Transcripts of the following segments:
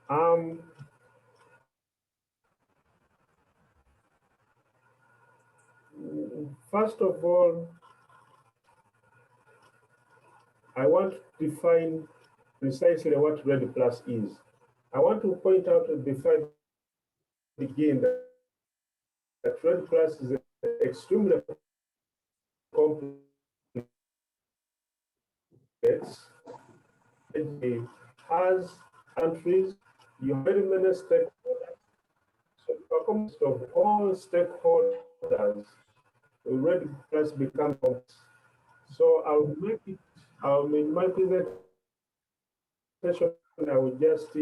Um, First of all, I want to define precisely what Red Plus is. I want to point out before I begin that Red Plus is extremely complex. It has countries, you have very many stakeholders. So the context of all stakeholders, Red Plus becomes complex. So in my presentation, I will just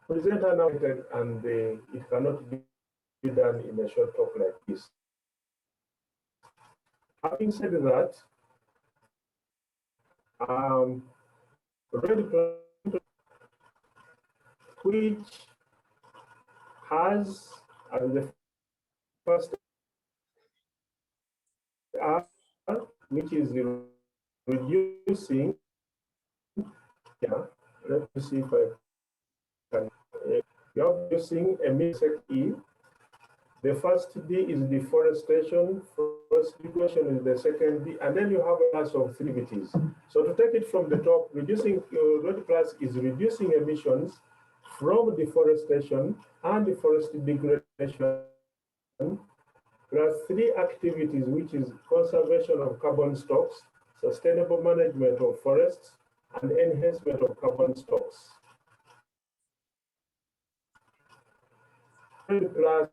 present an outline, and it cannot be done in a short talk like this. Having said that, Red Plus, which has as the first R, which is reducing, yeah, let me see if I can, you're reducing emission E. The first D is deforestation, first equation is the second D, and then you have a class of three activities. So to take it from the top, reducing Red Plus is reducing emissions from deforestation and forest degradation, plus three activities, which is conservation of carbon stocks, sustainable management of forests, and enhancement of carbon stocks. Red Plus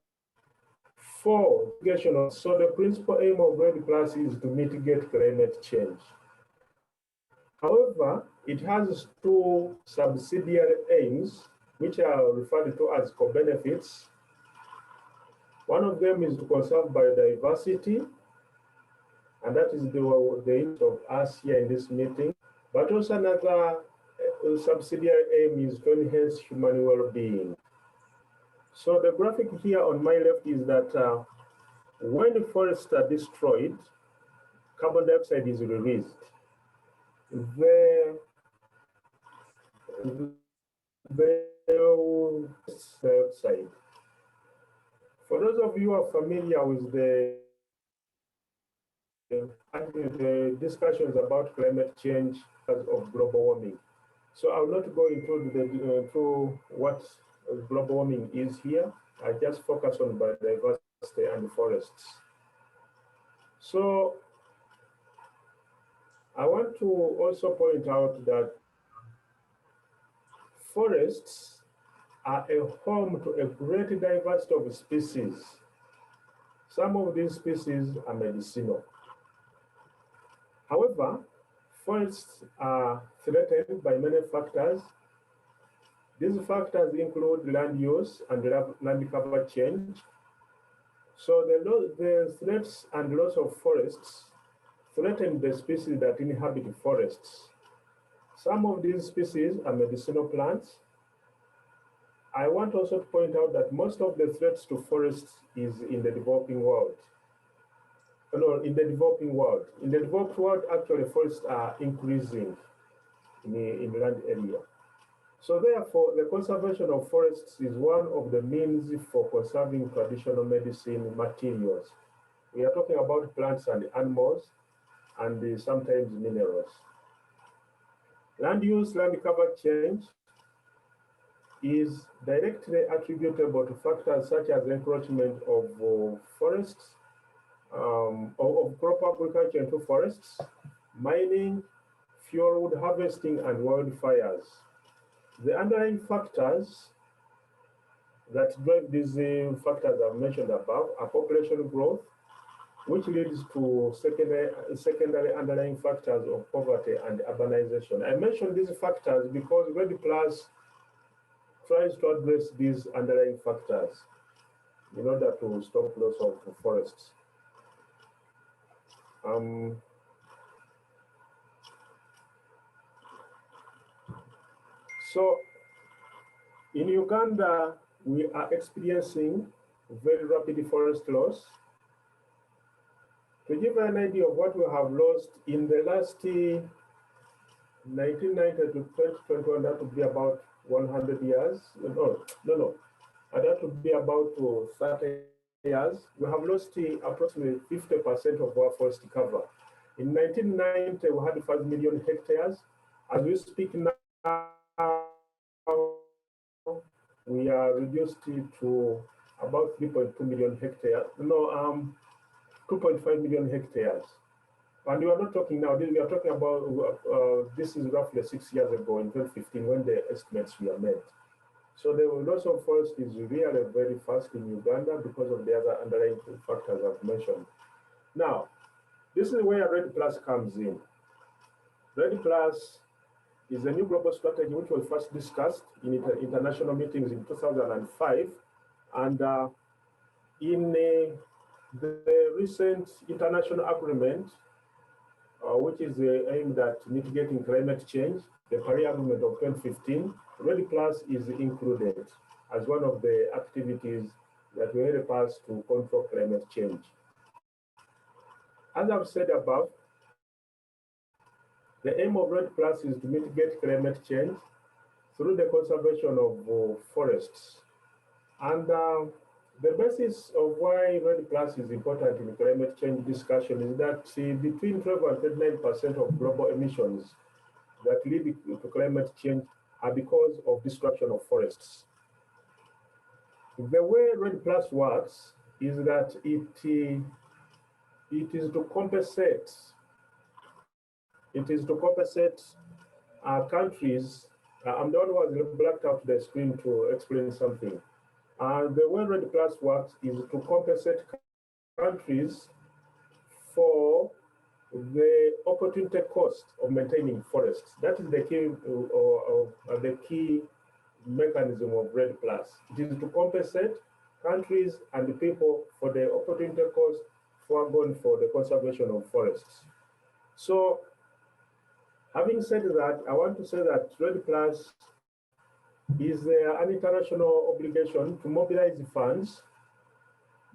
for mitigation. So the principal aim of Red Plus is to mitigate climate change. However, it has two subsidiary aims, which are referred to as co-benefits. One of them is to conserve biodiversity, and that is the aim of us here in this meeting. But also another subsidiary aim is to enhance human well-being. So the graphic here on my left is that when the forests are destroyed, carbon dioxide is released. The dioxide. For those of you who are familiar with the discussions about climate change of global warming, so I will not go into what global warming is here. I just focus on biodiversity and forests. So I want to also point out that forests are a home to a great diversity of species. Some of these species are medicinal. However, forests are threatened by many factors. These factors include land use and land cover change. So the threats and loss of forests threaten the species that inhabit forests. Some of these species are medicinal plants. I want also to point out that most of the threats to forests is in the developing world. No, in the developing world. In the developed world, actually, forests are increasing in land area. So therefore, the conservation of forests is one of the means for conserving traditional medicine materials. We are talking about plants and animals, and sometimes minerals. Land use, land cover change is directly attributable to factors such as encroachment of forests, of crop agriculture into forests, mining, fuelwood harvesting, and wildfires. The underlying factors that drive these factors I've mentioned above are population growth, which leads to secondary underlying factors of poverty and urbanization. I mentioned these factors because Red Plus tries to address these underlying factors in order to stop loss of forests. So in Uganda, we are experiencing very rapid forest loss. To give an idea of what we have lost in the last 1990 to 2021, that would be about 100 years. No. And that would be about 30 years. We have lost approximately 50% of our forest cover. In 1990, we had 5 million hectares. As we speak now, we are reduced to about 3.2 million hectares. 2.5 million hectares. And we are not talking now, we are talking about, this is roughly 6 years ago in 2015 when the estimates were made. So the loss of forest is really very fast in Uganda because of the other underlying factors I've mentioned. Now, this is where RED Plus comes in. RED Plus is a new global strategy which was first discussed in international meetings in 2005. And in the recent international agreement, which is aimed at mitigating climate change, the Paris Agreement of 2015, RED Plus is included as one of the activities that will help us to control climate change. As I've said above, the aim of RED Plus is to mitigate climate change through the conservation of forests. And the basis of why RED Plus is important in climate change discussion is that between 12 and 39% of global emissions that lead to climate change are because of destruction of forests. The way RED Plus works is that it is to compensate. It is to compensate countries. I'm the one who has blacked out the screen to explain something. The way RED Plus works is to compensate countries for the opportunity cost of maintaining forests. That is the key mechanism of RED Plus. It is to compensate countries and the people for the opportunity cost foregone for the conservation of forests. So, having said that, I want to say that RED Plus is an international obligation to mobilize funds,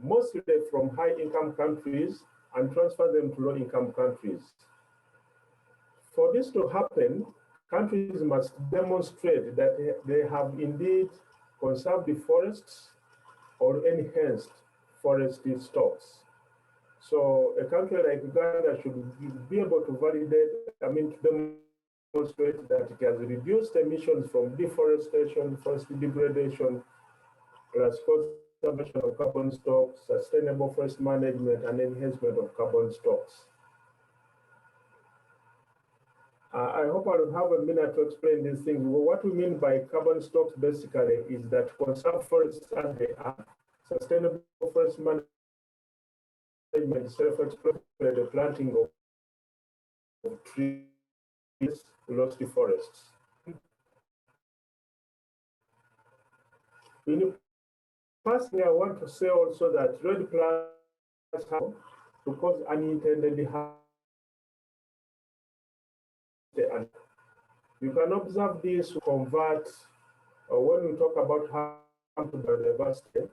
mostly from high-income countries, and transfer them to low-income countries. For this to happen, countries must demonstrate that they have indeed conserved the forests or enhanced forest stocks. So a country like Uganda should be able to validate, to demonstrate that it has reduced emissions from deforestation, forest degradation, plus conservation of carbon stocks, sustainable forest management, and enhancement of carbon stocks. I hope I will have a minute to explain these things. Well, what we mean by carbon stocks basically is that conserved forests as they are, sustainable forest management, self-exploration, the planting of trees, lost forests. In the past, I want to say also that RED Plus have to cause unintended harm. And you can observe this convert when we talk about harm to biodiversity.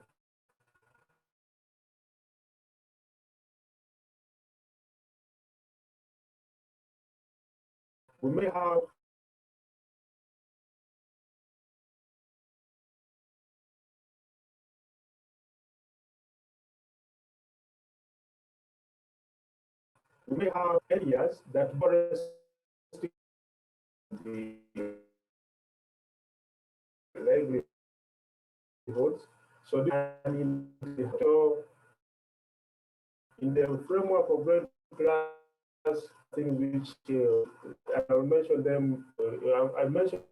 We may have areas that forest the livelihoods. So in the framework of RED Plus, things which I'll mention them. I mentioned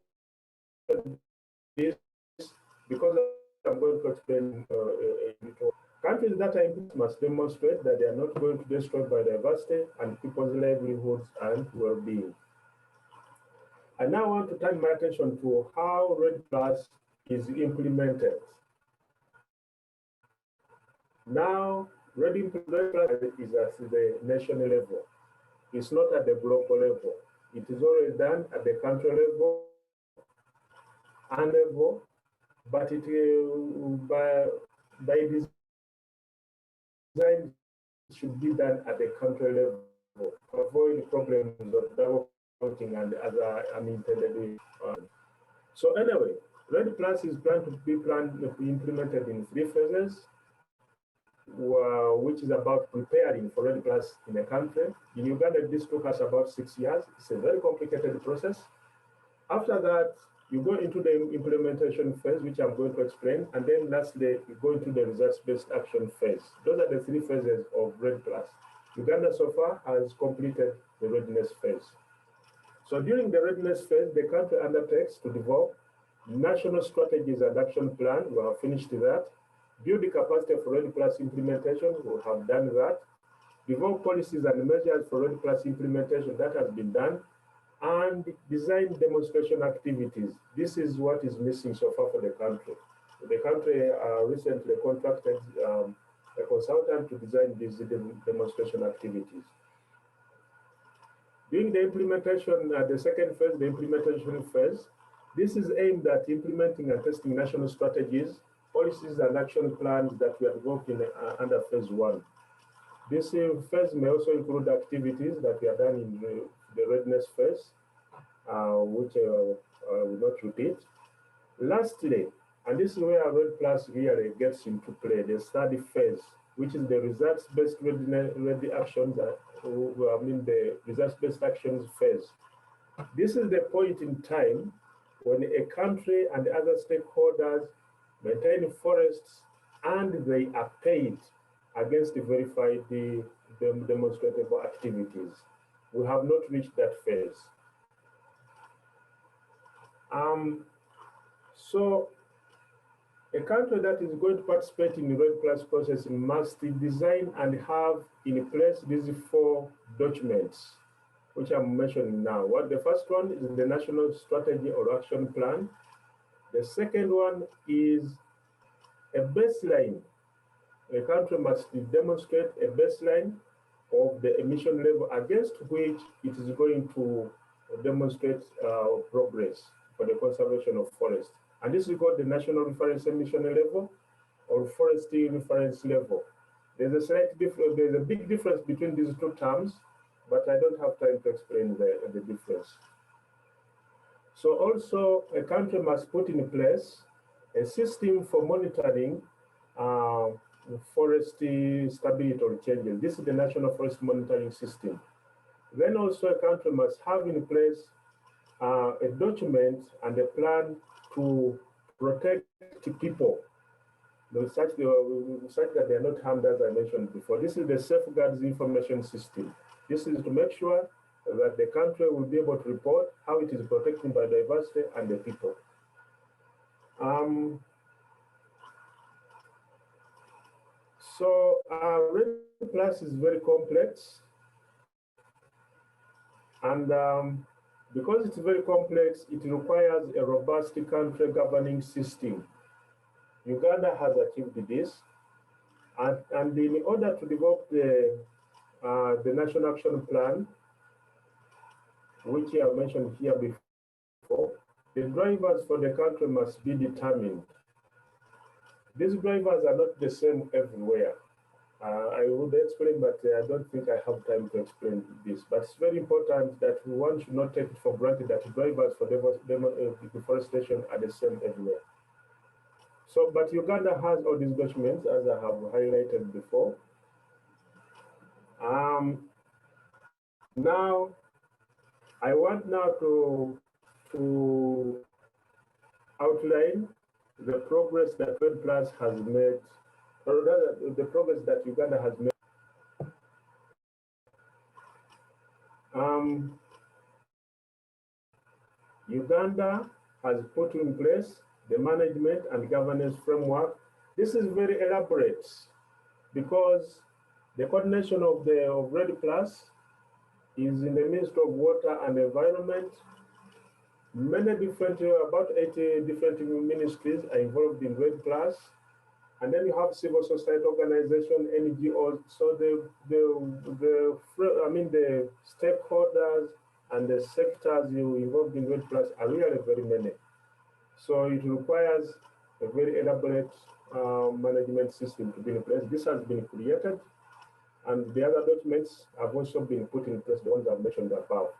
this because I'm going to explain countries that are important must demonstrate that they are not going to destroy biodiversity and people's livelihoods and well-being. I now want to turn my attention to how RED Plus is implemented. Now, RED Plus is at the national level. It's not at the global level. It is already done at the country level and level, but it by design should be done at the country level to avoid problems of double counting and other unintended. So anyway, Red Plus is planned to be implemented in 3 phases, which is about preparing for Red Plus in the country. In Uganda, this took us about 6 years. It's a very complicated process. After that, you go into the implementation phase, which I'm going to explain, and then lastly, you go into the results-based action phase. Those are the 3 phases of Red Plus. Uganda so far has completed the readiness phase. So during the readiness phase, the country undertakes to develop national strategies and action plan. We have finished that. Build the capacity for Red Plus implementation. We have done that. Develop policies and measures for Red Plus implementation. That has been done. And design demonstration activities. This is what is missing so far for the country. The country recently contracted a consultant to design these demonstration activities. During the implementation, the second phase, the implementation phase, this is aimed at implementing and testing national strategies, policies, and action plans that we are developed in under phase 1. This phase may also include activities that we are done in the readiness phase, which I will not repeat. Lastly, and this is where Red Plus really gets into play, the study phase, which is the results-based ready actions, the results-based actions phase. This is the point in time when a country and other stakeholders maintain forests and they are paid against the verified demonstrable activities. We have not reached that phase. So a country that is going to participate in the Red Plus process must design and have in place these 4 documents, which I'm mentioning now. The first one is the National Strategy or Action Plan. The second one is a baseline. A country must demonstrate a baseline of the emission level against which it is going to demonstrate progress for the conservation of forest. And this is called the National Reference Emission Level or Forestry Reference Level. There's a slight difference, there's a big difference between these 2 terms, but I don't have time to explain the difference. So also a country must put in place a system for monitoring forestry stability or changes. This is the National Forest Monitoring System. Then also a country must have in place a document and a plan to protect people, such that they are not harmed, as I mentioned before. This is the Safeguards Information System. This is to make sure that the country will be able to report how it is protecting biodiversity and the people. Red Plus is very complex, and because it's very complex, it requires a robust country governing system. Uganda has achieved this, and in order to develop the National Action Plan, which I mentioned here before, the drivers for the country must be determined. These drivers are not the same everywhere. I would explain, but I don't think I have time to explain this. But it's very important that one should not take it for granted that drivers for deforestation are the same everywhere. So, but Uganda has all these documents, as I have highlighted before. Now, I want now to outline the progress that Red Plus has made, or rather, the progress that Uganda has made. Uganda has put in place the management and governance framework. This is very elaborate because the coordination of Red Plus is in the Ministry of Water and Environment. Many different, about 80 different ministries are involved in Red Plus. And then you have civil society organization, NGOs. So the stakeholders and the sectors involved in Red Plus are really very many. So it requires a very elaborate management system to be in place. This has been created, and the other documents have also been put in place, the ones I've mentioned above.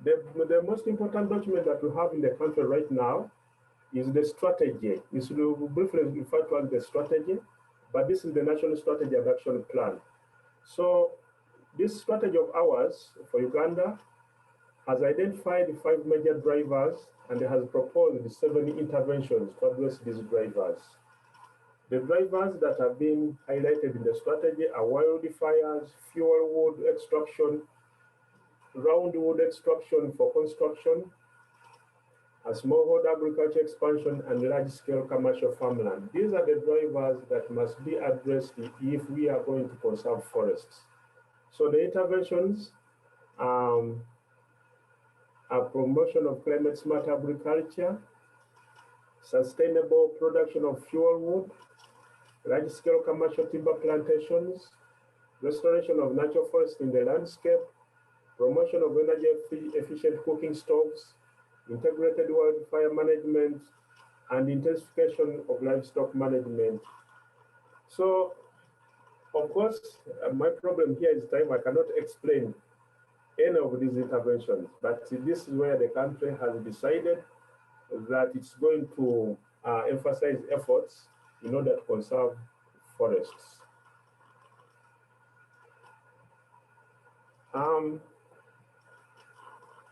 The most important document that we have in the country right now is the strategy. This will briefly refer to as the strategy, but this is the National Strategy and Action Plan. So this strategy of ours for Uganda has identified 5 major drivers and has proposed 7 interventions to address these drivers. The drivers that have been highlighted in the strategy are wildfires, fuel wood extraction, roundwood extraction for construction, a smallholder agriculture expansion, and large-scale commercial farmland. These are the drivers that must be addressed if we are going to conserve forests. So the interventions are promotion of climate-smart agriculture, sustainable production of fuel wood, large-scale commercial timber plantations, restoration of natural forests in the landscape, promotion of energy-efficient cooking stoves, integrated wildfire management, and intensification of livestock management. So, of course, my problem here is time. I cannot explain any of these interventions, but this is where the country has decided that it's going to emphasize efforts in order to conserve forests.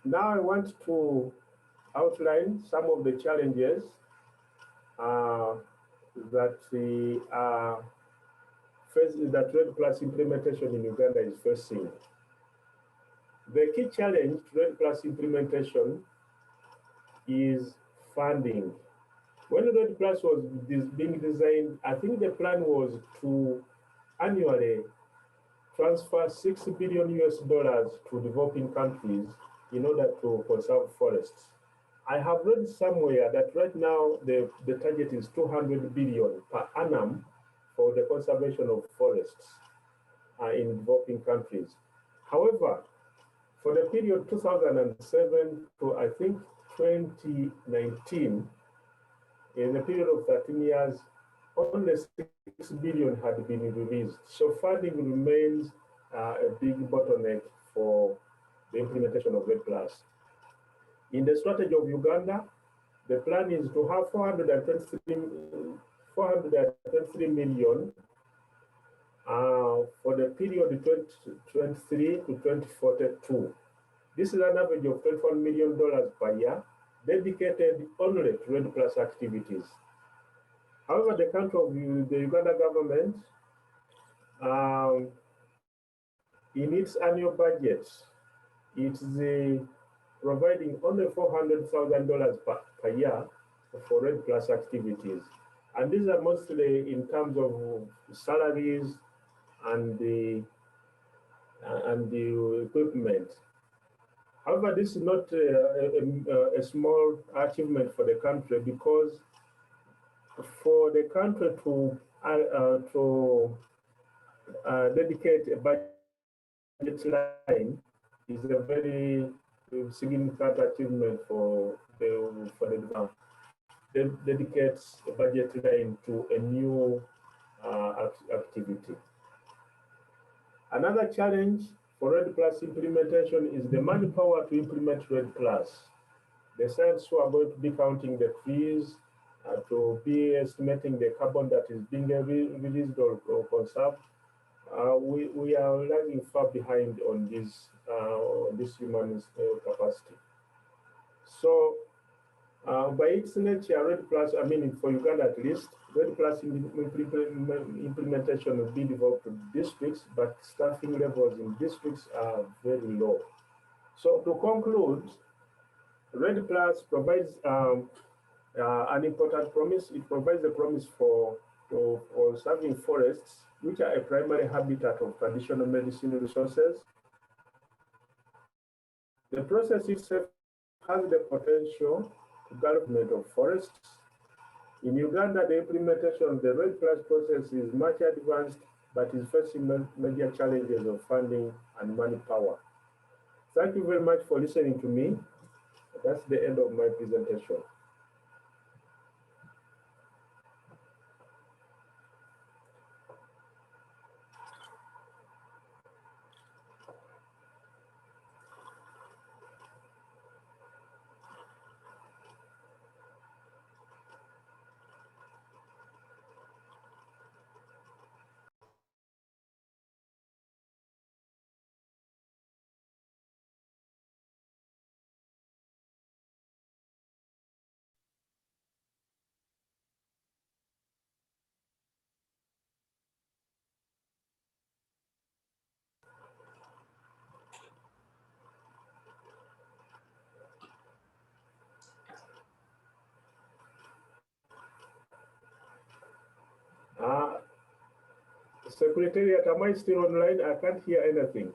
Now I want to outline some of the challenges that that REDD+ implementation in Uganda is facing. The key challenge to REDD+ implementation is funding. When REDD+ was being designed, I think the plan was to annually transfer $6 billion to developing countries in order to conserve forests. I have read somewhere that right now the target is 200 billion per annum for the conservation of forests in developing countries. However, for the period 2007 to I think 2019, in a period of 13 years, only 6 billion had been released. So funding remains a big bottleneck for the implementation of REDD+. In the strategy of Uganda, the plan is to have 423 million for the period 2023 to 2042. This is an average of $21 million per year, dedicated only to REDD+ activities. However, the country of the Uganda government, in its annual budget, it's providing only $400,000 per year for REDD+ activities. And these are mostly in terms of salaries and the equipment. However, this is not a small achievement for the country, because for the country to dedicate a budget line is a very significant achievement for the government. Dedicates a budget line to a new activity. Another challenge for REDD+ implementation is the manpower to implement REDD+. The scientists who are going to be counting the trees, to be estimating the carbon that is being released or conserved, we are lagging far behind on this human capacity. So, by its nature, REDD+, I mean, for Uganda at least, REDD+ implementation will be developed to districts, but staffing levels in districts are very low. So to conclude, REDD+ provides an important promise. It provides a promise for conserving forests, which are a primary habitat of traditional medicinal resources. The process itself has the potential development of forests. In Uganda, the implementation of the REDD+ process is much advanced, but is facing major challenges of funding and manpower. Thank you very much for listening to me. That's the end of my presentation. Secretariat, am I still online? I can't hear anything.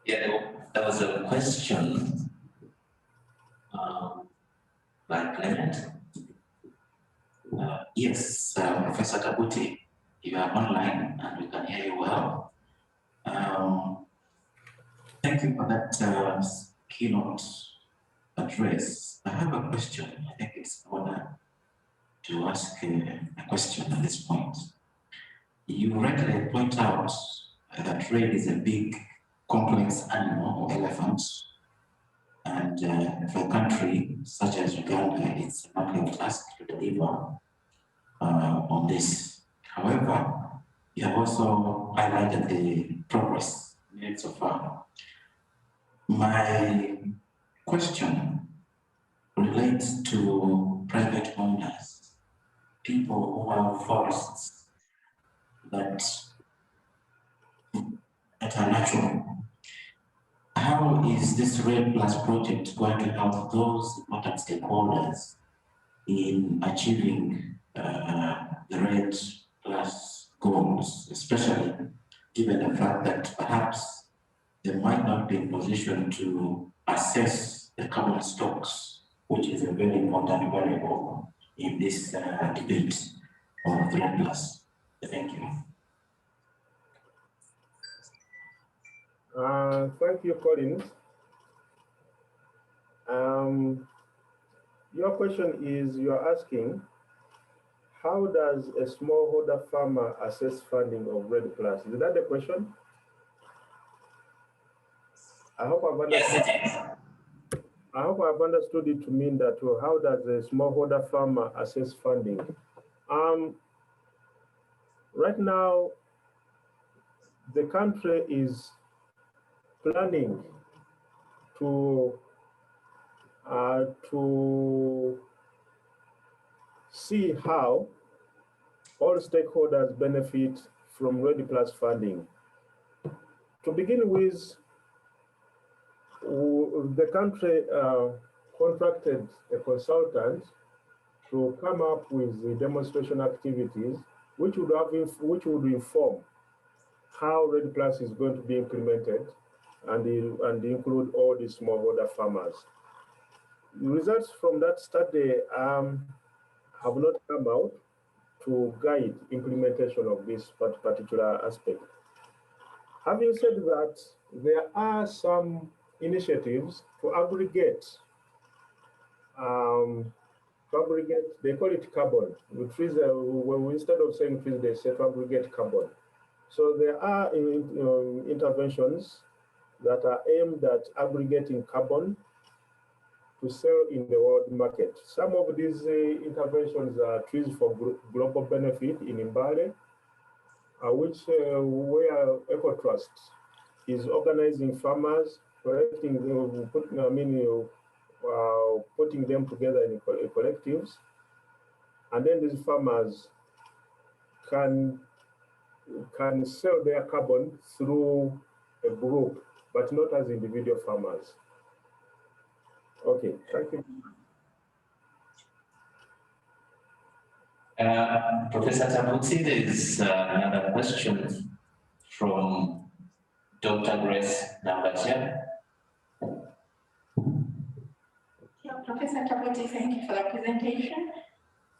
Yeah, there was a question by Clement. Yes, Professor Tabuti, you are online and we can hear you well. Thank you for that keynote address. I have a question. I think it's in order to ask a question at this point. You rightly point out that trade is a big, complex animal, or elephant, and for a country such as Uganda, it's a massive task to deliver on this. However, you have also highlighted the progress made so far. My question relates to private owners, people who have forests that are natural. How is this RED Plus project going to help those important stakeholders in achieving the RED Plus goals, especially given the fact that perhaps they might not be in position to assess the carbon stocks, which is a very important variable in this debate of RED Plus? Thank you. Thank you, Collins. Your question is, you're asking, how does a smallholder farmer assess funding of RED Plus? Is that the question? I hope I've understood. Yes, I hope I've understood it to mean that, well, how does a smallholder farmer assess funding? Right now, the country is planning to see how all stakeholders benefit from RED Plus funding. To begin with, the country contracted a consultant to come up with the demonstration activities which would inform how RED Plus is going to be implemented and include all the smallholder farmers. The results from that study have not come out to guide implementation of this particular aspect. Having said that, there are some initiatives to aggregate, they call it carbon. Instead of saying trees, they say to aggregate carbon. So there are interventions that are aimed at aggregating carbon to sell in the world market. Some of these interventions are trees for global benefit in Mbale, where EcoTrust is organizing farmers, putting them together in collectives, and then these farmers can sell their carbon through a group, but not as individual farmers. Okay, thank you. Professor Tabuti, there is another question from Dr. Grace Nambatia. Yeah, Professor Tabuti, thank you for the presentation.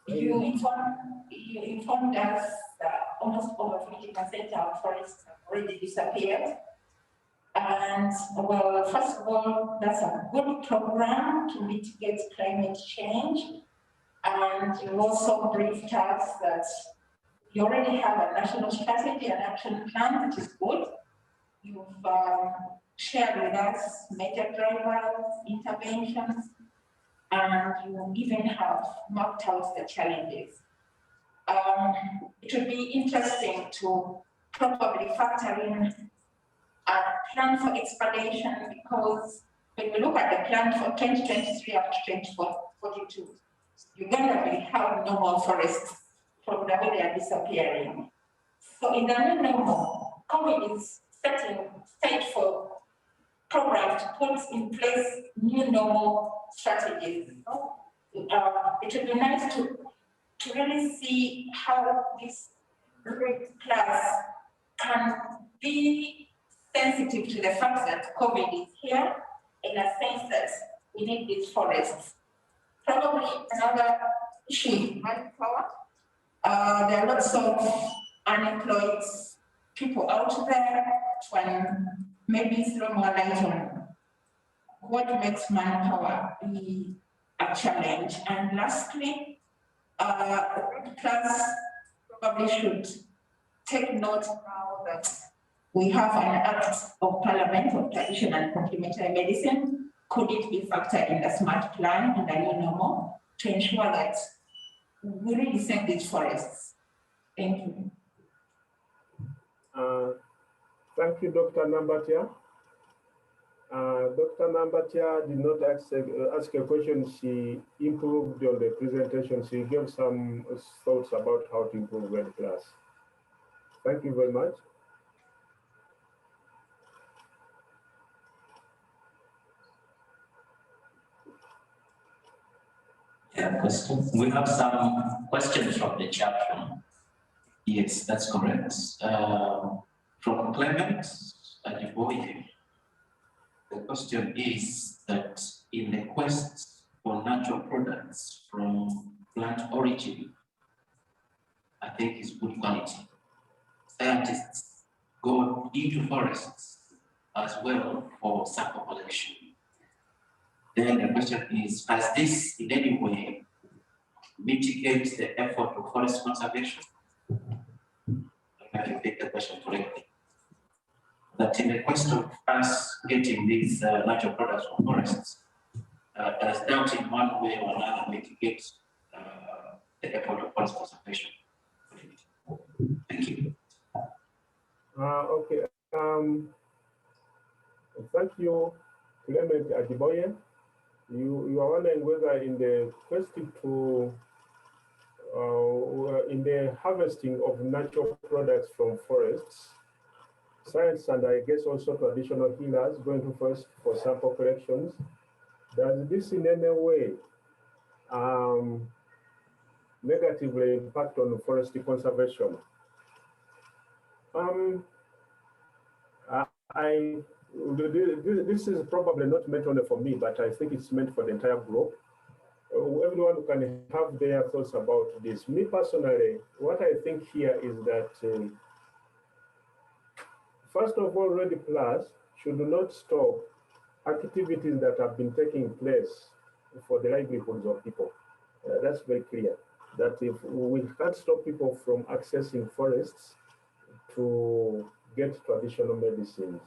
You informed us that almost over 50% of our forests have already disappeared. And well, first of all, that's a good program to mitigate climate change. And you also briefed us that you already have a national strategy and action plan, which is good. You've shared with us major drivers, interventions, and you even have mapped out the challenges. It would be interesting to probably factor in a plan for exploration, because when we look at the plan for 2023 up to 2042, Uganda will have no more forests from the way they are disappearing. So in the new normal, COVID is setting stage for programs to put in place new normal strategies. It would be nice to to really see how this root class can be sensitive to the fact that COVID is here, in a sense that we need these forests. Probably another issue is manpower. There are lots of unemployed people out there, and maybe throw more light on what makes manpower be a challenge. And lastly, root class probably should take note now that we have an Act of Parliament of Traditional and Complementary Medicine. Could it be factored in the SMART plan and the new normal to ensure that we really save these forests? Thank you. Thank you, Dr. Nambatia. Dr. Nambatia did not ask a question. She improved on the presentation. She gave some thoughts about how to improve red class. Thank you very much. Yeah, questions. We have some questions from the chat room. Yes, that's correct. From Clement Adiboye, the question is that in the quest for natural products from plant origin, I think is good quality, scientists go into forests as well for sample collection. Then the question is, has this in any way mitigate the effort of forest conservation? I can take the question correctly. That in the quest of us getting these natural products from forests, does that in one way or another mitigate the effort of forest conservation? Thank you. Okay. Thank you, Clement Adiboye. You are wondering whether in the quest to in the harvesting of natural products from forests, science and I guess also traditional healers going to forest for sample collections, does this in any way negatively impact on forest conservation? This is probably not meant only for me, but I think it's meant for the entire group. Everyone can have their thoughts about this. Me personally, what I think here is that, first of all, Red Plus should not stop activities that have been taking place for the livelihoods of people. That's very clear, that if we can't stop people from accessing forests to get traditional medicines.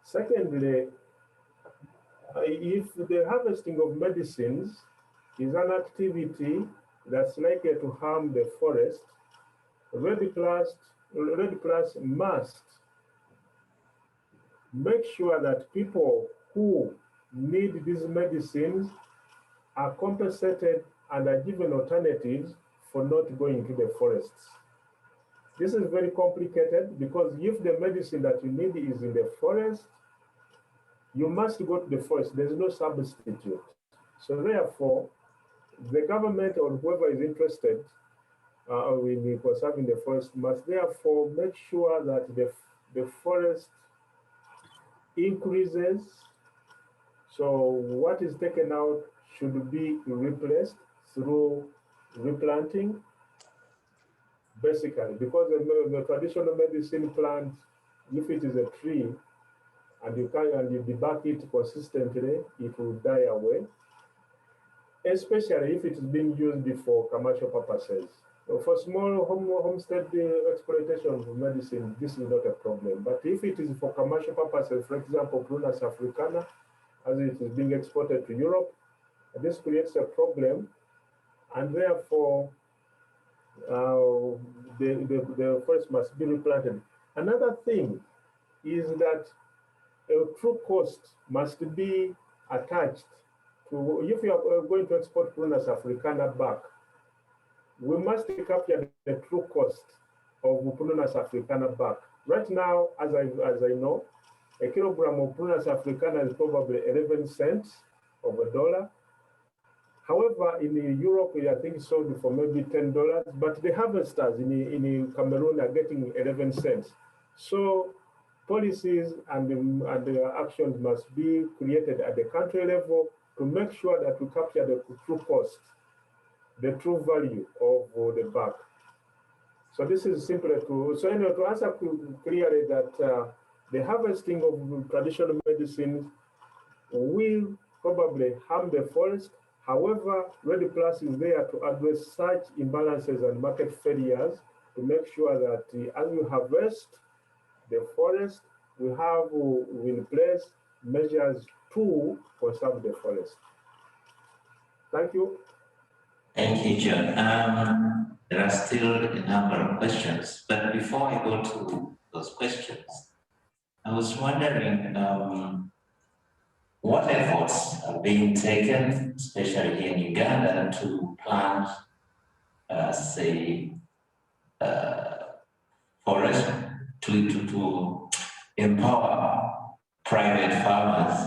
Secondly, if the harvesting of medicines is an activity that's likely to harm the forest, Red Plus must make sure that people who need these medicines are compensated and are given alternatives for not going to the forests. This is very complicated because if the medicine that you need is in the forest, you must go to the forest. There's no substitute. So therefore, the government or whoever is interested in conserving the forest must therefore make sure that the forest increases. So what is taken out should be replaced through replanting, basically, because the traditional medicine plant, if it is a tree, and you debug it consistently, it will die away, especially if it is being used for commercial purposes. So for small homestead exploitation of medicine, this is not a problem. But if it is for commercial purposes, for example, Prunus africana, as it is being exported to Europe, this creates a problem, and therefore the forest must be replanted. Another thing is that a true cost must be attached to, if you are going to export Prunus africana back, we must capture the true cost of Prunus africana back. Right now, as I know, a kilogram of Prunus africana is probably 11 cents of a dollar. However, in Europe, I think it's sold for maybe $10, but the harvesters in Cameroon are getting 11 cents. So policies and the actions must be created at the country level to make sure that we capture the true cost, the true value of the bag. So this is simpler so anyway, to answer clearly that the harvesting of traditional medicines will probably harm the forest. However, Red Plus is there to address such imbalances and market failures to make sure that as we harvest the forest, we have in place measures to conserve the forest. Thank you. Thank you, John. There are still a number of questions, but before I go to those questions, I was wondering what efforts are being taken, especially in Uganda, to plant, say, forest to empower private farmers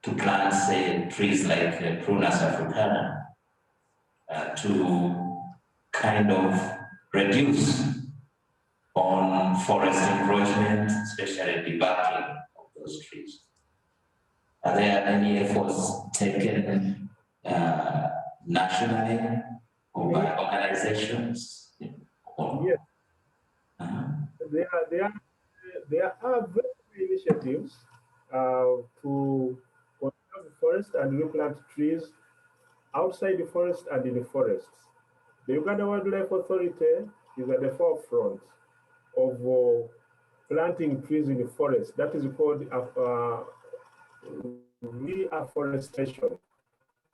to plant, say, trees like Prunus africana to kind of reduce on forest encroachment, especially the barking of those trees. Are there any efforts taken nationally or by organizations? Yes. There are various initiatives to conserve the forest and replant trees outside the forest and in the forests. The Uganda Wildlife Authority is at the forefront of planting trees in the forest. That is called reforestation.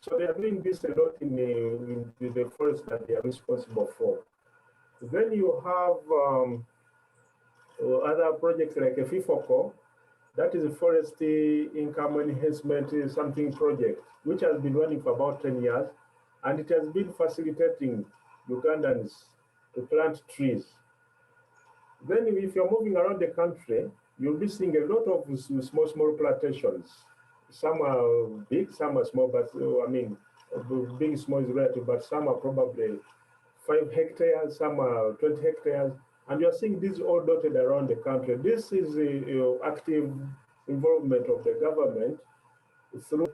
So they are doing this a lot in the forest that they are responsible for. Then you have other projects like a FIFOCO, that is a forest income enhancement something project, which has been running for about 10 years, and it has been facilitating Ugandans to plant trees. Then if you're moving around the country, you'll be seeing a lot of small plantations. Some are big, some are small, but I mean, big, small is relative, but some are probably 5 hectares, some are 20 hectares, and you're seeing these all dotted around the country. This is the active involvement of the government through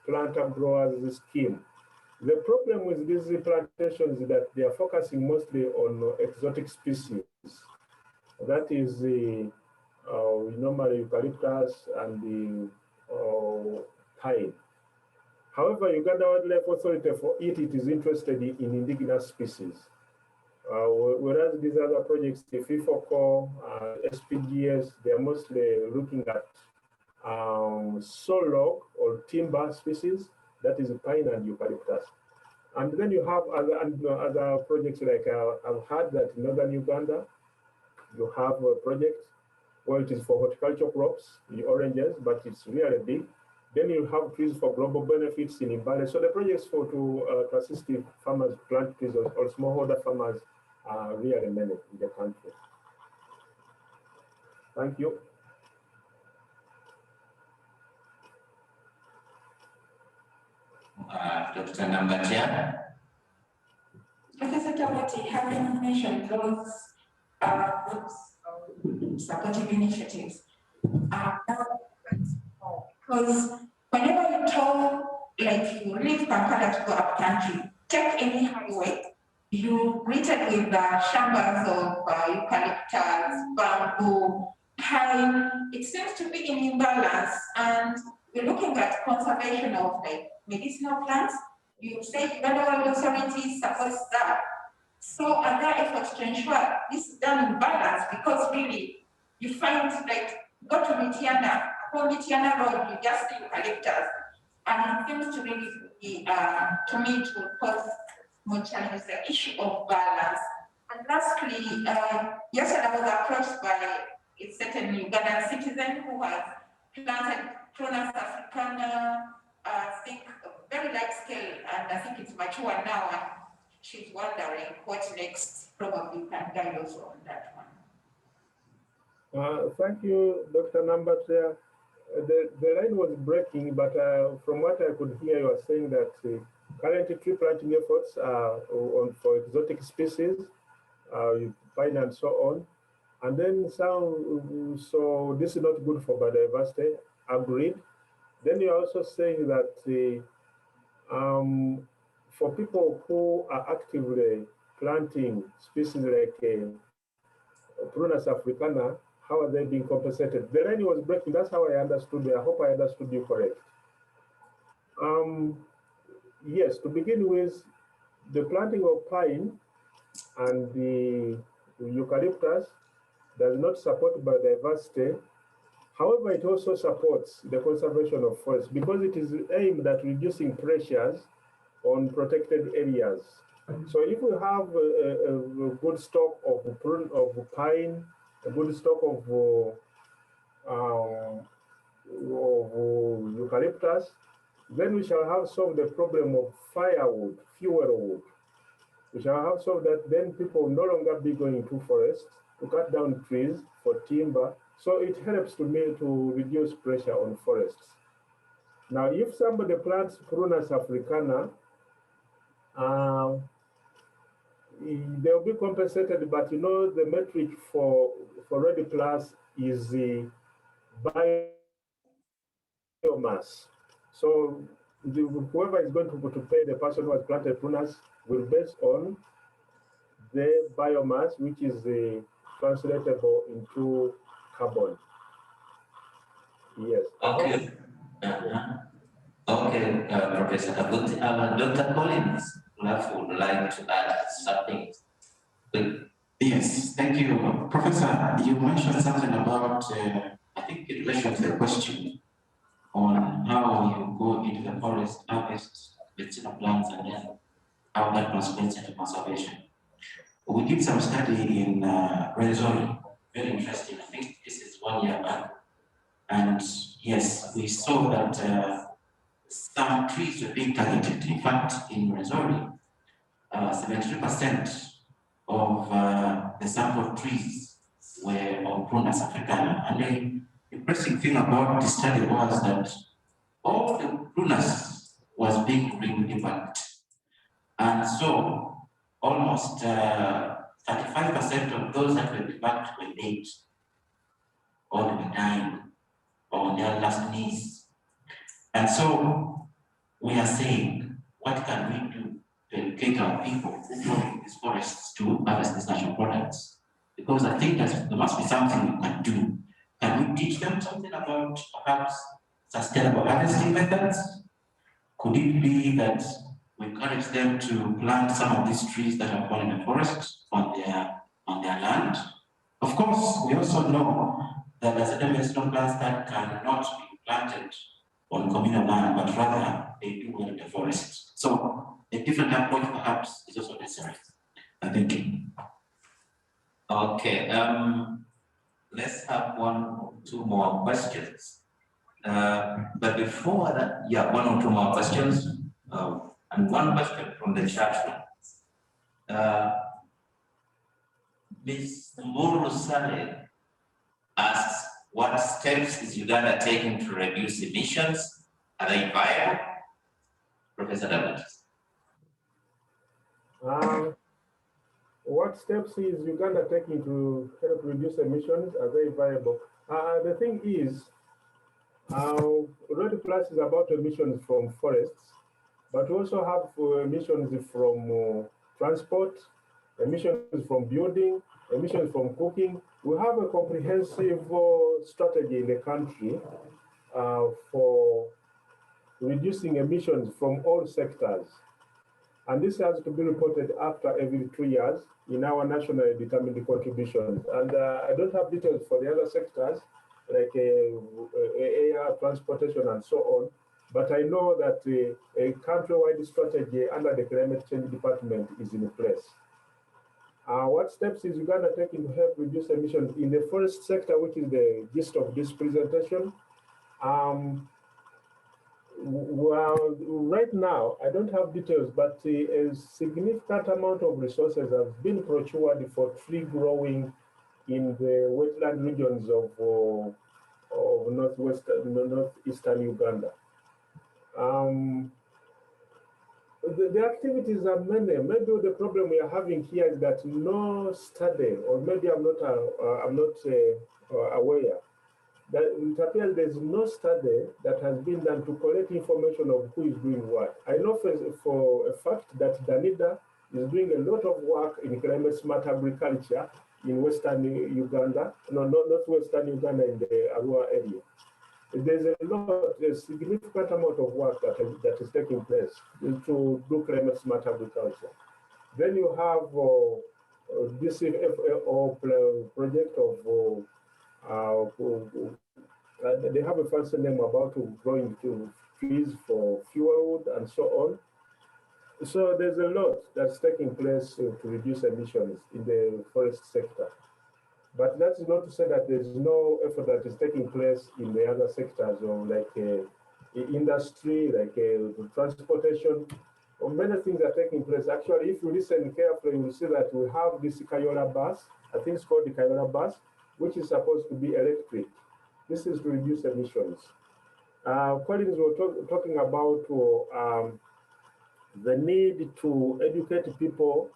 planter growers scheme. The problem with these plantations is that they are focusing mostly on exotic species. That is the normally eucalyptus and the pine. However, Uganda Wildlife Authority, for it is interested in indigenous species. Whereas these other projects, the FIFOCO, SPGS, they're mostly looking at sawlog or timber species, that is pine and eucalyptus. And then you have other projects like I've heard that in northern Uganda, you have a project where it is for horticultural crops, the oranges, but it's really big. Then you have trees for global benefits in Imbale. So the projects to assist the farmers plant trees or smallholder farmers are really many in the country. Thank you. Dr. Nambatia. Professor Tabuti, having mentioned those supportive initiatives, because whenever you talk, like you leave Kampala to go up country, take any highway, you greeted with shambas of eucalyptus, bamboo, pine. It seems to be in imbalance, and we're looking at conservation of like medicinal plants. You say Uganda Wildlife Authority supports that. So are there efforts to ensure this is done in balance? Because really, you find like go to Mitiana, upon Mitiana Road, you just see eucalyptus, and it seems to really be to me to pose more challenges, the issue of balance. And lastly, yesterday I was approached by a certain Ugandan citizen who has planted Prunus africana, I think very large scale, and I think it's mature now, and she's wondering what next. Probably can guide us on that one. Thank you, Dr. Nambatia. The line was breaking, but from what I could hear, you were saying that currently tree planting efforts for exotic species, you find and so on. And then so this is not good for biodiversity, agreed. Then you're also saying that for people who are actively planting species like Prunus africana, how are they being compensated? The line was breaking, that's how I understood it. I hope I understood you correct. Yes, to begin with, the planting of pine and the eucalyptus does not support biodiversity. However, it also supports the conservation of forests because it is aimed at reducing pressures on protected areas. So if we have a good stock of pine, a good stock of eucalyptus, then we shall have solved the problem of firewood, fuel wood. We shall have solved that. Then people will no longer be going to forests to cut down trees for timber. So it helps to reduce pressure on forests. Now, if somebody plants Prunus africana, they'll be compensated, but you know the metric for Ready Plus is the biomass. So whoever is going to pay the person who has planted Prunus will base on the biomass, which is translatable into carbon. Yes. Okay. Okay, Professor Tabuti. Dr. Collins would like to add something. Yes, thank you. Professor, you mentioned something about, I think in relation to the question on how you go into the forest, harvest medicinal plants, and then how that translates into conservation. We did some study in Rwenzori, very interesting. I think this is 1 year back. And yes, we saw that some trees were being targeted. In fact, in Rwenzori, 73% of the sample trees were of Prunus africana. And the impressive thing about the study was that all the Prunus was being redeveloped. And so almost 35% of those that were developed were dead, or they were dying, or on their last knees. And so we are saying, what can we do to educate our people who go in these forests to harvest these natural products? Because I think that there must be something we can do. Can we teach them something about perhaps sustainable harvesting methods? Could it be that we encourage them to plant some of these trees that are grown in the forest on their land? Of course, we also know that there are certain medicinal plants that cannot be planted on communal land, but rather they do well in the forest. So a different approach perhaps is also necessary. Thank you. Okay, let's have 1 or 2 more questions. But before that, yeah, 1 or 2 more questions. And 1 question from the chat room. Ms. Mburu Saleh asks, what steps is Uganda taking to reduce emissions? Are they viable? Professor Tabuti. What steps is Uganda taking to help reduce emissions? Are they viable? The thing is, Red Plus is about emissions from forests, but we also have emissions from transport, emissions from building, emissions from cooking. We have a comprehensive strategy in the country for reducing emissions from all sectors. And this has to be reported after every 2 years in our nationally determined contributions. And I don't have details for the other sectors, like air, transportation, and so on. But I know that a countrywide strategy under the Climate Change Department is in place. What steps is Uganda taking to help reduce emissions in the forest sector, which is the gist of this presentation? Well, right now, I don't have details, but a significant amount of resources have been procured for tree growing in the wetland regions of northeastern Uganda. The activities are many. Maybe the problem we are having here is that no study, or maybe I'm not aware, that it appears there's no study that has been done to collect information of who is doing what. I know for a fact that Danida is doing a lot of work in climate smart agriculture in Western Uganda, no, not Western Uganda, in the Arua area. There's a significant amount of work that is taking place to do climate smart agriculture. Then you have this project of, they have a fancy name about growing trees for fuel and so on. So there's a lot that's taking place to reduce emissions in the forest sector. But that's not to say that there's no effort that is taking place in the other sectors, or like industry, like transportation, or many things are taking place. Actually, if you listen carefully, you will see that we have this Kayola bus, I think it's called the Kayola bus, which is supposed to be electric. This is to reduce emissions. Collins was talking about the need to educate people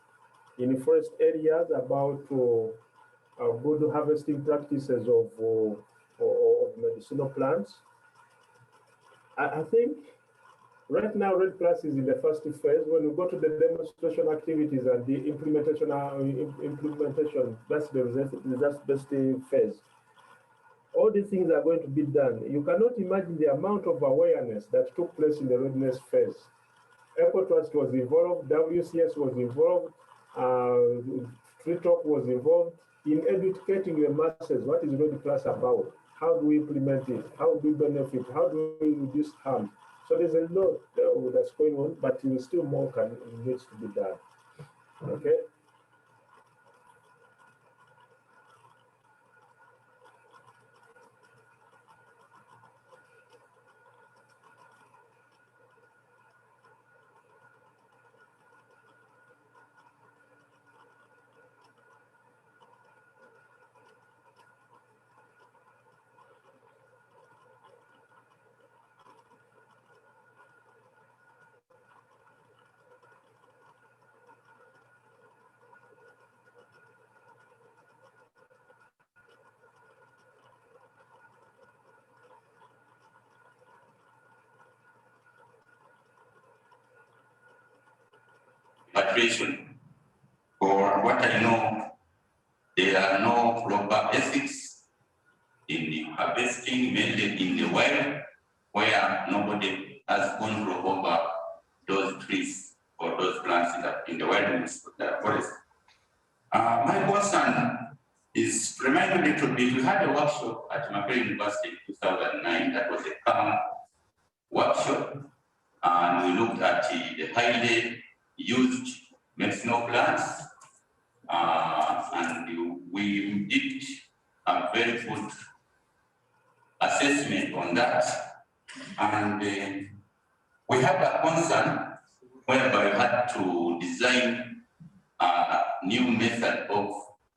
in forest areas about good harvesting practices of medicinal plants. I think right now Red Plus is in the first phase. When we go to the demonstration activities and the implementation, that's the results-based phase. All these things are going to be done. You cannot imagine the amount of awareness that took place in the readiness phase. EcoTrust was involved, WCS was involved, Free Talk was involved in educating the masses. What is Red Plus about? How do we implement it? How do we benefit? How do we reduce harm? So there's a lot that's going on, but still more needs to be done. Okay. Patrician. For what I know, there are no proper ethics in the harvesting, mainly in the wild, where nobody has control over those trees or those plants in the wilderness forest. My concern is remind me a little bit. We had a workshop at Makerere University in 2009. That was a CAM workshop, and we looked at the highly used medicinal plants, and we did a very good assessment on that. And we had a concern whereby we had to design a new method of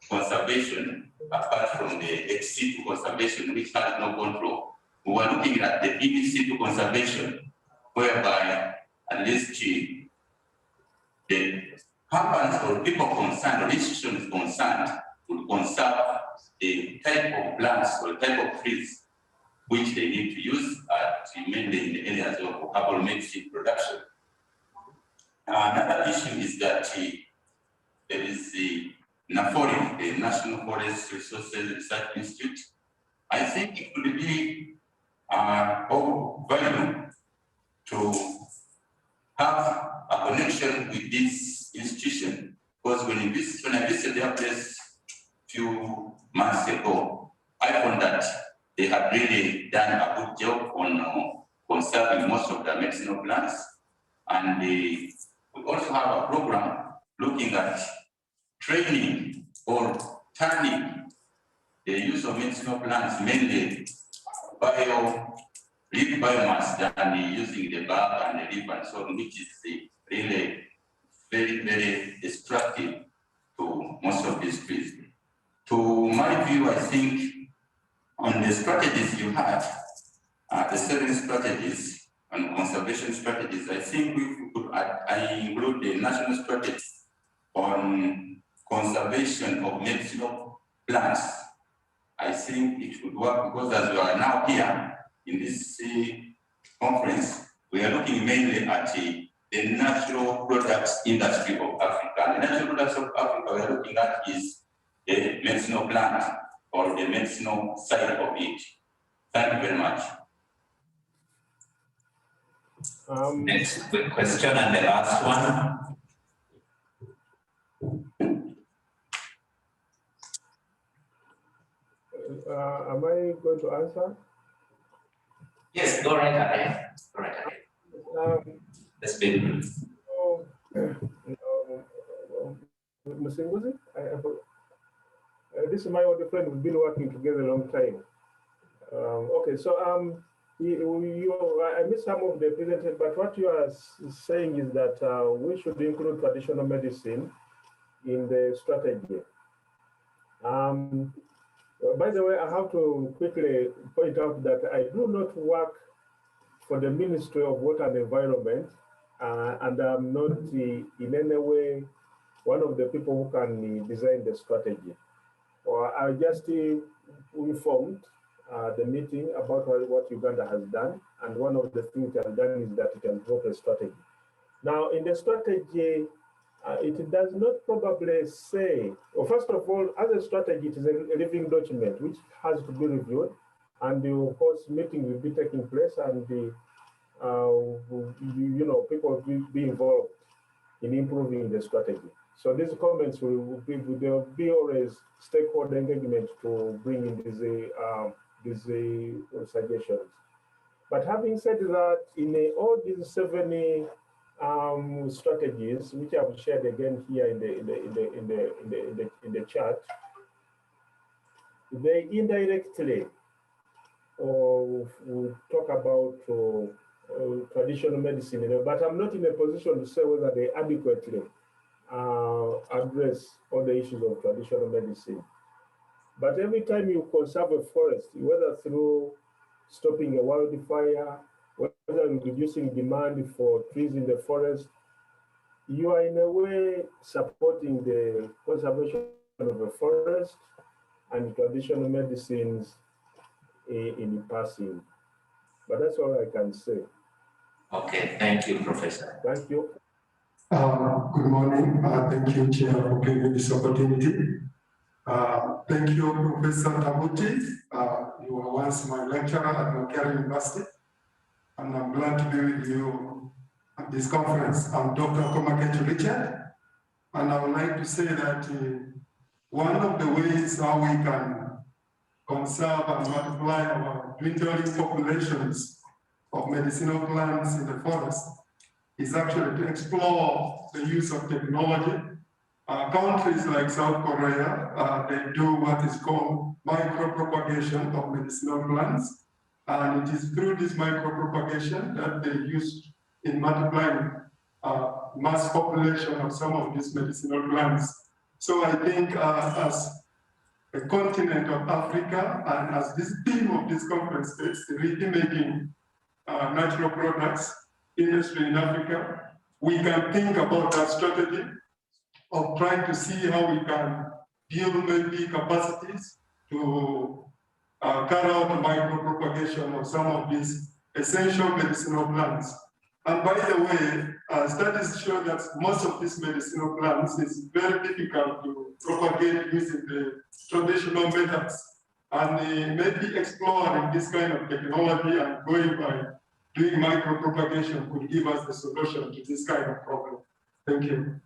conservation apart from the ex situ conservation, which has no control. We were looking at the in situ conservation, whereby at least the companies or people concerned, or institutions concerned, would conserve the type of plants or type of trees which they need to use, mainly in the areas of herbal medicine production. Another issue is that there is the NAFORI, the National Forest Resources Research Institute. I think it would be of value to have a connection with this institution, because when I visited their place a few months ago, I found that they have really done a good job on conserving most of the medicinal plants. And we also have a program looking at training or turning the use of medicinal plants, mainly leaf biomass, than using the bark and the leaf and so on, which is really very, very destructive to most of these trees. To my view, I think on the strategies you have, the 7 strategies, and conservation strategies, I think we could include the national strategy on conservation of medicinal plants. I think it would work because as we are now here in this conference, we are looking mainly at the natural products industry of Africa. The natural products of Africa we are looking at is the medicinal plant or the medicinal side of it. Thank you very much. Next quick question and the last one. Am I going to answer? Yes, go right ahead. Go right ahead. Let's be brief. This is my old friend. We've been working together a long time. Okay, so I missed some of the presentation, but what you are saying is that we should include traditional medicine in the strategy. By the way, I have to quickly point out that I do not work for the Ministry of Water and Environment, and I'm not in any way one of the people who can design the strategy. Or I just informed the meeting about what Uganda has done, and one of the things it has done is that it has brought a strategy. Now, in the strategy, it does not probably say, well, first of all, as a strategy, it is a living document which has to be reviewed, and of course, meeting will be taking place, and people will be involved in improving the strategy. So these comments there will be always stakeholder engagement to bring in these suggestions. But having said that, in all these 7 strategies, which I've shared again here in the chart, they indirectly will talk about traditional medicine, but I'm not in a position to say whether they adequately address all the issues of traditional medicine. But every time you conserve a forest, whether through stopping a wildfire, whether reducing demand for trees in the forest, you are in a way supporting the conservation of a forest and traditional medicines in passing. But that's all I can say. Okay, thank you, Professor. Thank you. Good morning. Thank you, Chair, for giving me this opportunity. Thank you, Professor Tabuti. You were once my lecturer at Makerere University, and I'm glad to be with you at this conference. I'm Dr. Komakechi Richard, and I would like to say that one of the ways how we can conserve and multiply our dwindling populations of medicinal plants in the forest is actually to explore the use of technology. Countries like South Korea, they do what is called micropropagation of medicinal plants. And it is through this micropropagation that they use in multiplying mass population of some of these medicinal plants. So I think as a continent of Africa, and as this theme of this conference is reimagining natural products industry in Africa, we can think about that strategy of trying to see how we can build maybe capacities to carry out the micropropagation of some of these essential medicinal plants. And by the way, studies show that most of these medicinal plants is very difficult to propagate using the traditional methods. And maybe exploring this kind of technology and going by doing micropropagation could give us the solution to this kind of problem. Thank you.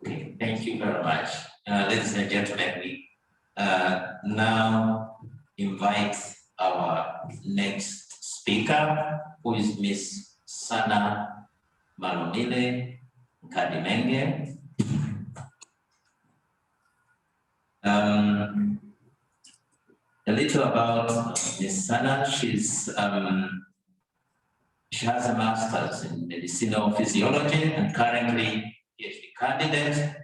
Okay, thank you very much. Ladies and gentlemen, we now invite our next speaker, who is Ms. Sana Malomile Kadimenge. A little about Ms. Sana. She has a master's in medicinal physiology and currently PhD candidate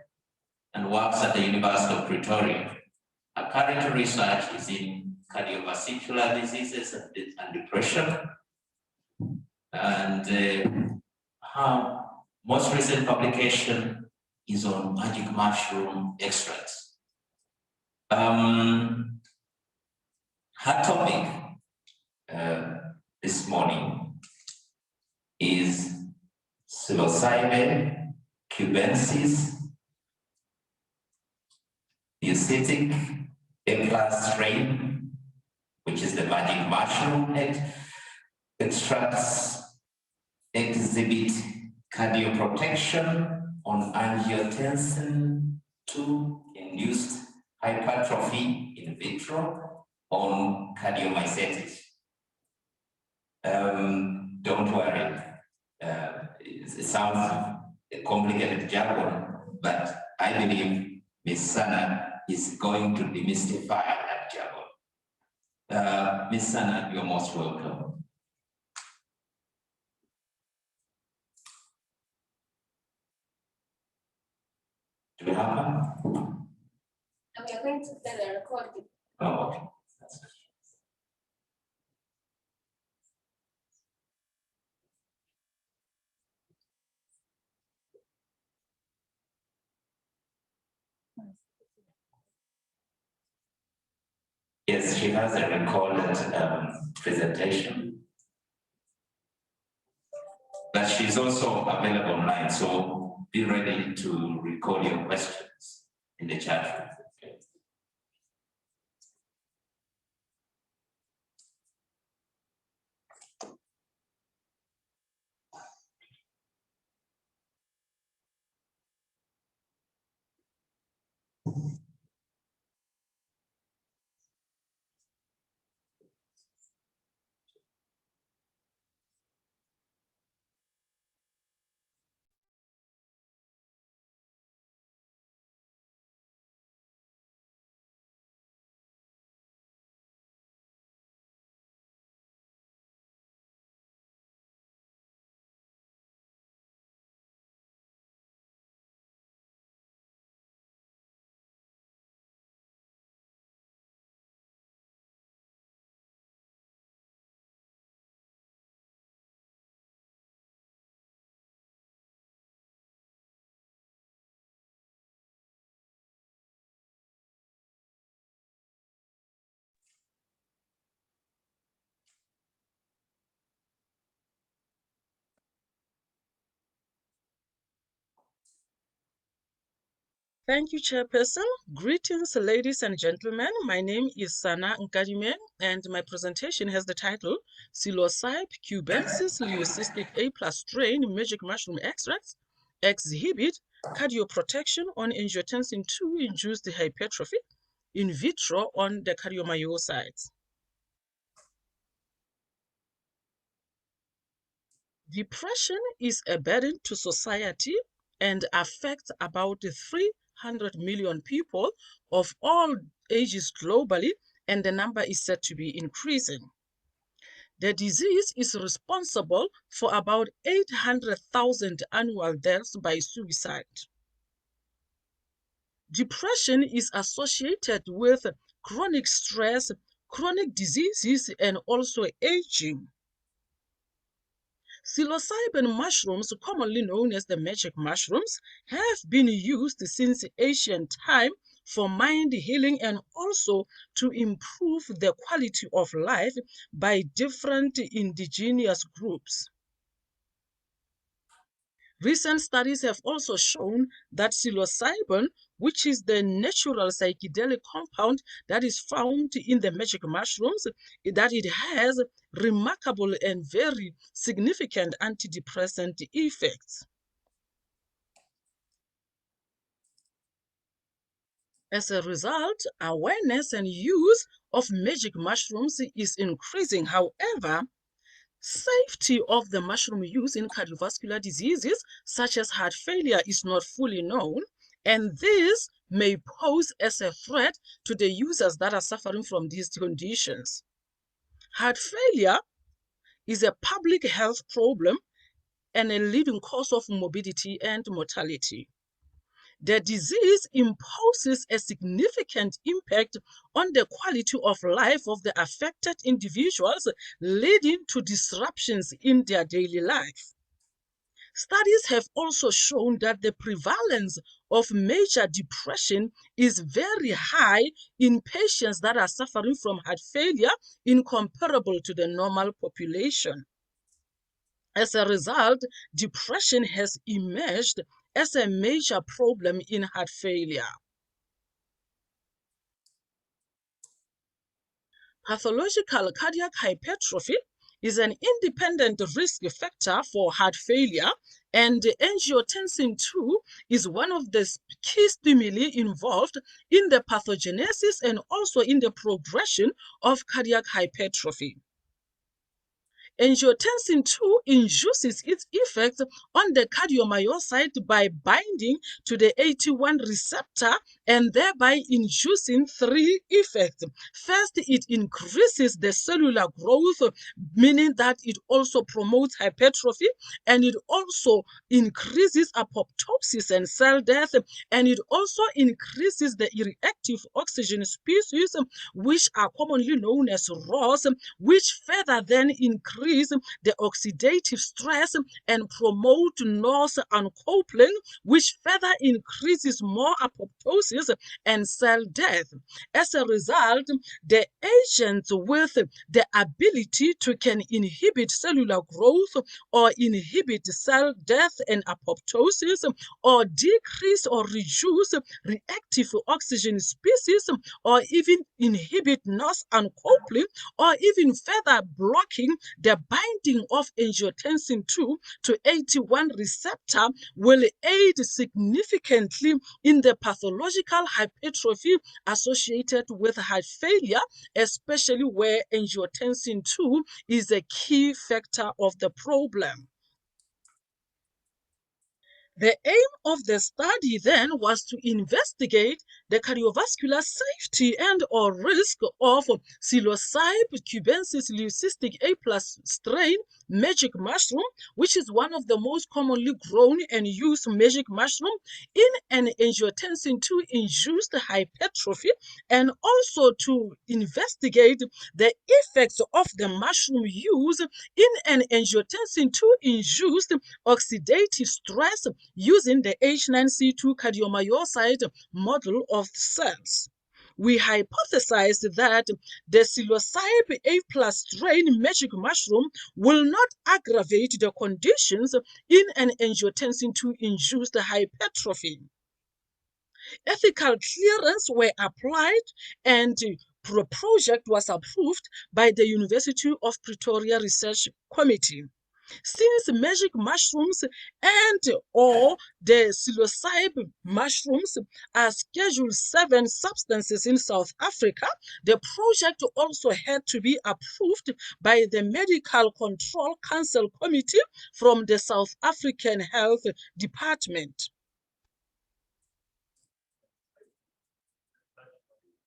and works at the University of Pretoria. Her current research is in cardiovascular diseases and depression. And her most recent publication is on magic mushroom extracts. Her topic this morning is Psilocybin cubensis Eucetic A+ strain, which is the magic mushroom extracts exhibit cardioprotection on angiotensin II induced hypertrophy in vitro on cardiomycetes. Don't worry, it sounds a complicated jargon, but I believe Ms. Sana is going to demystify that jargon. Ms. Sana, you're most welcome. Do we have her? We are going to set a recording. Oh, okay. That's good. Yes, she has a recorded presentation, but she's also available online, so be ready to record your questions in the chat room. Okay. Thank you, Chairperson. Greetings, ladies and gentlemen. My name is Sana Nkadime, and my presentation has the title Psilocybin cubensis leucistic A+ strain magic mushroom extracts exhibit cardioprotection on angiotensin II induced hypertrophy in vitro on the cardiomyocytes. Depression is a burden to society and affects about 300 million people of all ages globally, and the number is said to be increasing. The disease is responsible for about 800,000 annual deaths by suicide. Depression is associated with chronic stress, chronic diseases, and also aging. Psilocybin mushrooms, commonly known as the magic mushrooms, have been used since ancient time for mind healing and also to improve the quality of life by different indigenous groups. Recent studies have also shown that psilocybin, which is the natural psychedelic compound that is found in the magic mushrooms, that it has remarkable and very significant antidepressant effects. As a result, awareness and use of magic mushrooms is increasing. However, safety of the mushroom use in cardiovascular diseases such as heart failure is not fully known, and this may pose as a threat to the users that are suffering from these conditions. Heart failure is a public health problem and a leading cause of morbidity and mortality. The disease imposes a significant impact on the quality of life of the affected individuals, leading to disruptions in their daily life. Studies have also shown that the prevalence of major depression is very high in patients that are suffering from heart failure, incomparable to the normal population. As a result, depression has emerged as a major problem in heart failure. Pathological cardiac hypertrophy is an independent risk factor for heart failure, and angiotensin II is one of the key stimuli involved in the pathogenesis and also in the progression of cardiac hypertrophy. Angiotensin II induces its effect on the cardiomyocyte by binding to the AT1 receptor and thereby inducing three effects. First, it increases the cellular growth, meaning that it also promotes hypertrophy, and it also increases apoptosis and cell death, and it also increases the reactive oxygen species, which are commonly known as ROS, which further then increase the oxidative stress and promote NOS uncoupling, which further increases more apoptosis and cell death. As a result, the agents with the ability to can inhibit cellular growth or inhibit cell death and apoptosis, or decrease or reduce reactive oxygen species, or even inhibit NOS uncoupling, or even further blocking the binding of angiotensin II to AT1 receptor will aid significantly in the pathological hypertrophy associated with heart failure, especially where angiotensin II is a key factor of the problem. The aim of the study then was to investigate the cardiovascular safety and or risk of Psilocybin cubensis leucistic A+ strain magic mushroom, which is one of the most commonly grown and used magic mushroom in an angiotensin II induced hypertrophy, and also to investigate the effects of the mushroom use in an angiotensin II induced oxidative stress using the H9C2 cardiomyocyte model of cells. We hypothesized that the Psilocybin A+ strain magic mushroom will not aggravate the conditions in an angiotensin II induced hypertrophy. Ethical clearance were applied and the project was approved by the University of Pretoria Research Committee. Since magic mushrooms and or the psilocybin mushrooms are Schedule 7 substances in South Africa, the project also had to be approved by the Medical Control Council Committee from the South African Health Department.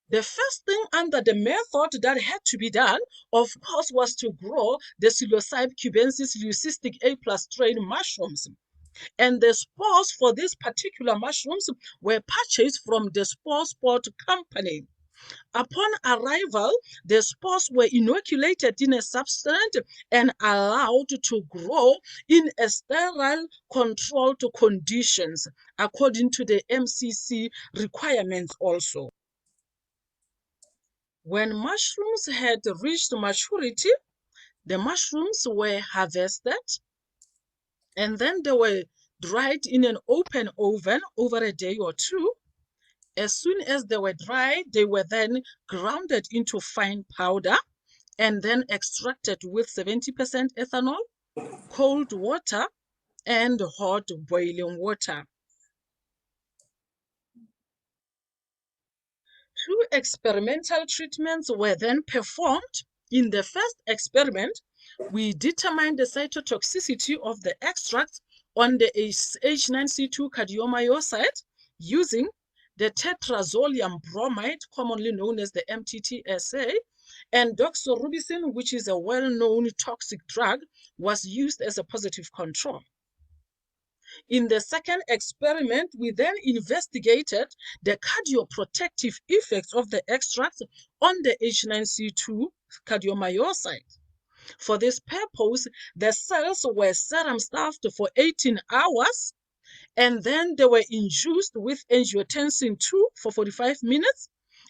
The first thing under the method that had to be done, of course, was to grow the Psilocybin cubensis leucistic A+ strain mushrooms. And the spores for these particular mushrooms were purchased from the Spore Sport Company. Upon arrival, the spores were inoculated in a substrate and allowed to grow in a sterile, controlled conditions, according to the MCC requirements also. When mushrooms had reached maturity, the mushrooms were harvested and then they were dried in an open oven over a day or two. As soon as they were dried, they were then grounded into fine powder and then extracted with 70% ethanol, cold water, and hot boiling water. 2 experimental treatments were then performed. In the first experiment, we determined the cytotoxicity of the extract on the H9C2 cardiomyocyte using the tetrazolium bromide, commonly known as the MTT assay, and doxorubicin, which is a well-known toxic drug, was used as a positive control. In the second experiment, we then investigated the cardioprotective effects of the extracts on the H9C2 cardiomyocyte. For this purpose, the cells were serum stuffed for 18 hours, and then they were induced with angiotensin 2 for 45 minutes,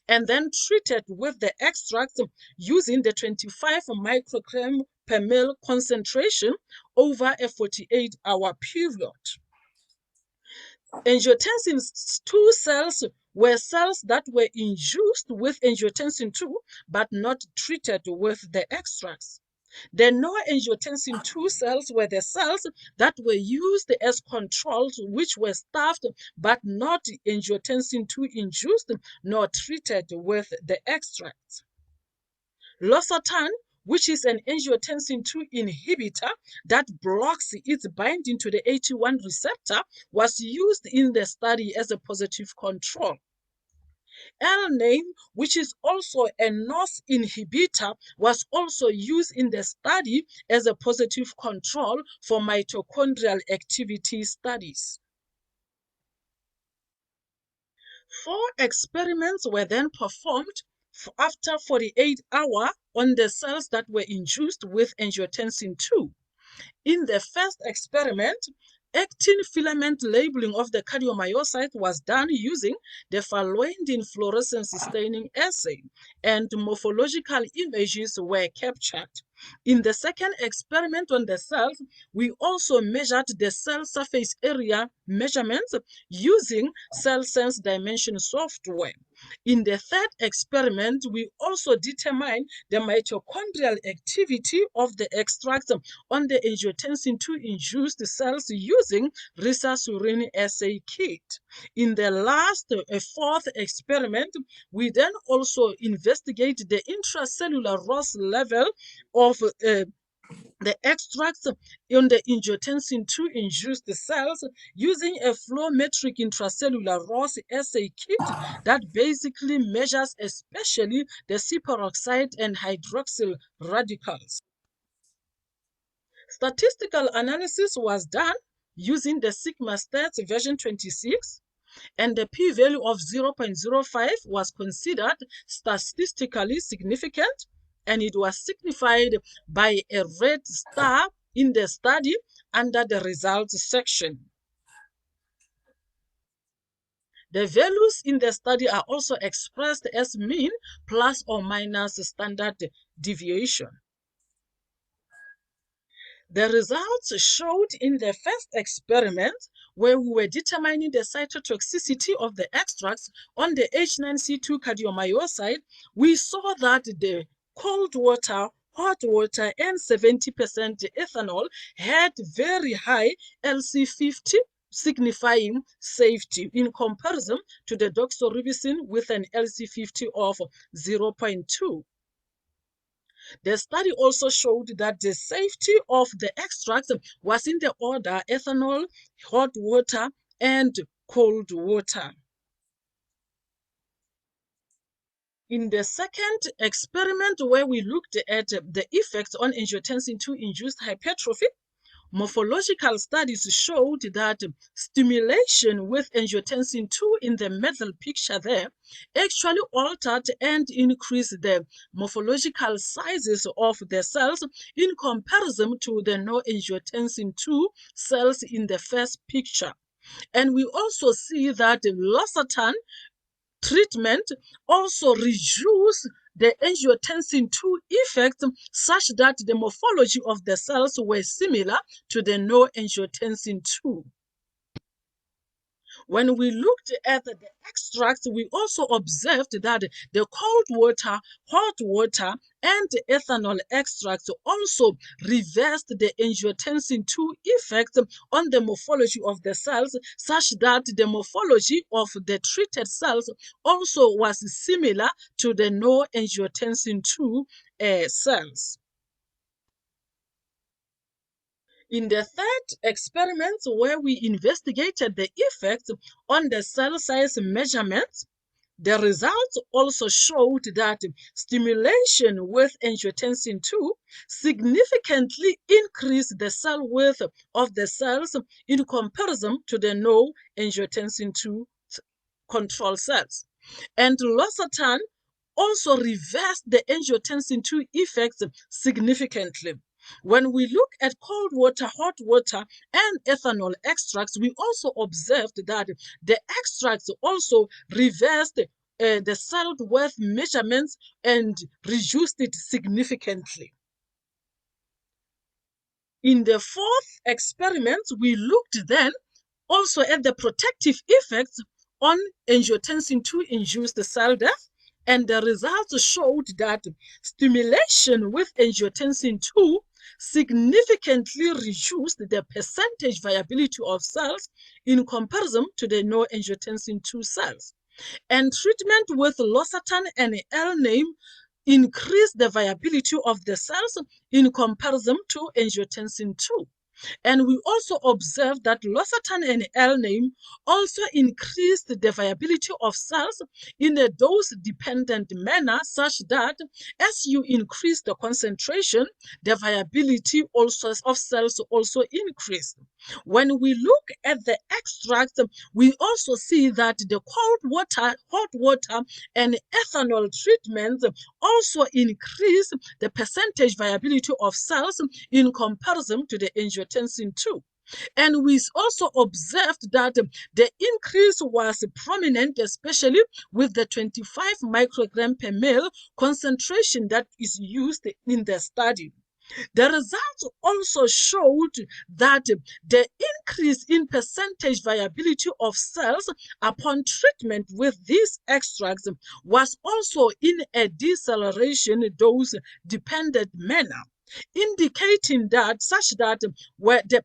and then treated with the extract using the 25 microgram per ml concentration over a 48-hour period. Angiotensin 2 cells were cells that were induced with angiotensin 2 but not treated with the extracts. The no-angiotensin 2 cells were the cells that were used as controls, which were stuffed but not angiotensin 2 induced nor treated with the extracts. Losartan, which is an angiotensin 2 inhibitor that blocks its binding to the AT1 receptor, was used in the study as a positive control. L-name, which is also a NOS inhibitor, was also used in the study as a positive control for mitochondrial activity studies. 4 experiments were then performed after 48 hours on the cells that were induced with angiotensin 2. In the first experiment, actin filament labeling of the cardiomyocyte was done using the Flavonoid fluorescence staining assay, and morphological images were captured. In the second experiment on the cells, we also measured the cell surface area measurements using cell sense dimension software. In the third experiment, we also determined the mitochondrial activity of the extracts on the angiotensin 2 induced cells using risasurine assay kit. In the last, fourth experiment, we then also investigate the intracellular ROS level of the extracts on the angiotensin 2 induced cells using a flow metric intracellular ROS assay kit that basically measures especially the C-peroxide and hydroxyl radicals. Statistical analysis was done using the sigma stats version 26, and the p-value of 0.05 was considered statistically significant, and it was signified by a red star in the study under the results section. The values in the study are also expressed as mean plus or minus standard deviation. The results showed in the first experiment, where we were determining the cytotoxicity of the extracts on the H9C2 cardiomyocyte, we saw that the cold water, hot water, and 70% ethanol had very high LC50, signifying safety in comparison to the doxorubicin with an LC50 of 0.2. The study also showed that the safety of the extracts was in the order ethanol, hot water, and cold water. In the second experiment, where we looked at the effects on angiotensin 2 induced hypertrophy, morphological studies showed that stimulation with angiotensin 2 in the middle picture there actually altered and increased the morphological sizes of the cells in comparison to the no angiotensin 2 cells in the first picture. And we also see that losartan treatment also reduced the angiotensin 2 effect such that the morphology of the cells were similar to the no angiotensin 2. When we looked at the extracts, we also observed that the cold water, hot water, and ethanol extracts also reversed the angiotensin 2 effect on the morphology of the cells, such that the morphology of the treated cells also was similar to the no angiotensin 2 cells. In the third experiment, where we investigated the effect on the cell size measurements, The results also showed that stimulation with angiotensin II significantly increased the cell width of the cells in comparison to the no angiotensin II control cells. And losartan also reversed the angiotensin II effects significantly. When we look at cold water, hot water, and ethanol extracts, we also observed that the extracts also reversed the cell width measurements and reduced it significantly. In the fourth experiment, we looked then also at the protective effects on angiotensin II-induced cell death, and the results showed that stimulation with angiotensin II significantly reduced the percentage viability of cells in comparison to the no angiotensin II cells. And treatment with losartan and L-name increased the viability of the cells in comparison to angiotensin II. And we also observed that losartan and L-name also increased the viability of cells in a dose-dependent manner, such that as you increase the concentration, the viability also of cells also increased. When we look at the extract, we also see that the cold water, hot water, and ethanol treatments also increase the percentage viability of cells in comparison to the angiotensin II. And we also observed that the increase was prominent, especially with the 25 microgram per ml concentration that is used in the study. The results also showed that the increase in percentage viability of cells upon treatment with these extracts was also in a deceleration dose-dependent manner, indicating that where the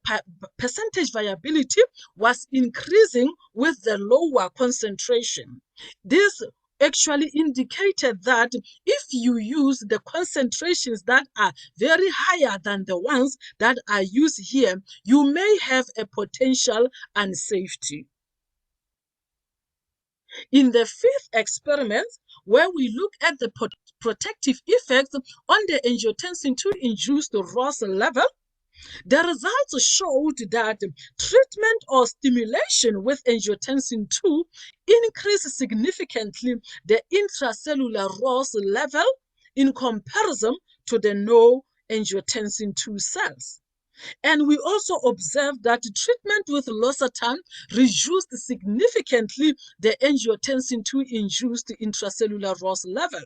percentage viability was increasing with the lower concentration. This actually indicated that if you use the concentrations that are very higher than the ones that are used here, you may have a potential unsafety. In the fifth experiment, where we look at the protective effects on the angiotensin II-induced ROS level, the results showed that treatment or stimulation with angiotensin II increased significantly the intracellular ROS level in comparison to the no angiotensin II cells. And we also observed that treatment with losartan reduced significantly the angiotensin II-induced intracellular ROS level.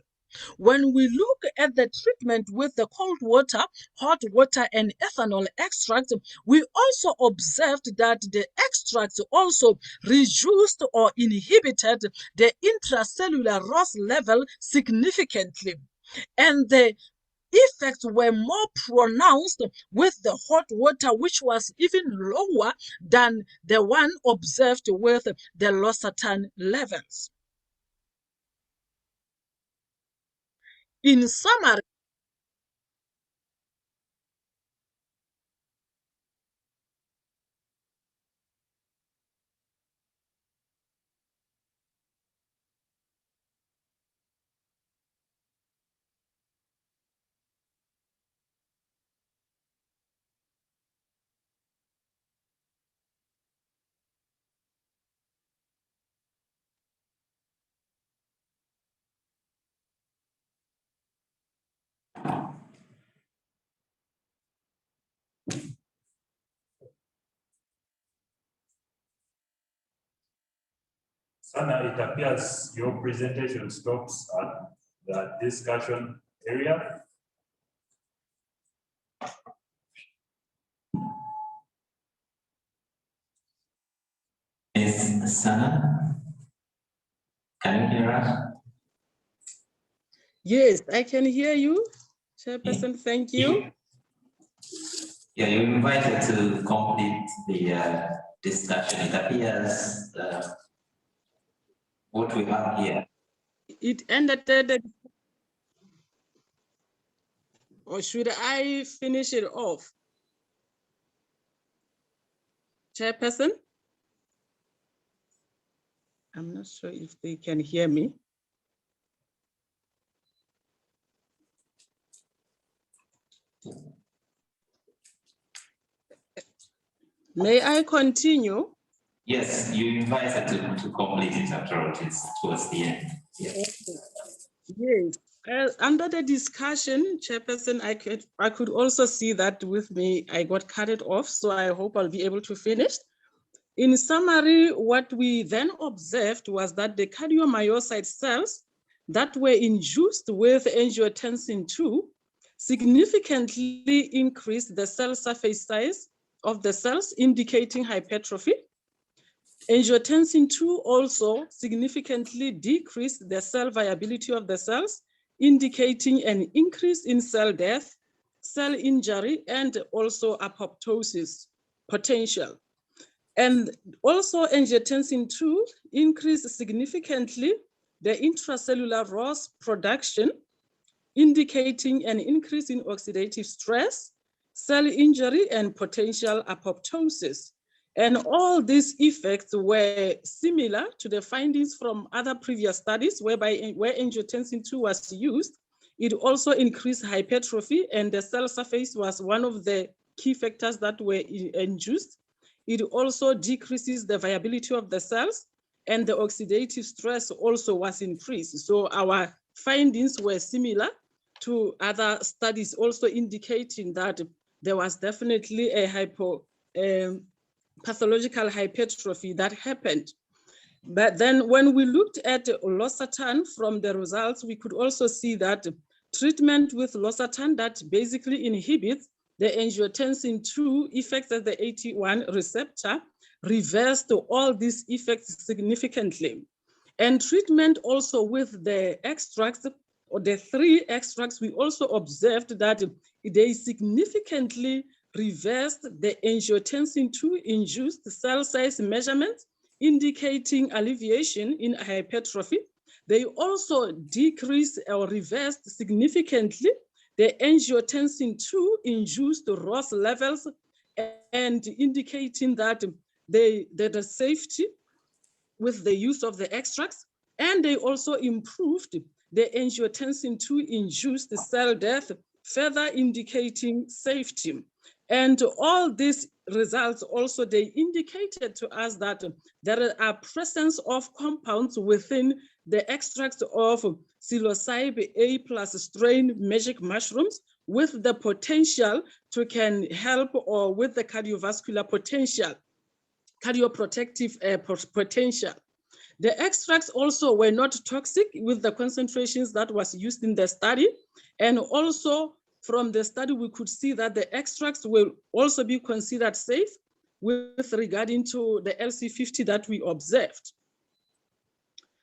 When we look at the treatment with the cold water, hot water, and ethanol extract, we also observed that the extracts also reduced or inhibited the intracellular ROS level significantly. And the effects were more pronounced with the hot water, which was even lower than the one observed with the losartan levels. In summary, Sana, it appears your presentation stops at the discussion area. Miss Sana, can you hear us? yes, I can hear you, Chairperson. Thank you. Yeah, you're invited to complete the discussion. It appears what we have here. It ended at, or should I finish it off? Chairperson? I'm not sure if they can hear me. May I continue? Yes, you invited to complete it after all, it's towards the end. Yes. Yes. Under the discussion, Chairperson, I could also see that with me, I got cut it off, so I hope I'll be able to finish. In summary, what we then observed was that the cardiomyocyte cells that were induced with angiotensin II significantly increased the cell surface size of the cells, indicating hypertrophy. Angiotensin II also significantly decreased the cell viability of the cells, indicating an increase in cell death, cell injury, and also apoptosis potential. And also angiotensin II increased significantly the intracellular ROS production, indicating an increase in oxidative stress, cell injury, and potential apoptosis. And all these effects were similar to the findings from other previous studies where angiotensin II was used. It also increased hypertrophy, and the cell surface was one of the key factors that were induced. It also decreases the viability of the cells, and the oxidative stress also was increased. So our findings were similar to other studies, also indicating that there was definitely a pathological hypertrophy that happened. But then when we looked at losartan from the results, we could also see that treatment with losartan that basically inhibits the angiotensin II effects at the AT1 receptor reversed all these effects significantly. And treatment also with the extracts, or the 3 extracts, we also observed that they significantly reversed the angiotensin II induced cell size measurements, indicating alleviation in hypertrophy. They also decreased or reversed significantly the angiotensin II induced ROS levels, and indicating that there is safety with the use of the extracts, and they also improved the angiotensin II induced cell death, further indicating safety. And all these results also, they indicated to us that there are presence of compounds within the extracts of psilocybe A+ strain magic mushrooms with the potential to can help, or with the cardiovascular potential, cardioprotective potential. The extracts also were not toxic with the concentrations that was used in the study. And also from the study, we could see that the extracts will also be considered safe with regarding to the LC50 that we observed.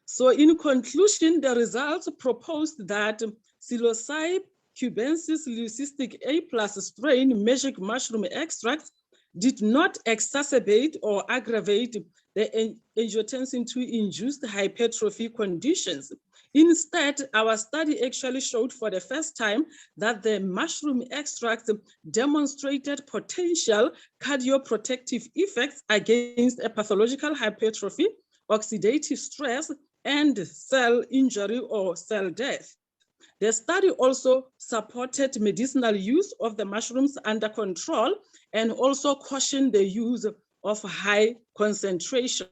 So in conclusion, the results proposed that psilocybe cubensis leucistic A+ strain magic mushroom extracts did not exacerbate or aggravate the angiotensin II induced hypertrophy conditions. Instead, our study actually showed for the first time that the mushroom extracts demonstrated potential cardioprotective effects against a pathological hypertrophy, oxidative stress, and cell injury or cell death. The study also supported medicinal use of the mushrooms under control, and also cautioned the use of high concentration.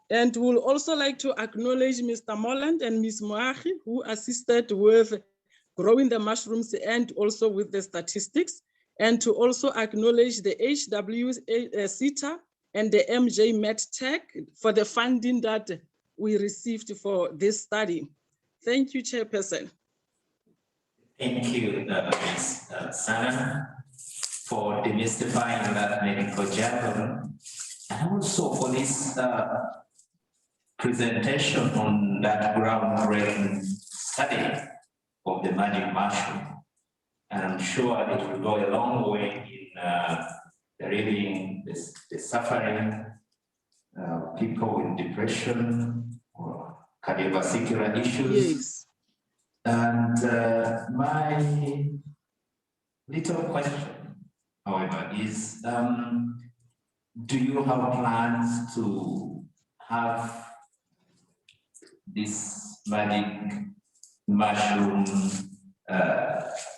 And we'll also like to acknowledge Mr. Molland and Ms. Moahi, who assisted with growing the mushrooms and also with the statistics, and to also acknowledge the HW-CETA and the MJ MedTech for the funding that we received for this study. Thank you, Chairperson. Thank you, Ms. Sana, for demystifying that medical jargon, and also for this presentation on that groundbreaking study of the magic mushroom. And I'm sure it will go a long way in relieving the suffering people with depression or cardiovascular issues. Yes. And my little question, however, is do you have plans to have this magic mushroom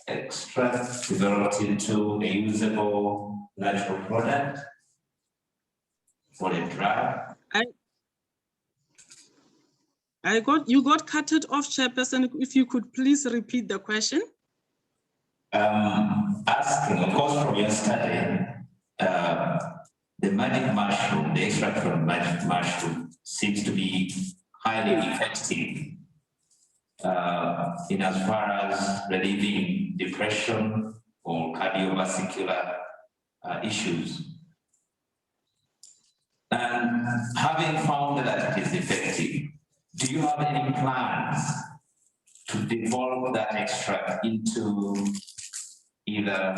extract developed into a usable natural product for a drug? You got cut it off, Chairperson. If you could please repeat the question. Asking, of course, from your study, the magic mushroom, the extract from magic mushroom seems to be highly effective in as far as relieving depression or cardiovascular issues. And having found that it is effective, do you have any plans to develop that extract into either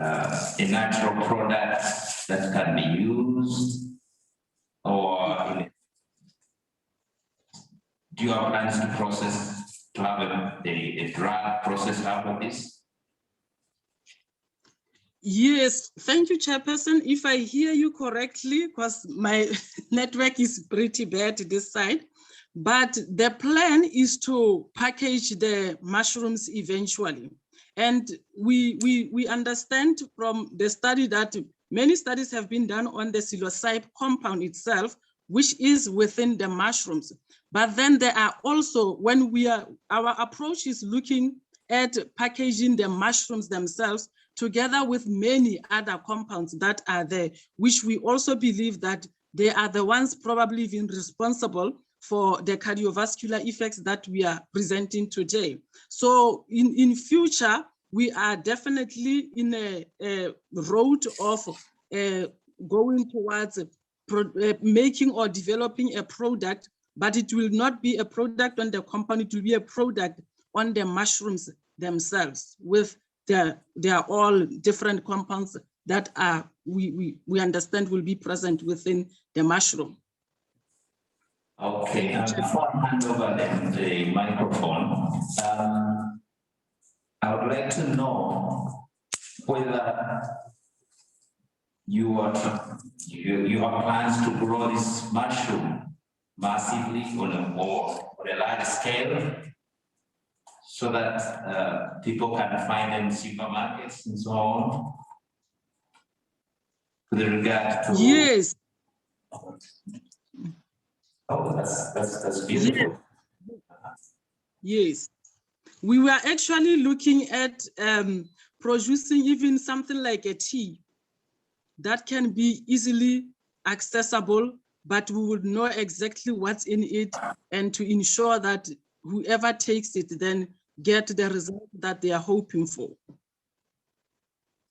a natural product that can be used, or do you have plans to have a drug process out of this? Yes, thank you, Chairperson. If I hear you correctly, because my network is pretty bad this side, but the plan is to package the mushrooms eventually. And we understand from the study that many studies have been done on the psilocybin compound itself, which is within the mushrooms. But then there are also, our approach is looking at packaging the mushrooms themselves together with many other compounds that are there, which we also believe that they are the ones probably even responsible for the cardiovascular effects that we are presenting today. So in future, we are definitely in a road of going towards making or developing a product, but it will not be a product on the company, it will be a product on the mushrooms themselves with they are all different compounds that are we understand will be present within the mushroom. Okay, and before I hand over the microphone, I would like to know whether you have plans to grow this mushroom massively on a large scale, so that people can find them in supermarkets and so on. With regard to yes. Oh, that's beautiful. Yes. We were actually looking at producing even something like a tea that can be easily accessible, but we would know exactly what's in it, and to ensure that whoever takes it then get the result that they are hoping for.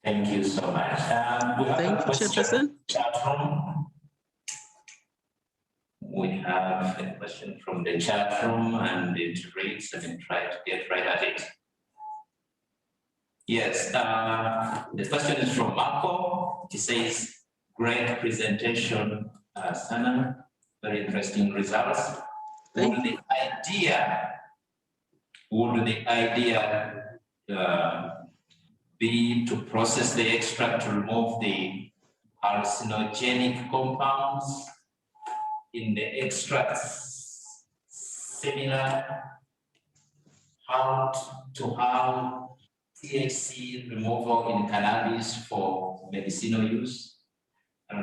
Thank you so much. We have Thank you, Chairperson. Chat room. We have a question from the chat room, and it reads, and try to get right at it. Yes, the question is from Marco. He says, great presentation, Sana, very interesting results. Would the idea be to process the extract to remove the hallucinogenic compounds in the extracts, similar to how THC removal in cannabis for medicinal use? I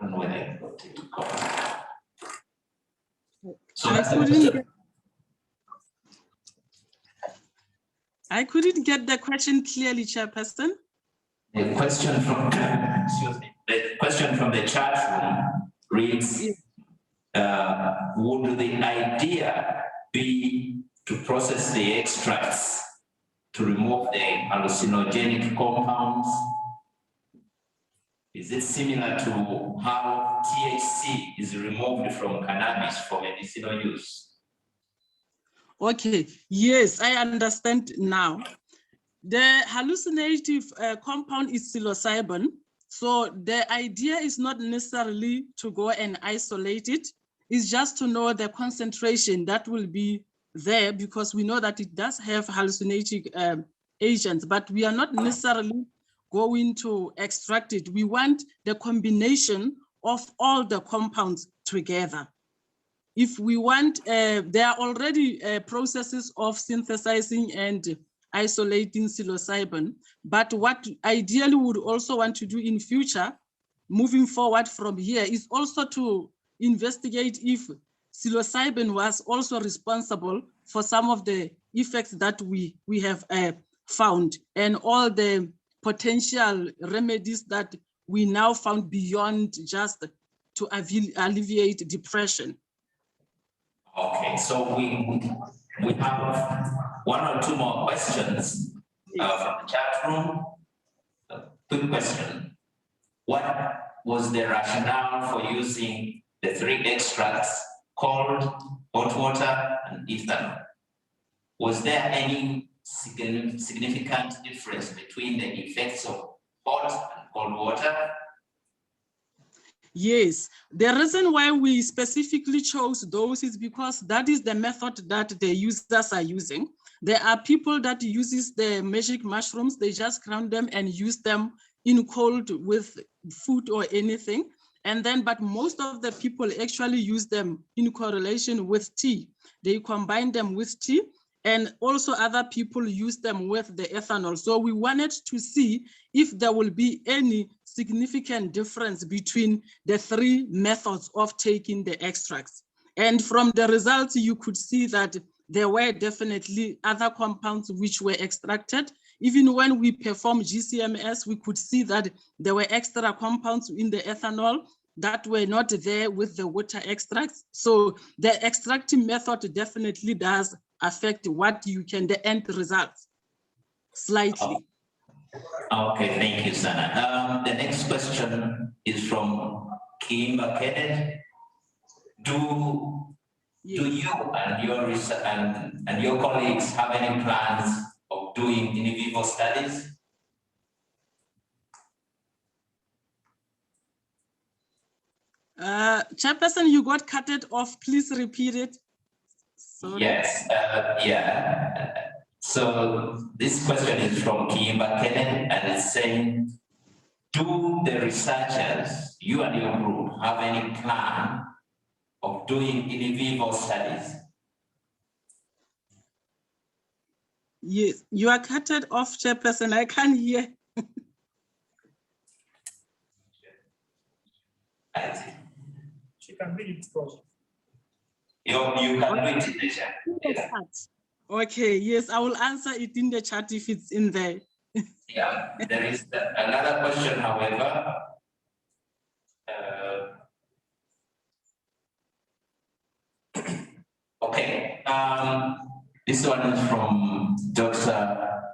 don't know whether I got it to cover. So I couldn't get the question clearly, Chairperson. The question from the question from the chat room reads, would the idea be to process the extracts to remove the hallucinogenic compounds? Is it similar to how THC is removed from cannabis for medicinal use? Okay, yes, I understand now. The hallucinative compound is psilocybin. So the idea is not necessarily to go and isolate it. It's just to know the concentration that will be there, because we know that it does have hallucinogenic agents, but we are not necessarily going to extract it. We want the combination of all the compounds together. If we want, there are already processes of synthesizing and isolating psilocybin, but what ideally would also want to do in future, moving forward from here, is also to investigate if psilocybin was also responsible for some of the effects that we have found, and all the potential remedies that we now found beyond just to alleviate depression. Okay, so we have one or two more questions from the chat room. Quick question. What was the rationale for using the 3 extracts, cold, hot water, and ethanol? Was there any significant difference between the effects of hot and cold water? Yes, the reason why we specifically chose those is because that is the method that the users are using. There are people that uses the magic mushrooms, they just ground them and use them in cold with food or anything. And then, but most of the people actually use them in correlation with tea. They combine them with tea, and also other people use them with the ethanol. So we wanted to see if there will be any significant difference between the 3 methods of taking the extracts. And from the results, you could see that there were definitely other compounds which were extracted. Even when we performed GCMS, we could see that there were extra compounds in the ethanol that were not there with the water extracts. So the extracting method definitely does affect what you can, the end results, slightly. Okay, thank you, Sana. The next question is from Kimba Kennedy. Do you and your colleagues have any plans of doing in vivo studies? Chairperson, you got cut it off. Please repeat it. Sorry. Yes, yeah. So this question is from Kimba Kennedy, and it's saying, do the researchers, you and your group, have any plan of doing in vivo studies? Yes, you are cut it off, Chairperson. I can't hear. She can read it first. You can read it in the chat. Yeah. Okay, yes, I will answer it in the chat if it's in there. Yeah, there is another question, however. Okay, this one is from Dr.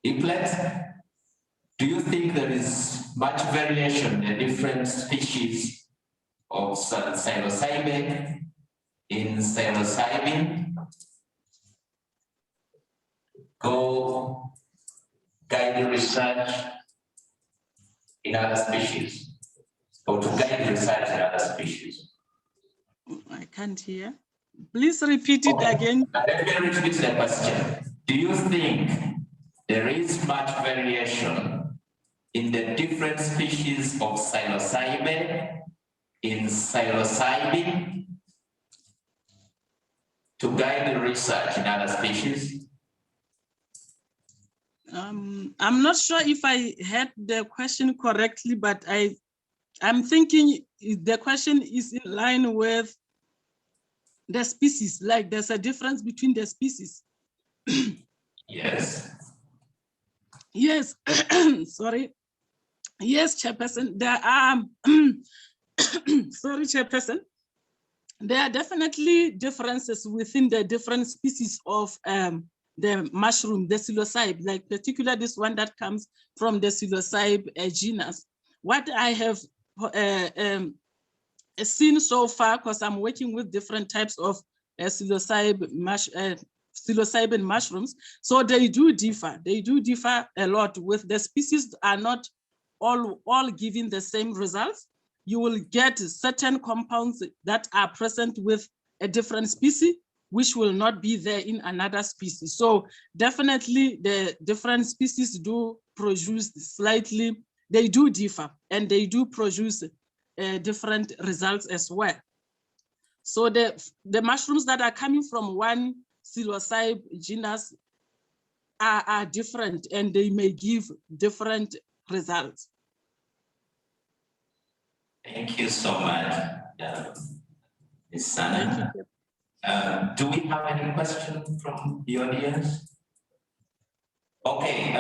Iplet. Do you think there is much variation in the different species of psilocybin in psilocybin? Go guide the research in other species, or to guide research in other species. I can't hear. Please repeat it again. Let me repeat the question. Do you think there is much variation in the different species of psilocybin in psilocybin to guide the research in other species? I'm not sure if I heard the question correctly, but I'm thinking the question is in line with the species, like there's a difference between the species. Yes. Yes, sorry. Yes, Chairperson, there are, sorry, Chairperson, there are definitely differences within the different species of the mushroom, the psilocybe, like particularly this one that comes from the psilocybe genus. What I have seen so far, because I'm working with different types of psilocybin mushrooms, so they do differ. They do differ a lot. With the species are not all giving the same results. You will get certain compounds that are present with a different species, which will not be there in another species. So definitely the different species do produce slightly, they do differ, and they do produce different results as well. So the mushrooms that are coming from one psilocybe genus are different, and they may give different results. Thank you so much, Ms. Sana. Do we have any questions from the audience? Okay,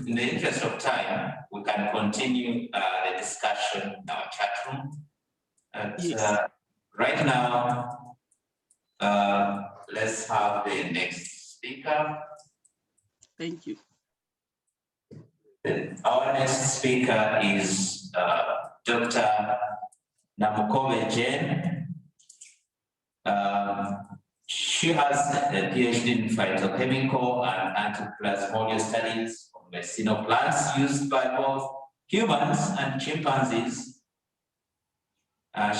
in the interest of time, we can continue the discussion in our chat room. Yes. Right now, let's have the next speaker. Thank you. Our next speaker is Dr. Namukov Jane. She has a PhD in phytochemical and anti-plasmodial studies of medicinal plants used by both humans and chimpanzees.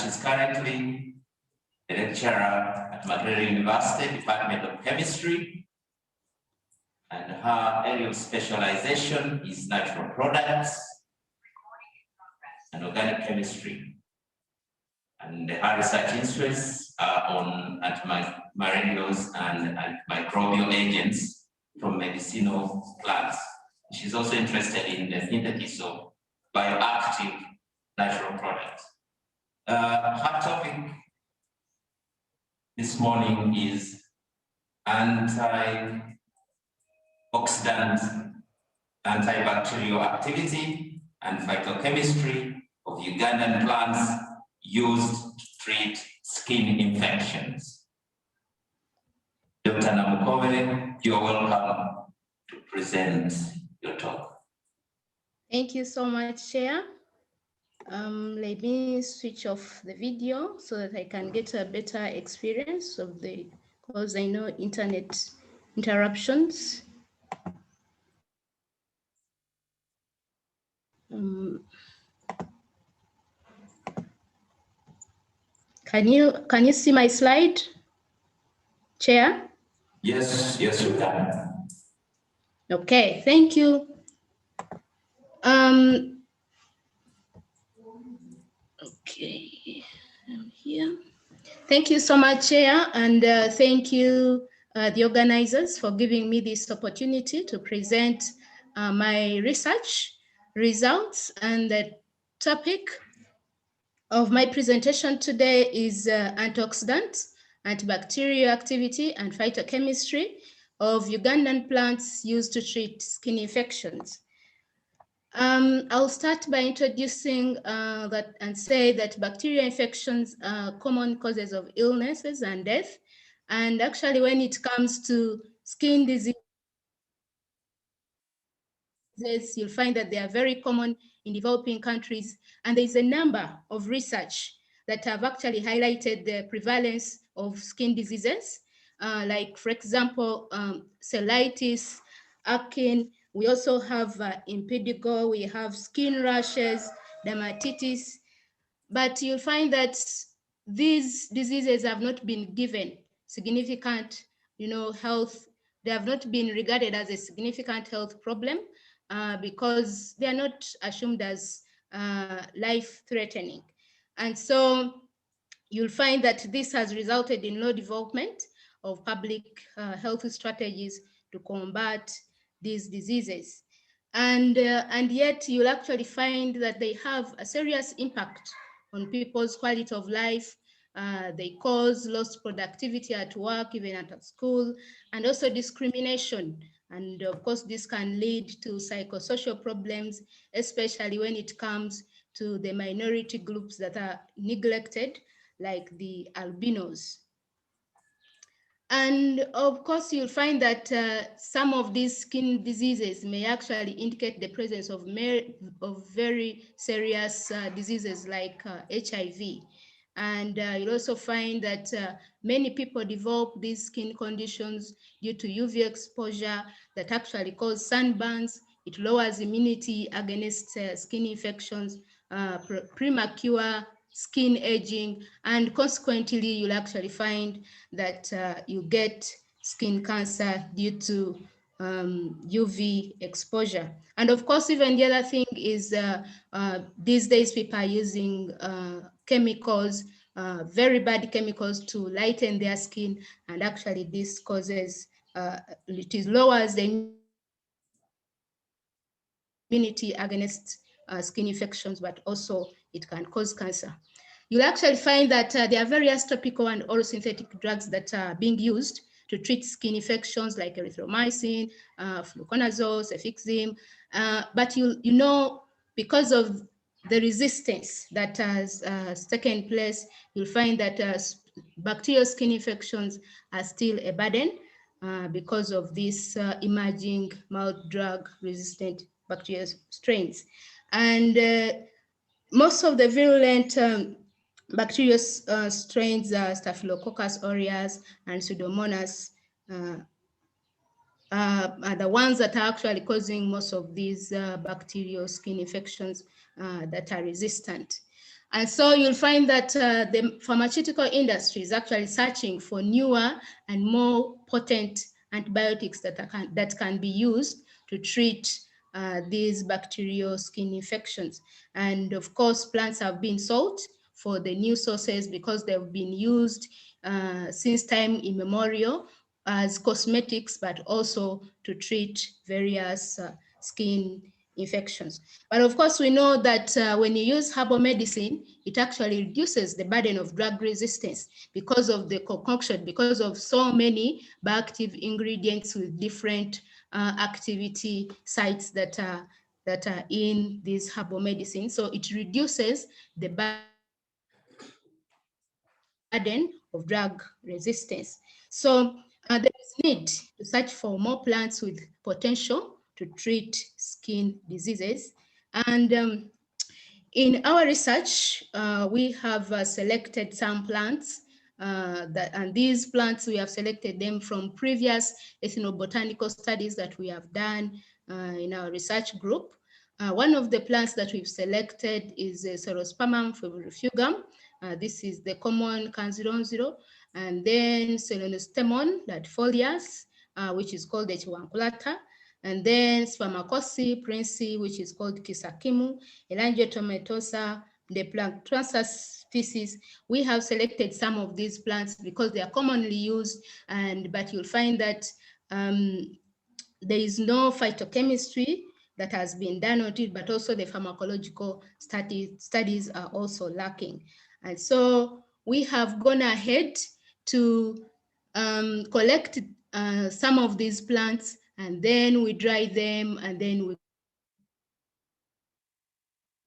She's currently a lecturer at Makerere University, Department of Chemistry, and her area of specialization is natural products and organic chemistry. And her research interests are on antimalarials and microbial agents from medicinal plants. She's also interested in the synthesis of bioactive natural products. Her topic this morning is antioxidant antibacterial activity and phytochemistry of Ugandan plants used to treat skin infections. Dr. Namukov, you're welcome to present your talk. Thank you so much, Chair. Let me switch off the video so that I can get a better experience of because I know internet interruptions. Can you see my slide, Chair? Yes, we can. Okay, thank you. Okay, I'm here. Thank you so much, Chair, and thank you, the organizers, for giving me this opportunity to present my research results. And the topic of my presentation today is antioxidant, antibacterial activity, and phytochemistry of Ugandan plants used to treat skin infections. I'll start by introducing that and say that bacterial infections are common causes of illnesses and death. And actually, when it comes to skin diseases, you'll find that they are very common in developing countries. And there's a number of research that have actually highlighted the prevalence of skin diseases, like, for example, cellulitis, acne. We also have impetigo, we have skin rashes, dermatitis, but you'll find that these diseases have not been given significant, health. They have not been regarded as a significant health problem because they are not assumed as life-threatening. And so you'll find that this has resulted in low development of public health strategies to combat these diseases. And yet you'll actually find that they have a serious impact on people's quality of life. They cause lost productivity at work, even at school, and also discrimination. And of course, this can lead to psychosocial problems, especially when it comes to the minority groups that are neglected, like the albinos. And of course, you'll find that some of these skin diseases may actually indicate the presence of very serious diseases like HIV. And you'll also find that many people develop these skin conditions due to UV exposure that actually cause sunburns. It lowers immunity against skin infections, premature skin aging, and consequently, you'll actually find that you get skin cancer due to UV exposure. And of course, even the other thing is these days people are using chemicals, very bad chemicals to lighten their skin, and actually this causes, it lowers the immunity against skin infections, but also it can cause cancer. You'll actually find that there are various topical and oral synthetic drugs that are being used to treat skin infections like erythromycin, fluconazole, cefixime. But you know, because of the resistance that has taken place, you'll find that bacterial skin infections are still a burden because of these emerging multi-drug resistant bacterial strains. And most of the virulent bacterial strains, Staphylococcus aureus and Pseudomonas, are the ones that are actually causing most of these bacterial skin infections that are resistant. And so you'll find that the pharmaceutical industry is actually searching for newer and more potent antibiotics that can be used to treat these bacterial skin infections. And of course, plants have been sought for the new sources because they've been used since time immemorial as cosmetics, but also to treat various skin infections. But of course, we know that when you use herbal medicine, it actually reduces the burden of drug resistance because of the concoction, because of so many bioactive ingredients with different activity sites that are in this herbal medicine. So it reduces the burden of drug resistance. So there is need to search for more plants with potential to treat skin diseases. And in our research, we have selected some plants and these plants, we have selected them from previous ethnobotanical studies that we have done in our research group. One of the plants that we've selected is Cerospermum febrifugum. This is the common Canzironziro, and then Selenostemon latifolius, which is called the Chiwankulata, and then Spermacosi princi, which is called Kisakimu, Elangiotomatosa, the Planktransus species. We have selected some of these plants because they are commonly used, but you'll find that there is no phytochemistry that has been done on it, but also the pharmacological studies are also lacking. And so we have gone ahead to collect some of these plants, and then we dry them, and then we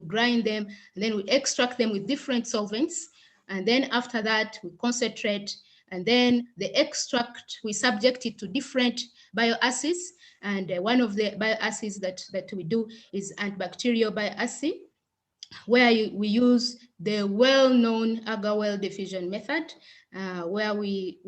grind them, and then we extract them with different solvents. And then after that, we concentrate, and then the extract, we subject it to different bioacids. And one of the bioacids that we do is antibacterial bioacid, where we use the well-known agar well diffusion method, where we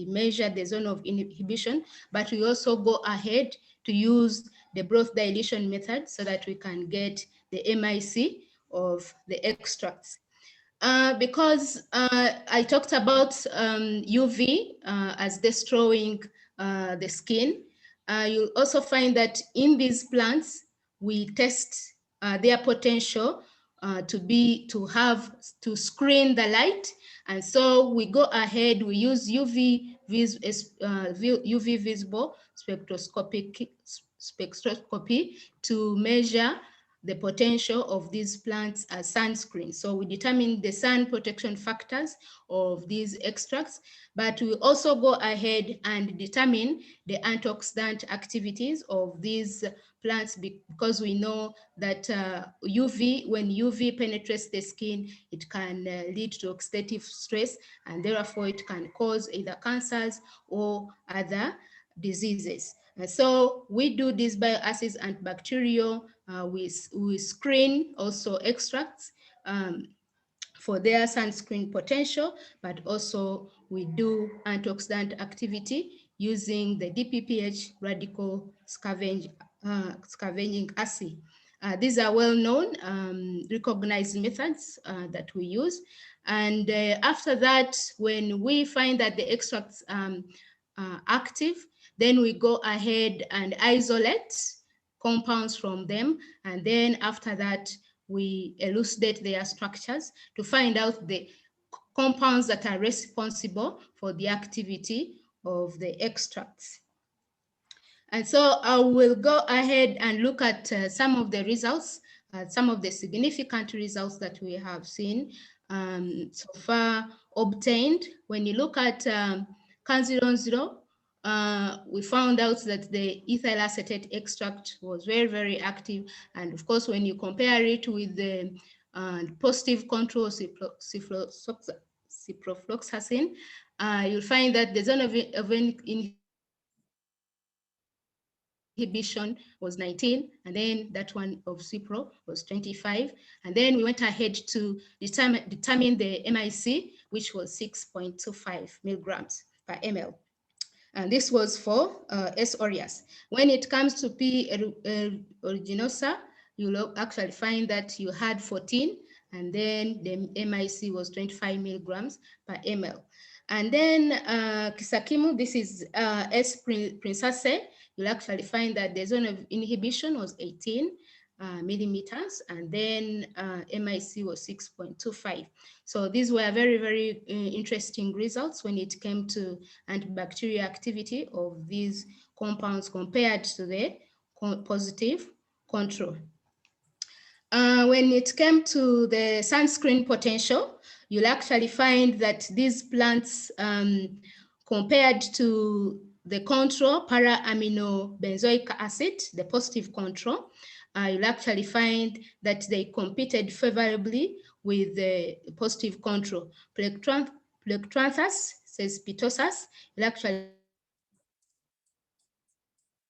measure the zone of inhibition, but we also go ahead to use the broth dilution method so that we can get the MIC of the extracts. Because I talked about UV as destroying the skin, you'll also find that in these plants, we test their potential to screen the light. And so we go ahead, we use UV visible spectroscopy to measure the potential of these plants as sunscreen. So we determine the sun protection factors of these extracts, but we also go ahead and determine the antioxidant activities of these plants, because we know that when UV penetrates the skin, it can lead to oxidative stress, and therefore it can cause either cancers or other diseases. And so we do these bioacids and bacterial. We screen also extracts for their sunscreen potential, but also we do antioxidant activity using the DPPH radical scavenging assay. These are well-known, recognized methods that we use. And after that, when we find that the extracts are active, Then we go ahead and isolate compounds from them. And then after that, we elucidate their structures to find out the compounds that are responsible for the activity of the extracts. And so I will go ahead and look at some of the results, some of the significant results that we have seen so far obtained. When you look at Can0, we found out that the ethyl acetate extract was very, very active. And of course, when you compare it with the positive control ciprofloxacin, you'll find that the zone of inhibition was 19, and then that one of Cipro was 25. And then we went ahead to determine the MIC, which was 6.25 milligrams per ml. And this was for S. aureus. When it comes to P. aeruginosa, you'll actually find that you had 14, and then the MIC was 25 milligrams per ml. And then Kisakimu, this is S. princessae. You'll actually find that the zone of inhibition was 18 millimeters, and then MIC was 6.25. So these were very, very interesting results when it came to antibacterial activity of these compounds compared to the positive control. When it came to the sunscreen potential, you'll actually find that these plants, compared to the control, para-aminobenzoic acid, the positive control, you'll actually find that they competed favorably with the positive control. Plectranthus cespitosus, you'll actually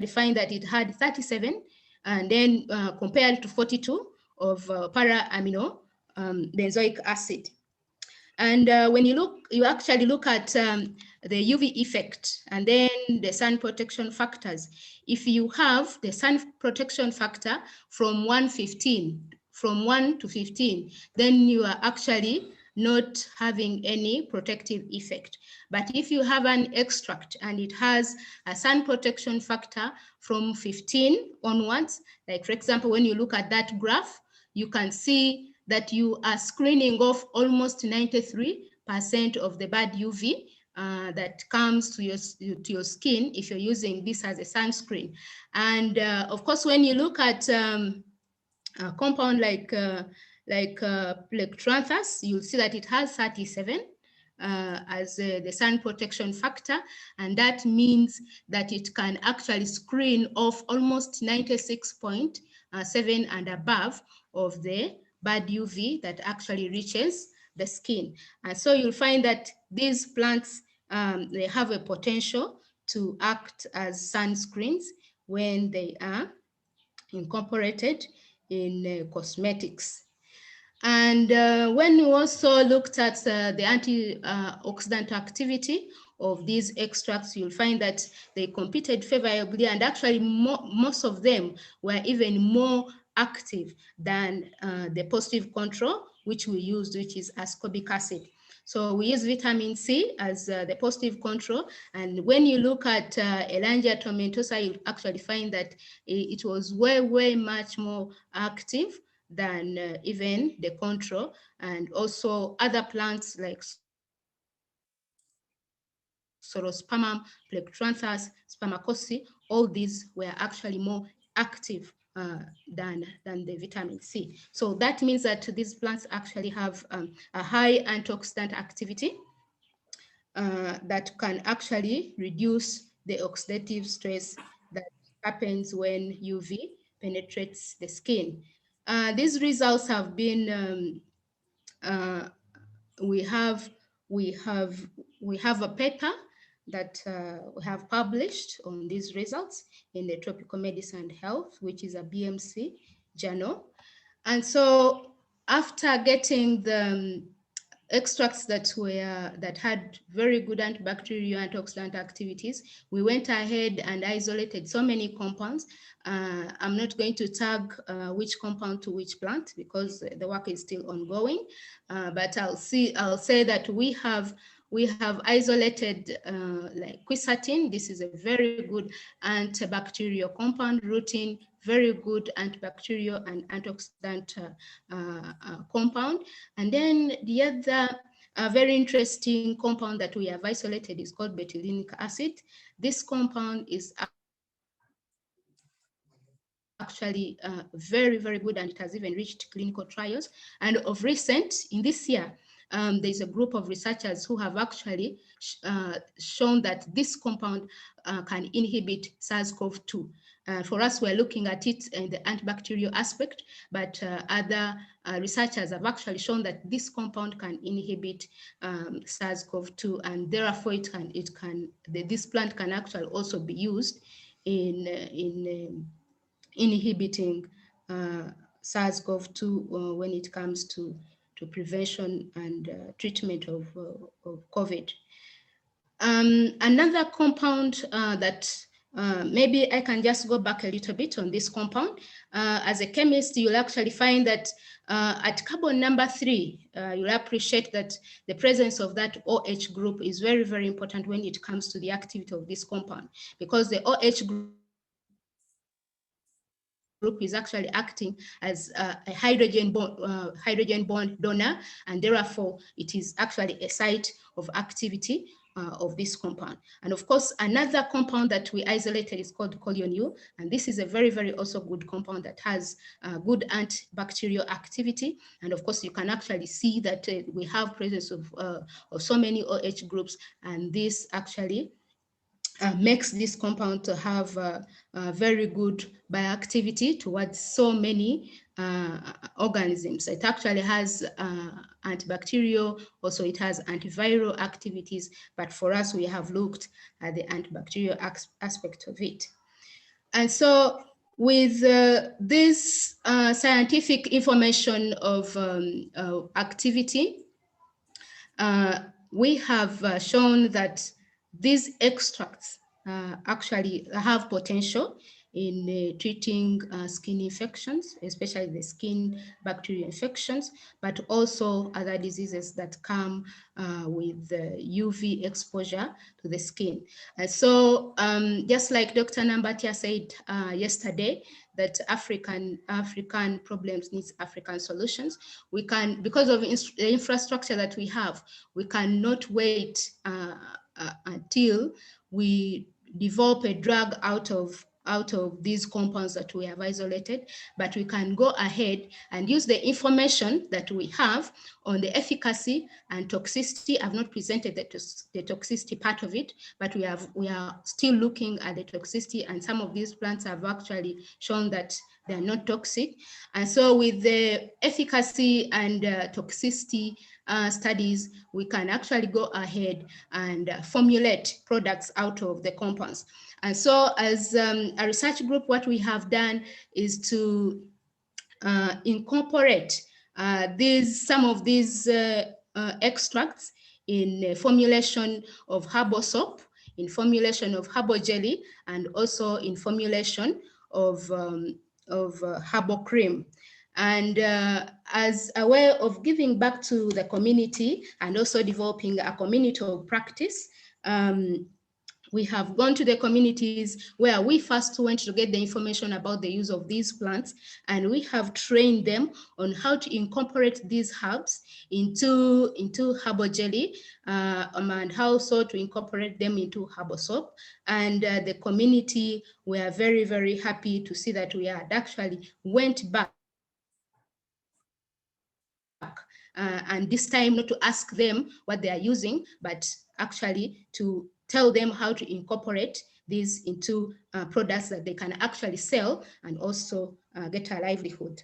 find that it had 37, and then compared to 42 of para-amino benzoic acid. And when you actually look at the UV effect and then the sun protection factors. If you have the sun protection factor from 1 to 15, then you are actually not having any protective effect. But if you have an extract and it has a sun protection factor from 15 onwards, like for example, when you look at that graph, you can see that you are screening off almost 93% of the bad UV that comes to your skin if you're using this as a sunscreen. And of course, when you look at a compound like Plectranthus, you'll see that it has 37 as the sun protection factor, and that means that it can actually screen off almost 96.7 and above of the bad UV that actually reaches the skin. And so you'll find that these plants, they have a potential to act as sunscreens when they are incorporated in cosmetics. And when we also looked at the antioxidant activity of these extracts, you'll find that they competed favorably, and actually most of them were even more active than the positive control, which we used, which is ascorbic acid. So we use vitamin C as the positive control. And when you look at Elangia tomentosa, you actually find that it was way much more active than even the control. And also other plants like Sorospamum, Plectranthus, Spermacosi, all these were actually more active than the vitamin C. So that means that these plants actually have a high antioxidant activity that can actually reduce the oxidative stress that happens when UV penetrates the skin. These results have been, we have a paper that we have published on these results in the Tropical Medicine and Health, which is a BMC journal. And so after getting the extracts that had very good antibacterial antioxidant activities, we went ahead and isolated so many compounds. I'm not going to tag which compound to which plant because the work is still ongoing, but I'll say that we have we have isolated like quercetin. This is a very good antibacterial compound. Rutin, very good antibacterial and antioxidant compound. And then the other very interesting compound that we have isolated is called Betalinic acid. This compound is actually very, very good, and it has even reached clinical trials. And of recent, in this year, there's a group of researchers who have actually shown that this compound can inhibit SARS-CoV-2. For us, we're looking at it in the antibacterial aspect, but other researchers have actually shown that this compound can inhibit SARS-CoV-2, and therefore this plant can actually also be used in inhibiting SARS-CoV-2 when it comes to prevention and treatment of COVID. Another compound that maybe I can just go back a little bit on this compound. As a chemist, you'll actually find that at carbon number 3, you'll appreciate that the presence of that OH group is very, very important when it comes to the activity of this compound, because the OH group is actually acting as a hydrogen bond donor, and therefore it is actually a site of activity of this compound. And of course, another compound that we isolated is called choline, and this is a very, very also good compound that has good antibacterial activity. And of course, you can actually see that we have presence of so many OH groups, and this actually makes this compound to have very good bioactivity towards so many organisms. It actually has antibacterial, also it has antiviral activities, but for us, we have looked at the antibacterial aspect of it. And so with this scientific information of activity, we have shown that these extracts actually have potential in treating skin infections, especially the skin bacterial infections, but also other diseases that come with UV exposure to the skin. And so just like Dr. Nambatia said yesterday, that African problems needs African solutions. We can, because of the infrastructure that we have, we cannot wait until we develop a drug out of these compounds that we have isolated, but we can go ahead and use the information that we have on the efficacy and toxicity. I've not presented the toxicity part of it, but we are still looking at the toxicity, and some of these plants have actually shown that they are not toxic. And so with the efficacy and toxicity studies, we can actually go ahead and formulate products out of the compounds. And so as a research group, what we have done is to incorporate some of these extracts in formulation of herbal soap, in formulation of herbal jelly, and also in formulation of herbal cream. And as a way of giving back to the community and also developing a community of practice, we have gone to the communities where we first went to get the information about the use of these plants, and we have trained them on how to incorporate these herbs into herbal jelly, and how so to incorporate them into herbal soap. And the community were very, very happy to see that we had actually went back and this time not to ask them what they are using, but actually to tell them how to incorporate these into products that they can actually sell and also get a livelihood.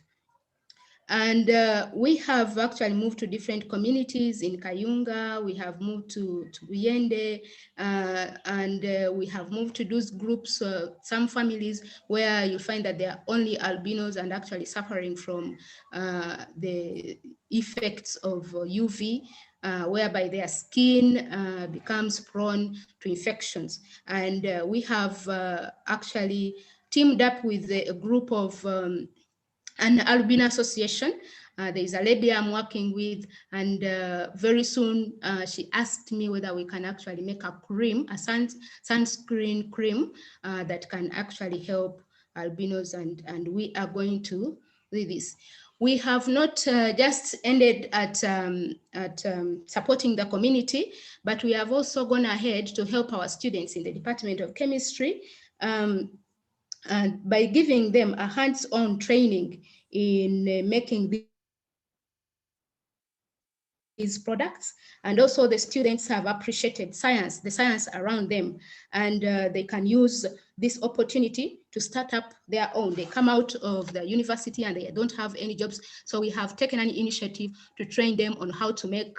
And we have actually moved to different communities in Kayunga, we have moved to Buyende, and we have moved to those groups, some families where you find that they are only albinos and actually suffering from the effects of UV, whereby their skin becomes prone to infections. And we have actually teamed up with a group of an albino association There's a lady I'm working with, and very soon she asked me whether we can actually make a cream, a sunscreen cream that can actually help albinos, and we are going to do this. We have not just ended at supporting the community, but we have also gone ahead to help our students in the Department of Chemistry and by giving them a hands-on training in making these products. And also the students have appreciated science, the science around them, and they can use this opportunity to start up their own. They come out of the university and they don't have any jobs. So we have taken an initiative to train them on how to make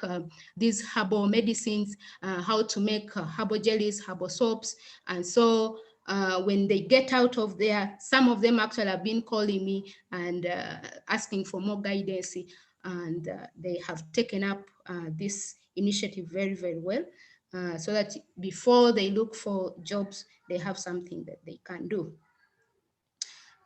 these herbal medicines, how to make herbal jellies, herbal soaps. And so when they get out of there, some of them actually have been calling me and asking for more guidance, and they have taken up this initiative very, very well, so that before they look for jobs, they have something that they can do.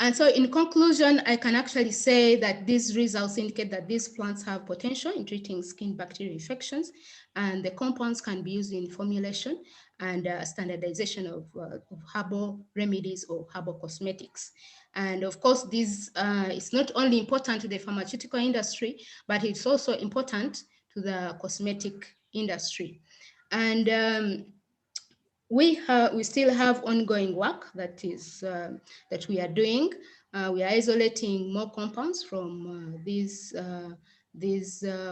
And so in conclusion, I can actually say that these results indicate that these plants have potential in treating skin bacterial infections, and the compounds can be used in formulation and standardization of herbal remedies or herbal cosmetics. And of course, this is not only important to the pharmaceutical industry, but it's also important to the cosmetic industry. And we still have ongoing work that is that we are doing. We are isolating more compounds from these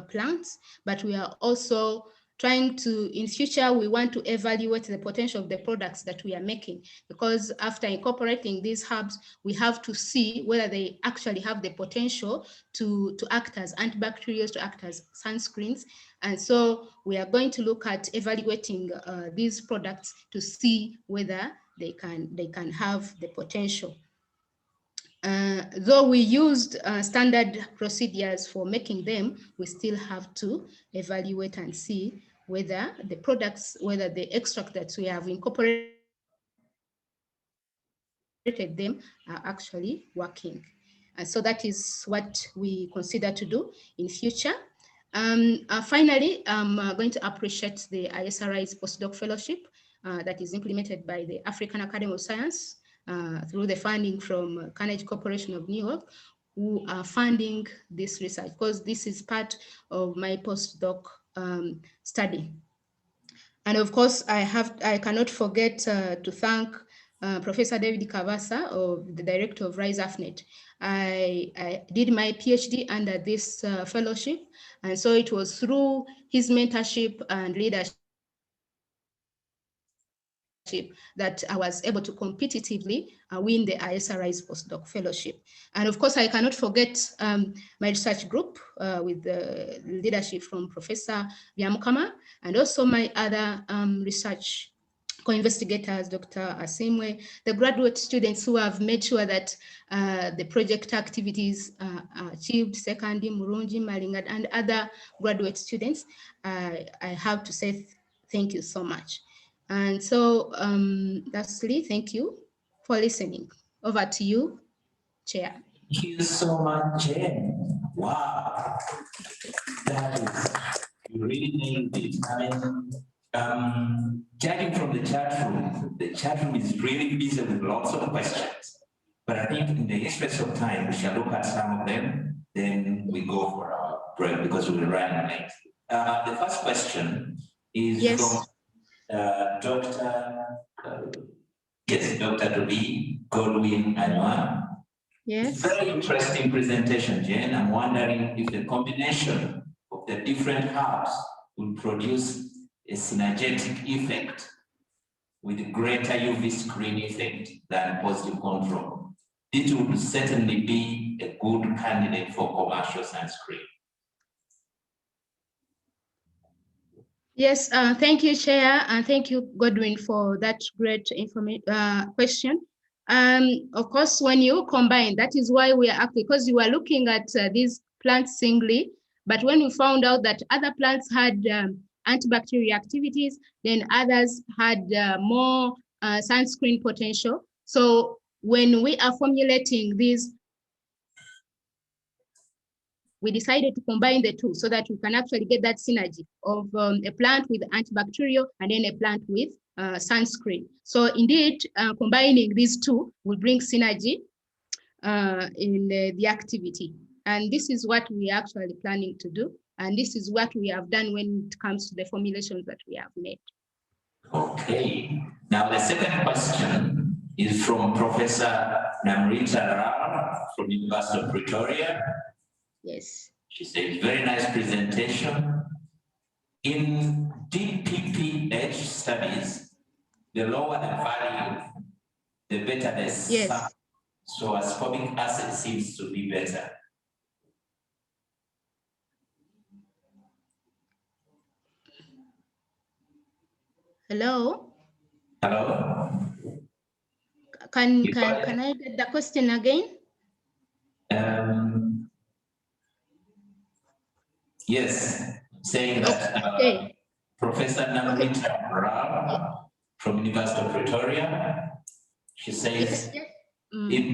plants, but we are also trying to, in future, we want to evaluate the potential of the products that we are making, because after incorporating these herbs, we have to see whether they actually have the potential to act as antibacterials, to act as sunscreens. And so we are going to look at evaluating these products to see whether they can have the potential. Though we used standard procedures for making them, we still have to evaluate and see whether the products, whether the extract that we have incorporated them are actually working. And so that is what we consider to do in future. Finally, I'm going to appreciate the ISRI's postdoc fellowship that is implemented by the African Academy of Science through the funding from Carnegie Corporation of New York, who are funding this research, because this is part of my postdoc study. And of course, I cannot forget to thank Professor David Kavasa, the director of RISE-AFNet. I did my PhD under this fellowship, and so it was through his mentorship and leadership that I was able to competitively win the ISRI's postdoc fellowship. And of course, I cannot forget my research group with the leadership from Professor Byamukama, and also my other research co-investigators, Dr. Asimwe, the graduate students who have made sure that the project activities achieved, Sekandi, Murungi, Malinga, and other graduate students. I have to say thank you so much. And so lastly, thank you for listening. Over to you, Chair. Thank you so much, Jen. Wow. That is, you really nailed it. I mean, judging from the chat room is really busy with lots of questions. But I think in the interest of time, we shall look at some of them, then we go for our break because we'll run late. The first question is from Dr. Toby Godwin Anywa. Yes. Very interesting presentation, Jen. I'm wondering if the combination of the different herbs will produce a synergetic effect with a greater UV screen effect than positive control. It would certainly be a good candidate for commercial sunscreen. Yes, thank you, Chair, and thank you, Godwin, for that great question. Of course, when you combine, that is why we are active, because you are looking at these plants singly, but when we found out that other plants had antibacterial activities, then others had more sunscreen potential. So when we are formulating these we decided to combine the two so that we can actually get that synergy of a plant with antibacterial and then a plant with sunscreen. So indeed, combining these two will bring synergy in the activity. And this is what we are actually planning to do. And this is what we have done when it comes to the formulations that we have made. Okay. Now the second question is from Professor Namrita Rao from University of Pretoria. Yes. She says, very nice presentation. In DPPH studies, the lower the value, the better the sound. So ascorbic acid seems to be better. Hello? Hello? Can I get the question again? Yes, saying that Professor Namrita Rao from University of Pretoria, she says, in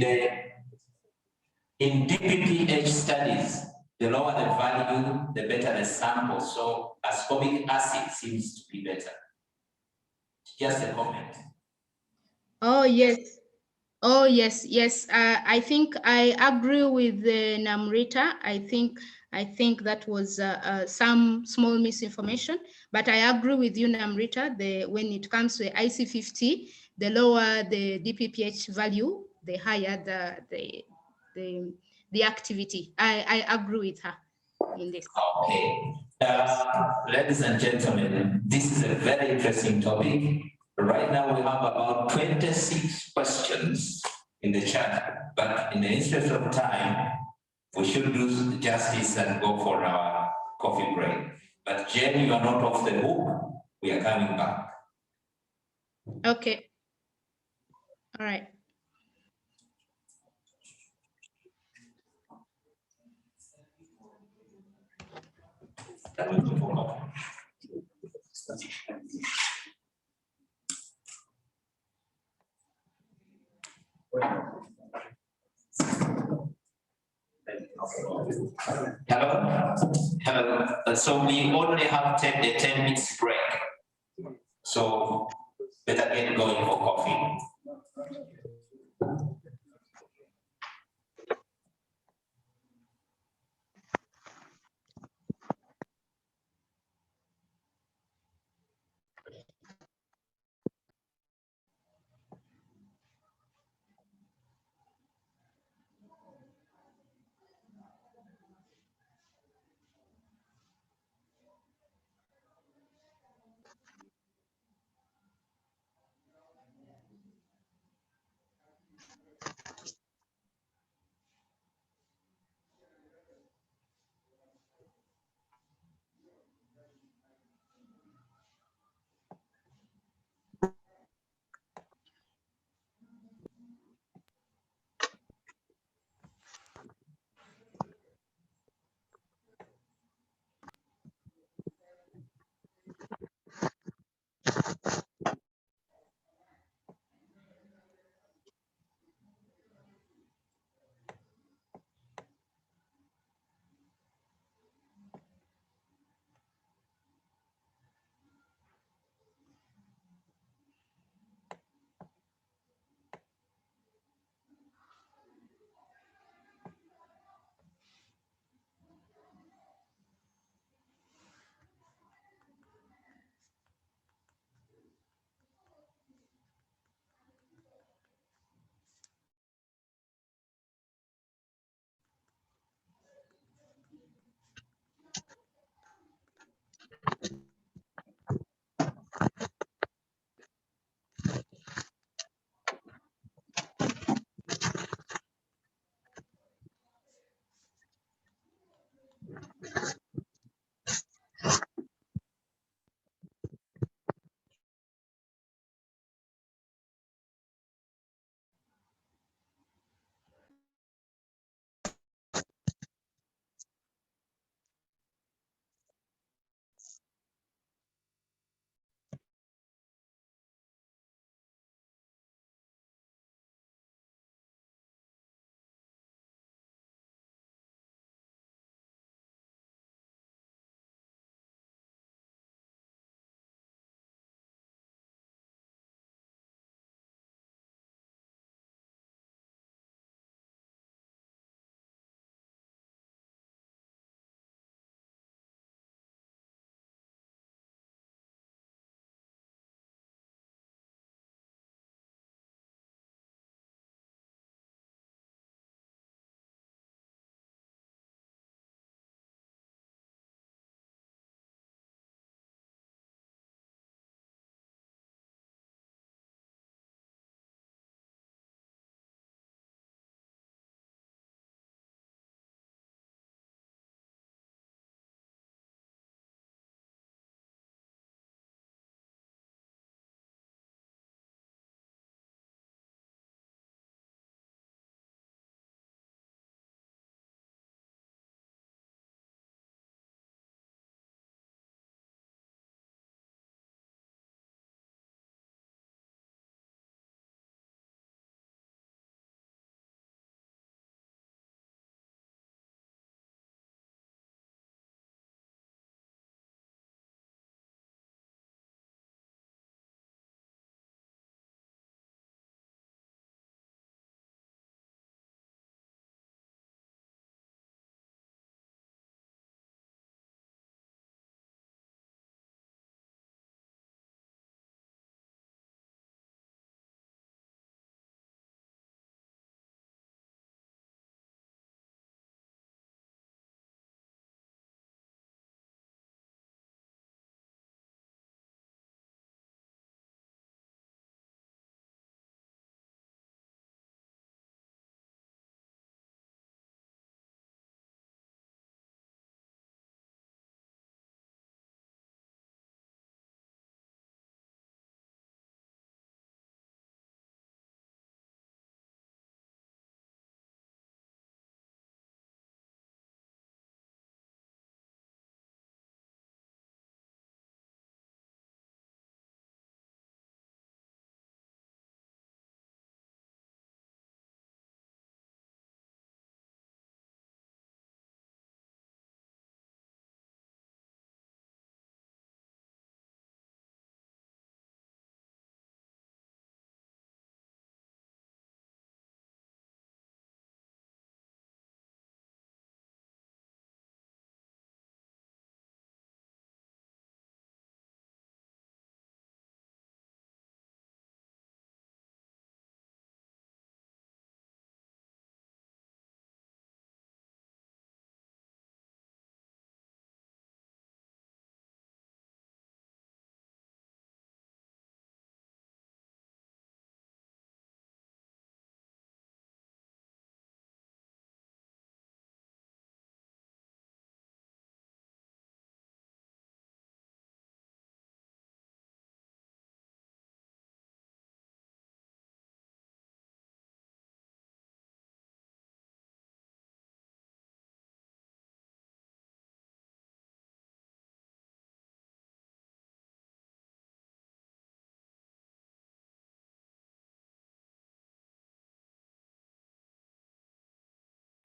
DPPH studies, the lower the value, the better the sample. So ascorbic acid seems to be better. Just a comment. Oh, yes. Oh, yes, yes. I think I agree with Namrita. I think that was some small misinformation, but I agree with you, Namrita. When it comes to IC50, the lower the DPPH value, the higher the activity. I agree with her in this. Okay. Ladies and gentlemen, this is a very interesting topic. Right now we have about 26 questions in the chat, but in the interest of time, we should do justice and go for our coffee break. But Jen, you are not off the hook. We are coming back. Okay. All right. Hello. So we only have a 10 minutes break. So better get going for coffee.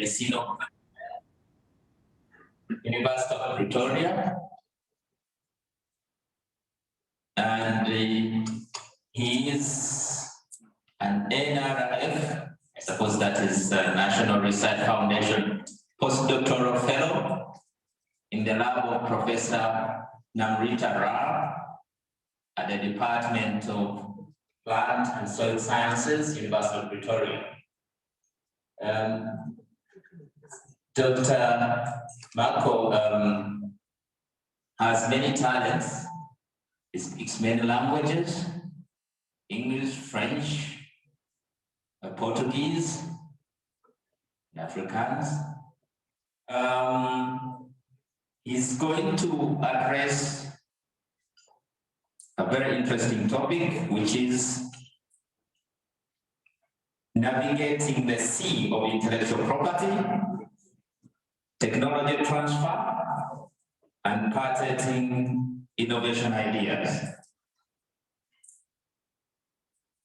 Medicinal, University of Pretoria, and he is an NRF, I suppose that is National Research Foundation postdoctoral fellow in the lab of Professor Namrita Rao at the Department of Plant and Soil Sciences, University of Pretoria. Dr. Marco has many talents. He speaks many languages, English, French, Portuguese, Afrikaans. He's going to address a very interesting topic, which is navigating the sea of intellectual property, technology transfer, and patenting innovation ideas.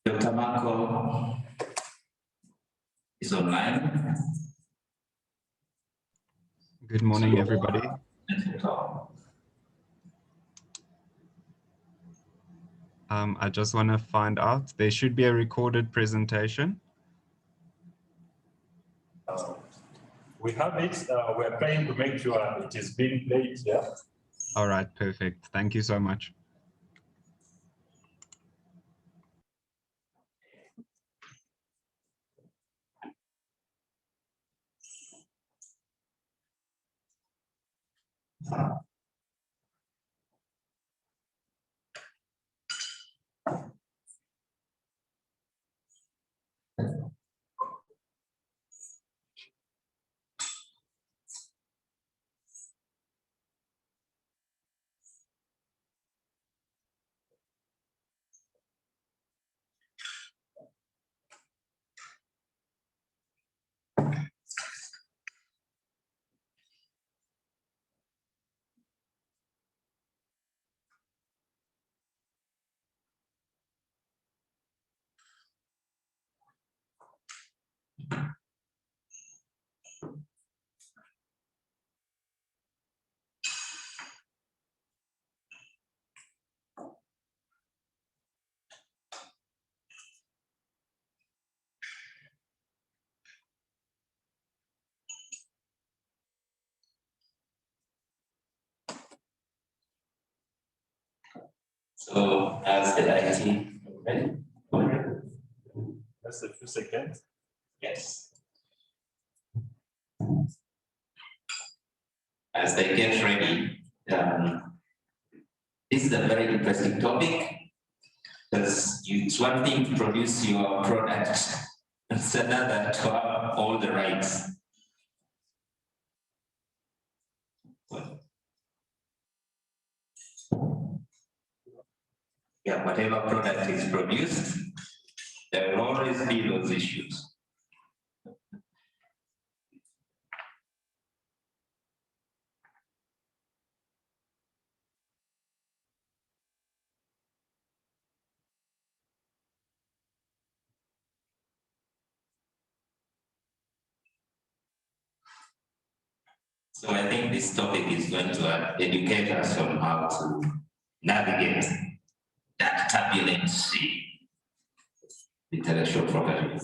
Dr. Marco is online. Good morning, everybody. I just want to find out, there should be a recorded presentation. We have it. We're trying to make sure it is being played here. All right, perfect. Thank you so much. So as the IT ready? Just a few seconds. Yes. As they get ready, this is a very interesting topic, because it's one thing to produce your product, it's another to have all the rights. Yeah, whatever product is produced, there will always be those issues. So I think this topic is going to educate us on how to navigate that turbulent sea, intellectual property.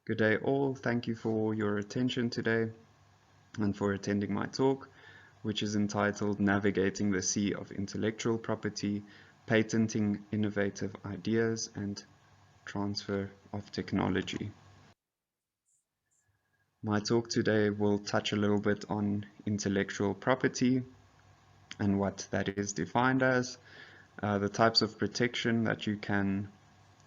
Good day all. Thank you for your attention today and for attending my talk, which is entitled Navigating the Sea of Intellectual Property, Patenting Innovative Ideas and Transfer of Technology. My talk today will touch a little bit on intellectual property and what that is defined as, the types of protection that you can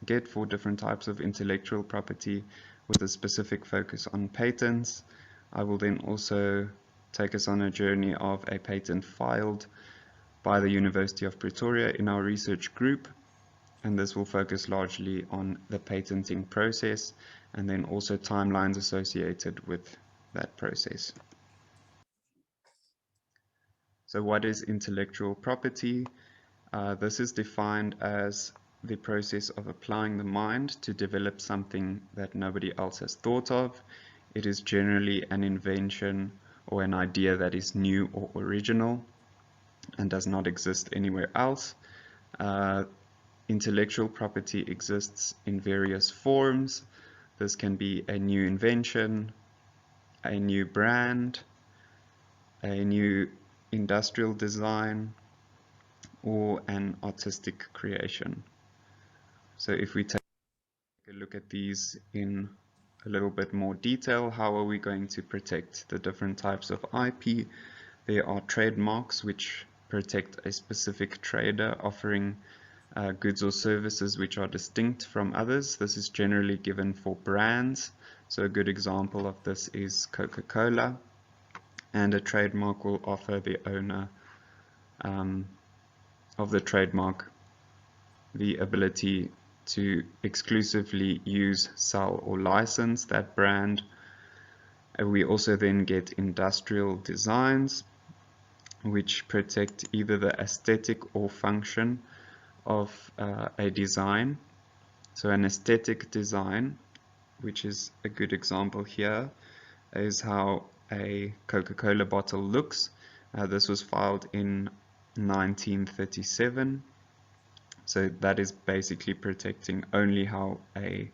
get for different types of intellectual property, with a specific focus on patents. I will then also take us on a journey of a patent filed by the University of Pretoria in our research group, and this will focus largely on the patenting process and then also timelines associated with that process. So what is intellectual property? This is defined as the process of applying the mind to develop something that nobody else has thought of. It is generally an invention or an idea that is new or original and does not exist anywhere else. Intellectual property exists in various forms. This can be a new invention, a new brand, a new industrial design, or an artistic creation. So if we take a look at these in a little bit more detail, how are we going to protect the different types of IP? There are trademarks which protect a specific trader offering goods or services which are distinct from others. This is generally given for brands. So a good example of this is Coca-Cola, and a trademark will offer the owner of the trademark the ability to exclusively use, sell, or license that brand. We also then get industrial designs which protect either the aesthetic or function of a design. So an aesthetic design, which is a good example here, is how a Coca-Cola bottle looks. This was filed in 1937. So that is basically protecting only how a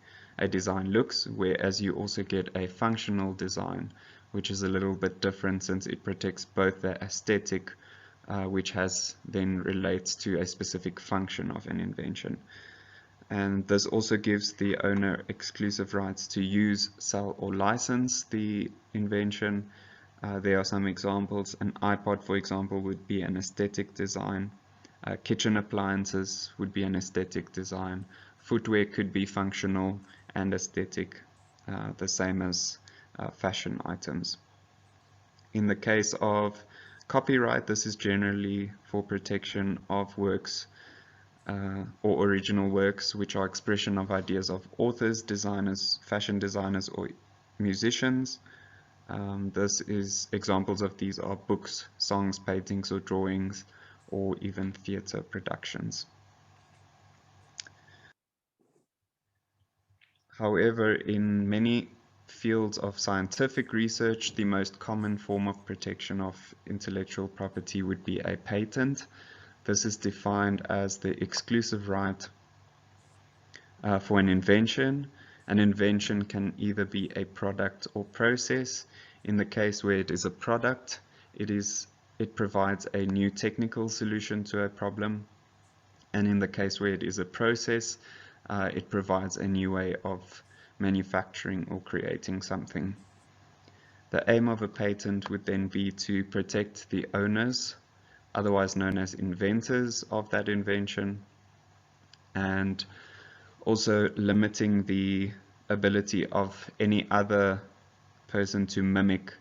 design looks, whereas you also get a functional design, which is a little bit different since it protects both the aesthetic, which then relates to a specific function of an invention. And this also gives the owner exclusive rights to use, sell, or license the invention. There are some examples. An iPod, for example, would be an aesthetic design. Kitchen appliances would be an aesthetic design. Footwear could be functional and aesthetic, the same as fashion items. In the case of copyright, this is generally for protection of works or original works which are expression of ideas of authors, designers, fashion designers, or musicians. Examples of these are books, songs, paintings, or drawings, or even theatre productions. However, in many fields of scientific research, the most common form of protection of intellectual property would be a patent. This is defined as the exclusive right for an invention. An invention can either be a product or process. In the case where it is a product, it provides a new technical solution to a problem. And in the case where it is a process, it provides a new way of manufacturing or creating something. The aim of a patent would then be to protect the owners, otherwise known as inventors of that invention, and also limiting the ability of any other person to mimic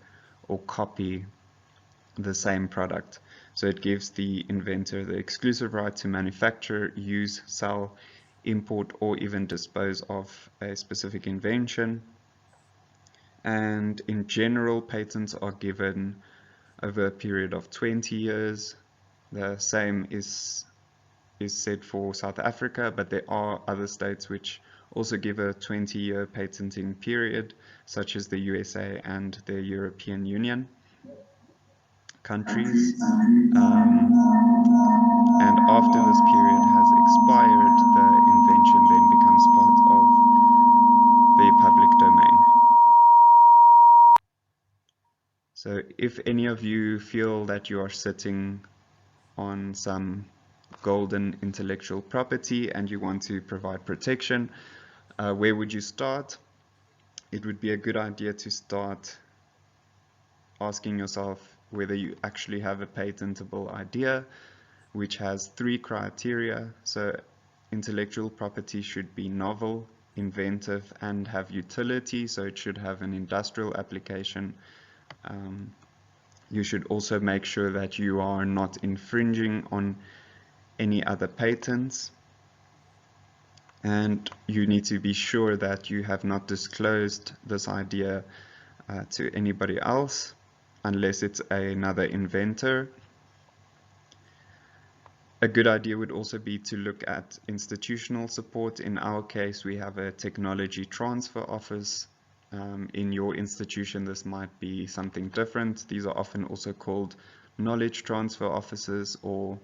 or copy the same product. So it gives the inventor the exclusive right to manufacture, use, sell, import, or even dispose of a specific invention. And in general, patents are given over a period of 20 years. The same is said for South Africa, but there are other states which also give a 20-year patenting period, such as the USA and the European Union countries. And after this period has expired, the invention then becomes part of the public domain. So if any of you feel that you are sitting on some golden intellectual property and you want to provide protection, where would you start? It would be a good idea to start asking yourself whether you actually have a patentable idea, which has 3 criteria. So intellectual property should be novel, inventive, and have utility. So it should have an industrial application. You should also make sure that you are not infringing on any other patents. And you need to be sure that you have not disclosed this idea to anybody else, unless it's another inventor. A good idea would also be to look at institutional support. In our case, we have a technology transfer office. In your institution, this might be something different. These are often also called knowledge transfer offices or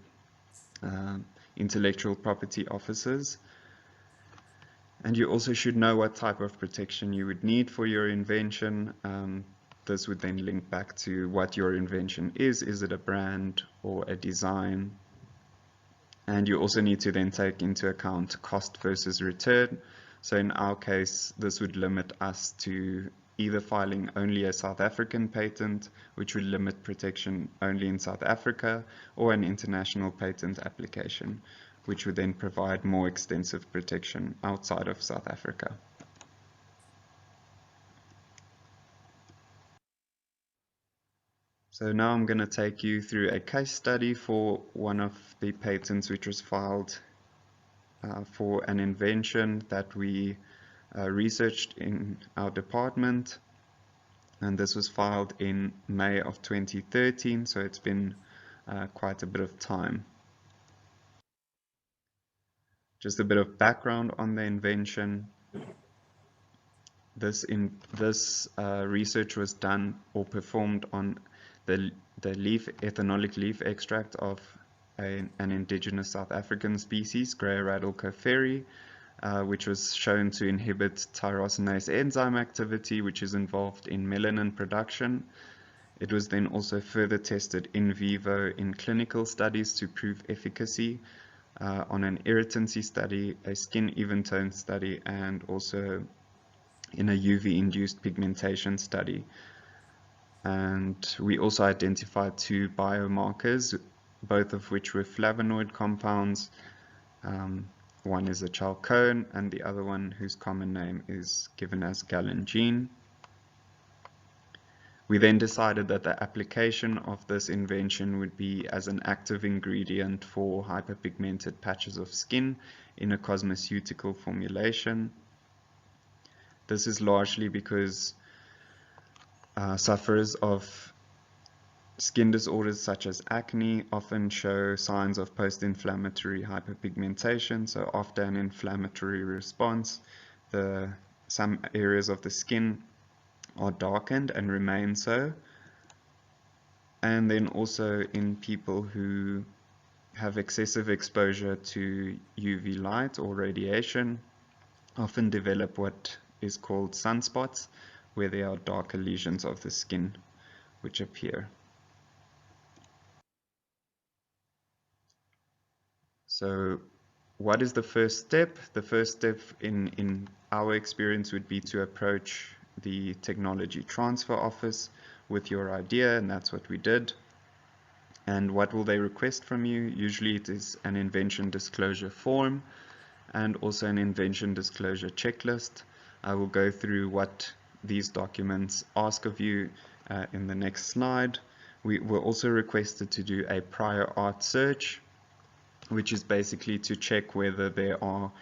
intellectual property offices. And you also should know what type of protection you would need for your invention. This would then link back to what your invention is. Is it a brand or a design? And you also need to then take into account cost versus return. So in our case, this would limit us to either filing only a South African patent, which would limit protection only in South Africa, or an international patent application, which would then provide more extensive protection outside of South Africa. So now I'm going to take you through a case study for one of the patents which was filed for an invention that we researched in our department. And this was filed in May of 2013, so it's been quite a bit of time. Just a bit of background on the invention. This research was done or performed on the ethanolic leaf extract of an indigenous South African species, Grey Rattle Coffery, which was shown to inhibit tyrosinase enzyme activity, which is involved in melanin production. It was then also further tested in vivo in clinical studies to prove efficacy on an irritancy study, a skin even tone study, and also in a UV-induced pigmentation study. And we also identified 2 biomarkers, both of which were flavonoid compounds. One is a chalcone, and the other one, whose common name is given as galangine. We then decided that the application of this invention would be as an active ingredient for hyperpigmented patches of skin in a cosmeceutical formulation. This is largely because sufferers of skin disorders such as acne often show signs of post-inflammatory hyperpigmentation. So after an inflammatory response, some areas of the skin are darkened and remain so. And then also in people who have excessive exposure to UV light or radiation, often develop what is called sunspots, where there are darker lesions of the skin which appear. So what is the first step? The first step in our experience would be to approach the technology transfer office with your idea, and that's what we did. And what will they request from you? Usually it is an invention disclosure form and also an invention disclosure checklist. I will go through what these documents ask of you in the next slide. We were also requested to do a prior art search, which is basically to check whether there are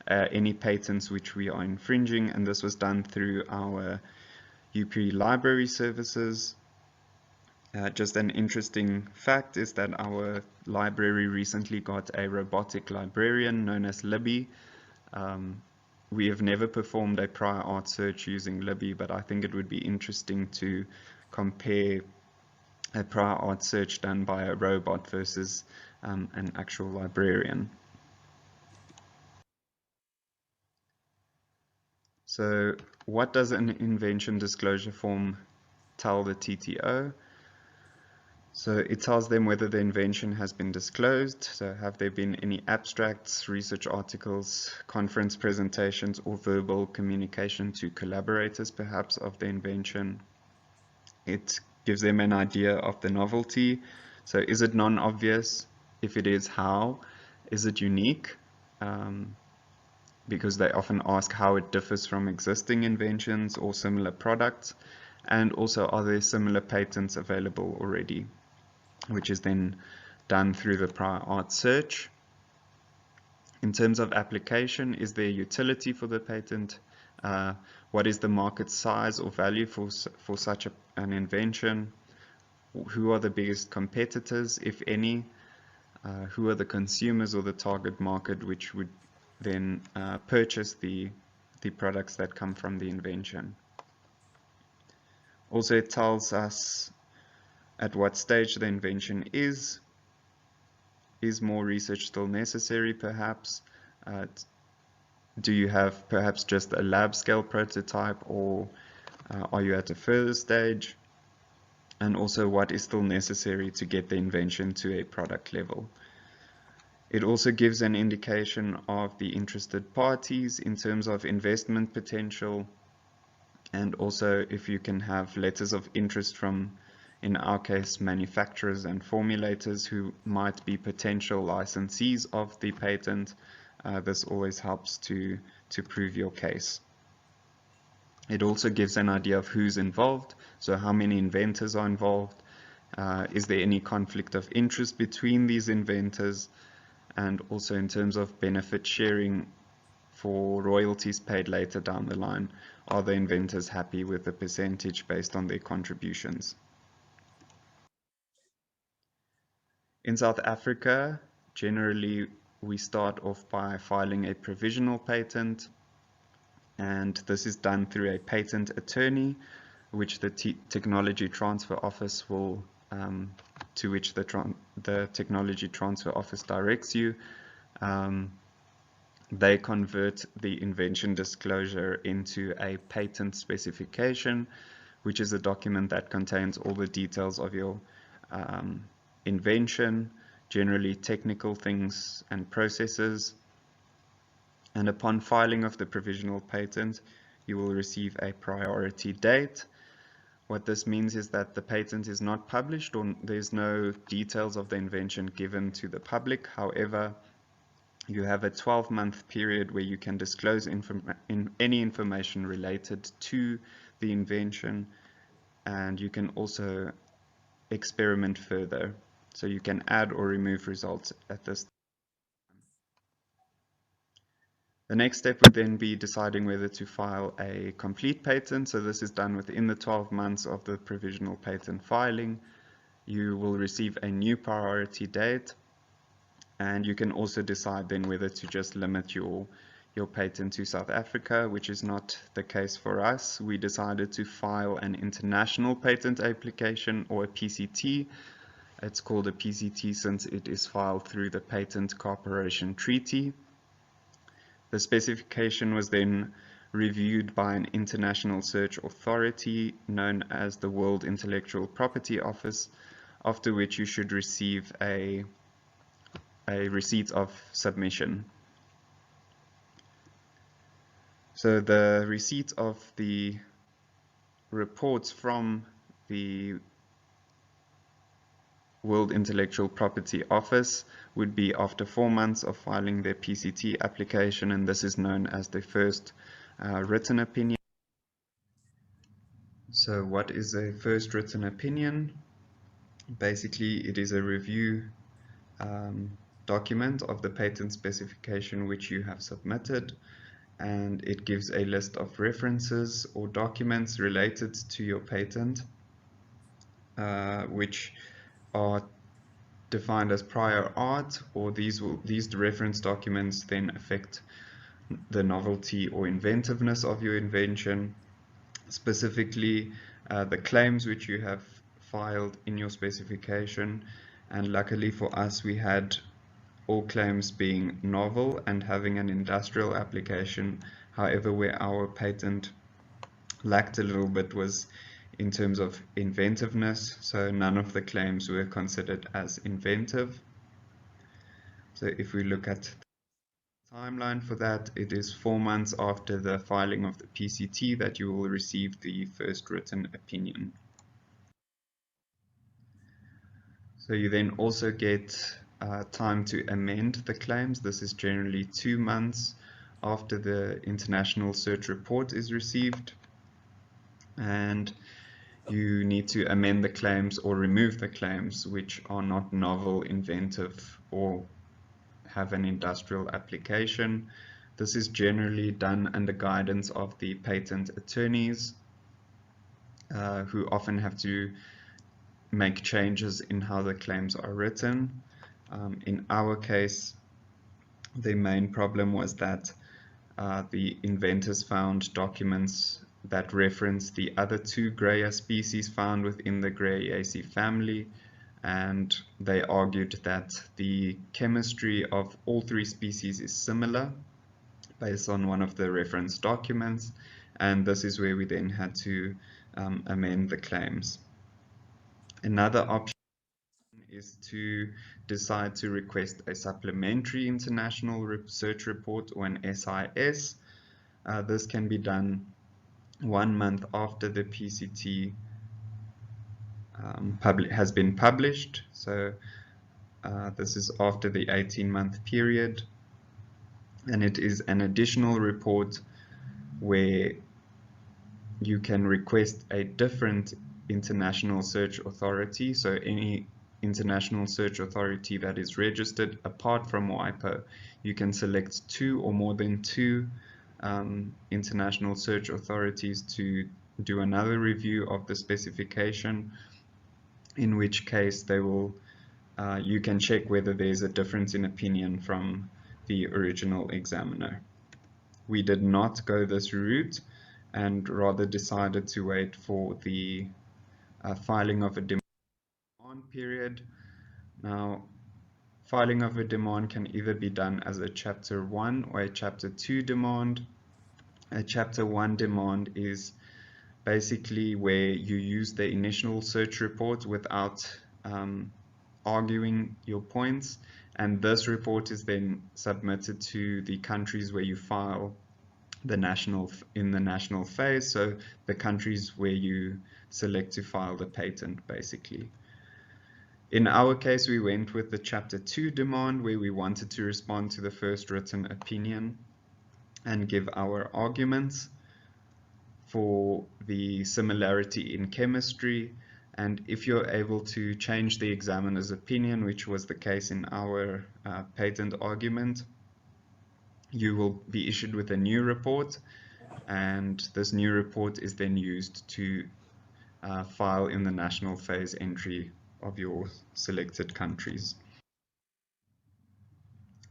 any patents which we are infringing, and this was done through our UP library services. Just an interesting fact is that our library recently got a robotic librarian known as Libby. We have never performed a prior art search using Libby, but I think it would be interesting to compare a prior art search done by a robot versus an actual librarian. So what does an invention disclosure form tell the TTO? So it tells them whether the invention has been disclosed. So have there been any abstracts, research articles, conference presentations, or verbal communication to collaborators perhaps of the invention? It gives them an idea of the novelty. So is it non-obvious? If it is, how? Is it unique? Because they often ask how it differs from existing inventions or similar products. And also, are there similar patents available already? Which is then done through the prior art search. In terms of application, is there utility for the patent? What is the market size or value for such an invention? Who are the biggest competitors, if any? Who are the consumers or the target market which would then purchase the products that come from the invention? Also, it tells us at what stage the invention is. Is more research still necessary, perhaps? Do you have perhaps just a lab scale prototype, or are you at a further stage? And also, what is still necessary to get the invention to a product level? It also gives an indication of the interested parties in terms of investment potential, and also if you can have letters of interest from, in our case, manufacturers and formulators who might be potential licensees of the patent. This always helps to prove your case. It also gives an idea of who's involved, so how many inventors are involved, is there any conflict of interest between these inventors, and also in terms of benefit sharing for royalties paid later down the line, are the inventors happy with the percentage based on their contributions? In South Africa, generally we start off by filing a provisional patent, and this is done through a patent attorney, which the Technology Transfer Office will, to which the Technology Transfer Office directs you. They convert the invention disclosure into a patent specification, which is a document that contains all the details of your invention, generally technical things and processes. And upon filing of the provisional patent, you will receive a priority date. What this means is that the patent is not published, or there's no details of the invention given to the public. However, you have a 12-month period where you can disclose any information related to the invention, and you can also experiment further. So you can add or remove results at this time. The next step would then be deciding whether to file a complete patent. So this is done within the 12 months of the provisional patent filing. You will receive a new priority date, and you can also decide then whether to just limit your patent to South Africa, which is not the case for us. We decided to file an international patent application, or a PCT. It's called a PCT since it is filed through the Patent Cooperation Treaty. The specification was then reviewed by an international search authority known as the World Intellectual Property Office, after which you should receive a receipt of submission. So the receipt of the reports from the World Intellectual Property Office would be after 4 months of filing their PCT application, and this is known as the first written opinion. So what is a first written opinion? Basically, it is a review document of the patent specification which you have submitted, and it gives a list of references or documents related to your patent, which are defined as prior art, or these reference documents then affect the novelty or inventiveness of your invention, specifically the claims which you have filed in your specification. And luckily for us, we had all claims being novel and having an industrial application. However, where our patent lacked a little bit was in terms of inventiveness, so none of the claims were considered as inventive. So if we look at the timeline for that, it is 4 months after the filing of the PCT that you will receive the first written opinion. So you then also get time to amend the claims. This is generally 2 months after the international search report is received, and you need to amend the claims or remove the claims which are not novel, inventive, or have an industrial application. This is generally done under guidance of the patent attorneys, who often have to make changes in how the claims are written. In our case, the main problem was that the inventors found documents that reference the other two Grayer species found within the Grayeaceae family, and they argued that the chemistry of all three species is similar based on one of the reference documents, and this is where we then had to amend the claims. Another option is to decide to request a supplementary international research report, or an SIS. This can be done 1 month after the PCT has been published. So this is after the 18-month period, and it is an additional report where you can request a different international search authority. So any international search authority that is registered apart from WIPO, you can select 2 or more than 2 international search authorities to do another review of the specification, in which case they will you can check whether there's a difference in opinion from the original examiner. We did not go this route and rather decided to wait for the filing of a demand period. Now, filing of a demand can either be done as a Chapter 1 or a Chapter 2 demand. A Chapter 1 demand is basically where you use the initial search report without arguing your points, and this report is then submitted to the countries where you file in the national phase, so the countries where you select to file the patent, basically. In our case, we went with the Chapter 2 demand, where we wanted to respond to the first written opinion and give our arguments for the similarity in chemistry. And if you're able to change the examiner's opinion, which was the case in our patent argument, you will be issued with a new report, and this new report is then used to file in the national phase entry of your selected countries.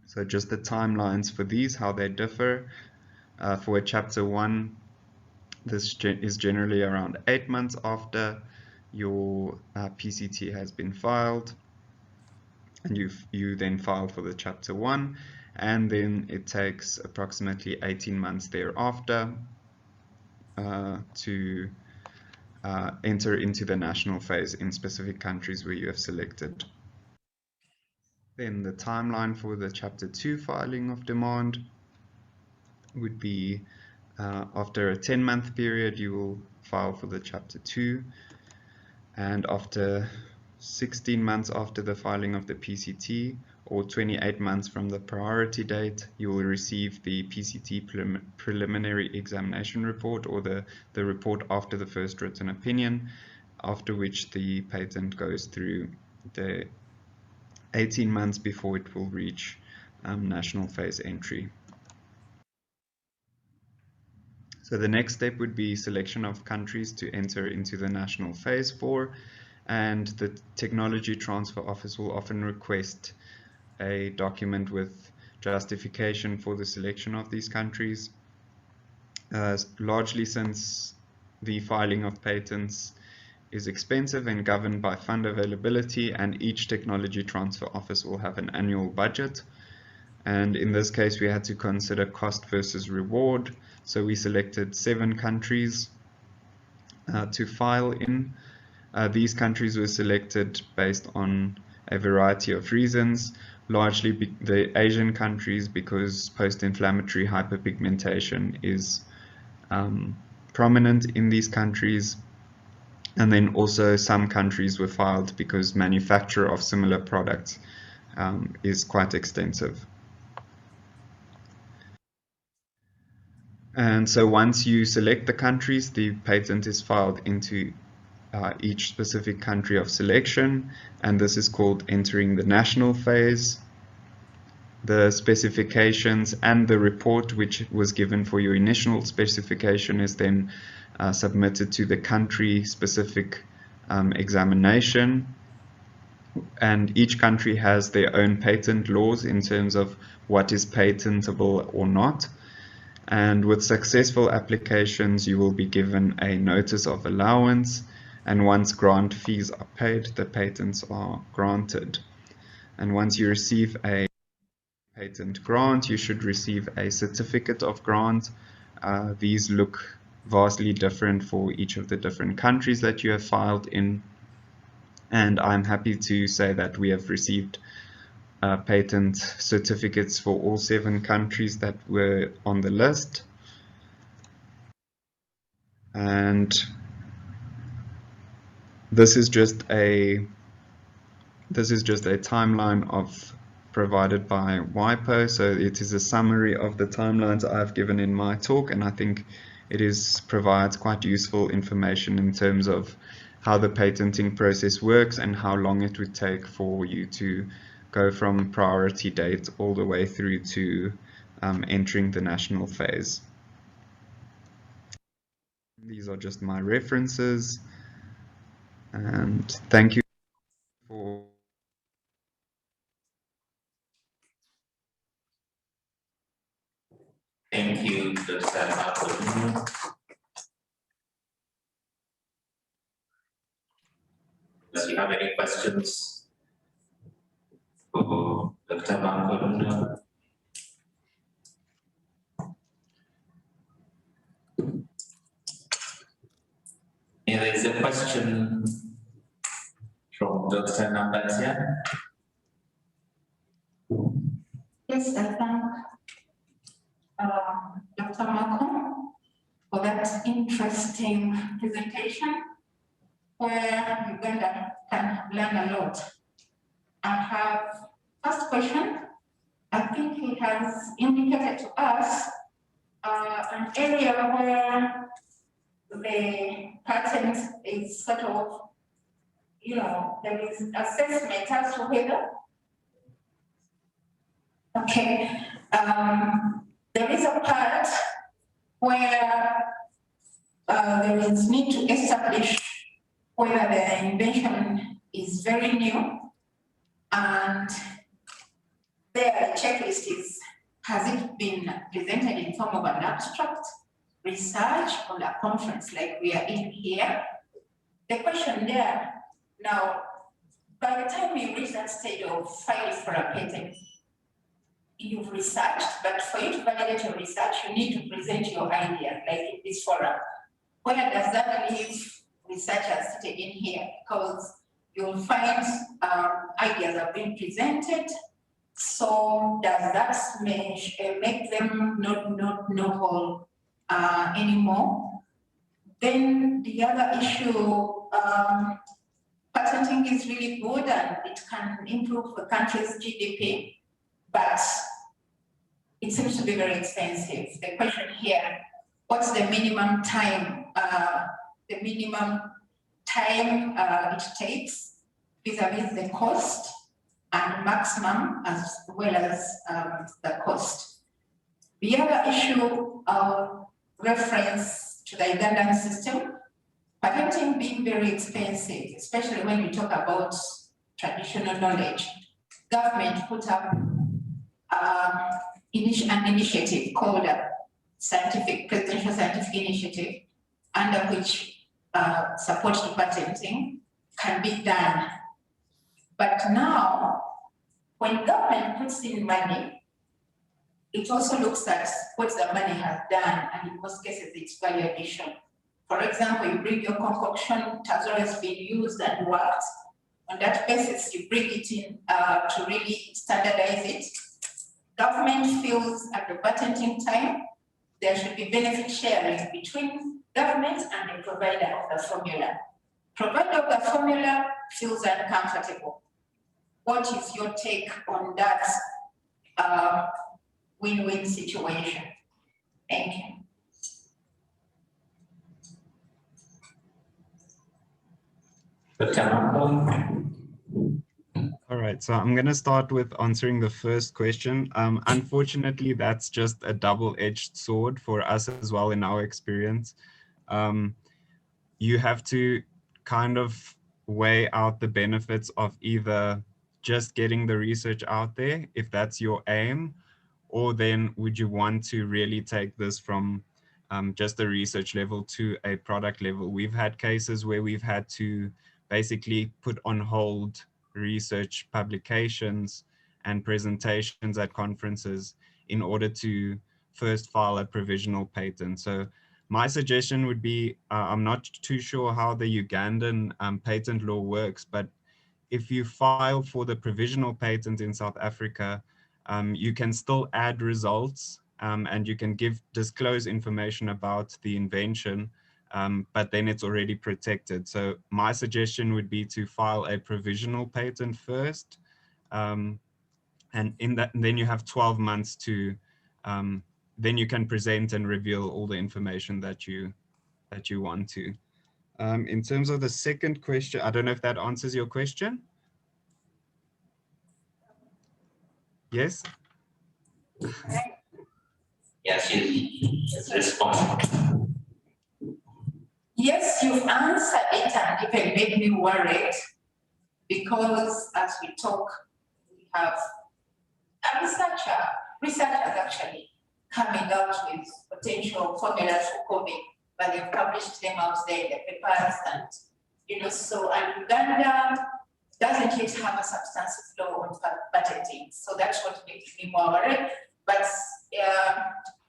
So just the timelines for these, how they differ. For a Chapter 1, this is generally around 8 months after your PCT has been filed, and you then file for the Chapter 1, and then it takes approximately 18 months thereafter to enter into the national phase in specific countries where you have selected. Then the timeline for the Chapter 2 filing of demand would be after a 10-month period, you will file for the Chapter 2, and after 16 months after the filing of the PCT, or 28 months from the priority date, you will receive the PCT preliminary examination report, or the report after the first written opinion, after which the patent goes through the 18 months before it will reach national phase entry. So the next step would be selection of countries to enter into the national phase for, and the Technology Transfer Office will often request a document with justification for the selection of these countries. Largely, since the filing of patents is expensive and governed by fund availability, and each Technology Transfer Office will have an annual budget. And in this case, we had to consider cost versus reward. So we selected 7 countries to file in. These countries were selected based on a variety of reasons, largely the Asian countries, because post-inflammatory hyperpigmentation is prominent in these countries. And then also some countries were filed because manufacture of similar products is quite extensive. And so once you select the countries, the patent is filed into each specific country of selection, and this is called entering the national phase. The specifications and the report which was given for your initial specification is then submitted to the country-specific examination, and each country has their own patent laws in terms of what is patentable or not. And with successful applications, you will be given a notice of allowance, and once grant fees are paid, the patents are granted. And once you receive a patent grant, you should receive a certificate of grant. These look vastly different for each of the different countries that you have filed in, and I'm happy to say that we have received patent certificates for all 7 countries that were on the list. And this is just a timeline provided by WIPO, so it is a summary of the timelines I've given in my talk, and I think it provides quite useful information in terms of how the patenting process works and how long it would take for you to go from priority date all the way through to entering the national phase. These are just my references, and thank you for Thank you, Dr. Makerere. Do you have any questions for Dr. Makerere? Yeah, there is a question from Dr. Nambatia. Yes, I thank Dr. Malcolm for that interesting presentation where Uganda can learn a lot. I have first question. I think he has indicated to us an area where the patent is sort of, there is assessment as to whether. Okay, there is a part where there is need to establish whether the invention is very new, and there the checklist is, has it been presented in form of an abstract, research, or a conference like we are in here? The question there, now, by the time you reach that stage of filing for a patent, you've researched, but for you to validate your research, you need to present your idea, like in this forum. Where does that leave researchers sitting in here? Because you'll find ideas have been presented. So does that make them not novel anymore? Then the other issue, patenting is really good and it can improve the country's GDP, but it seems to be very expensive. The question here, what's the minimum time? It takes vis-a-vis the cost, and maximum as well as the cost. The other issue, reference to the Ugandan system, patenting being very expensive, especially when you talk about traditional knowledge. Government put up an initiative called a Presidential Scientific Initiative, under which support to patenting can be done. But now, when government puts in money, it also looks at what the money has done, and in most cases, its value addition. For example, you bring your concoction, it has always been used and worked. On that basis, you bring it in to really standardize it. Government feels at the patenting time, there should be benefit sharing between government and the provider of the formula. Provider of the formula feels uncomfortable. What is your take on that win-win situation? Thank you. All right, so I'm going to start with answering the first question. Unfortunately, that's just a double-edged sword for us as well in our experience. You have to kind of weigh out the benefits of either just getting the research out there, if that's your aim, or then would you want to really take this from just the research level to a product level. We've had cases where we've had to basically put on hold research publications and presentations at conferences in order to first file a provisional patent. So my suggestion would be, I'm not too sure how the Ugandan patent law works, but if you file for the provisional patent in South Africa, you can still add results and you can disclose information about the invention, but then it's already protected. So my suggestion would be to file a provisional patent first, and then you have 12 months to, then you can present and reveal all the information that you want to. In terms of the second question, I don't know if that answers your question. Yes? Yes, it's responsible. Yes, you've answered it and even made me worried because as we talk, we have a researchers actually coming out with potential formulas for COVID, but they've published them out there in the papers and, so and Uganda doesn't yet have a substantive law on patenting. So that's what makes me more worried. But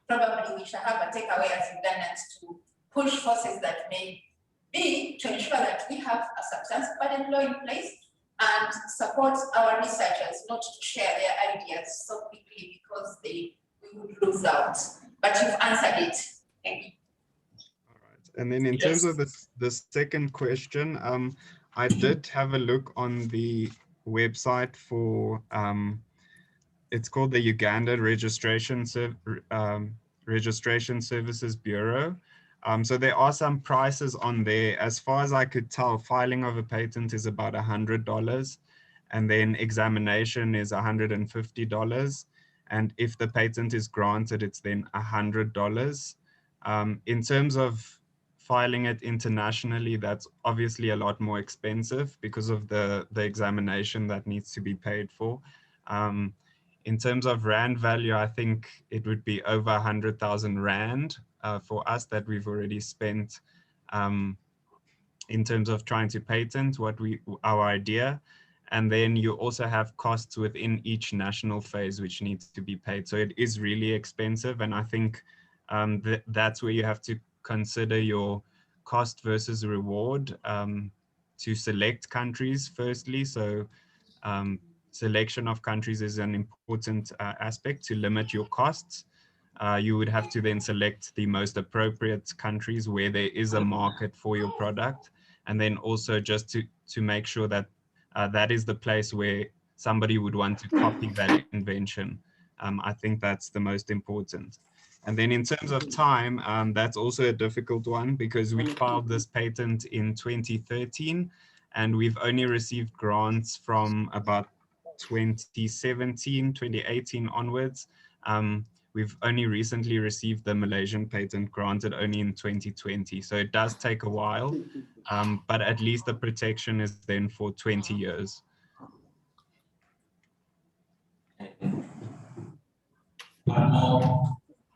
probably we should have a takeaway as Ugandans to push forces that may be to ensure that we have a substantive patent law in place and support our researchers not to share their ideas so quickly because we would lose out. But you've answered it. Thank you. All right. And then in terms of the second question, I did have a look on the website for, it's called the Uganda Registration Services Bureau. So there are some prices on there. As far as I could tell, filing of a patent is about $100, and then examination is $150. And if the patent is granted, it's then $100. In terms of filing it internationally, that's obviously a lot more expensive because of the examination that needs to be paid for. In terms of Rand value, I think it would be over 100,000 Rand for us that we've already spent in terms of trying to patent our idea. And then you also have costs within each national phase which needs to be paid. So it is really expensive. And I think that's where you have to consider your cost versus reward to select countries firstly. So selection of countries is an important aspect to limit your costs. You would have to then select the most appropriate countries where there is a market for your product. And then also just to make sure that that is the place where somebody would want to copy that invention. I think that's the most important. And then in terms of time, that's also a difficult one because we filed this patent in 2013 and we've only received grants from about 2017, 2018 onwards. We've only recently received the Malaysian patent granted only in 2020. So it does take a while, but at least the protection is then for 20 years.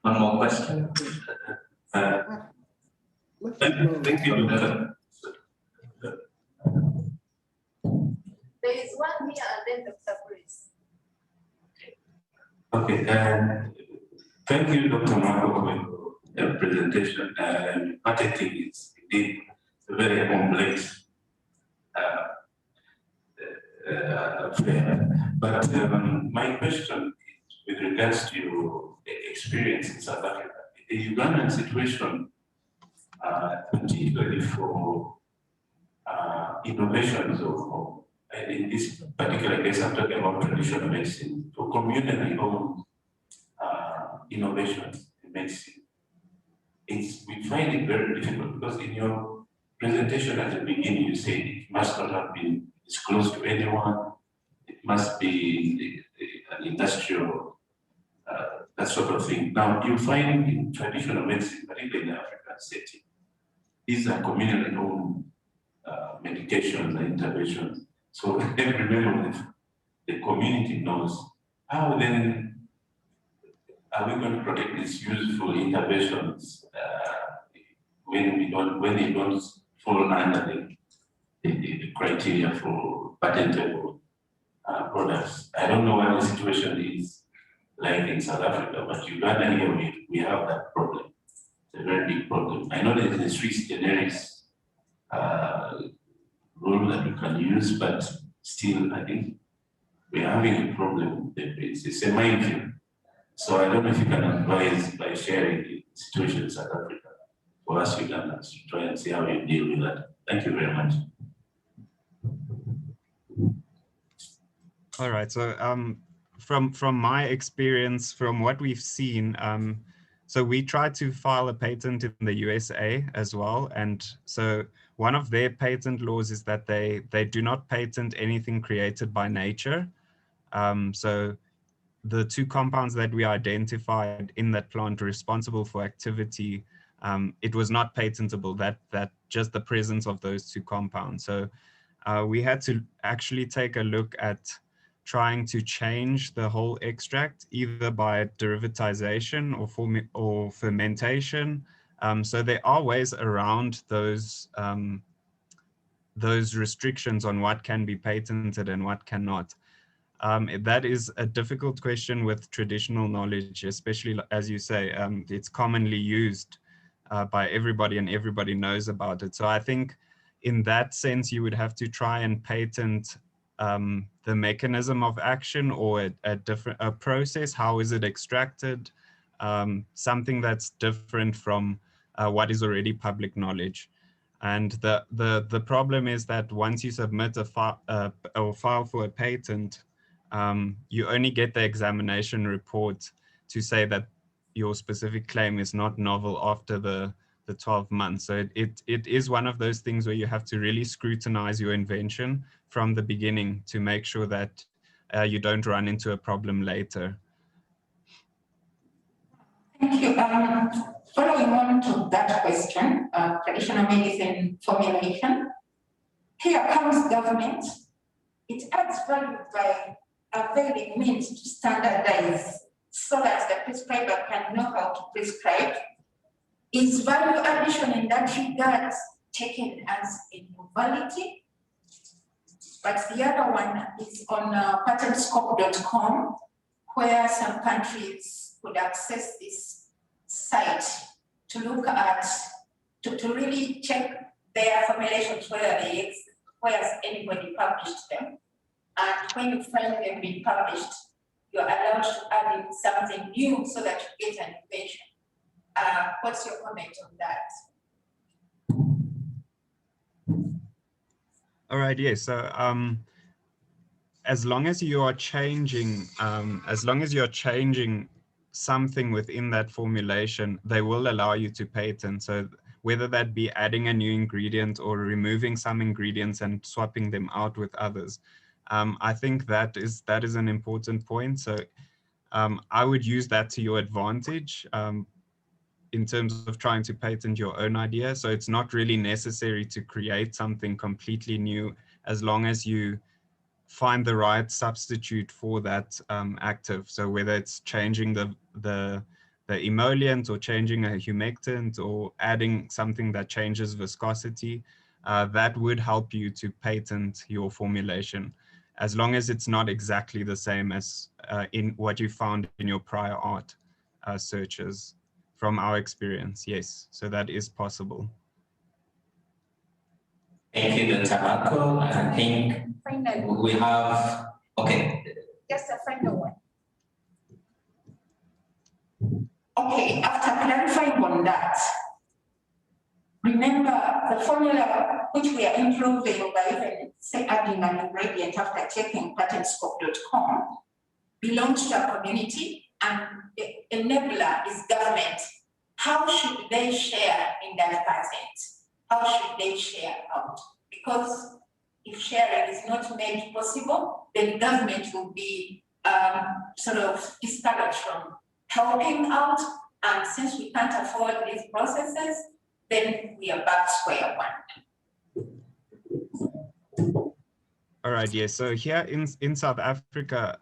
One more question. Thank you. There is one here and then Dr. Bruce. Okay, thank you, Dr. Namukov, for your presentation. Patenting is indeed a very complex affair. But my question is with regards to your experience in South Africa. The Ugandan situation, particularly for innovations of in this particular case, I'm talking about traditional medicine, for community owned innovations in medicine. We find it very difficult because in your presentation at the beginning, you said it must not have been disclosed to anyone. must be an industrial, that sort of thing. Now, you find in traditional medicine, particularly in the African setting, these are communally owned medications and interventions. So every member of the community knows how then are we going to protect these useful interventions when they don't fall under the criteria for patentable products. I don't know what the situation is like in South Africa, but Uganda here we have that problem. It's a very big problem. I know there is a Swiss generics rule that you can use, but still I think we're having a problem. It's a minefield. So I don't know if you can advise by sharing the situation in South Africa for us Ugandans to try and see how you deal with that. Thank you very much. All right. So from my experience, from what we've seen, so we tried to file a patent in the USA as well. And so one of their patent laws is that they do not patent anything created by nature. So the two compounds that we identified in that plant responsible for activity, it was not patentable, that just the presence of those two compounds. So we had to actually take a look at trying to change the whole extract, either by derivatization or fermentation. So there are ways around those restrictions on what can be patented and what cannot. That is a difficult question with traditional knowledge, especially as you say, it's commonly used by everybody and everybody knows about it. So I think in that sense, you would have to try and patent the mechanism of action or a process. How is it extracted? Something that's different from what is already public knowledge. And the problem is that once you submit a file for a patent, you only get the examination report to say that your specific claim is not novel after the 12 months. So it is one of those things where you have to really scrutinize your invention from the beginning to make sure that you don't run into a problem later. Thank you. Following on to that question, traditional medicine formulation, here comes government. It adds value by availing means to standardize so that the prescriber can know how to prescribe. Is value addition in that regard taken as a novelty? But the other one is on patentscope.com, where some countries could access this site to look at, to really check their formulations, whether has anybody published them. And when you find them being published, you're allowed to add in something new so that you get an invention. What's your comment on that? All right, yes. So as long as you are changing, something within that formulation, they will allow you to patent. So whether that be adding a new ingredient or removing some ingredients and swapping them out with others. I think that is an important point. So I would use that to your advantage in terms of trying to patent your own idea. So it's not really necessary to create something completely new as long as you find the right substitute for that active. So whether it's changing the emollient or changing a humectant or adding something that changes viscosity, that would help you to patent your formulation, as long as it's not exactly the same as in what you found in your prior art searches. From our experience, yes. So that is possible. Thank you, Dr. Marco. I think we have, okay. Just a final one. Okay, after clarifying on that, remember the formula which we are improving by even say adding an ingredient after checking patentscope.com belongs to a community, and the enabler is government. How should they share in that patent? How should they share out? Because if sharing is not made possible, then government will be sort of discouraged from helping out. And since we can't afford these processes, then we are back to square one. All right, yes. So here in South Africa,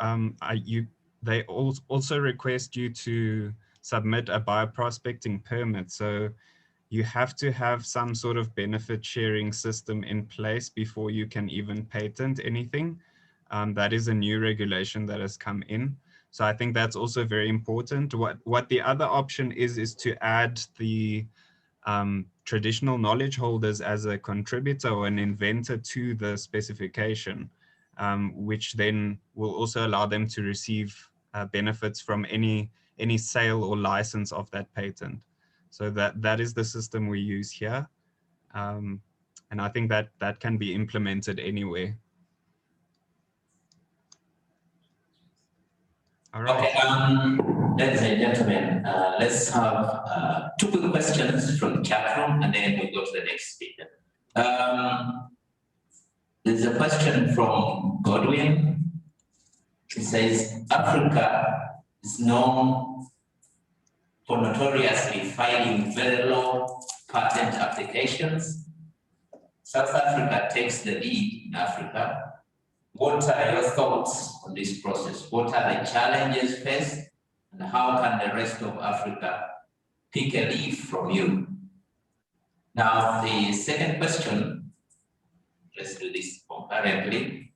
they also request you to submit a bioprospecting permit. So you have to have some sort of benefit sharing system in place before you can even patent anything. That is a new regulation that has come in. So I think that's also very important. What the other option is to add the traditional knowledge holders as a contributor or an inventor to the specification, which then will also allow them to receive benefits from any sale or license of that patent. So that is the system we use here. And I think that can be implemented anywhere. All right. Okay, ladies and gentlemen, let's have 2 quick questions from the chat room, and then we'll go to the next speaker. There's a question from Godwin. He says, Africa is known for notoriously filing very low patent applications. South Africa takes the lead in Africa. What are your thoughts on this process? What are the challenges faced, and how can the rest of Africa pick a leaf from you? Now, the second question, let's do this concurrently,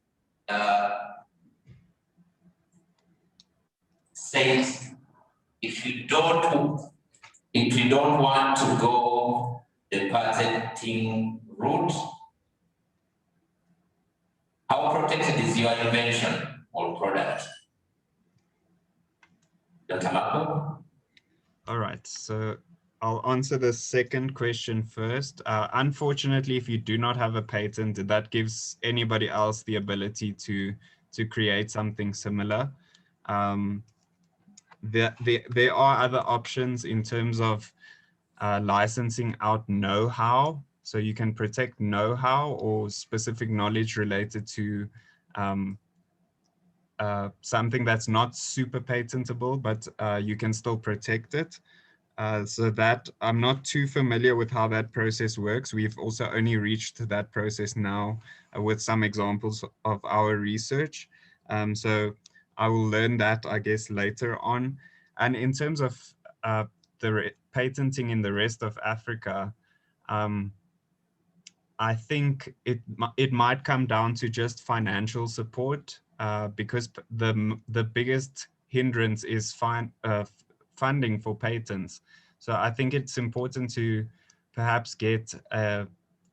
says, if you don't want to go the patenting route, how protected is your invention or product? Dr. Marco? All right, so I'll answer the second question first. Unfortunately, if you do not have a patent, that gives anybody else the ability to create something similar. There are other options in terms of licensing out know-how. So you can protect know-how or specific knowledge related to something that's not super patentable, but you can still protect it. So that I'm not too familiar with how that process works. We've also only reached that process now with some examples of our research. So I will learn that, I guess, later on. And in terms of the patenting in the rest of Africa, I think it might come down to just financial support because the biggest hindrance is funding for patents. So I think it's important to perhaps get,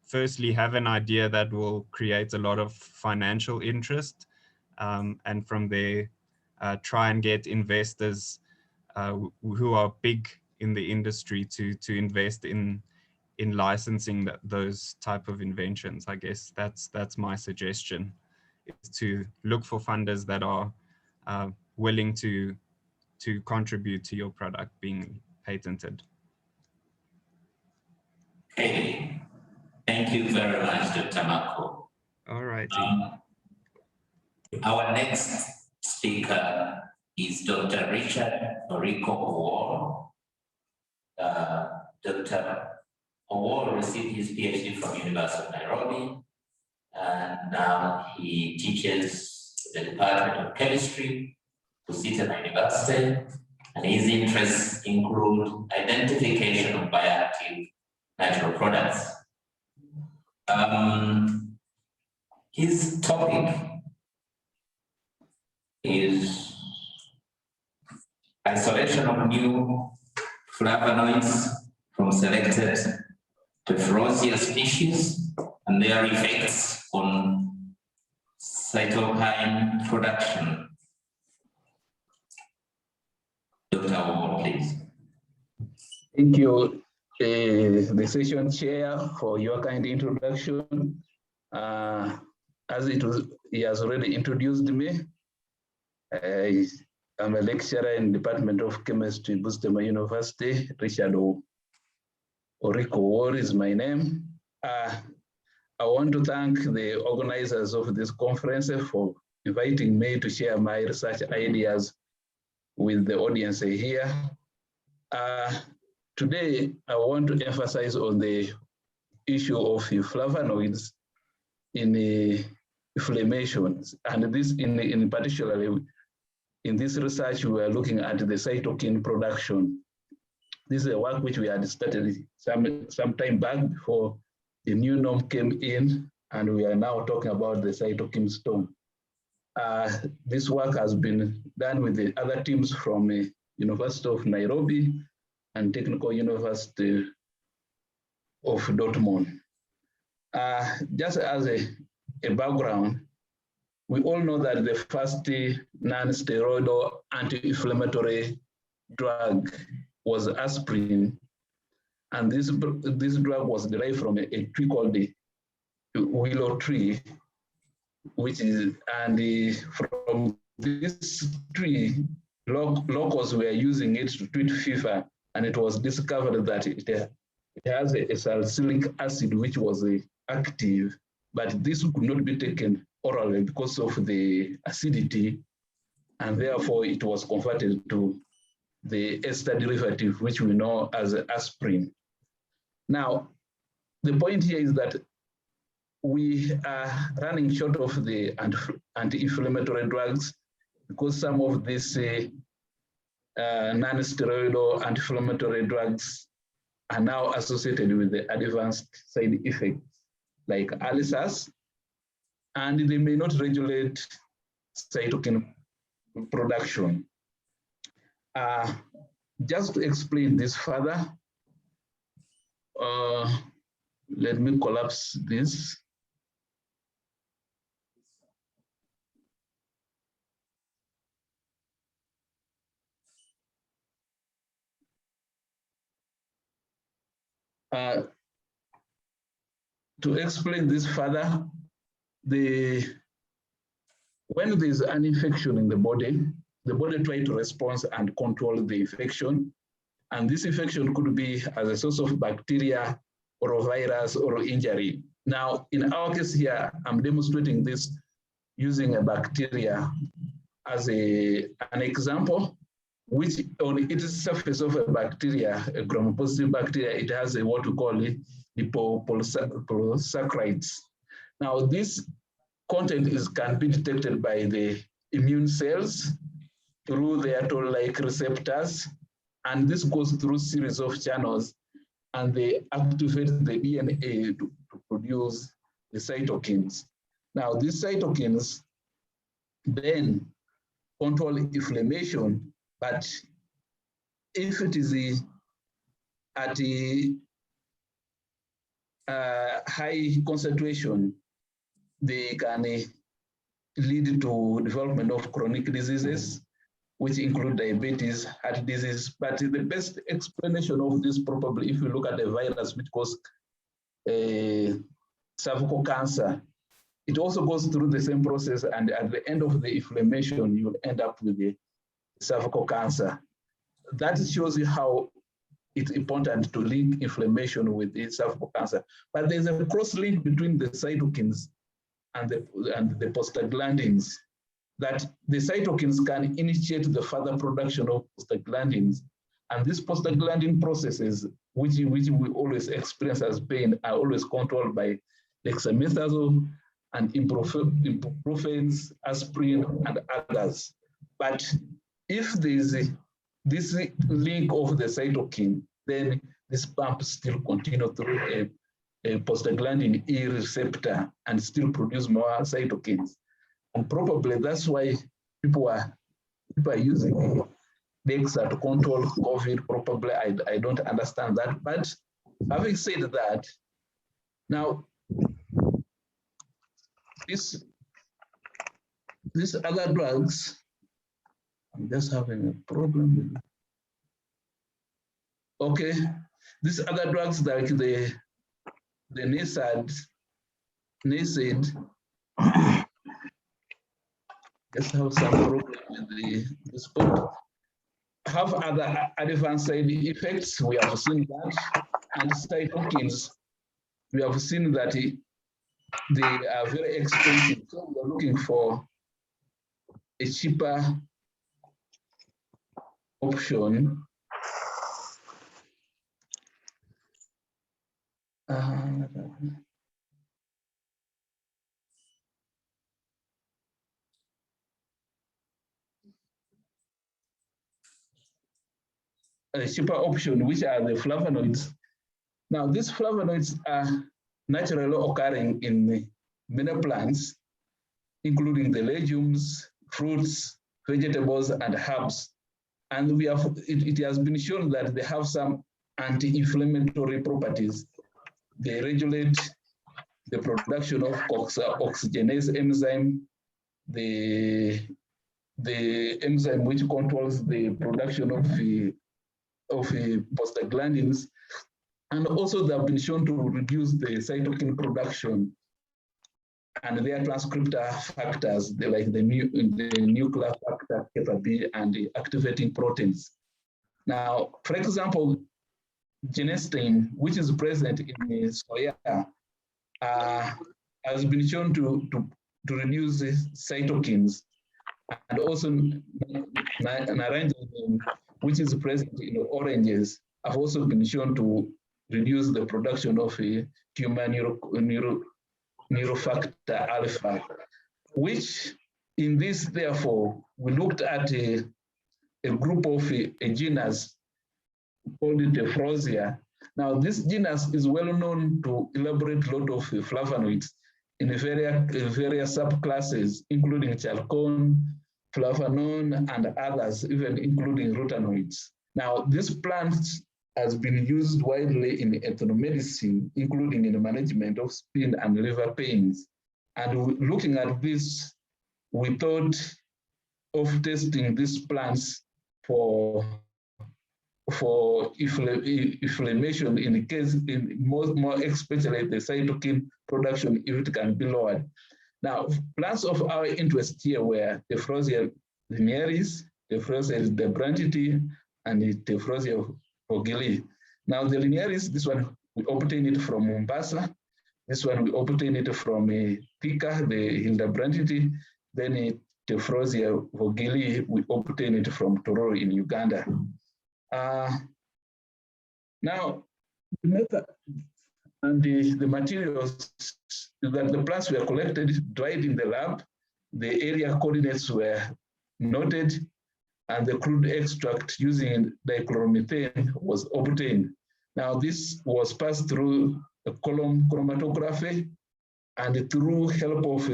firstly, have an idea that will create a lot of financial interest, and from there try and get investors who are big in the industry to invest in licensing those type of inventions. I guess that's my suggestion, is to look for funders that are willing to contribute to your product being patented. Okay, thank you very much, Dr. Marco. All righty. Our next speaker is Dr. Richard Oriko Owor. Dr. Owor received his PhD from University of Nairobi, and now he teaches the Department of Chemistry to Uganda University, and his interests include identification of bioactive natural products. His topic is isolation of new flavonoids from selected Tephrosia species and their effects on cytokine production. Dr. Owor, please. Thank you, the session chair, for your kind introduction. As he has already introduced me, I'm a lecturer in Department of Chemistry, Uganda University. Richard Oriko Owor is my name. I want to thank the organizers of this conference for inviting me to share my research ideas with the audience here. Today, I want to emphasize on the issue of flavonoids in inflammation. And this in particular, in this research, we are looking at the cytokine production. This is a work which we had started some time back before the new norm came in, and we are now talking about the cytokine storm. This work has been done with the other teams from University of Nairobi and Technical University of Dortmund. Just as a background, we all know that the first non-steroidal anti-inflammatory drug was aspirin, and this drug was derived from a tree called the willow tree, which is, and from this tree, locals were using it to treat fever, and it was discovered that it has a salicylic acid which was active, but this could not be taken orally because of the acidity, and therefore it was converted to the ester derivative, which we know as aspirin. Now, the point here is that we are running short of the anti-inflammatory drugs because some of these non-steroidal anti-inflammatory drugs are now associated with the advanced side effects like ulcers, and they may not regulate cytokine production. Just to explain this further, let me collapse this. To explain this further, when there's an infection in the body tries to respond and control the infection. And this infection could be as a source of bacteria or a virus or injury. Now, in our case here, I'm demonstrating this using a bacteria as an example, which on its surface of a bacteria, a gram-positive bacteria, it has what we call lipopolysaccharides. Now, this content can be detected by the immune cells through their toll-like receptors, and this goes through a series of channels, and they activate the DNA to produce the cytokines. Now, these cytokines then control inflammation, but if it is at a high concentration, they can lead to development of chronic diseases, which include diabetes, heart disease. But the best explanation of this probably, if you look at the virus which causes cervical cancer, it also goes through the same process, and at the end of the inflammation, you'll end up with the cervical cancer. That shows you how it's important to link inflammation with the cervical cancer. But there's a cross link between the cytokines and the prostaglandins, that the cytokines can initiate the further production of prostaglandins. And these prostaglandin processes, which we always experience as pain, are always controlled by dexamethasone and ibuprofens, aspirin, and others. But if there is this link of the cytokine, then this pump still continues through a prostaglandin E receptor and still produce more cytokines. And probably that's why people are using DEXA to control COVID. Probably I don't understand that. But having said that, now these other drugs, I'm just having a problem with it. Okay, these other drugs like the NSAID, just have some problem with this point. Have other advanced side effects, we have seen that, and cytokines, we have seen that they are very expensive. So we're looking for a cheaper option. A cheaper option, which are the flavonoids. Now, these flavonoids are naturally occurring in many plants, including the legumes, fruits, vegetables, and herbs. And we have it has been shown that they have some anti-inflammatory properties. They regulate the production of oxygenase enzyme, the enzyme which controls the production of prostaglandins, and also they have been shown to reduce the cytokine production and their transcriptor factors, like the nuclear factor kappa B and the activating proteins. Now, for example, genistein, which is present in soya, has been shown to reduce cytokines, and also naranjin, which is present in oranges, have also been shown to reduce the production of a tumor neurofactor alpha, which in this, therefore, we looked at a group of a genus called Tephrosia. Now, this genus is well known to elaborate a lot of flavonoids in various subclasses, including chalcone, flavanone, and others, even including retinoids. Now, this plant has been used widely in ethnomedicine, including in the management of spine and liver pains. And looking at this, we thought of testing these plants for inflammation in the case, more especially the cytokine production, if it can be lowered. Now, plants of our interest here were Tephrosia linearis, Tephrosia debranchiti, and Tephrosia vogeli. Now, the linearis, this one, we obtained it from Mombasa. This one, we obtained it from Thika, the Hildebranchiti. Then Tephrosia vogeli, we obtained it from Tororo in Uganda. Now, the method and the materials that the plants were collected, dried in the lab, the area coordinates were noted, and the crude extract using dichloromethane was obtained. Now, this was passed through a column chromatography and through help of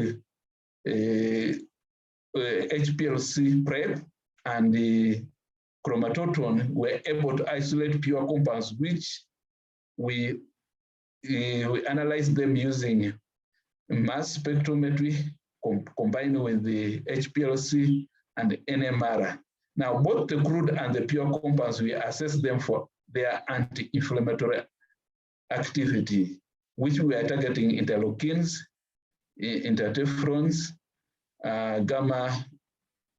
HPLC prep and the chromatotron, were able to isolate pure compounds, which we analyzed them using mass spectrometry combined with the HPLC and NMR. Now, both the crude and the pure compounds, we assess them for their anti-inflammatory activity, which we are targeting interleukins, interferons, gamma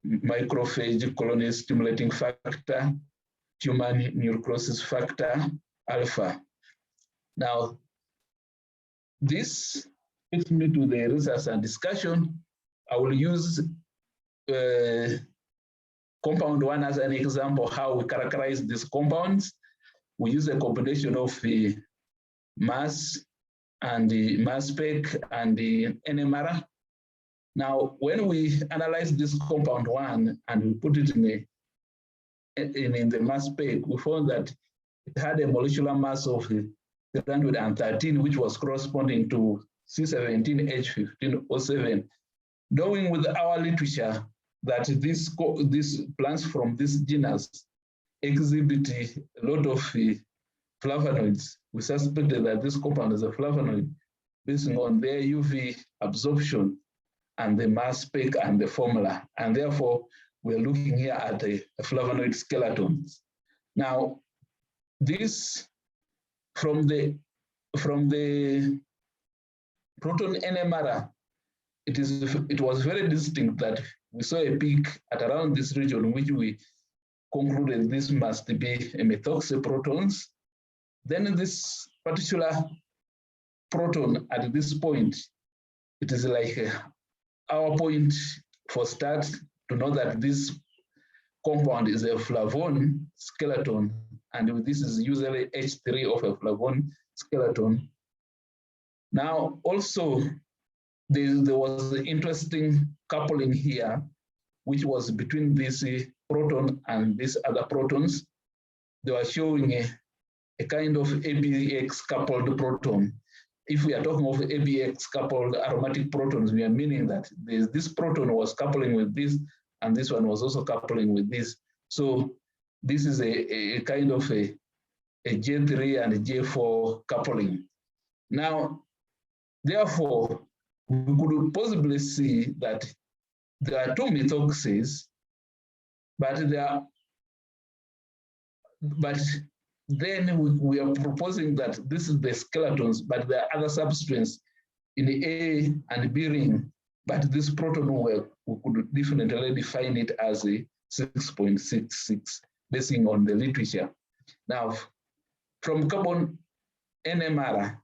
microphage colony stimulating factor, tumor necrosis factor, alpha. Now, this takes me to the research and discussion. I will use compound one as an example, how we characterize these compounds. We use a combination of the mass and the mass spec and the NMR. Now, when we analyze this compound one and we put it in the mass spec, we found that it had a molecular mass of 313, which was corresponding to C17H15O7. Knowing with our literature that these plants from this genus exhibit a lot of flavonoids, we suspected that this compound is a flavonoid based on their UV absorption and the mass spec and the formula. And therefore, we're looking here at a flavonoid skeletons. Now, this from the proton NMR, it was very distinct that we saw a peak at around this region, which we concluded this must be a methoxy protons. Then this particular proton at this point it is like our point for start to know that this compound is a flavone skeleton, and this is usually H3 of a flavone skeleton. Now, also, there was an interesting coupling here, which was between this proton and these other protons. They were showing a kind of ABX coupled proton. If we are talking of ABX coupled aromatic protons, we are meaning that this proton was coupling with this, and this one was also coupling with this. So this is a kind of a J3 and a J4 coupling. Now, therefore, we could possibly see that there are two methoxys, but then we are proposing that this is the skeletons, but there are other substrates in the A and B ring, but this proton we could definitely define it as a 6.66, basing on the literature. Now, from carbon NMR,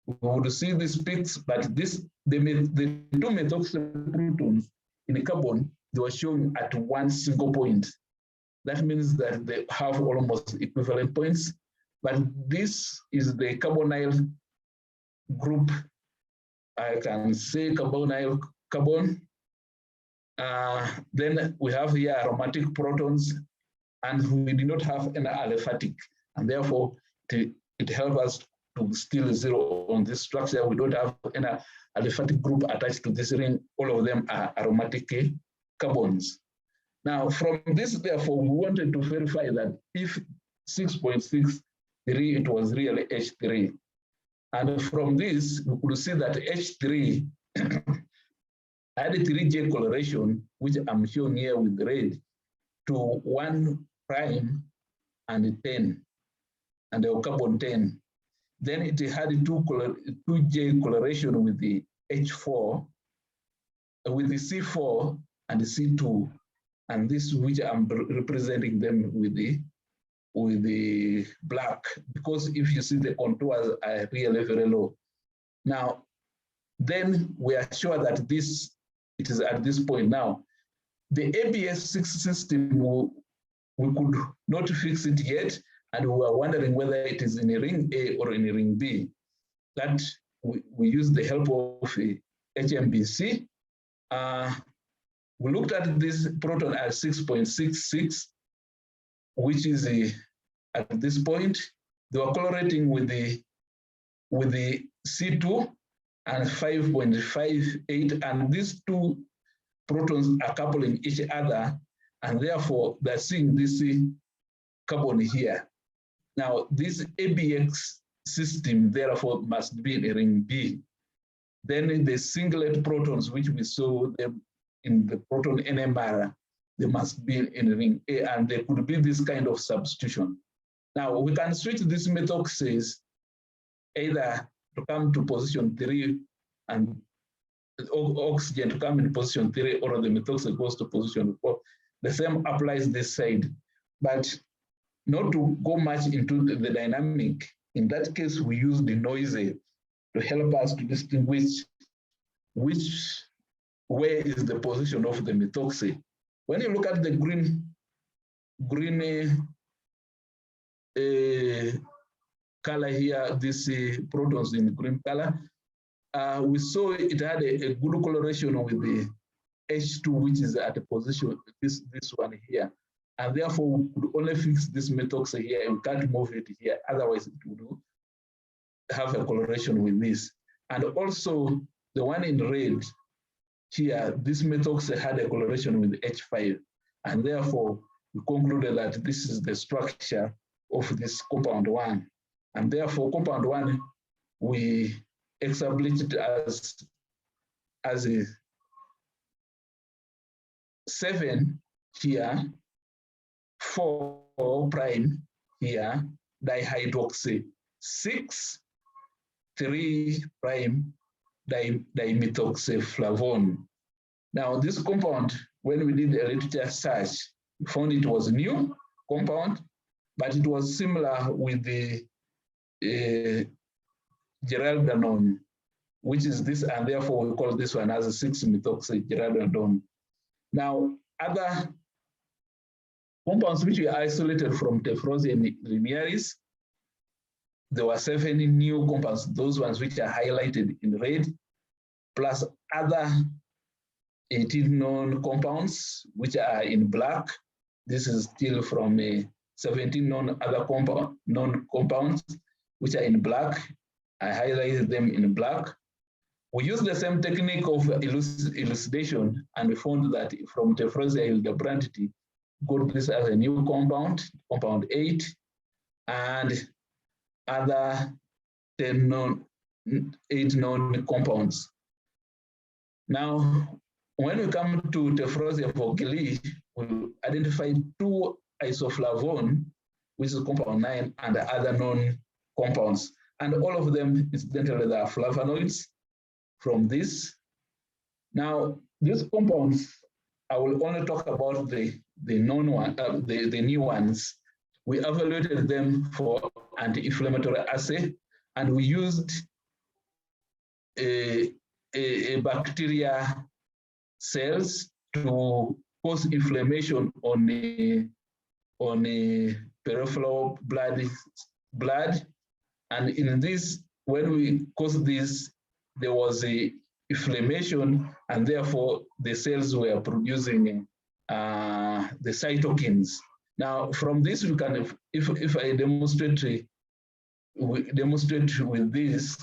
we would see these peaks, but the two methoxy protons in the carbon, they were shown at one single point. That means that they have almost equivalent points, but this is the carbonyl group. I can say carbonyl carbon. Then we have here aromatic protons, and we do not have an aliphatic, and therefore it helps us to still zero on this structure. We don't have an aliphatic group attached to this ring. All of them are aromatic carbons. Now, from this, therefore, we wanted to verify that if 6.63, it was really H3. And from this, we could see that H3 had a 3J coloration, which I'm showing here with red, to 1' and 10, and the carbon 10. Then it had 2J coloration with the H4, with the C4 and the C2. And this, which I'm representing them with the black, because if you see the contours are really very low. Now, then we are sure that it is at this point now. The ABS6 system, we could not fix it yet, and we are wondering whether it is in a ring A or in a ring B. That we use the help of HMBC. We looked at this proton at 6.66, which is at this point. They were colorating with the C2 and 5.58, and these two protons are coupling each other, and therefore they're seeing this carbon here. Now, this ABX system, therefore, must be in a ring B. Then the singlet protons, which we saw them in the proton NMR, they must be in ring A, and there could be this kind of substitution. Now, we can switch this methoxys either to come to position 3 and oxygen to come in position 3, or the methoxy goes to position 4. The same applies this side, but not to go much into the dynamic. In that case, we use the noise to help us to distinguish where is the position of the methoxy. When you look at the green color here, these protons in green color, we saw it had a good coloration with the H2, which is at a position, this one here. And therefore, we could only fix this methoxy here, and we can't move it here. Otherwise, it would have a coloration with this. And also, the one in red, here, this methoxy had a coloration with H5, and therefore we concluded that this is the structure of this compound 1. And therefore, compound 1, we established it as a 7 here, 4' here, dihydroxy, 6, 3' dimethoxyflavone. Now, this compound, when we did a literature search, we found it was a new compound, but it was similar with the geraldanone which is this, and therefore we call this one as a 6-methoxygeraniolidone. Now, other compounds which we isolated from Tephrosia linearis, there were 7 new compounds, those ones which are highlighted in red, plus other 18 known compounds which are in black. This is still from 17 known compounds which are in black. I highlighted them in black. We used the same technique of elucidation, and we found that from Tephrosia hildebrandti, got this as a new compound, compound 8, and other 8 known compounds. Now, when we come to Tephrosia vogeli, we identified 2 isoflavone, which is compound 9, and other known compounds. And all of them, incidentally, they are flavonoids from this. Now, these compounds, I will only talk about the known one, the new ones. We evaluated them for anti-inflammatory assay, and we used a bacteria cells to cause inflammation on a peripheral blood. And in this, when we caused this, there was a inflammation, and therefore the cells were producing the cytokines. Now, from this, we can, if I demonstrate with this,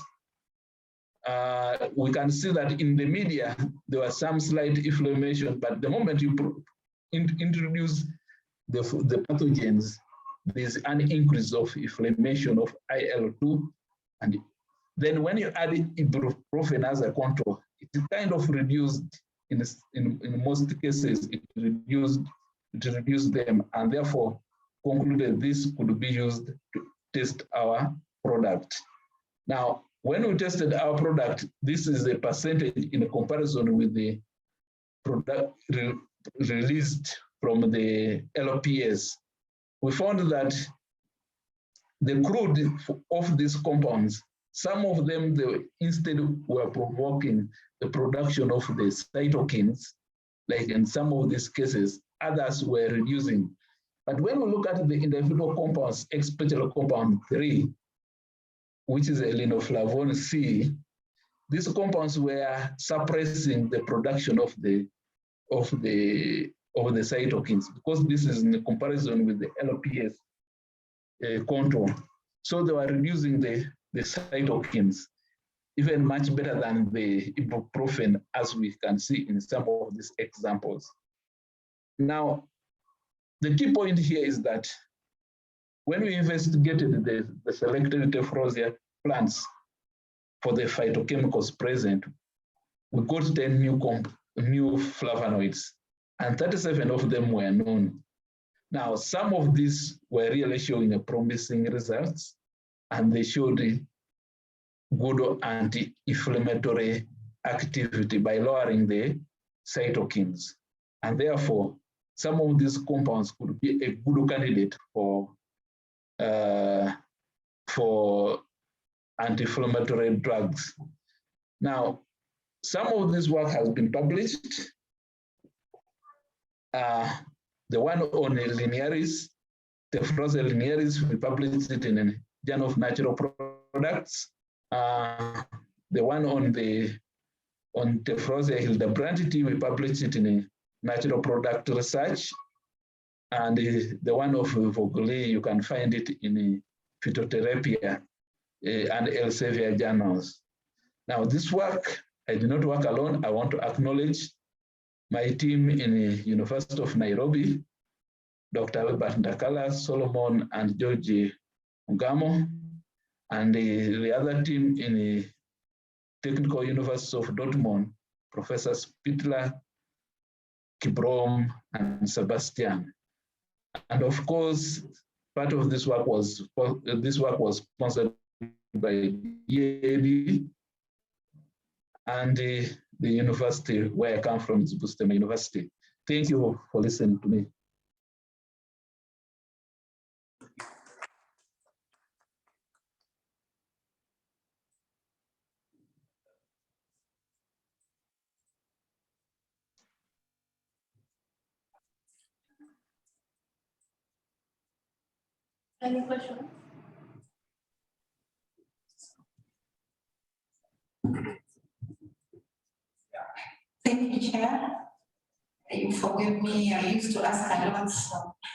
we can see that in the media, there was some slight inflammation, but the moment you introduce the pathogens, there's an increase of inflammation of IL-2. And then when you add ibuprofen as a control, it is kind of reduced, in most cases, it reduced them, and therefore concluded this could be used to test our product. Now, when we tested our product, this is a percentage in comparison with the product released from the LPS. We found that the crude of these compounds, some of them, they instead were provoking the production of the cytokines, like in some of these cases, others were reducing. But when we look at the individual compounds, especially compound 3, which is a linoflavone C, these compounds were suppressing the production of the cytokines, because this is in comparison with the LPS control. So they were reducing the cytokines, even much better than the ibuprofen, as we can see in some of these examples. Now, the key point here is that when we investigated the selected Tephrosia plants for the phytochemicals present, we got 10 new flavonoids, and 37 of them were known. Now, some of these were really showing a promising results, and they showed good anti-inflammatory activity by lowering the cytokines. And therefore, some of these compounds could be a good candidate for anti-inflammatory drugs. Now, some of this work has been published. The one on linearis, Tephrosia linearis, we published it in a Journal of Natural Products. The one on Tephrosia hildebrandti, we published it in a Natural Product Research. And the one of vogeli, you can find it in Phytotherapia and Elsevier journals. Now, this work, I did not work alone. I want to acknowledge my team in the University of Nairobi, Dr. Albert Ndakala, Solomon, and George Ungamo, and the other team in the Technical University of Dortmund, Professor Spittler, Kibrom, and Sebastian. And of course, part of this work was sponsored by EAD and the university where I come from is Bustema University. Thank you for listening to me. Any questions? Thank you, Chair. You forgive me, I used to ask a lot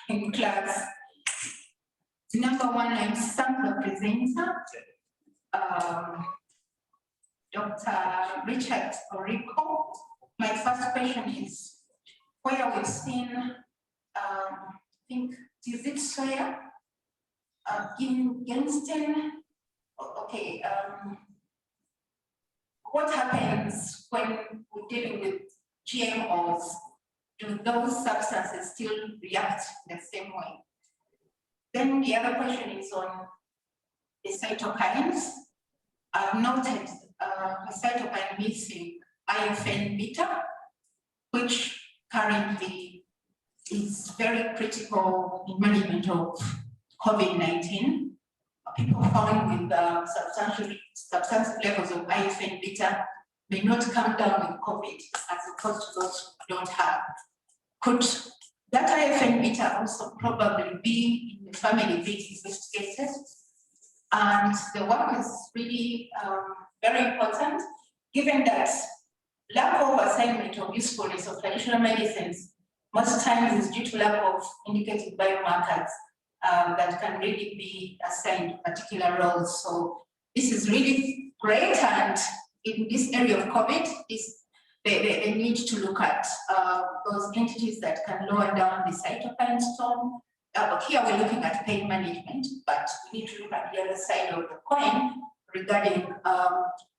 in class. Number one, I'm sample presenter, Dr. Richard Orico. My first question is, where we've seen, I think, is it soya? Genstein? Okay. What happens when we're dealing with GMOs? Do those substances still react the same way? Then the other question is on the cytokines. I've noted a cytokine missing IFN beta, which currently is very critical in management of COVID-19. People found with substantial levels of IFN beta may not come down with COVID as opposed to those who don't have. Could that IFN beta also probably be in the family being investigated? And the work is really very important, given that lack of assignment of usefulness of traditional medicines most times is due to lack of indicated biomarkers that can really be assigned particular roles. So this is really great, and in this area of COVID, they need to look at those entities that can lower down the cytokine storm. Here we're looking at pain management, but we need to look at the other side of the coin regarding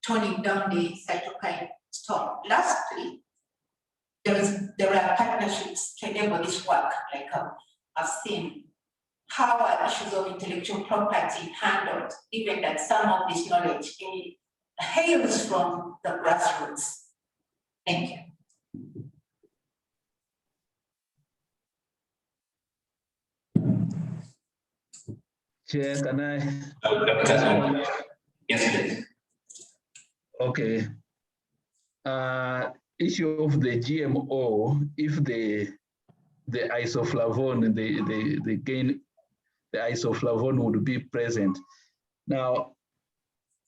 toning down the cytokine storm. Lastly, there are partnerships to enable this work, like I've seen. How are issues of intellectual property handled, given that some of this knowledge hails from the grassroots? Thank you. Chair, can I? Yes, please. Okay. Issue of the GMO, if the isoflavone, the isoflavone would be present. Now,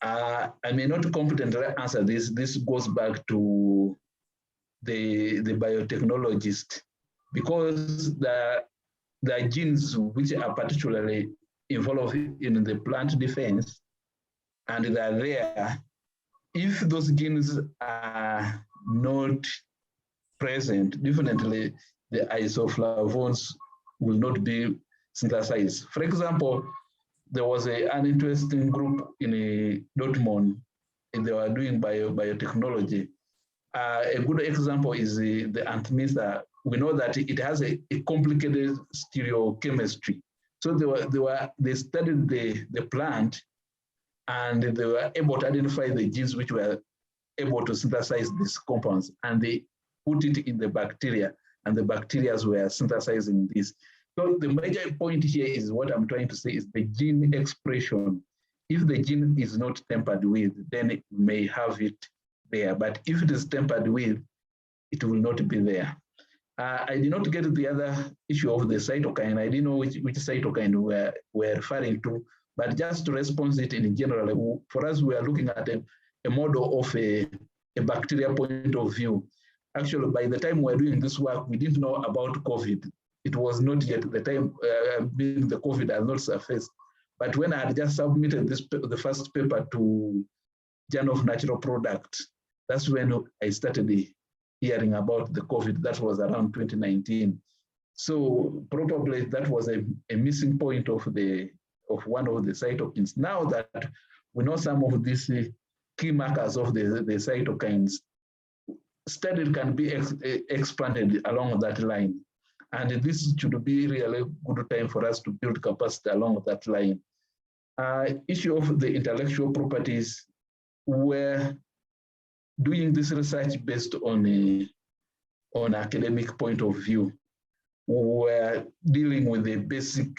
I may not confidently answer this. This goes back to the biotechnologist, because the genes which are particularly involved in the plant defense, and they are there. If those genes are not present, definitely the isoflavones will not be synthesized. For example, there was an interesting group in Dortmund, and they were doing biotechnology. A good example is the Antimitha. We know that it has a complicated stereochemistry. So they studied the plant, and they were able to identify the genes which were able to synthesize these compounds, and they put it in the bacteria, and the bacteria were synthesizing this. So the major point here is what I'm trying to say is the gene expression. If the gene is not tampered with, then it may have it there. But if it is tampered with, it will not be there. I did not get the other issue of the cytokine. I didn't know which cytokine we're referring to, but just to respond it in general, for us, we are looking at a model of a bacteria point of view. Actually, by the time we were doing this work, we didn't know about COVID. It was not yet the time, the COVID had not surfaced. But when I had just submitted the first paper to Journal of Natural Products, that's when I started hearing about the COVID. That was around 2019. So probably that was a missing point of one of the cytokines. Now that we know some of these key markers of the cytokines, study can be expanded along that line. And this should be really a good time for us to build capacity along that line. Issue of the intellectual properties, we're doing this research based on an academic point of view. We're dealing with a basic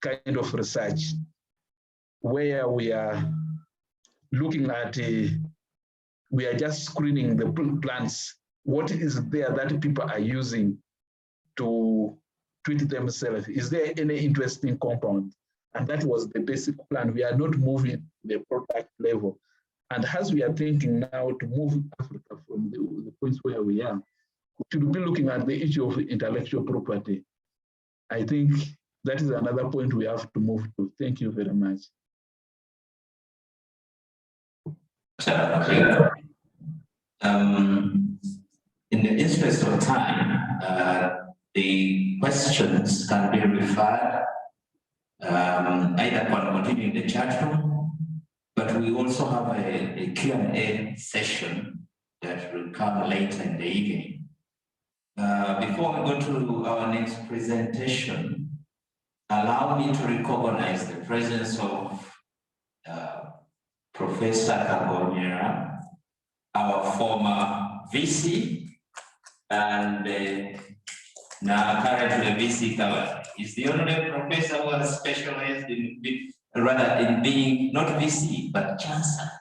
kind of research where we are looking at, we are just screening the plants. What is there that people are using to treat themselves. Is there any interesting compound? And that was the basic plan. We are not moving the product level. And as we are thinking now to move Africa from the points where we are, we should be looking at the issue of intellectual property. I think that is another point we have to move to. Thank you very much. In the interest of time, the questions can be referred either upon continuing the chat room, but we also have a Q&A session that will come later in the evening. Before we go to our next presentation, allow me to recognize the presence of Professor Kagonyera, our former VC, and now currently VC cover. He's the only professor who has specialized in being not VC, but Chancellor.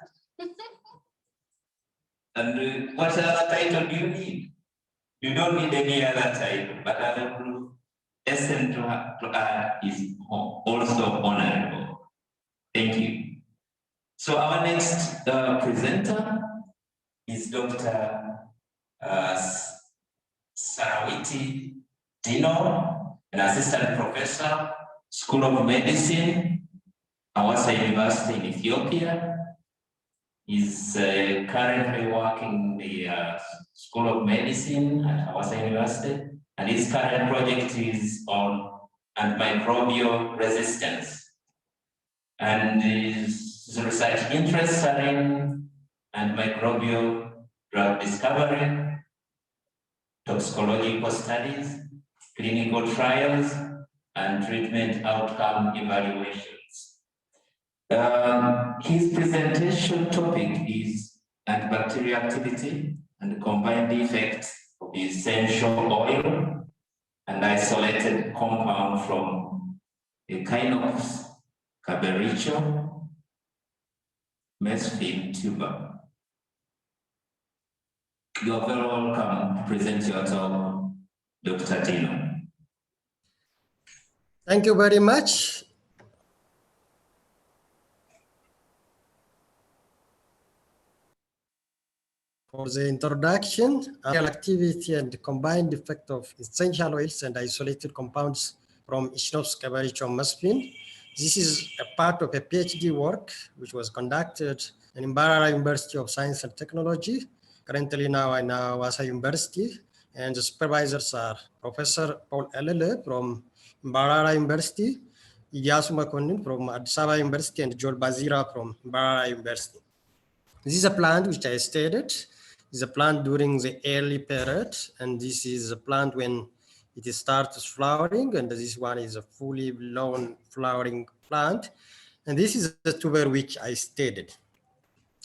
And what other title do you need? You don't need any other title, but other essence to add is also honorable. Thank you. So our next presenter is Dr. Sarawiti Dino, an assistant professor, School of Medicine, Hawassa University in Ethiopia. He's currently working in the School of Medicine at Hawassa University, and his current project is on antimicrobial resistance. And his research interests are in antimicrobial drug discovery, toxicological studies, clinical trials, and treatment outcome evaluations. His presentation topic is antibacterial activity and the combined effects of the essential oil and isolated compound from a kind of Cabericho mesophyll tuber. You are very welcome to present your talk, Dr. Dino. Thank you very much. For the introduction, real activity and the combined effect of essential oils and isolated compounds from Ichnos Cabericho mesophyll. This is a part of a PhD work which was conducted in Mbarara University of Science and Technology. Currently now in Hawassa University, and the supervisors are Professor Paul Elele from Mbarara University, Iyasu Makonnen from Addis Ababa University, and Joel Bazira from Mbarara University. This is a plant which I stated is a plant during the early period, and this is a plant when it starts flowering, and this one is a fully blown flowering plant, and this is the tuber which I stated.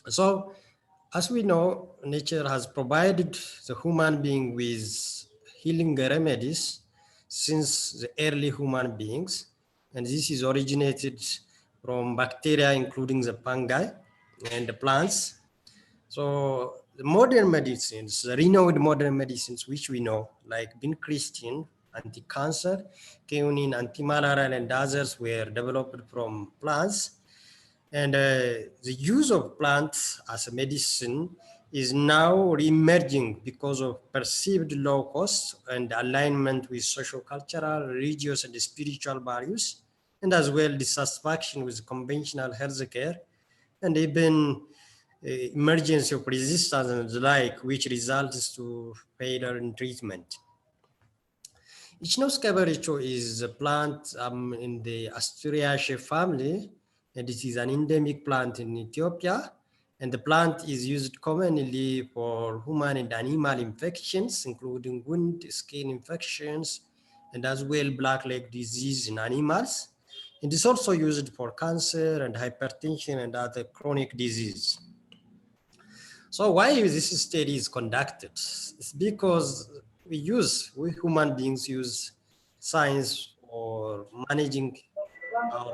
So, as we know, nature has provided the human being with healing remedies since the early human beings, and this is originated from bacteria, including the fungi and the plants. So the modern medicines, the renowned modern medicines which we know, like vincristine, anti-cancer, quinine, anti-malarial, and others were developed from plants. And the use of plants as a medicine is now re-emerging because of perceived low cost and alignment with social, cultural, religious, and spiritual values, and as well dissatisfaction with conventional healthcare, and even emergence of resistance and the like, which results to failure in treatment. Ichnos Cabericho is a plant in the Asturiaceae family, and it is an endemic plant in Ethiopia. And the plant is used commonly for human and animal infections, including wound, skin infections, and as well black leg disease in animals. It is also used for cancer and hypertension and other chronic disease. So why this study is conducted? It's because we human beings use science for managing our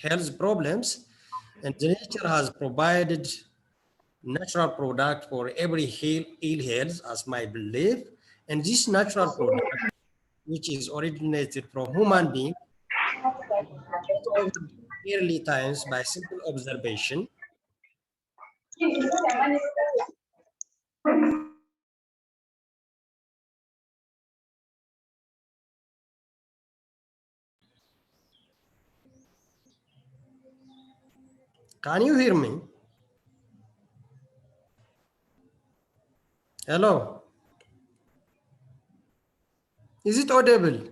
health problems, and the nature has provided natural product for every ill health, as my belief, And this natural product, which is originated from human being, early times by simple observation. Can you hear me? Hello? Is it audible?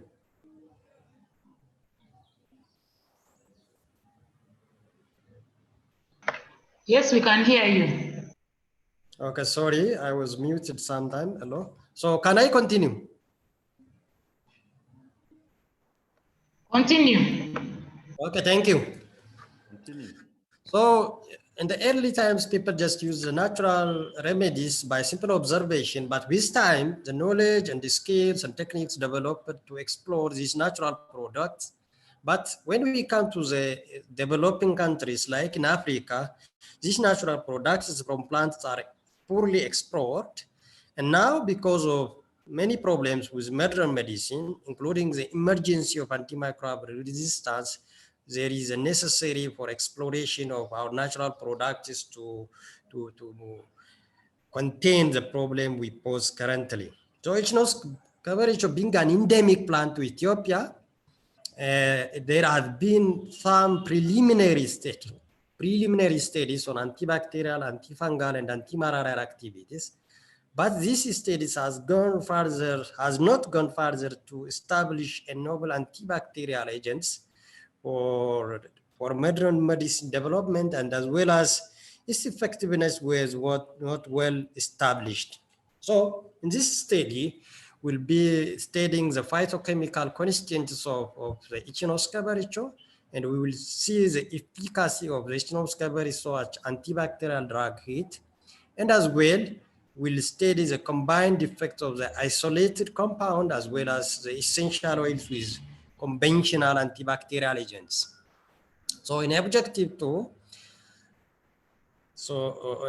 Yes, we can hear you. Okay, sorry, I was muted sometime. Hello. So can I continue? Continue. Okay, thank you. Continue. So in the early times, people just use the natural remedies by simple observation, but with time, the knowledge and the skills and techniques developed to explore these natural products. But when we come to the developing countries, like in Africa, these natural products from plants are poorly explored. And now, because of many problems with modern medicine, including the emergency of antimicrobial resistance, there is a necessary for exploration of our natural products to contain the problem we pose currently. So it's not coverage of being an endemic plant to Ethiopia. There have been some preliminary studies on antibacterial, antifungal, and antimalarial activities. But this studies has not gone further to establish a novel antibacterial agents for modern medicine development, and as well as its effectiveness was not well established. So in this study, we'll be studying the phytochemical constituents of the Echinus cabaricho, and we will see the efficacy of the Echinus cabaricho as antibacterial drug hit, and as well, we'll study the combined effects of the isolated compound as well as the essential oils with conventional antibacterial agents. So in objective two,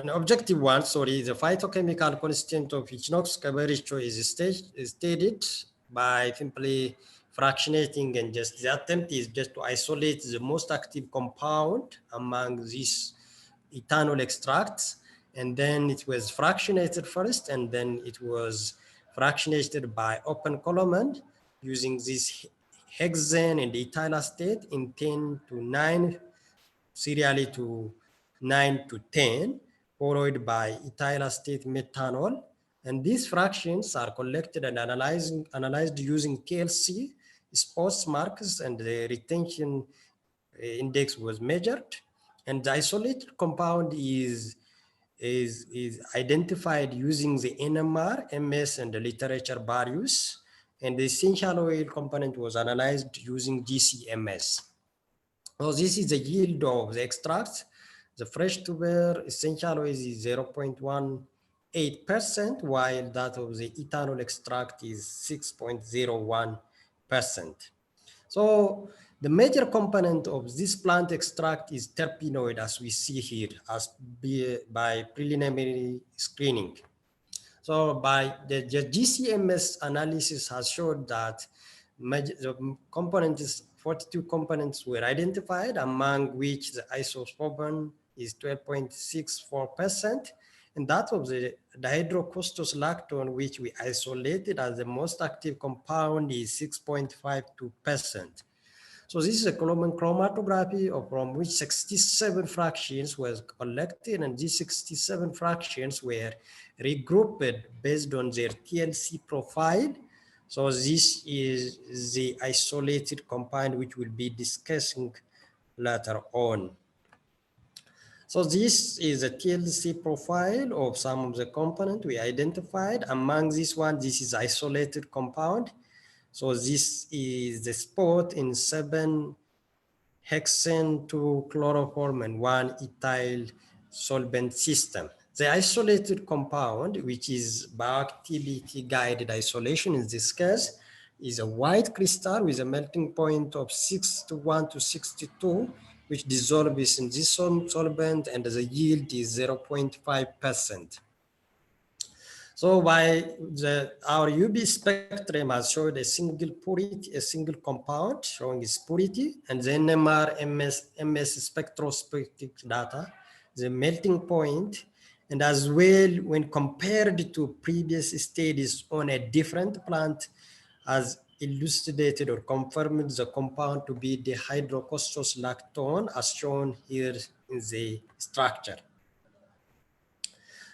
in objective one, the phytochemical constituent of Echinus cabaricho is stated by simply fractionating, and just the attempt is just to isolate the most active compound among these ethanol extracts. And then it was fractionated first, and then it was fractionated by open column using this hexane and ethyl acetate in 10 to 9, serially to 9 to 10, followed by ethyl acetate methanol. And these fractions are collected and analyzed using TLC, sports markers, and the retention index was measured. And the isolated compound is identified using the NMR, MS, and the literature values. And the essential oil component was analyzed using GCMS. So this is the yield of the extracts. The fresh tuber essential oil is 0.18%, while that of the ethanol extract is 6.01%. So the major component of this plant extract is terpenoid, as we see here, by preliminary screening. So by the GCMS analysis has showed that the components, 42 components were identified, among which the isospobin is 12.64%, and that of the dihydrocostose lactone, which we isolated as the most active compound, is 6.52%. So this is a chromatography from which 67 fractions were collected, and these 67 fractions were regrouped based on their TLC profile. So this is the isolated compound which we'll be discussing later on. So this is a TLC profile of some of the components we identified. Among this one, this is isolated compound. So this is the spot in 7-hexane 2 chloroform and 1 ethyl solvent system. The isolated compound, which is bioactivity guided isolation in this case, is a white crystal with a melting point of 61 to 62, which dissolves in this solvent, and the yield is 0.5%. So our UV spectrum has showed a single purity, a single compound showing its purity, and the NMR MS spectroscopic data, the melting point, and as well when compared to previous studies on a different plant, has elucidated or confirmed the compound to be the hydrocostose lactone as shown here in the structure.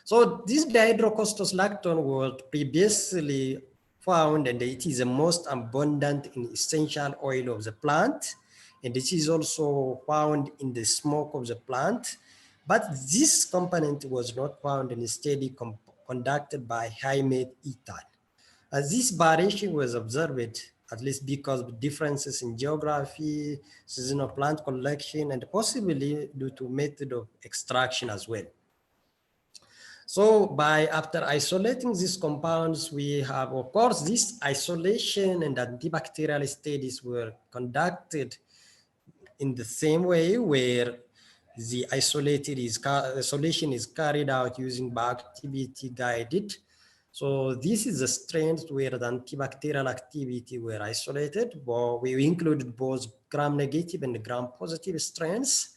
So this dihydrocostose lactone was previously found, and it is the most abundant in essential oil of the plant, and it is also found in the smoke of the plant. But this component was not found in a study conducted by Jaime et al. As this variation was observed, at least because of differences in geography, seasonal plant collection, and possibly due to method of extraction as well. So after isolating these compounds, we have, of course, this isolation and antibacterial studies were conducted in the same way where the isolation is carried out using bioactivity guided. So this is the strains where the antibacterial activity were isolated. Well, we included both gram-negative and gram-positive strains.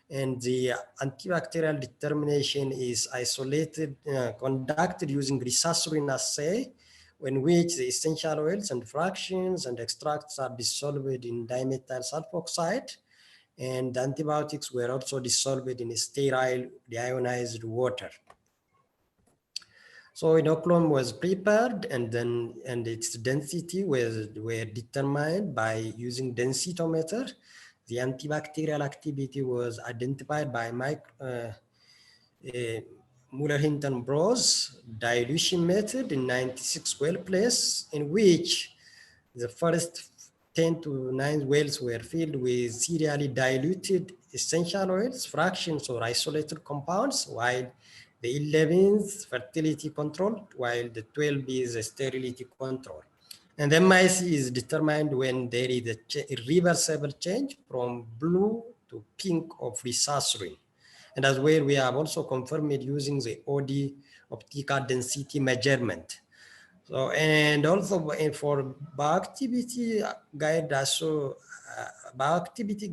And the antibacterial determination is isolated, conducted using Resazurin assay, in which the essential oils and fractions and extracts are dissolved in dimethyl sulfoxide, and antibiotics were also dissolved in sterile deionized water. So inoculum was prepared, and its density were determined by using densitometer. The antibacterial activity was identified by Muller-Hinton-Bros dilution method in 96 well places, in which the first 10 to 9 wells were filled with serially diluted essential oils, fractions, or isolated compounds, while the 11th fertility controlled, while the 12 is a sterility control. And the MIC is determined when there is a irreversible change from blue to pink of Resazurin. And as well, we have also confirmed it using the OD optical density measurement. So, and also for bioactivity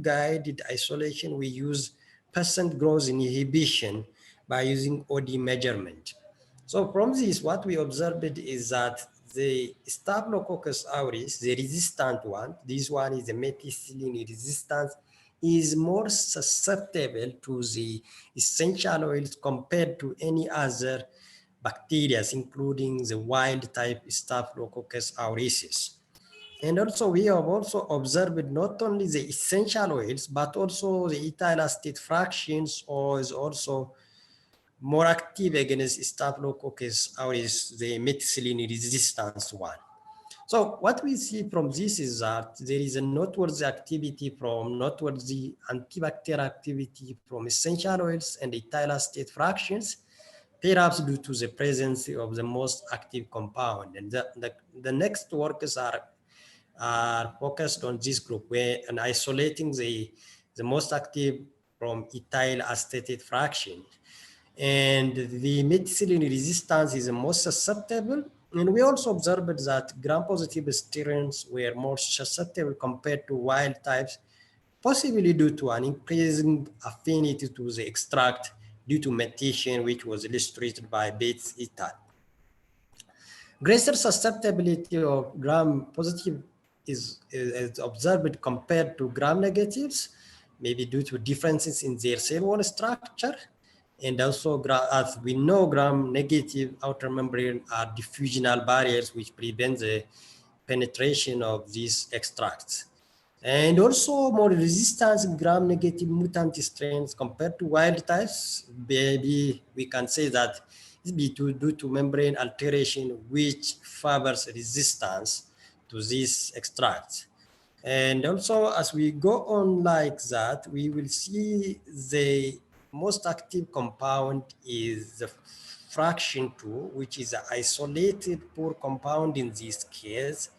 guided isolation, we use percent growth inhibition by using OD measurement. So from this, what we observed is that the Staphylococcus aureus, the resistant one, this one is the methicillin resistance, is more susceptible to the essential oils compared to any other bacteria, including the wild type Staphylococcus aureus. And also we have also observed not only the essential oils, but also the ethyl acetate fractions is also more active against Staphylococcus aureus, the methicillin resistance one. So what we see from this is that there is a noteworthy antibacterial activity from essential oils and ethyl acetate fractions, perhaps due to the presence of the most active compound. And the next works are focused on this group and isolating the most active from ethyl acetate fraction. And the methicillin resistance is the most susceptible. And we also observed that gram-positive strains were more susceptible compared to wild types, possibly due to an increasing affinity to the extract due to methylation, which was illustrated by Bates et al. Greater susceptibility of gram-positive is observed compared to gram-negatives, maybe due to differences in their cell wall structure. And also, as we know, gram-negative outer membrane are diffusional barriers which prevent the penetration of these extracts. And also more resistance in gram-negative mutant strains compared to wild types. Maybe we can say that it's due to membrane alteration which favors resistance to these extracts. And also, as we go on like that, we will see the most active compound is the fraction 2, which is an isolated poor compound in this case,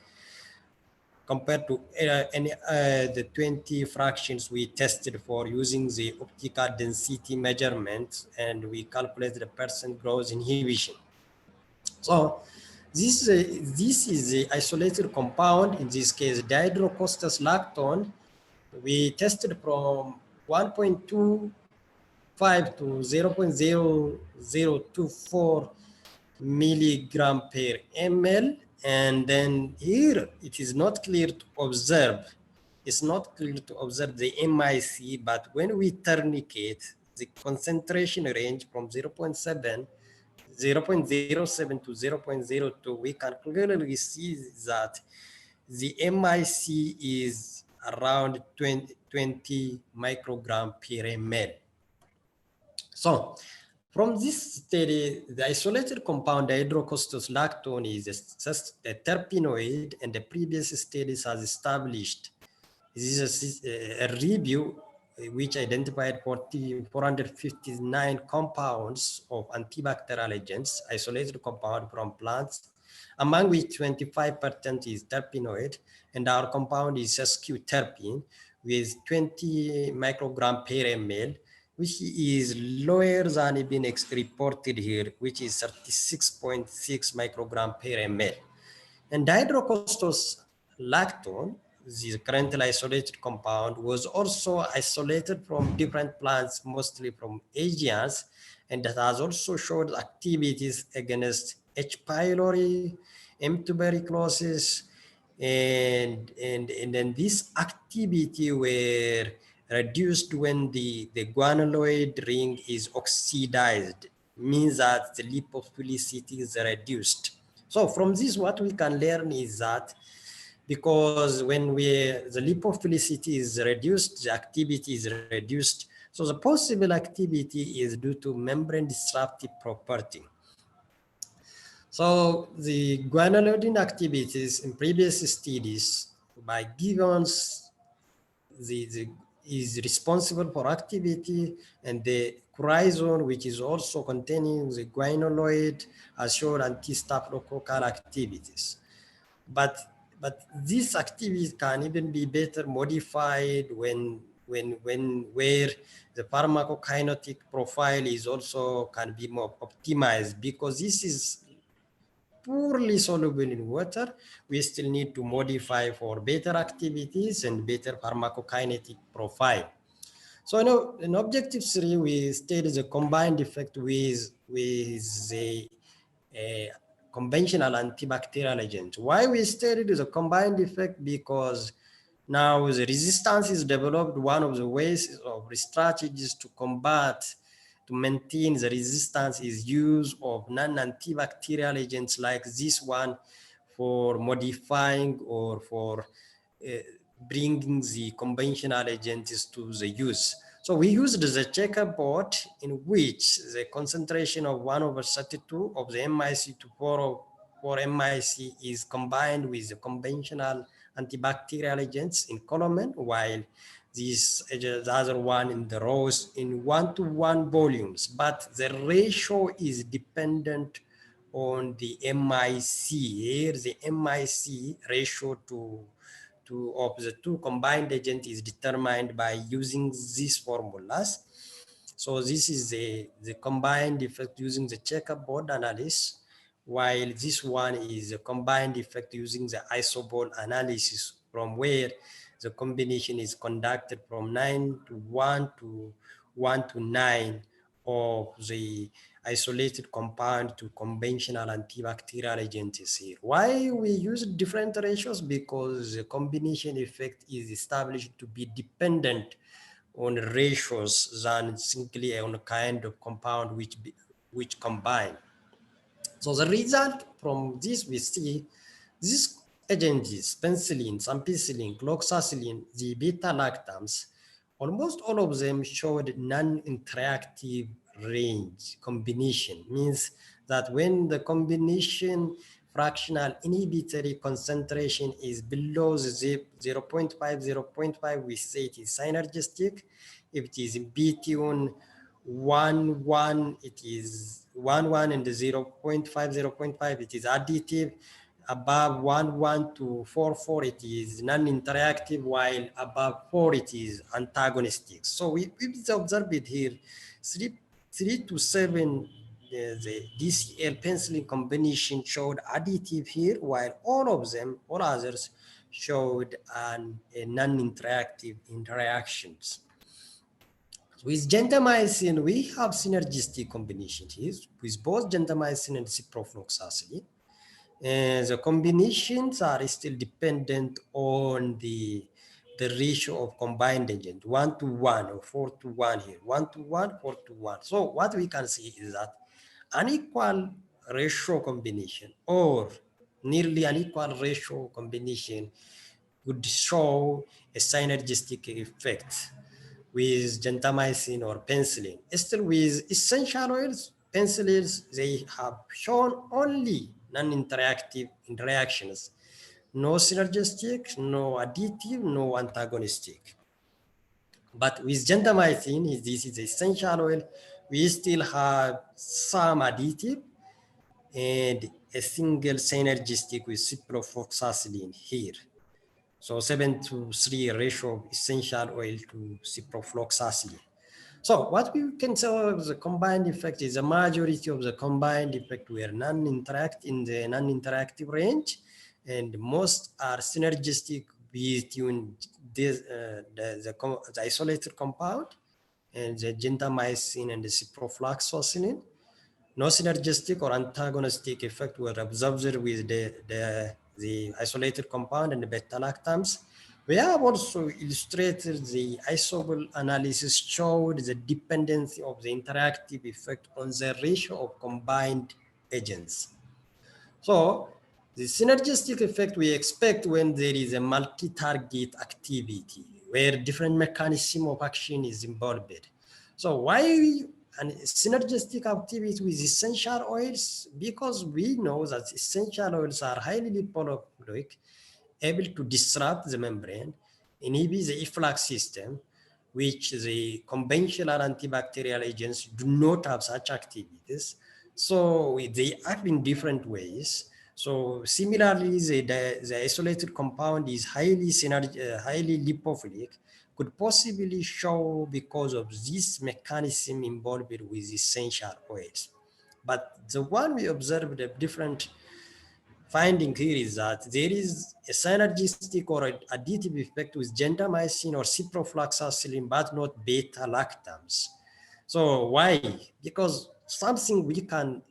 compared to the 20 fractions we tested for using the optical density measurement, and we calculate the percent growth inhibition. So this is the isolated compound, in this case dihydrocostus lactone. We tested from 1.25 to 0.0024 milligram per ml, and then here it is not clear to observe. It's not clear to observe the MIC, but when we tourniquet the concentration range from 0.07 to 0.02, we can clearly see that the MIC is around 20 microgram per ml. So from this study, the isolated compound dihydrocostus lactone is a terpenoid, and the previous studies has established. This is a review which identified 459 compounds of antibacterial agents, isolated compound from plants, among which 25% is terpenoid, and our compound is sesquiterpene with 20 microgram per ml, which is lower than even reported here, which is 36.6 microgram per ml. And dihydrocostus lactone, the currently isolated compound, was also isolated from different plants, mostly from Asians, and that has also showed activities against H. pylori, M. tuberculosis, and then this activity were reduced when the guanyloid ring is oxidized, means that the lipophilicity is reduced. So from this, what we can learn is that because when the lipophilicity is reduced, the activity is reduced. So the possible activity is due to membrane disruptive property. So the guanyloidin activities in previous studies by Gibbons is responsible for activity, and the corazon, which is also containing the guanyloid, has shown anti-staphylococcal activities. But these activities can even be better modified where the pharmacokinetic profile is also can be more optimized, because this is poorly soluble in water. We still need to modify for better activities and better pharmacokinetic profile. So in objective 3, we stated the combined effect with a conventional antibacterial agent. Why we stated the combined effect? Because now the resistance is developed. One of the ways of strategies to maintain the resistance is use of non-antibacterial agents like this one for modifying or for bringing the conventional agents to the use. So we used the checkerboard in which the concentration of 1/32 of the MIC to 4 MIC is combined with the conventional antibacterial agents in column, while the other one in the rows in 1:1 volumes, but the ratio is dependent on the MIC. Here the MIC ratio of the two combined agent is determined by using these formulas. So this is the combined effect using the checkerboard analysis, while this one is a combined effect using the isobol analysis, from where the combination is conducted from 9:1 to 1:9 of the isolated compound to conventional antibacterial agents here. Why we use different ratios? Because the combination effect is established to be dependent on ratios than simply on a kind of compound which combine. So the result from this, we see these agents, penicillin, ampicillin, cloxacillin, the beta-lactams, almost all of them showed non-interactive range combination, means that when the combination fractional inhibitory concentration is below the 0.5, we say it is synergistic. If it is between 1,1, it is 1,1 and the 0.5, it is additive. Above 1,1 to 4,4, it is non-interactive, while above 4, it is antagonistic. So we observe it here, 3 to 7 the DCL penicillin combination showed additive here, while all others showed a non-interactive interactions. With gentamicin, we have synergistic combination here with both gentamicin and ciprofloxacin. And the combinations are still dependent on the ratio of combined agent, 1:1 or 4:1 here, 1:1, 4:1. So what we can see is that unequal ratio combination or nearly unequal ratio combination would show a synergistic effect with gentamicin or penicillin. Still with essential oils, penicillins, they have shown only non-interactive interactions, no synergistic, no additive, no antagonistic. But with gentamicin, this is essential oil, we still have some additive and a single synergistic with ciprofloxacin here. So 7:3 ratio of essential oil to ciprofloxacin. So what we can say of the combined effect is the majority of the combined effect were in the non-interactive range, and most are synergistic between this, the isolated compound and the gentamicin and the ciprofloxacin. No synergistic or antagonistic effect were observed with the isolated compound and the beta-lactams. We have also illustrated the isobel analysis showed the dependency of the interactive effect on the ratio of combined agents. So the synergistic effect we expect when there is a multi-target activity where different mechanism of action is involved. So why and synergistic activity with essential oils? Because we know that essential oils are highly lipophilic, able to disrupt the membrane, inhibit the efflux system, which the conventional antibacterial agents do not have such activities. So they act in different ways. So similarly, the isolated compound is highly lipophilic, could possibly show because of this mechanism involved with essential oils. But the one we observed a different finding here is that there is a synergistic or additive effect with gentamicin or ciprofloxacin, but not beta-lactams. So why? Because something we can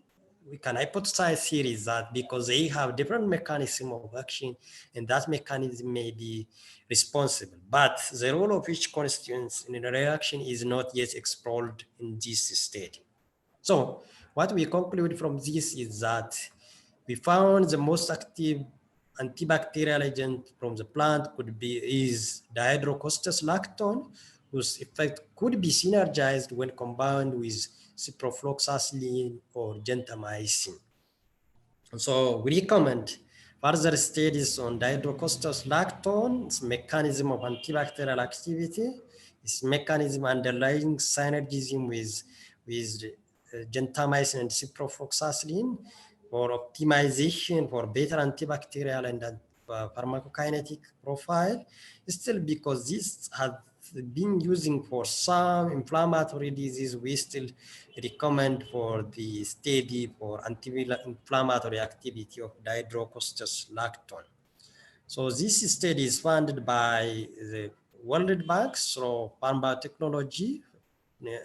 hypothesize here is that because they have different mechanism of action, and that mechanism may be responsible, but the role of each constituent in a reaction is not yet explored in this state. So what we conclude from this is that we found the most active antibacterial agent from the plant is dihydrocosta's lactone, whose effect could be synergized when combined with ciprofloxacin or gentamicin. So we recommend further studies on dihydrocosta's lactone, its mechanism of antibacterial activity, its mechanism underlying synergism with gentamicin and ciprofloxacin for optimization for better antibacterial and pharmacokinetic profile. Still, because this has been using for some inflammatory disease, we still recommend for the study for anti-inflammatory activity of dihydrocosta's lactone. So this study is funded by the World Bank through Pharma Technology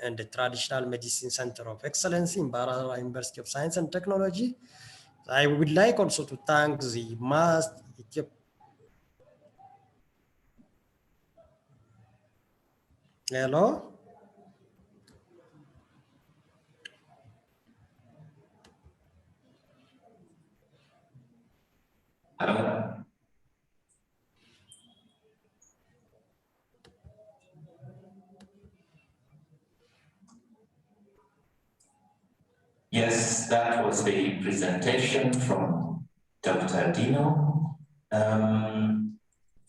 and the Traditional Medicine Center of Excellence in Betalinic University of Science and Technology. I would like also to thank the Hello? Hello? Yes, that was the presentation from Dr. Dino.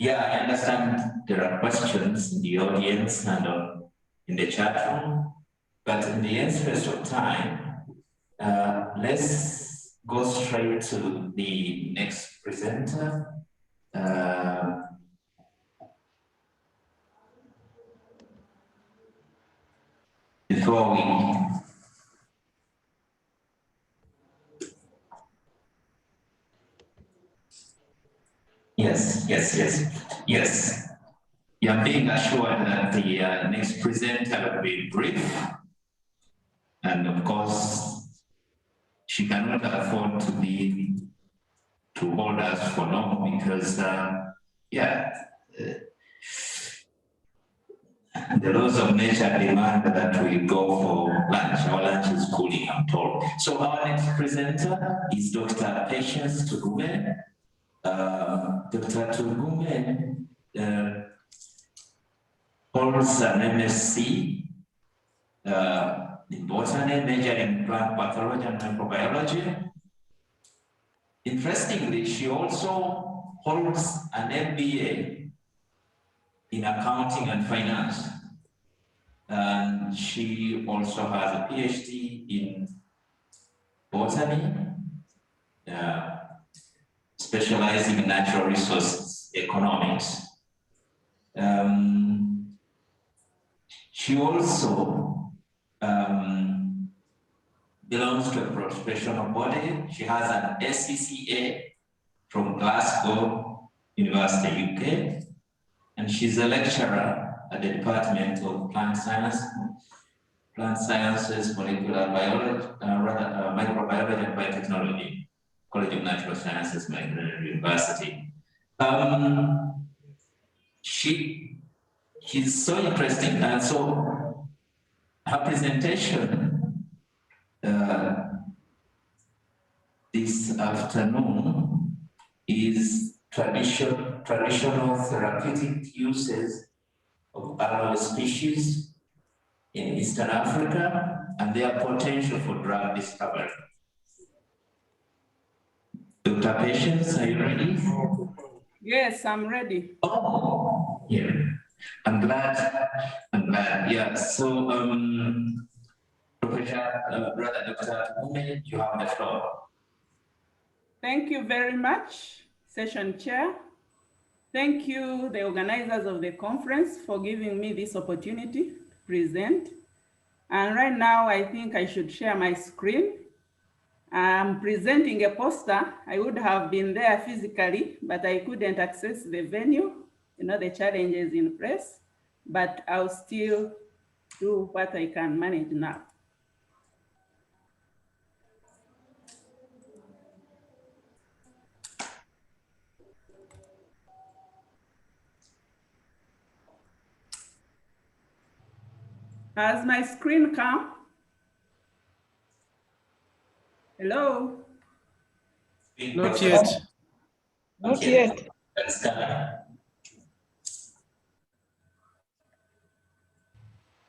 Yeah, I understand there are questions in the audience and in the chat room, but in the interest of time, let's go straight to the next presenter. Before we Yes. Yeah, I'm being assured that the next presenter will be brief. And of course, she cannot afford to hold us for long because, the laws of nature demand that we go for lunch. Our lunch is cooling, I'm told. So our next presenter is Dr. Patience Tugume. Dr. Tugume holds an MSc in botany, majoring in plant pathology and microbiology. Interestingly, she also holds an MBA in accounting and finance. And she also has a PhD in botany, specializing in natural resources economics. She also belongs to a professional body. She has an SCCA from Glasgow University, UK, and she's a lecturer at the Department of Plant Sciences, Molecular Biology, Microbiology and Biotechnology, College of Natural Sciences, Makerere University. She's so interesting, and so her presentation this afternoon is traditional therapeutic uses of aloe species in Eastern Africa and their potential for drug discovery. Dr. Patience, are you ready? Yes, I'm ready. Oh, yeah. I'm glad. Yeah. So, Professor, Brother Dr. Tugume, you have the floor. Thank you very much, Session Chair. Thank you, the organizers of the conference, for giving me this opportunity to present. And right now, I think I should share my screen. I'm presenting a poster. I would have been there physically, but I couldn't access the venue, the challenges in press, but I'll still do what I can manage now. Has my screen come? Hello? Not yet. Not yet.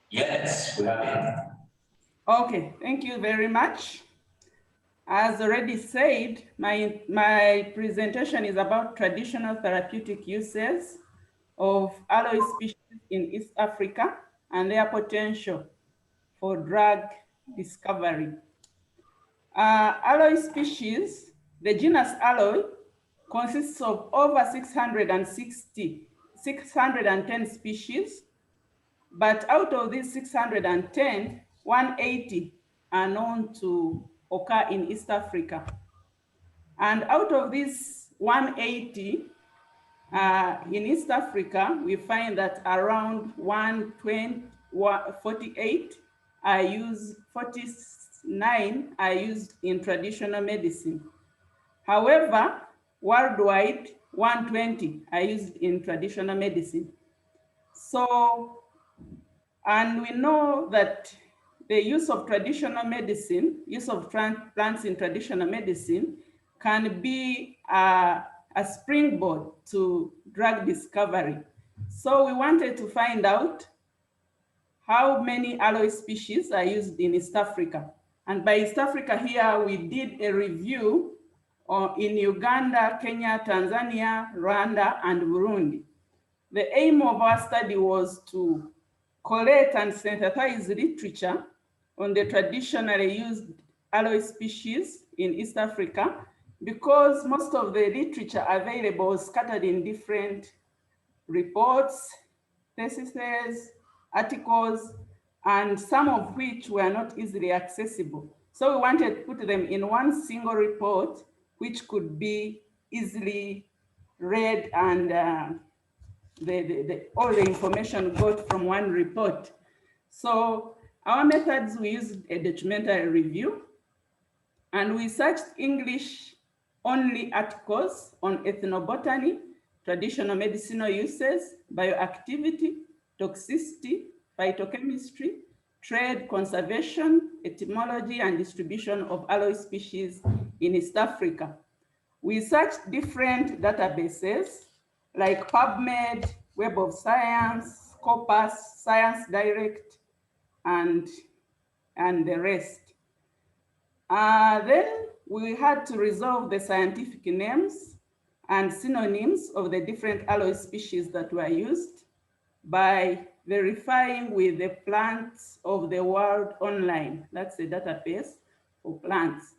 Yes, we have it. Okay, thank you very much. As already said, my presentation is about traditional therapeutic uses of aloe species in East Africa and their potential for drug discovery. Aloe species, the genus aloe, consists of over 610 species, but out of these 610, 180 are known to occur in East Africa. And out of these 180, in East Africa, we find that around 48 are used, 49 are used in traditional medicine. However, worldwide, 120 are used in traditional medicine. So, and we know that the use of traditional medicine, use of plants in traditional medicine can be a springboard to drug discovery. So we wanted to find out how many aloe species are used in East Africa. And by East Africa here, we did a review in Uganda, Kenya, Tanzania, Rwanda, and Burundi. The aim of our study was to collect and synthesize literature on the traditionally used aloe species in East Africa, because most of the literature available is scattered in different reports, theses, articles, and some of which were not easily accessible. So we wanted to put them in one single report, which could be easily read and all the information got from one report. So our methods, we used a documentary review, and we searched English-only articles on ethnobotany, traditional medicinal uses, bioactivity, toxicity, phytochemistry, trade, conservation, etymology, and distribution of aloe species in East Africa. We searched different databases like PubMed, Web of Science, Scopus, Science Direct, and the rest. Then we had to resolve the scientific names and synonyms of the different aloe species that were used by verifying with the Plants of the World Online. That's a database for plants.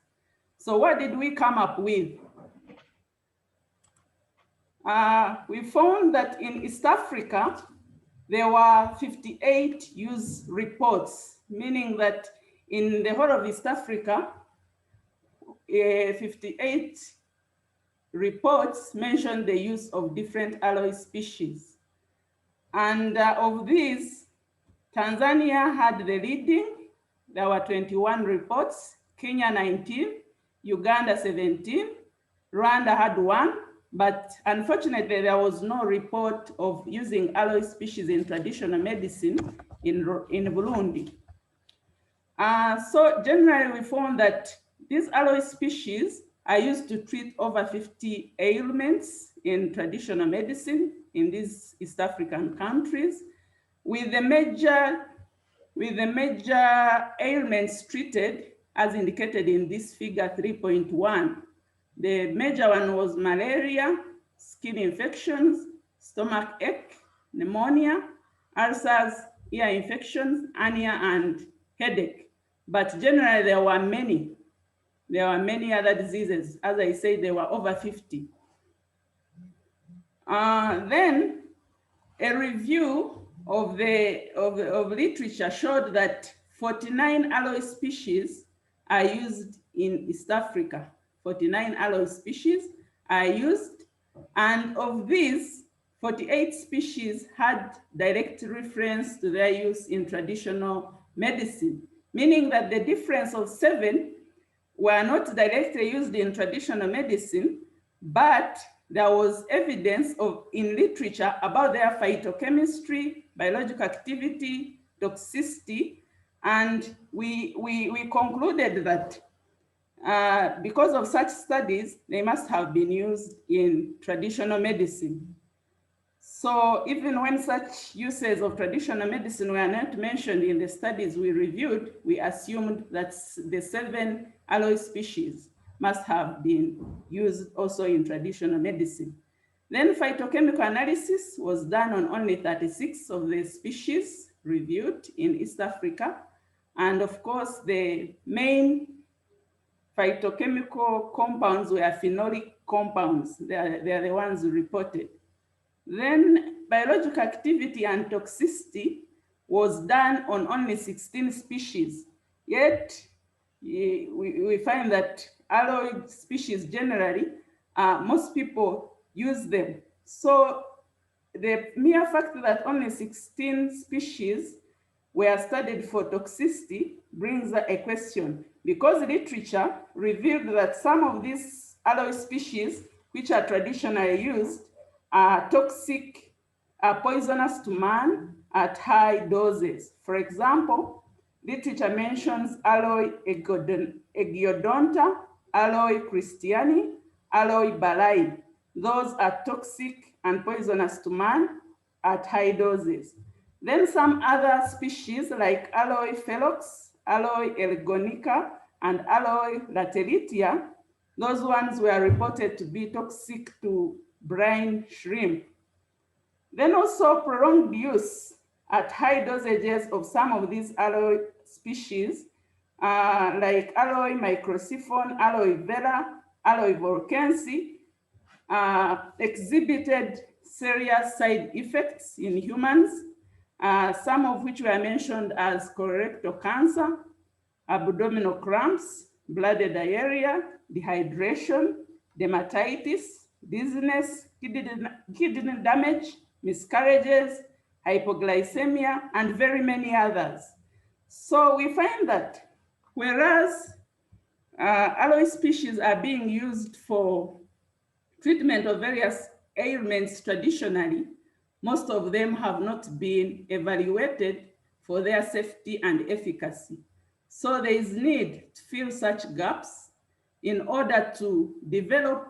So what did we come up with? We found that in East Africa, there were 58 use reports, meaning that in the whole of East Africa, 58 reports mentioned the use of different aloe species. And of these, Tanzania had the leading. There were 21 reports, Kenya 19, Uganda 17, Rwanda had 1, but unfortunately there was no report of using aloe species in traditional medicine in Burundi. So generally we found that these aloe species are used to treat over 50 ailments in traditional medicine in these East African countries, with the major ailments treated as indicated in this figure 3.1. The major one was malaria, skin infections, stomach ache, pneumonia, ulcers, ear infections, hernia, and headache. But generally there were many. There were many other diseases. As I said, there were over 50. Then a review of literature showed that 49 aloe species are used in East Africa. 49 aloe species are used, and of these, 48 species had direct reference to their use in traditional medicine, meaning that the difference of 7 were not directly used in traditional medicine, but there was evidence in literature about their phytochemistry, biological activity, toxicity, and we concluded that because of such studies, they must have been used in traditional medicine. So even when such uses of traditional medicine were not mentioned in the studies we reviewed, we assumed that the 7 aloe species must have been used also in traditional medicine. Then phytochemical analysis was done on only 36 of the species reviewed in East Africa. And of course, the main phytochemical compounds were phenolic compounds. They are the ones reported. Then biological activity and toxicity was done on only 16 species. Yet we find that aloe species generally, most people use them. So the mere fact that only 16 species were studied for toxicity brings a question, because literature revealed that some of these aloe species, which are traditionally used, are toxic, are poisonous to man at high doses. For example, literature mentions aloe aegiodonta, aloe christiani, aloe balai. Those are toxic and poisonous to man at high doses. Then some other species like aloe felox, aloe ergonica, and aloe lateritia, those ones were reported to be toxic to brine shrimp. Then also prolonged use at high dosages of some of these aloe species, like aloe microsiphon, aloe vera, aloe volkensi, exhibited serious side effects in humans, some of which were mentioned as colorectal cancer, abdominal cramps, bloody diarrhea, dehydration, dermatitis, dizziness, kidney damage, miscarriages, hypoglycemia, and very many others. So we find that whereas aloe species are being used for treatment of various ailments traditionally, most of them have not been evaluated for their safety and efficacy. So there is need to fill such gaps in order to develop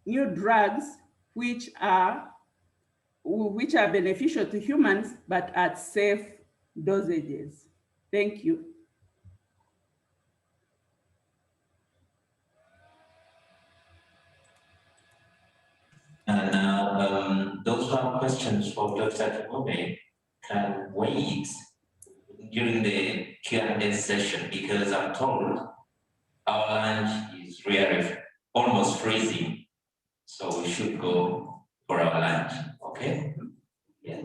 new drugs which are beneficial to humans, but at safe dosages. Thank you. And now, those who have questions for Dr. Tabuti can wait during the Q&A session, because I'm told our lunch is really almost freezing. So we should go for our lunch, okay? Yeah.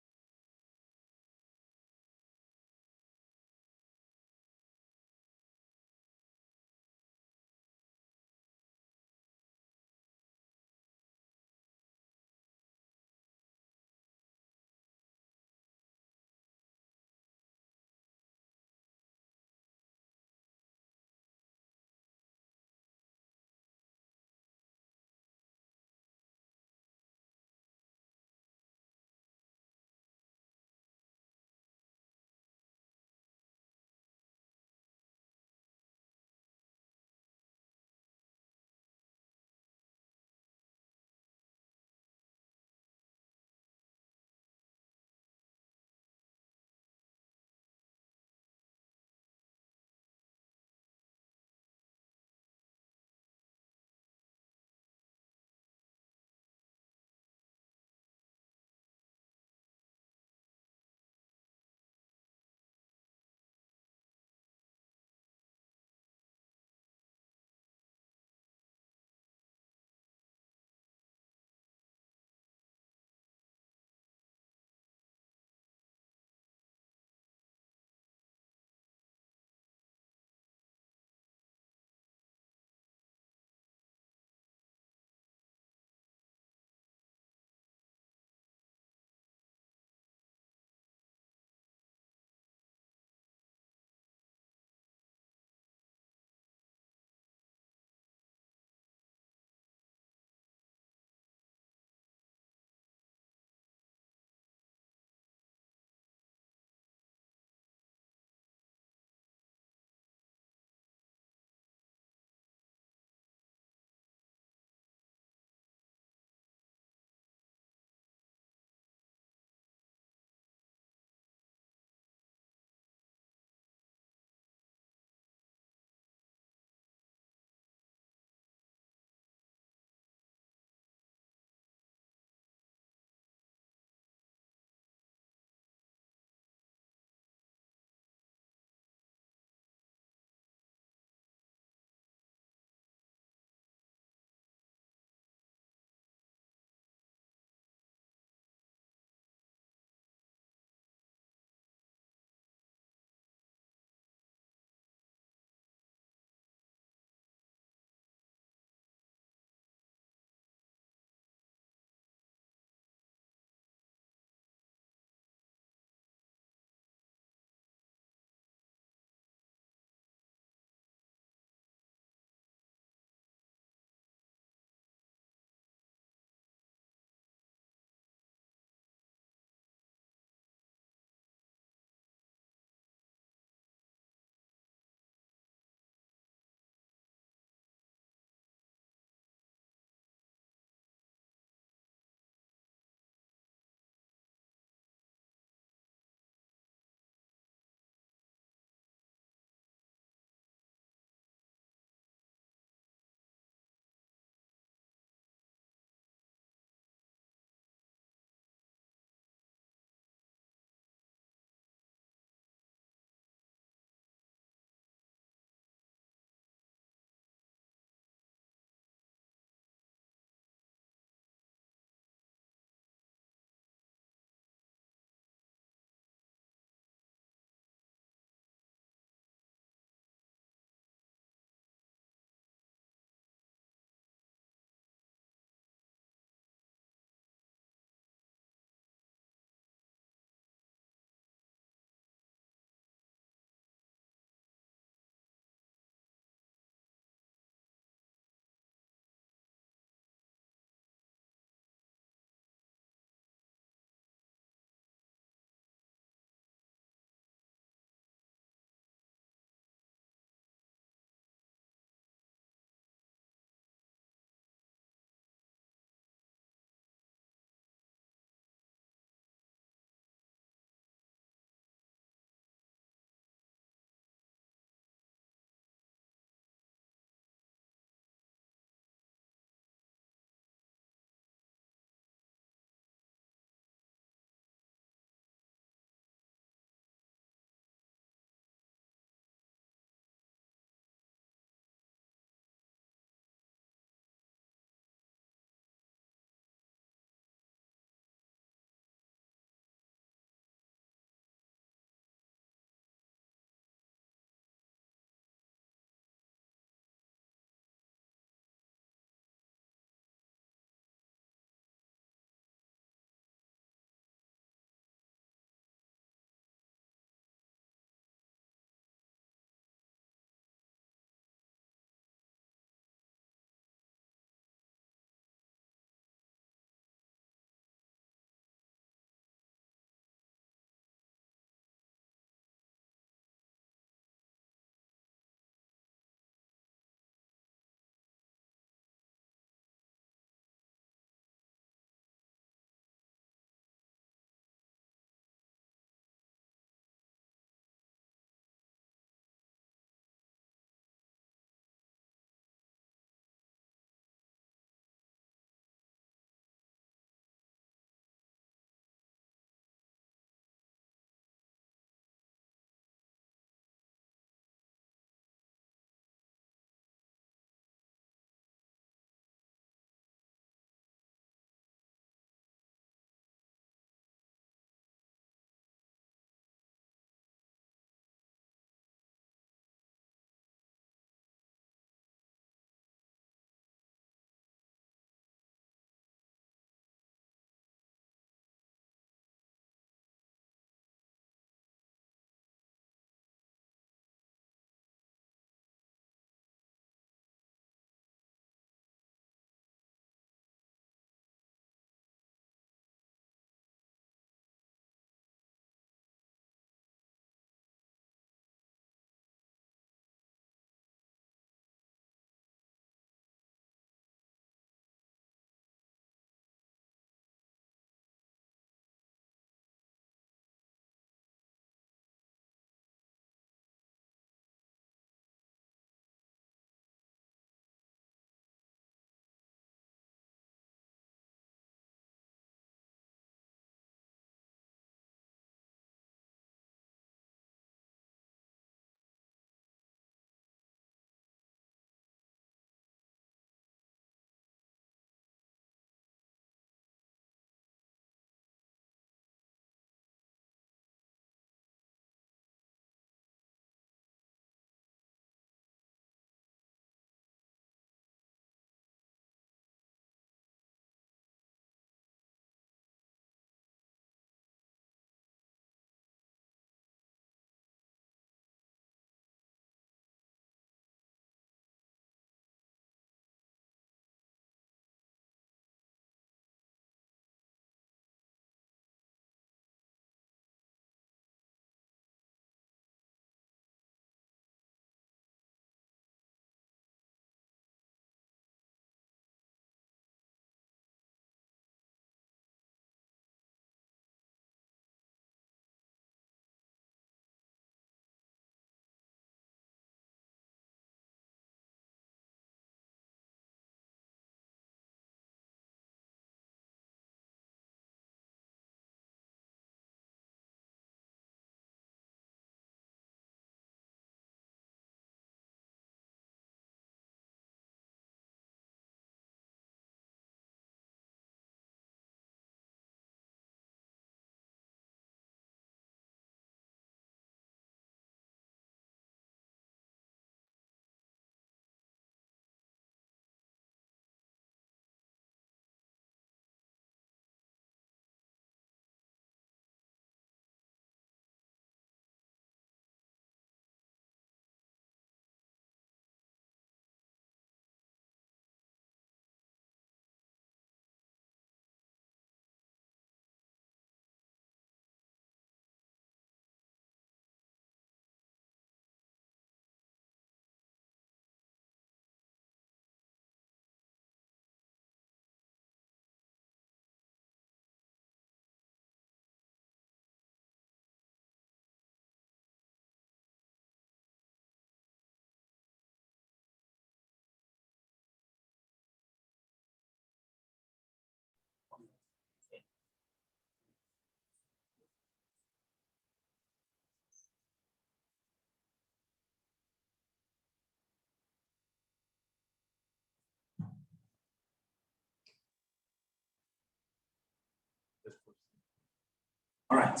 All right.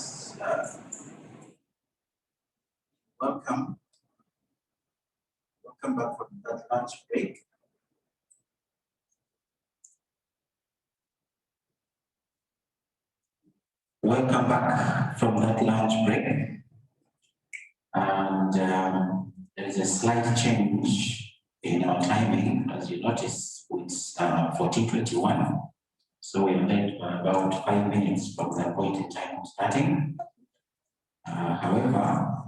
Welcome. Welcome back from that lunch break. Welcome back from that lunch break. And there is a slight change in our timing, as you notice, it's 14:21. So we are late by about 5 minutes from the appointed time of starting. However,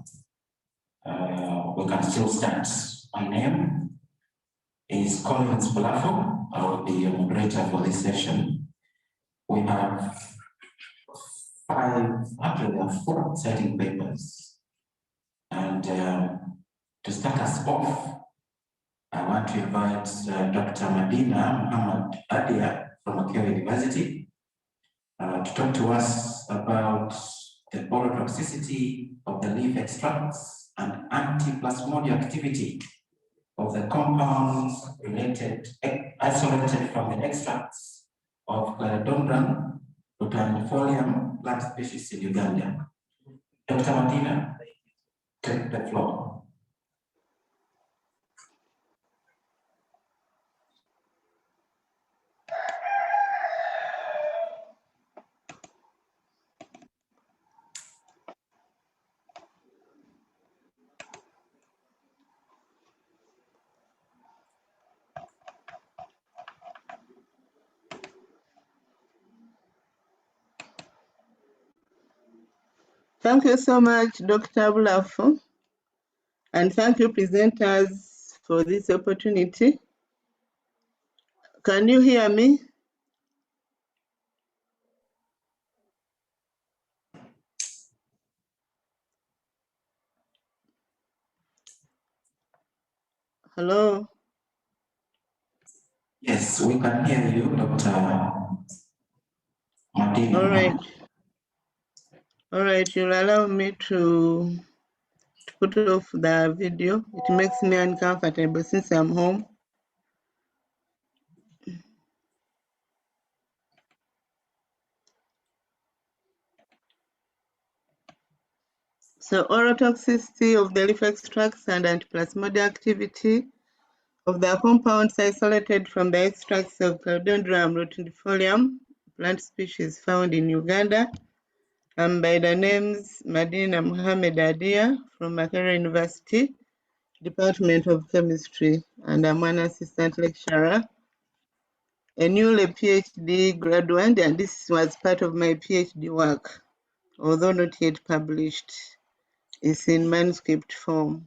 we can still start. My name is Collins Bulafo. I will be your moderator for this session. We have 504 setting papers. And to start us off, I want to invite Dr. Madina Muhammad Adia from Makerere University to talk to us about the ototoxicity of the leaf extracts and anti-plasmodial activity of the compounds isolated from the extracts of Cladodendron botaniifolium plant species in Uganda. Dr. Madina, take the floor. Thank you so much, Dr. Bulafo, and thank you, presenters, for this opportunity. Can you hear me? Hello? Yes, we can hear you, Dr. Madina. All right. All right, you'll allow me to put off the video. It makes me uncomfortable since I'm home. So oral toxicity of the leaf extracts and antiplasmodial activity of the compounds isolated from the extracts of Cladodendron rotunifolium, plant species found in Uganda. I'm by the names Madina Muhammad Adia from Makerere University, Department of Chemistry, and I'm an assistant lecturer, a newly PhD graduate, and this was part of my PhD work, although not yet published. It's in manuscript form.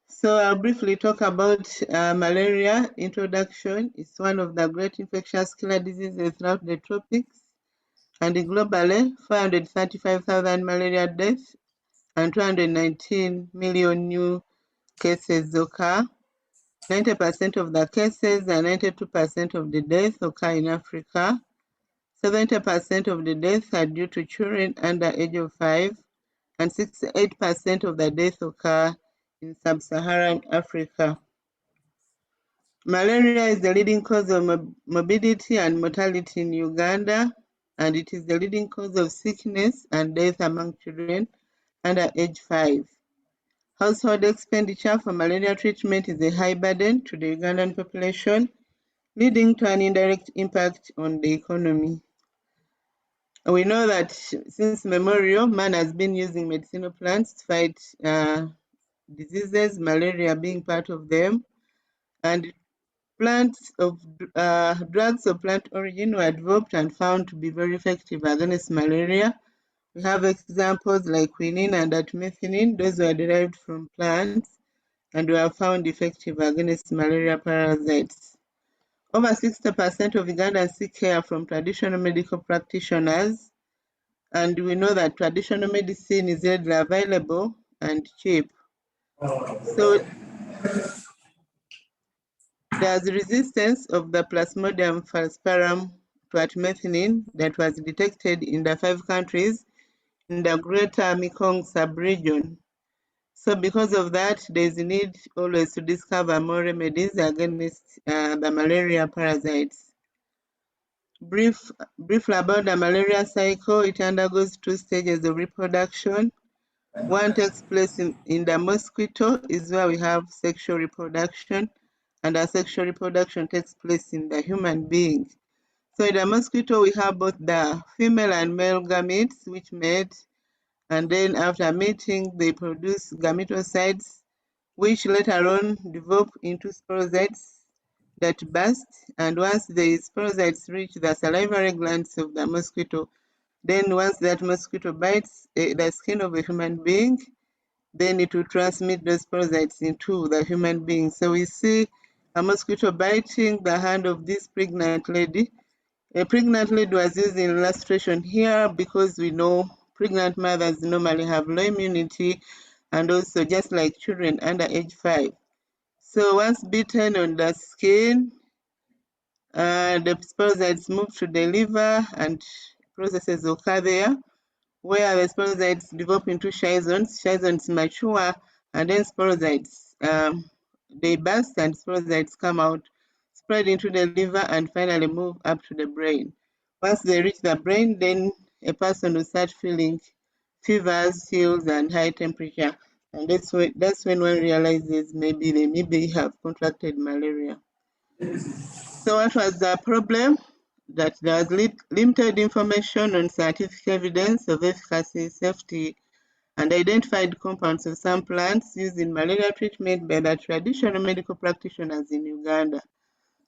So I'll briefly talk about malaria introduction. It's one of the great infectious killer diseases throughout the tropics. And globally, 435,000 malaria deaths and 219 million new cases occur. 90% of the cases and 92% of the deaths occur in Africa. 70% of the deaths are due to children under age of 5, and 68% of the deaths occur in sub-Saharan Africa. Malaria is the leading cause of morbidity and mortality in Uganda, and it is the leading cause of sickness and death among children under age 5. Household expenditure for malaria treatment is a high burden to the Ugandan population, leading to an indirect impact on the economy. We know that since memorial, man has been using medicinal plants to fight diseases, malaria being part of them, and drugs of plant origin were developed and found to be very effective against malaria. We have examples like quinine and artemisinin. Those were derived from plants and were found effective against malaria parasites. Over 60% of Ugandans seek care from traditional medical practitioners, and we know that traditional medicine is readily available and cheap. So there's resistance of the Plasmodium falciparum to artemisinin that was detected in the 5 countries in the greater Mekong sub-region. So because of that, there's a need always to discover more remedies against the malaria parasites. brief about the malaria cycle. It undergoes 2 stages of reproduction. One takes place in the mosquito, is where we have sexual reproduction, and our sexual reproduction takes place in the human being. So in the mosquito, we have both the female and male gametes which mate, and then after mating, they produce gametocytes, which later on develop into sporocytes that burst. And once the sporocytes reach the salivary glands of the mosquito, then once that mosquito bites the skin of a human being, then it will transmit those sporocytes into the human being. So we see a mosquito biting the hand of this pregnant lady. A pregnant lady was used in illustration here because we know pregnant mothers normally have low immunity, and also just like children under age 5. So once bitten on the skin, the sporocytes move to the liver and processes occur there, where the sporocytes develop into schizons. Schizons mature, and then sporocytes, they burst and sporocytes come out, spread into the liver, and finally move up to the brain. Once they reach the brain, then a person will start feeling fevers, chills, and high temperature. And that's when one realizes maybe they have contracted malaria. So what was the problem? That there was limited information on scientific evidence of efficacy, safety, and identified compounds of some plants used in malaria treatment by the traditional medical practitioners in Uganda.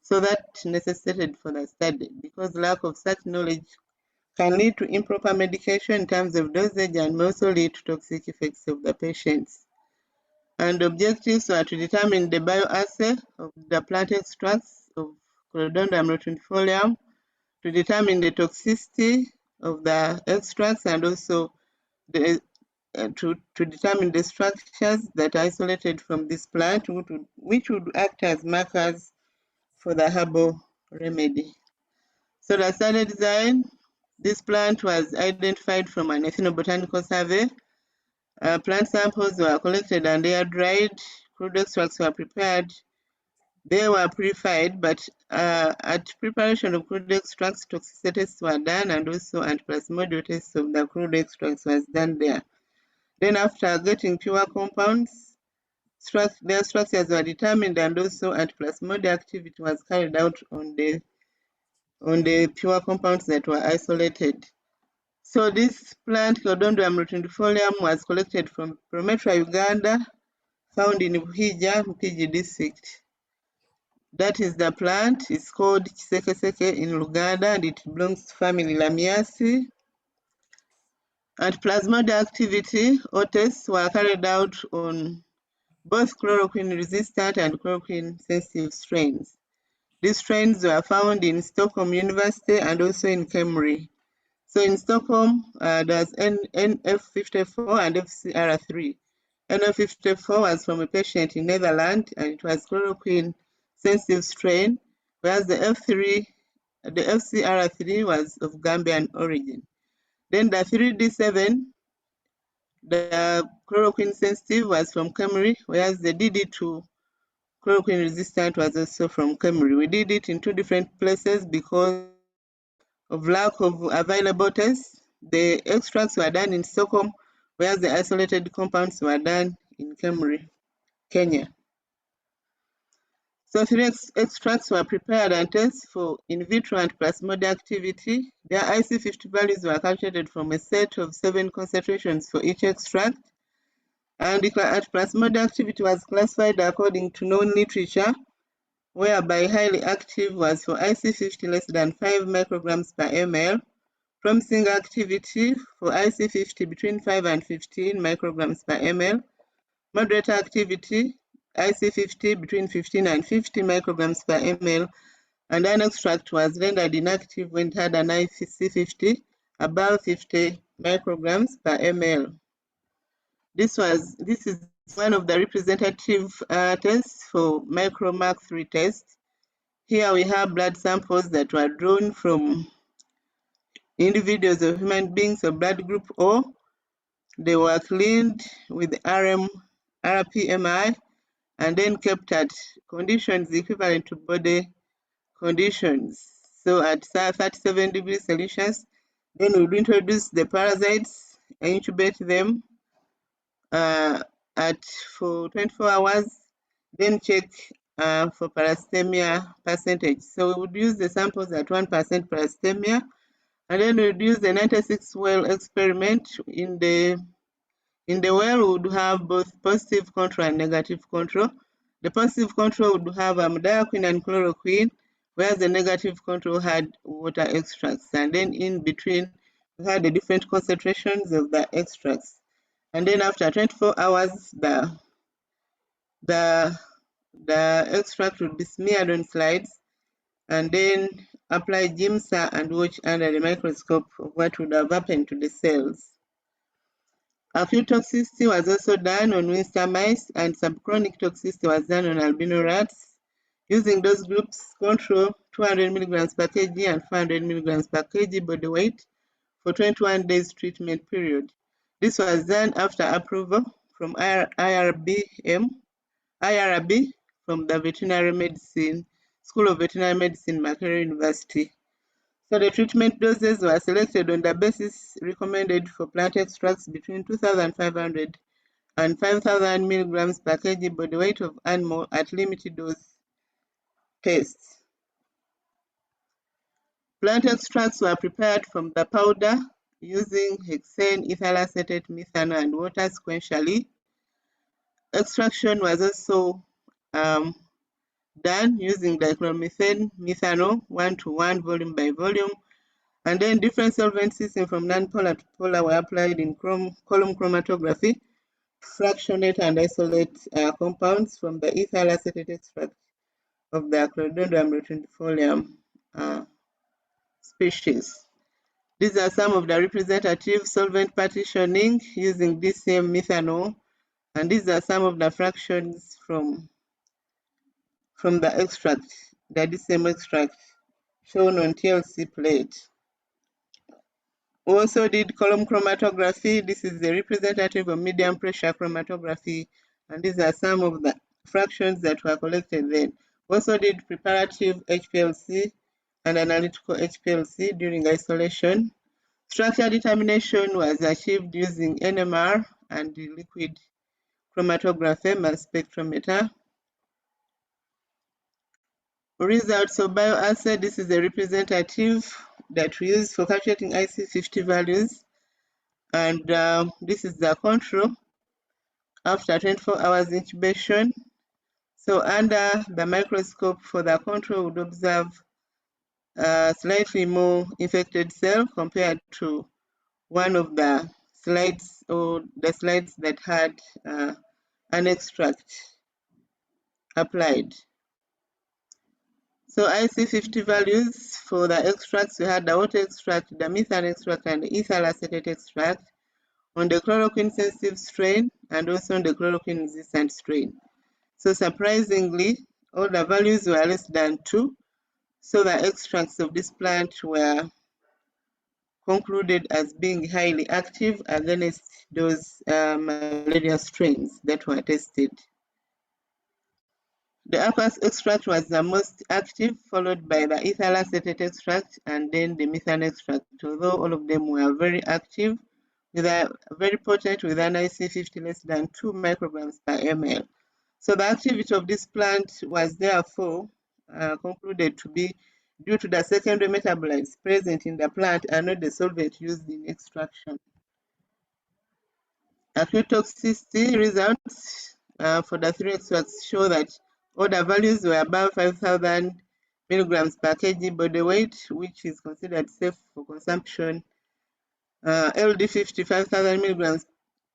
So that necessitated for the study, because lack of such knowledge can lead to improper medication in terms of dosage and may also lead to toxic effects of the patients. And objectives are to determine the bioassay of the plant extracts of Chlordendron rotunifolium, to determine the toxicity of the extracts, and also to determine the structures that are isolated from this plant, which would act as markers for the herbal remedy. So the study design, this plant was identified from an ethnobotanical survey. Plant samples were collected and air dried. Crude extracts were prepared. They were purified, but at preparation of crude extracts, toxicity tests were done, and also antiplasmodial tests of the crude extracts was done there. Then after getting pure compounds, their structures were determined, and also antiplasmodial activity was carried out on the pure compounds that were isolated. So this plant, Chlordendron rotunifolium, was collected from Pretoria, Uganda, found in Mpigi district. That is the plant. It's called Chisekeseke in Uganda, and it belongs to family Lamiaceae. And plasmodial activity or tests were carried out on both chloroquine-resistant and chloroquine-sensitive strains. These strains were found in Stockholm University and also in Cambridge. So in Stockholm, there's NF54 and FCR3. NF54 was from a patient in Netherlands, and it was chloroquine-sensitive strain, whereas the FCR3 was of Gambian origin. Then the 3D7, the chloroquine-sensitive, was from Cambridge, whereas the DD2 chloroquine-resistant was also from Cambridge. We did it in 2 different places because of lack of available tests. The extracts were done in Stockholm, whereas the isolated compounds were done in Cambridge, Kenya. So 3 extracts were prepared and tested for in vitro and plasmodial activity. Their IC50 values were calculated from a set of 7 concentrations for each extract. And the plasmodial activity was classified according to known literature, whereby highly active was for IC50 less than 5 micrograms per ml, promising activity for IC50 between 5 and 15 micrograms per ml, moderate activity IC50 between 15 and 50 micrograms per ml, and an extract was rendered inactive when it had an IC50 above 50 micrograms per ml. This is one of the representative tests for micromark 3 test. Here we have blood samples that were drawn from individuals of human beings of blood group O. They were cleaned with RNPIA and then kept at conditions equivalent to body conditions. so at 37 degrees Celsius. Then we would introduce the parasites, incubate them for 24 hours, then check for parastemia percentage. So we would use the samples at 1% parastemia, and then we would use the 96 well experiment. In the well, we would have both positive control and negative control. The positive control would have amodiaquine and chloroquine, whereas the negative control had water extracts. And then in between, we had the different concentrations of the extracts. And then after 24 hours, the extract would be smeared on slides, and then apply GIMSA and watch under the microscope of what would have happened to the cells. Acute toxicity was also done on Winster mice, and subchronic toxicity was done on albino rats. Using those groups, control 200 milligrams per kg and 400 milligrams per kg body weight for 21 days treatment period. This was done after approval from IRB from the Veterinary Medicine, School of Veterinary Medicine, Makerere University. So the treatment doses were selected on the basis recommended for plant extracts between 2,500 and 5,000 milligrams per kg body weight of animal at limited dose tests. Plant extracts were prepared from the powder using hexane, ethyl acetate, methanol, and water sequentially. Extraction was also done using dichloromethane, methanol, 1:1 volume by volume, and then different solvent systems from non-polar to polar were applied in column chromatography to fractionate and isolate compounds from the ethyl acetate extract of the Chlorindrome rotundifolia species. These are some of the representative solvent partitioning using DCM methanol, and these are some of the fractions from the extract, the DCM extract, shown on TLC plate. We also did column chromatography. This is the representative of medium pressure chromatography, and these are some of the fractions that were collected then. We also did preparative HPLC and analytical HPLC during isolation. Structure determination was achieved using NMR and the liquid chromatography mass spectrometer. Results of bioassay. This is a representative that we use for calculating IC50 values, and this is the control after 24 hours incubation. So under the microscope for the control, we would observe slightly more infected cell compared to one of the slides or the slides that had an extract applied. So IC50 values for the extracts, we had the water extract, the methane extract, and the ethyl acetate extract on the chloroquine sensitive strain and also on the chloroquine resistant strain. So surprisingly, all the values were less than 2. So the extracts of this plant were concluded as being highly active against those malaria strains that were tested. The aqueous extract was the most active, followed by the ethyl acetate extract and then the methane extract, although all of them were very active, very potent with an IC50 less than 2 micrograms per ml. So the activity of this plant was therefore concluded to be due to the secondary metabolites present in the plant and not the solvent used in extraction. Acute toxicity results for the 3 extracts show that all the values were above 5,000 milligrams per kg body weight, which is considered safe for consumption. LD50, 5,000 milligrams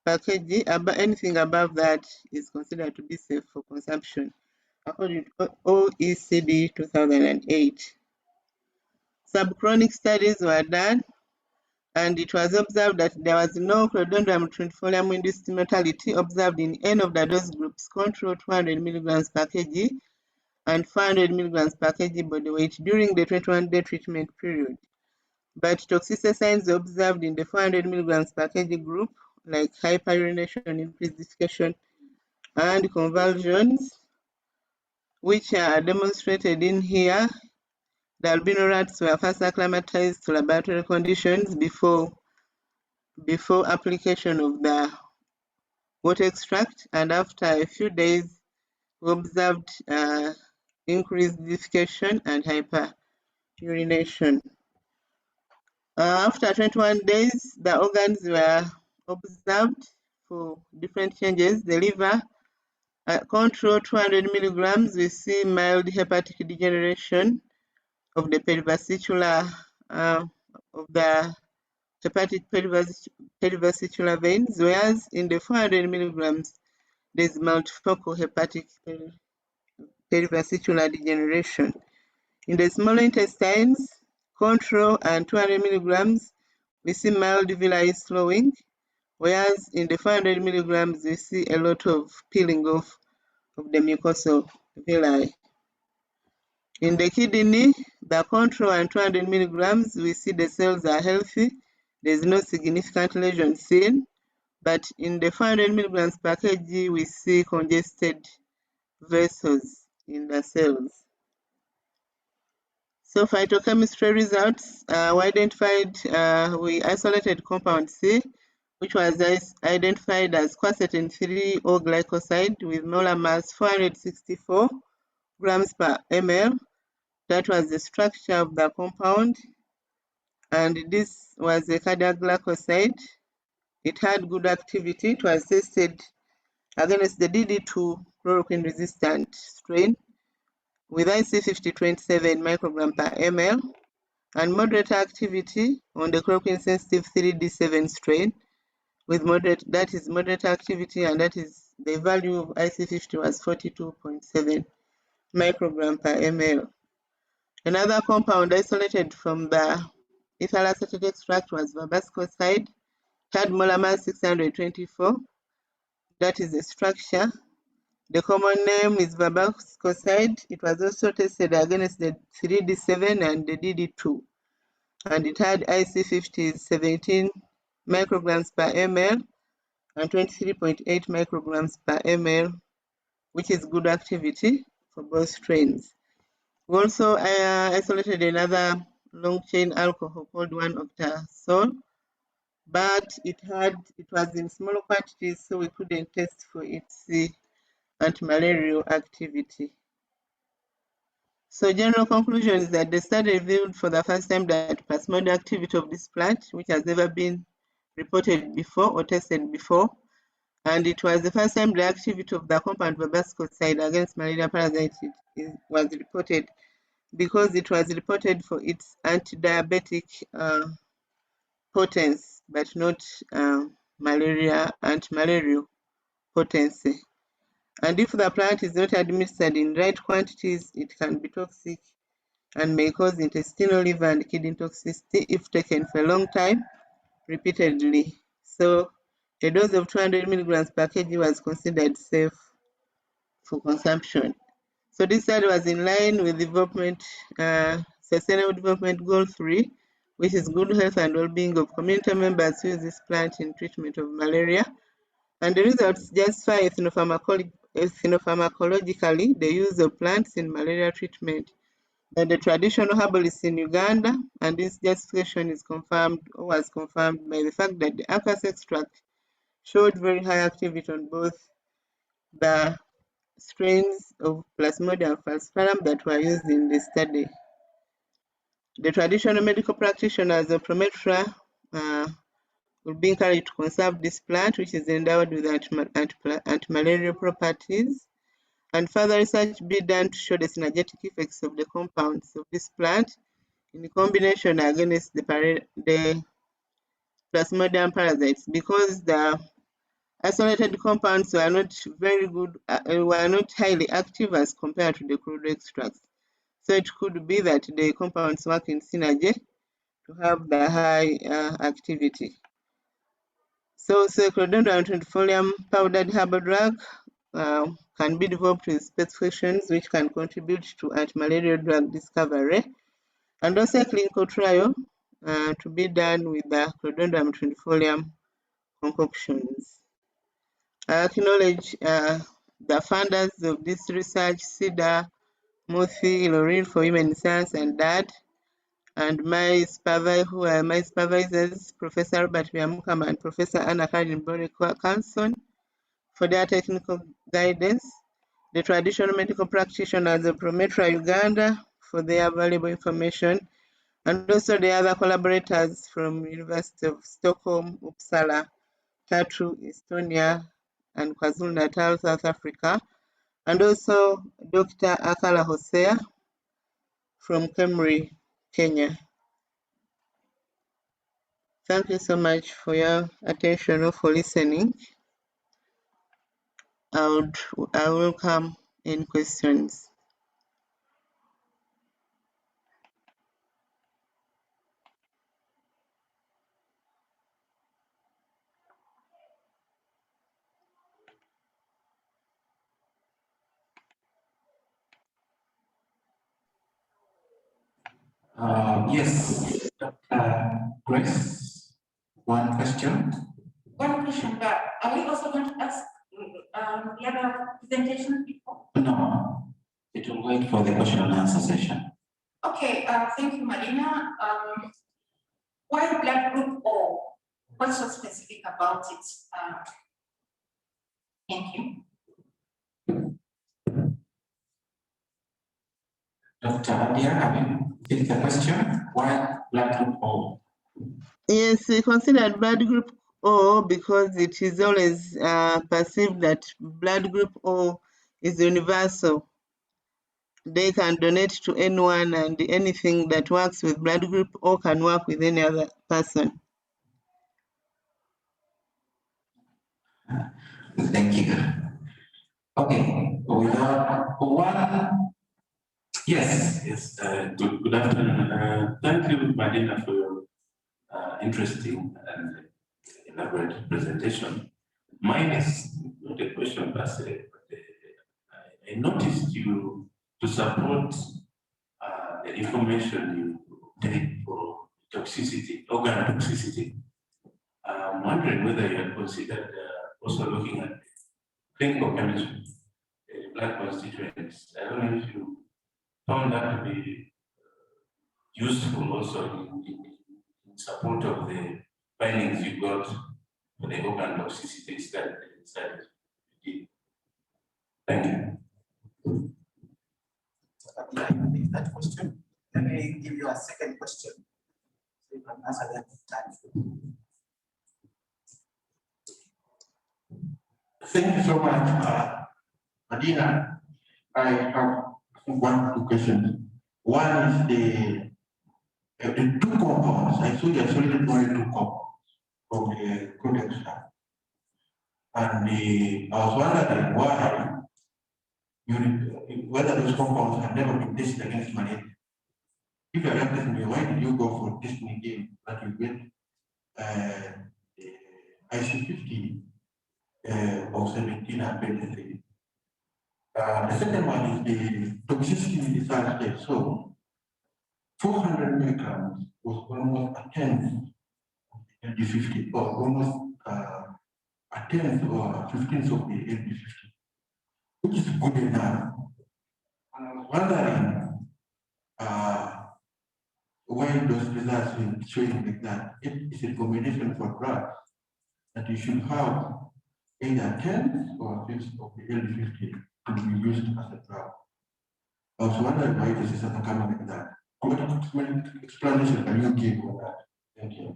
per kg, anything above that is considered to be safe for consumption, according to OECD 2008. Subchronic studies were done, and it was observed that there was no Chlorindrome rotundifolia induced mortality observed in any of the dose groups, control 200 milligrams per kg and 400 milligrams per kg body weight during the 21-day treatment period. But toxicity signs were observed in the 400 milligrams per kg group, like hyperurination, increased defecation, and convulsions, which are demonstrated in here The albino rats were first acclimatized to laboratory conditions before application of the water extract, and after a few days, we observed increased defecation and hyperurination. After 21 days, the organs were observed for different changes. The liver, control 200 milligrams, we see mild hepatic degeneration of the perivascular of the hepatic perivascular veins, whereas in the 400 milligrams, there's multifocal hepatic perivascular degeneration. In the small intestines, control and 200 milligrams, we see mild villi slowing, whereas in the 400 milligrams, we see a lot of peeling off of the mucosal villi. In the kidney, the control and 200 milligrams, we see the cells are healthy. There's no significant lesion seen, but in the 400 milligrams per kg, we see congested vessels in the cells. So phytochemistry results, we isolated compound C, which was identified as quercetin 3-O glycoside with molar mass 464 grams per ml. That was the structure of the compound, and this was a cardiac glycoside. It had good activity. It was tested against the DD2 chloroquine resistant strain with IC50 27 microgram per ml, and moderate activity on the chloroquine sensitive 3D7 strain with moderate activity, and that is the value of IC50 was 42.7 microgram per ml. Another compound isolated from the ethyl acetate extract was verbascoside, had molar mass 624. That is the structure. The common name is verbascoside. It was also tested against the 3D7 and the DD2, and it had IC50 17 micrograms per ml and 23.8 micrograms per ml, which is good activity for both strains. We also isolated another long chain alcohol called 1-octasol, but it was in smaller quantities, so we couldn't test for its antimalarial activity. So general conclusion is that the study revealed for the first time that plasmodial activity of this plant, which has never been reported before or tested before, and it was the first time the activity of the compound verbascoside against malaria parasites was reported, because it was reported for its anti-diabetic potency, but not anti-malarial potency. And if the plant is not administered in right quantities, it can be toxic and may cause intestinal, liver, and kidney toxicity if taken for a long time, repeatedly. So a dose of 200 milligrams per kg was considered safe for consumption. So this study was in line with development, Sustainable Development Goal 3, which is good health and well-being of community members who use this plant in treatment of malaria. And the results justify ethnopharmacologically the use of plants in malaria treatment by the traditional herbalists in Uganda, and this justification was confirmed by the fact that the Acas extract showed very high activity on both the strains of Plasmodium falciparum that were used in the study. The traditional medical practitioners of Pretoria will be encouraged to conserve this plant, which is endowed with antimalarial properties, and further research be done to show the synergetic effects of the compounds of this plant in combination against the Plasmodium parasites, because the isolated compounds were not very good, were not highly active as compared to the crude extracts. So it could be that the compounds work in synergy to have the high activity. So Chlordendron 24-folium powdered herbal drug can be developed with specifications which can contribute to antimalarial drug discovery, and also a clinical trial to be done with the Chlordendron 24-folium concoctions. I acknowledge the funders of this research, CIDA, Muthi Loril for Human Science and that. And my supervisors, Professor Robert Byamukama and Professor Anna Karin Bori Council for their technical guidance. The traditional medical practitioners of Prometria Uganda for their valuable information, and also the other collaborators from University of Stockholm, Uppsala, Tartu, Estonia, and KwaZulu-Natal, South Africa, and also Dr. Akala Hosea from Kemri, Kenya. Thank you so much for your attention or for listening. I welcome any questions. Yes, Grace, one question. One question, but are we also going to ask the other presentation people? No, it will wait for the question and answer session. Okay, thank you, Marina. Why blood group O? What's so specific about it? Thank you. Dr. Adia, have you picked the question? Why blood group O? Yes, we considered blood group O because it is always perceived that blood group O is universal. They can donate to anyone, and anything that works with blood group O can work with any other person. Thank you. Okay, without one. Yes. Yes, good afternoon. Thank you, Marina, for your interesting and elaborate presentation. Mine is not a question per se, but I noticed you to support the information you take for toxicity, organ toxicity. I'm wondering whether you have considered also looking at clinical chemistry, blood constituents. I don't know if you found that to be useful also in support of the findings you got for the organ toxicity study. Thank you. That question. Let me give you a second question so you can answer that time. Thank you so much, Adina. I have two questions. One is the two compounds. I saw you isolated only two compounds from the codex. And I was wondering why whether those compounds have never been tested against malaria. If you are not testing me, why did you go for testing again that you get IC50 of 17 and 23? The second one is the toxicity in the third stage. So 400 milligrams was almost a tenth of the LD50, or almost a tenth or a 15th of the LD50, which is good enough. And I was wondering why those results are showing like that. It is a recommendation for drugs that you should have either 10th or 5th of the LD50 to be used as a drug. I was wondering why this is not coming like that. What explanation can you give on that? Thank you.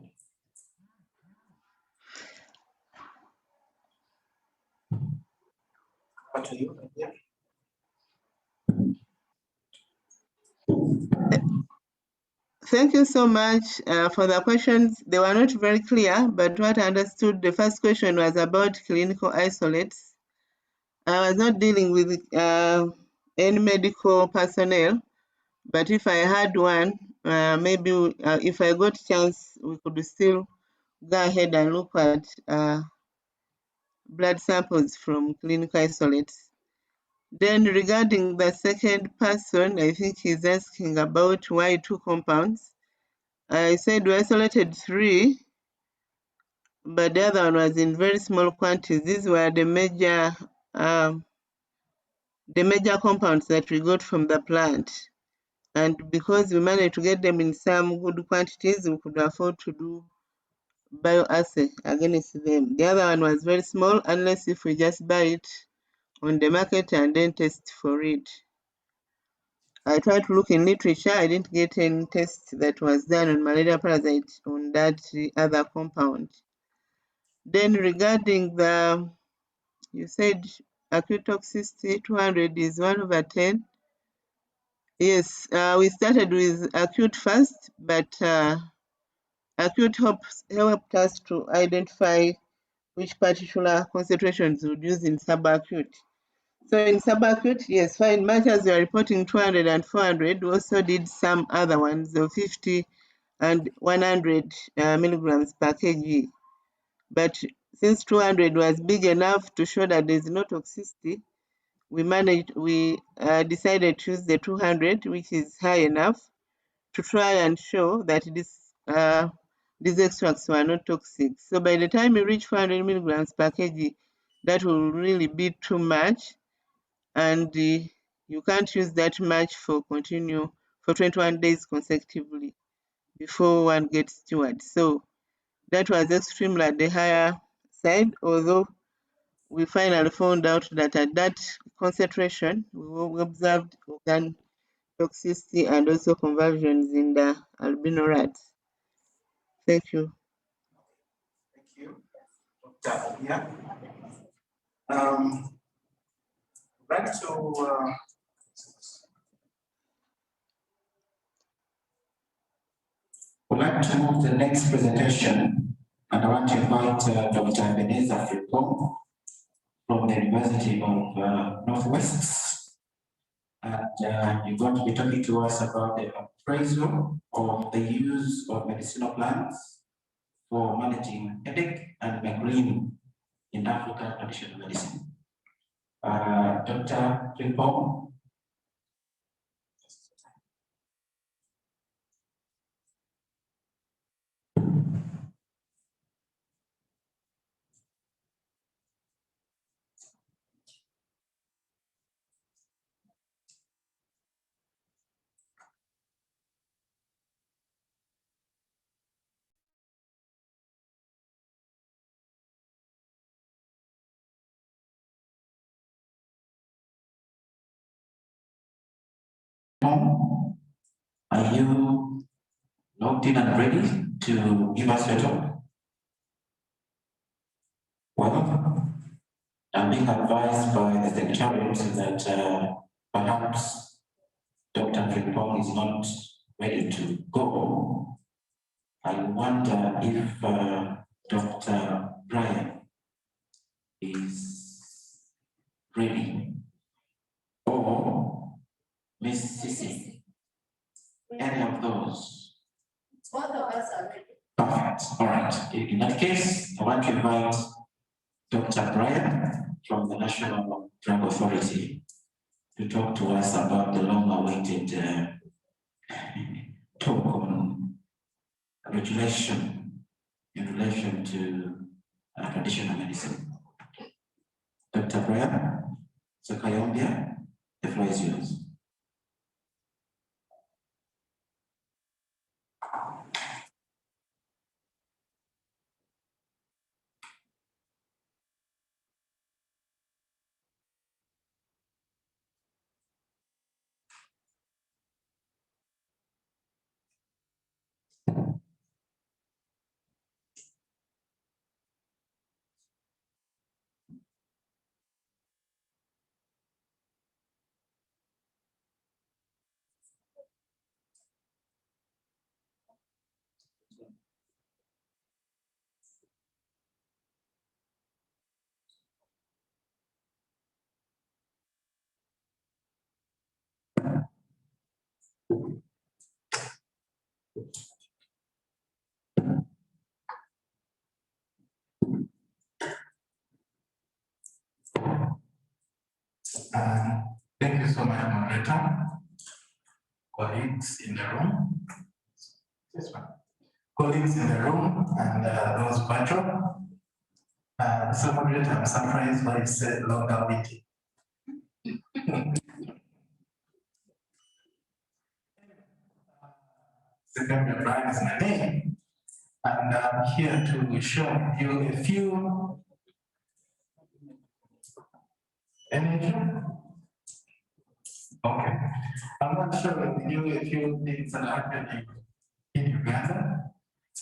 What are you? Yeah. Thank you so much for the questions. They were not very clear, but what I understood, the first question was about clinical isolates. I was not dealing with any medical personnel, but if I had one, maybe if I got a chance, we could still go ahead and look at blood samples from clinical isolates. Then regarding the second person, I think he's asking about why two compounds. I said we isolated 3, but the other one was in very small quantities. These were the major the major compounds that we got from the plant. And because we managed to get them in some good quantities, we could afford to do bioassay against them. The other one was very small, unless if we just buy it on the market and then test for it. I tried to look in literature. I didn't get any test that was done on malaria parasite on that other compound. Then regarding the, you said acute toxicity, 200 is 1/10. Yes, we started with acute first, but acute helped us to identify which particular concentrations we would use in subacute. So in subacute, yes, fine, much as we are reporting 200 and 400, we also did some other ones of 50 and 100 milligrams per kg. But since 200 was big enough to show that there's no toxicity, we decided to use the 200, which is high enough, to try and show that these extracts were not toxic. So by the time you reach 400 milligrams per kg, that will really be too much, and you can't use that much for 21 days consecutively before one gets cured. So that was extremely at the higher side, although we finally found out that at that concentration, we observed organ toxicity and also conversions in the albino rats. Thank you. Thank you. Dr. Yeah. I'd like to we'd like to move to the next presentation, and I want to invite Dr. Ebenezer Frimpong from the University of Northwest, and you're going to be talking to us about the appraisal of the use of medicinal plants for managing headache and migraine in African traditional medicine. Dr. Frimpong. Are you logged in and ready to give us your talk? Well, I'm being advised by the Secretariat that perhaps Dr. Frimpong is not ready to go. I wonder if Dr. Brian is ready, or Miss Sissy, any of those. Both of us are ready. Perfect. All right. In that case, I want to invite Dr. Brian from the National Drug Authority to talk to us about the long-awaited talk on regulation in relation to traditional medicine. Dr. Brian Sakayombia, the floor is yours. Thank you so much, moderator. Colleagues in the room. This one. Colleagues in the room and those virtual. So moderator, I'm surprised by you said longer waiting. Second, Brian is my name, and I'm here to show you a few energy. Okay, I'm going to show you a few things that are happening in Uganda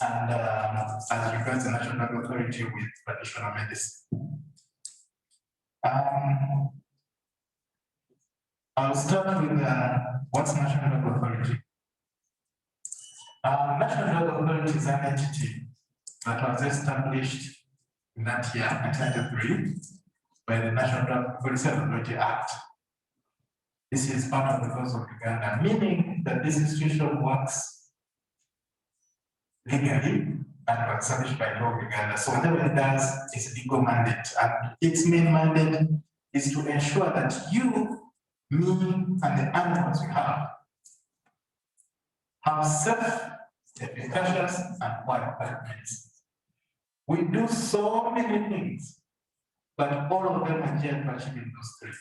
and as regards the National Drug Authority with traditional medicine. I'll start with what's National Drug Authority. National Drug Authority is an entity that was established in that year, 1993, by the National Drug Authority Act. This is part of the laws of Uganda, meaning that this institution works legally and was established by law of Uganda. So whatever it does is legal mandate, and its main mandate is to ensure that you, me, and the animals we have safe, efficacious, and qualified medicines. We do so many things, but all of them are geared to achieving those three.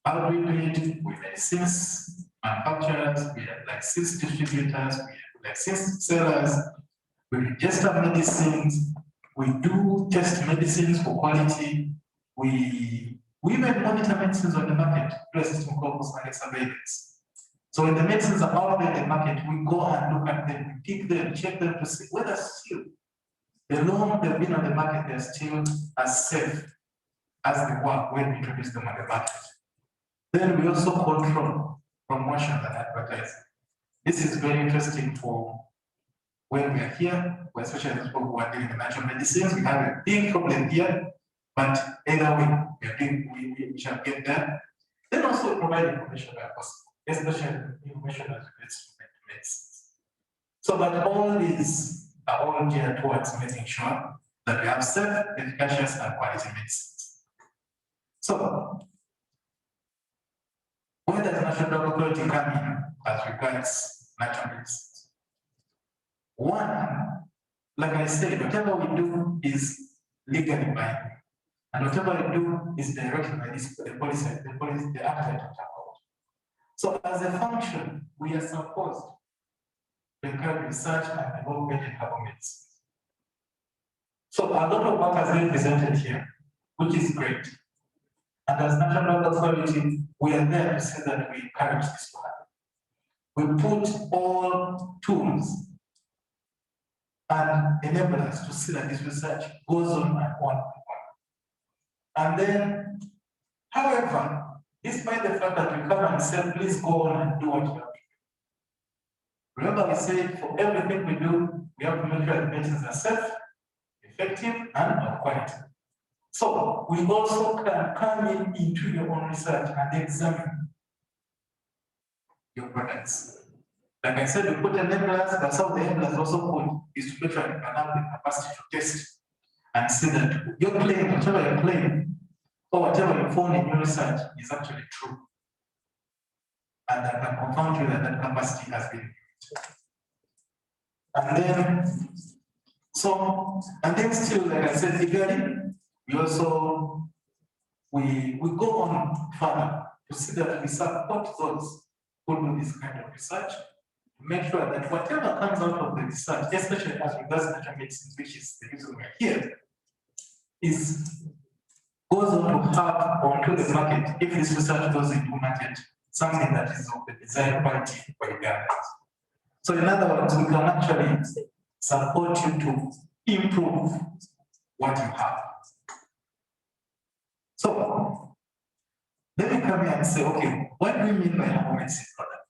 How do we do it? We license manufacturers, we license distributors, we license sellers, we register medicines, we do test medicines for quality, we even monitor medicines on the market through a system called post-market surveillance. So when the medicines are out there in the market, we go and look at them, we pick them, check them to see whether still, the long they've been on the market, they're still as safe as they were when we introduced them on the market. Then we also control promotion and advertising. This is very interesting for when we are here, especially those people who are doing the natural medicines. We have a big problem here, but either way, we shall get there. Then also provide information where possible, especially information as relates to medicines. So that all these are all geared towards making sure that we have safe, efficacious, and quality medicines. So, where does the National Drug Authority come in as regards natural medicines? One, like I said, whatever we do is legally binding, and whatever we do is directed by the policy, the act that we talked about. So, as a function, we are supposed to encourage research and development in herbal medicine. So, a lot of work has been presented here, which is great. And as National Drug Authority, we are there to say that we encourage this to happen. We put all tools and enable us to see that this research goes on and on and on. And then, however, despite the fact that we come and say, please go on and do what you have to do. Remember, we said for everything we do, we have to make sure that medicines are safe, effective, and of quality. So we also can come into your own research and examine your products. Like I said, we put enablers, but some of the enablers also put is to make sure you can have the capacity to test and see that your claim, whatever you're claiming, or whatever you found in your research is actually true. And I can confirm to you that that capacity has been built. And then, still, like I said, legally, we also, we go on further to see that we support those who do this kind of research, to make sure that whatever comes out of the research, especially as regards natural medicine, which is the reason we're here, goes on to have onto the market, if this research goes into market, something that is of the desired quality for Ugandans. So in other words, we can actually support you to improve what you have. So let me come here and say, okay, what do we mean by herbal medicine product?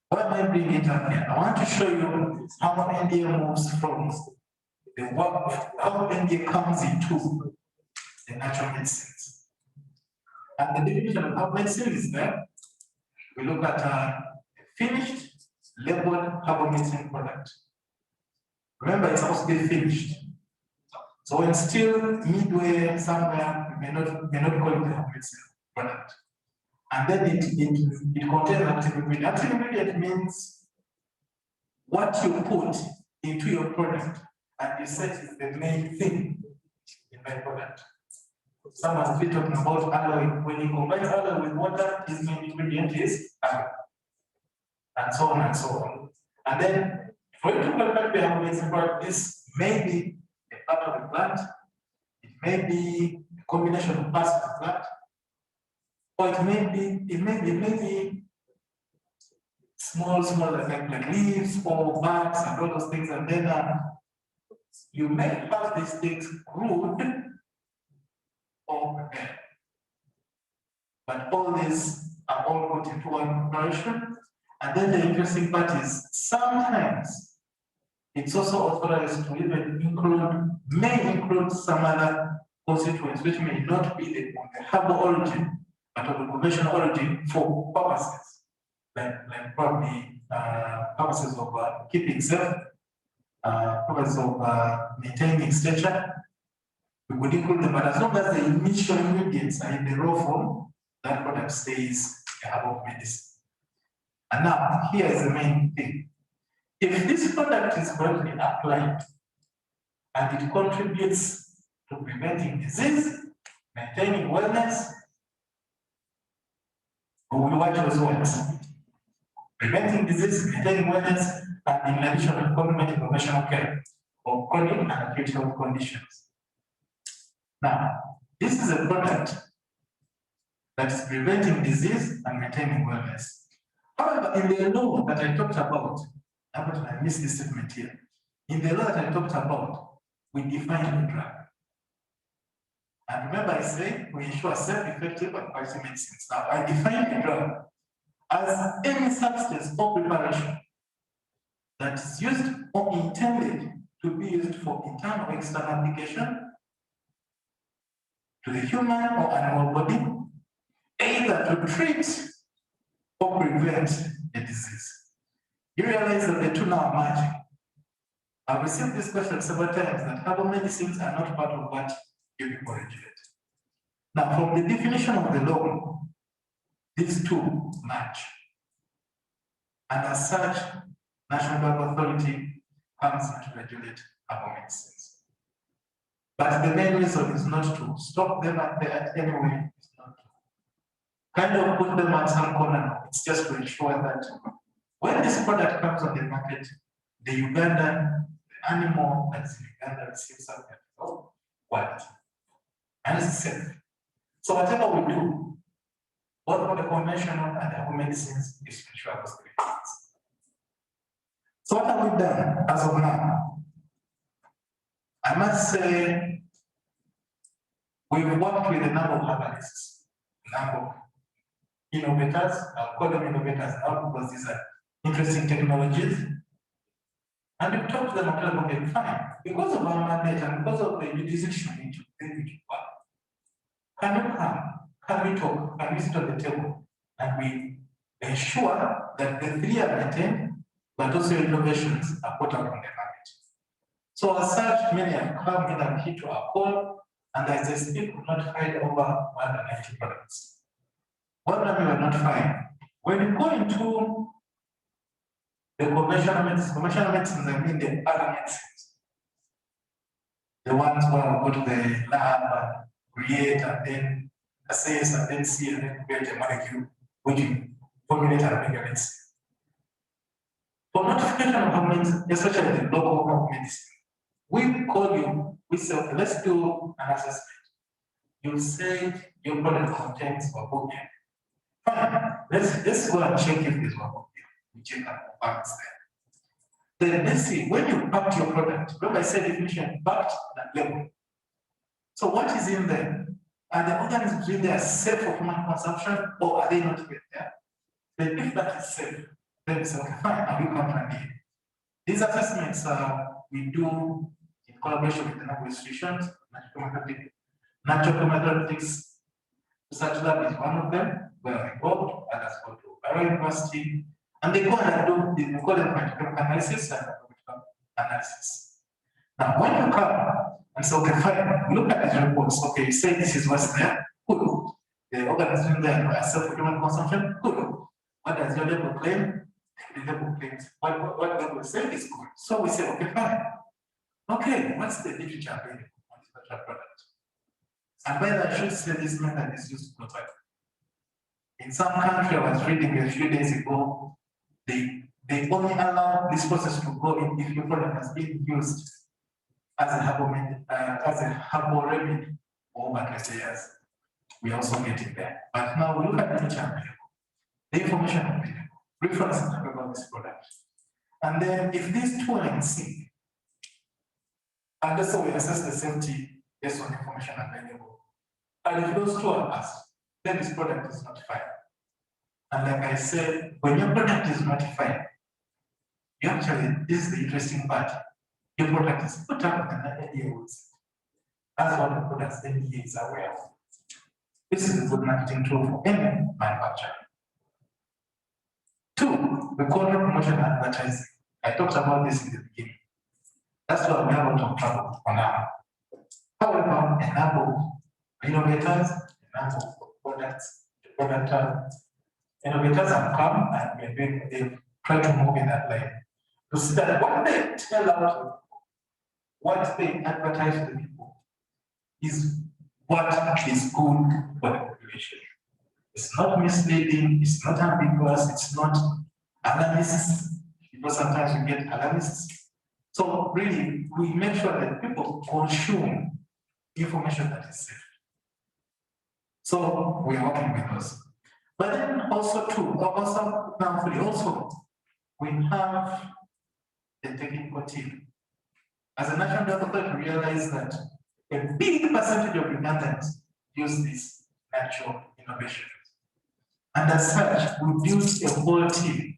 Why am I bringing it up here? I want to show you how NDA moves from how NDA comes into the natural medicines. And the definition of herbal medicine is there. We look at a finished, labeled herbal medicine product. Remember, it's supposed to be finished. So when still midway somewhere, we may not call it a herbal medicine product. And then it contains active ingredient. Active ingredient means what you put into your product and you say is the main thing in my product. Someone's been talking about alloy. When you combine alloy with water, this main ingredient is alloy. And so on and so on. And then for you to calculate the harmonics product, this may be a part of the plant, it may be a combination of parts of the plant, or it may be small like leaves or barks and all those things, and then you may have these things crude or prepared. But all these are all put into one preparation. And then the interesting part is sometimes it's also authorized to even may include some other constituents which may not be on the herbal origin, but of the conventional origin for purposes, like probably purposes of keeping safe, purposes of maintaining stature. We could include them, but as long as the initial ingredients are in the raw form, that product stays a herbal medicine. And now, here is the main thing. If this product is correctly applied and it contributes to preventing disease, maintaining wellness, we will watch those words. Preventing disease, maintaining wellness, and in addition to complementing professional care of chronic and acute health conditions. Now, this is a product that is preventing disease and maintaining wellness. However, in the law that I talked about, I missed this statement here. In the law that I talked about, we define the drug. And remember I said we ensure safe, effective, and quality medicines. Now, I define the drug as any substance or preparation that is used or intended to be used for internal or external application to the human or animal body, either to treat or prevent a disease. You realize that the two now are merging. I've received this question several times that herbal medicines are not part of what you people regulate. Now, from the definition of the law, these two match. And as such, National Drug Authority comes to regulate herbal medicines. But the main reason is not to stop them at any way. It's not to kind of put them at some corner. It's just to ensure that when this product comes on the market, the Ugandan animal that's in Uganda receives something of quality. And it's safe. So whatever we do, both for the conventional and herbal medicines, is to ensure those things. So what have we done as of now? I must say, we've worked with a number of herbalists, a number of innovators. I'll call them innovators now because these are interesting technologies. And we've talked to them about, okay, fine, because of our mandate and because of the jurisdiction we need to work, can you come, can we talk, can we sit on the table, and we ensure that the three are maintained, but also innovations are put out on the market. So as such, many have come in and hit to our call, and as I speak, we've not find over 190 products. What we are not fine. When you go into the conventional medicines, I mean the other medicines, the ones where we go to the lab and create and then assess and then see and then create a molecule which you formulate and make a medicine. For notification of medicine, especially the local medicine, we call you, we say, okay, let's do an assessment. You say your product contains Wabogia. Fine, let's go and check if there's Wabogia. We check out the facts there. Then let's see, when you packed your product, remember I said definition, packed and label. So what is in there? Are the organisms in there safe for human consumption or are they not yet there? Then if that is safe, then we say, okay, fine, and we come and here. These assessments we do in collaboration with the number of institutions, Natural Chemotherapeutic Research Lab is one of them, where we go, others go to Makerere University, and they go and do, we call it chemical analysis and chemical analysis. Now, when you come and say, okay, fine, look at these reports, okay, you say this is what's there, good. The organism there are safe for human consumption, good. What does your label claim? The label claims what label say is good. So we say, okay, fine. Okay, what's the literature available on this particular product? And by the way, I should say this method is used globally. In some country, I was reading a few days ago, they only allow this process to go if your product has been used as a herbal remedy for over 20 years. We are also getting there. But now we look at the available, the information available, references about this product. And then if these two are in sync, and also we assess the safety based on information available. And if those two are passed, then this product is notified. And like I said, when your product is notified, you actually, this is the interesting part, your product is put up on an NDA website. As all the products NDA is aware of. This is a good marketing tool for any manufacturer. Two, we call it promotion advertising. I talked about this in the beginning. That's why we have a lot of trouble for now. However, a number of innovators, a number of products, innovators have come and they've tried to move in that lane. To see that what they tell out, what they advertise to the people is what is good for the population. It's not misleading, it's not ambiguous, it's not alarmist, because sometimes you get alarmists. So really, we make sure that people consume information that is safe. So we are working with those. But then also we have a technical team. As a national development, we realize that a big percentage of Ugandans use these natural innovations. And as such, we built a whole team.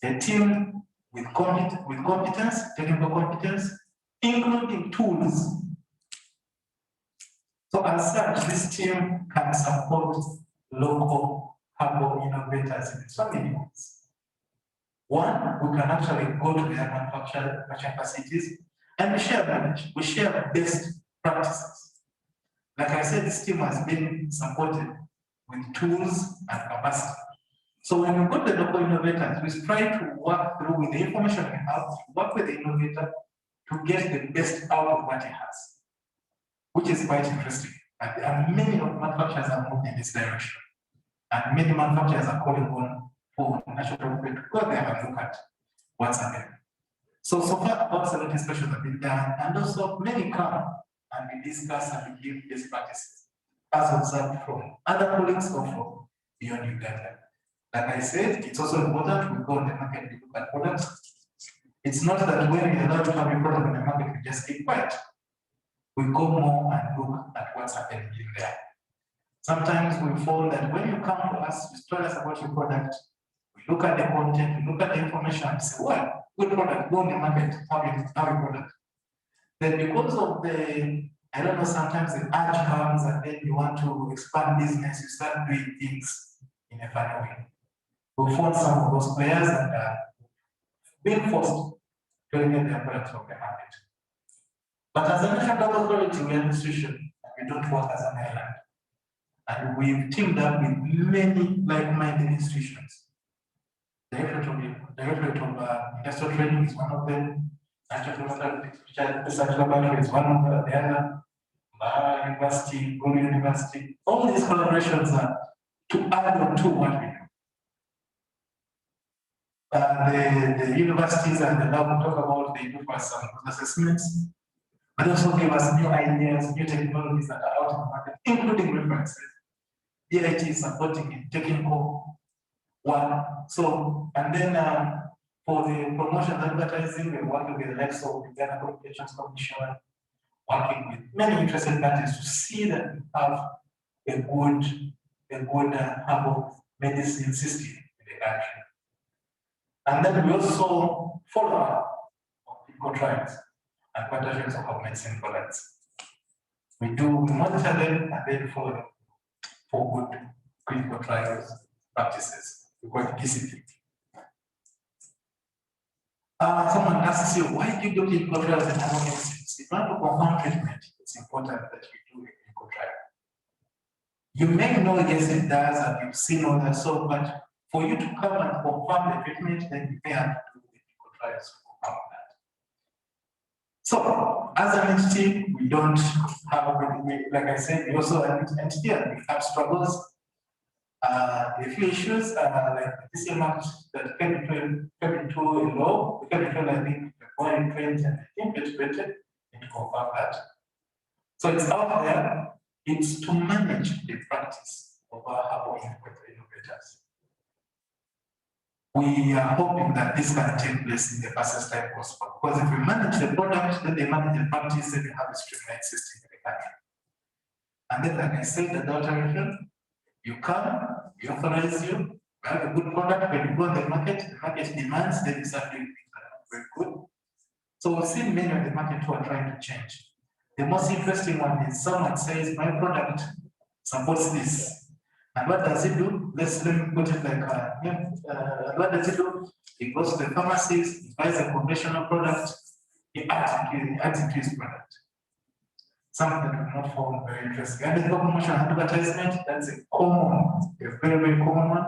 A team with competence, technical competence, including tools. So as such, this team can support local herbal innovators in so many ways. One, we can actually go to their manufacturing facilities and we share knowledge, we share best practices. Like I said, this team has been supported with tools and capacity. So when we go to the local innovators, we try to work through with the information we have, work with the innovator to get the best out of what he has, which is quite interesting. And many of manufacturers are moving in this direction. And many manufacturers are calling on for national government to go there and look at what's happening. So far, about 70 specials have been done, and also many come and we discuss and we give best practices, as observed from other colleagues or from beyond Uganda. Like I said, it's also important we go on the market and look at products. It's not that when we allow to have a product in the market, we just keep quiet. We go more and look at what's happening in there. Sometimes we found that when you come to us, you tell us about your product, we look at the content, we look at the information, and say, well, good product, go on the market, have a product. Then because of the, I don't know, sometimes the urge comes and then you want to expand business, you start doing things in a funny way. We found some of those players and being forced to get their products from the market. But as a national authority, we are an institution, and we don't work as an island. And we've teamed up with many like-minded institutions. The Directorate of Industrial Training is one of them. Research Laboratory is one of the other. University, Guru University. All these collaborations are to add on to what we do. The universities and the lab we talk about, they do for us some assessments, but also give us new ideas, new technologies that are out in the market, including references. DIT is supporting in technical one. So, and then for the promotion advertising, we're working with the likes of the Uganda Communications Commission, working with many interested parties to see that we have a good herbal medicine system in the country. And then we also follow up on clinical trials and quotations of our medicine products. We monitor them and then follow them for good clinical trials practices. We call it discipline. Someone asks you, why do you do clinical trials in herbal medicines? If you want to confirm treatment, it's important that you do a clinical trial. You may know, yes, it does, and you've seen all that, so, but for you to come and confirm the treatment, then you may have to do the clinical trials to confirm that. So, As an entity, we don't have, like I said, we also are an entity and we have struggles. A few issues like this amount that came into a law, came into, I think, before in 2020, it confirmed that. So it's out there, it's to manage the practice of our herbal innovators. We are hoping that this can take place in the fastest time possible, because if we manage the product, then they manage the practice, then we have a streamlined system in the country. And then, like I said, the alteration, you come, we authorize you, we have a good product, when you go on the market demands, then you start doing things that are not very good. So we've seen many of the market who are trying to change. The most interesting one is someone says, my product supports this. And what does it do? Let me put it like, what does it do? He goes to the pharmacies, he buys a conventional product, he adds it to his product. Something that will not form very interesting. And the promotion advertisement, that's a very, very common one.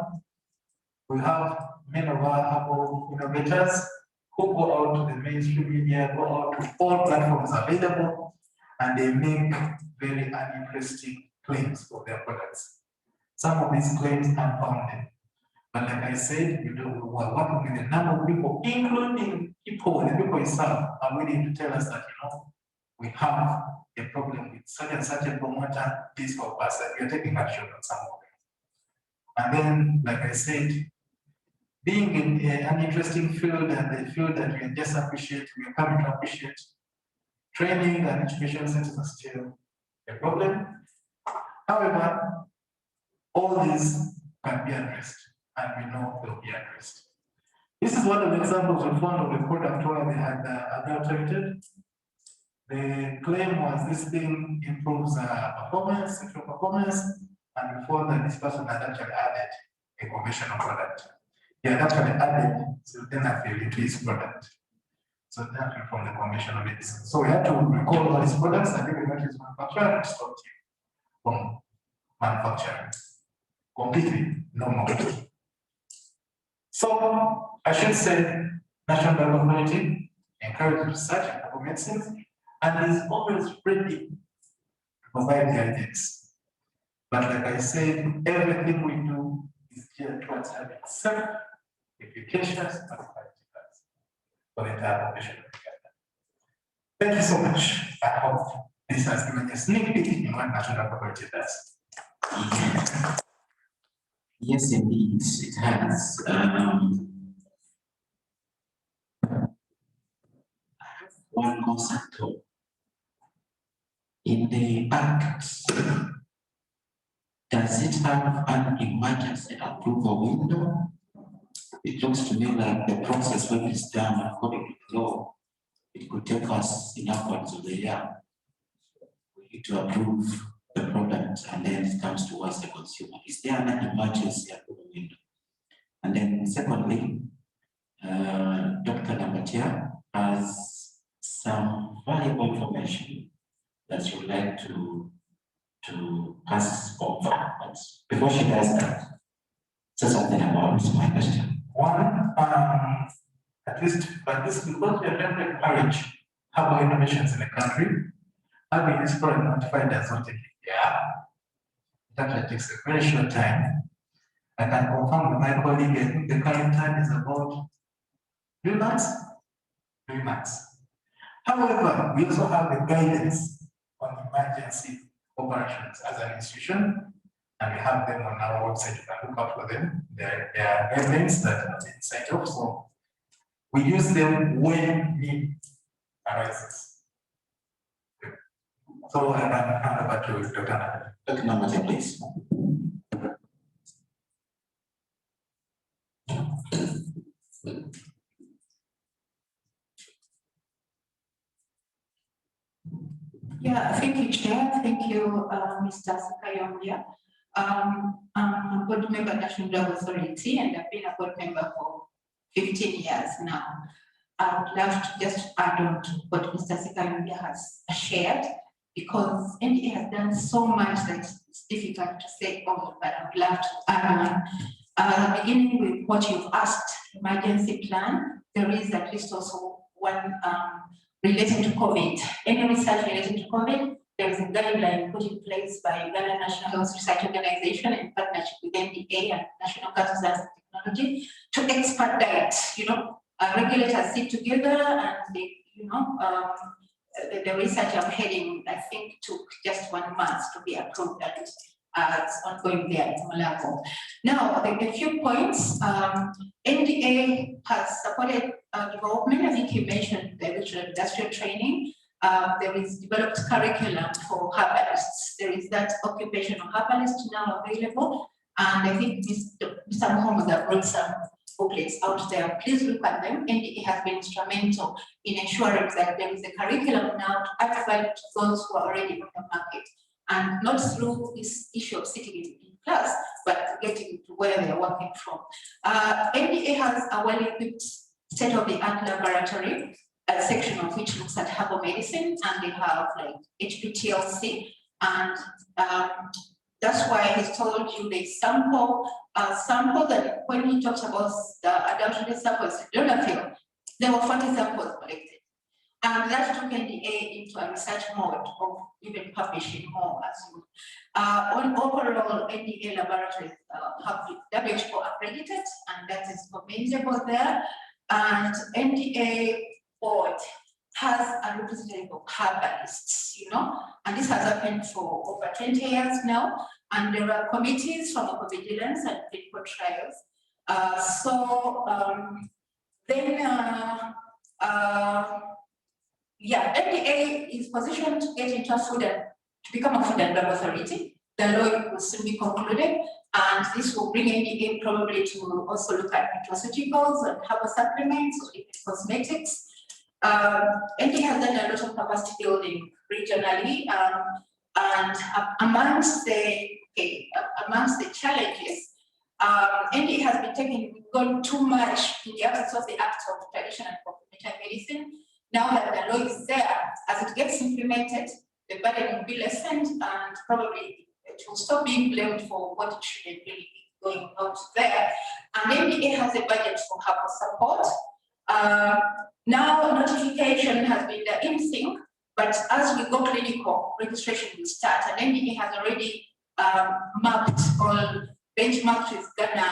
We have many of our herbal innovators who go out to the mainstream media, go out to all platforms available, and they make very uninteresting claims for their products. Some of these claims are unfounded. But like I said, we are working with a number of people, including people, the people itself are willing to tell us that, we have a problem with such and such a promoter, this for us, that we are taking action on some of them. And then, like I said, being in an interesting field and a field that we just appreciate, we are coming to appreciate, training and education centers are still a problem. However, all these can be addressed, and we know they'll be addressed. This is one of the examples we found of the product where they had adulterated. The claim was this thing improves performance, sexual performance, and before that, this person had actually added a conventional product. He had actually added sildenafil into his product. So that from the conventional medicine. So we had to recall all his products and even not his manufacturer and stop him from manufacturing. Completely, no more. So I should say, National Bible Authority encourages research in herbal medicines and is always ready to provide guidance. But like I said, everything we do is geared towards having safe, efficacious, and practical for the entire population of Uganda. Thank you so much. I hope this has given a sneak peek in what National Bible Authority does. Yes, indeed, it has. I have one concept though. In the Act, does it have an emergency approval window? It looks to me like the process when it's done according to the law, it could take us in upwards of a year. We need to approve the product and then it comes towards the consumer. Is there an emergency approval window? And then secondly, Dr. Namukov has some valuable information that you'd like to pass over. But before she does that, say something about my question. One, at least because we are trying to encourage herbal innovations in the country, having this product notified does not take it actually takes a very short time. I can confirm with my colleague, I think the current time is about 3 months. 3 months. However, we also have the guidance on emergency operations as an institution, and we have them on our website. You can look out for them. There are guidelines that are inside of, so we use them when need arises. So I can hand over to Dr. Namukov. Dr. Namukov, please. Yeah, thank you, Chair. Thank you, Mr. Sakayomya. I'm a board member of National Drug Authority, and I've been a board member for 15 years now. I would love to just add on to what Mr. Sakayomya has shared, because NDA has done so much that it's difficult to say all, but I would love to add on. Beginning with what you've asked, emergency plan, there is at least also one relating to COVID. Any research relating to COVID, there is a guideline put in place by Uganda National Health Research Organization in partnership with NDA and National Council of Science and Technology to expedite, regulators sit together and they, the research I'm heading, I think, took just 1 month to be approved, and it's ongoing there at Malabo. Now, a few points. NDA has supported development. I think you mentioned the industrial training. There is developed curriculum for herbalists. There is that occupational herbalist now available. And I think Mr. Mohammed has brought some booklets out there. Please look at them. NDA has been instrumental in ensuring that there is a curriculum now to add value to those who are already on the market. And not through this issue of sitting in class, but getting to where they are working from. NDA has a well-equipped state-of-the-art laboratory, a section of which looks at herbal medicine, and they have like HPTLC, and that's why he's told you they sample that when he talks about the adulterated samples, Donafil, there were 40 samples collected. And that took NDA into a research mode of even publishing more as well. On overall, NDA laboratories have been WHO accredited, and that is commendable there. And NDA board has a representative of herbalists, and this has happened for over 20 years now. And there are committees from pharmacovigilance and clinical trials. NDA is positioned to get into to become a food and drug authority. The law will soon be concluded, and this will bring NDA probably to also look at nutraceuticals and herbal supplements or even cosmetics. NDA has done a lot of capacity building regionally, and amongst the challenges, NDA has been gone too much in the absence of the act of traditional and complementary medicine. Now that the law is there, as it gets implemented, the burden will be lessened, and probably it will stop being blamed for what it shouldn't really be going out there. And NDA has a budget for herbal support. Now notification has been the in sync, but as we go clinical, registration will start. And NDA has already mapped or benchmarked with Ghana,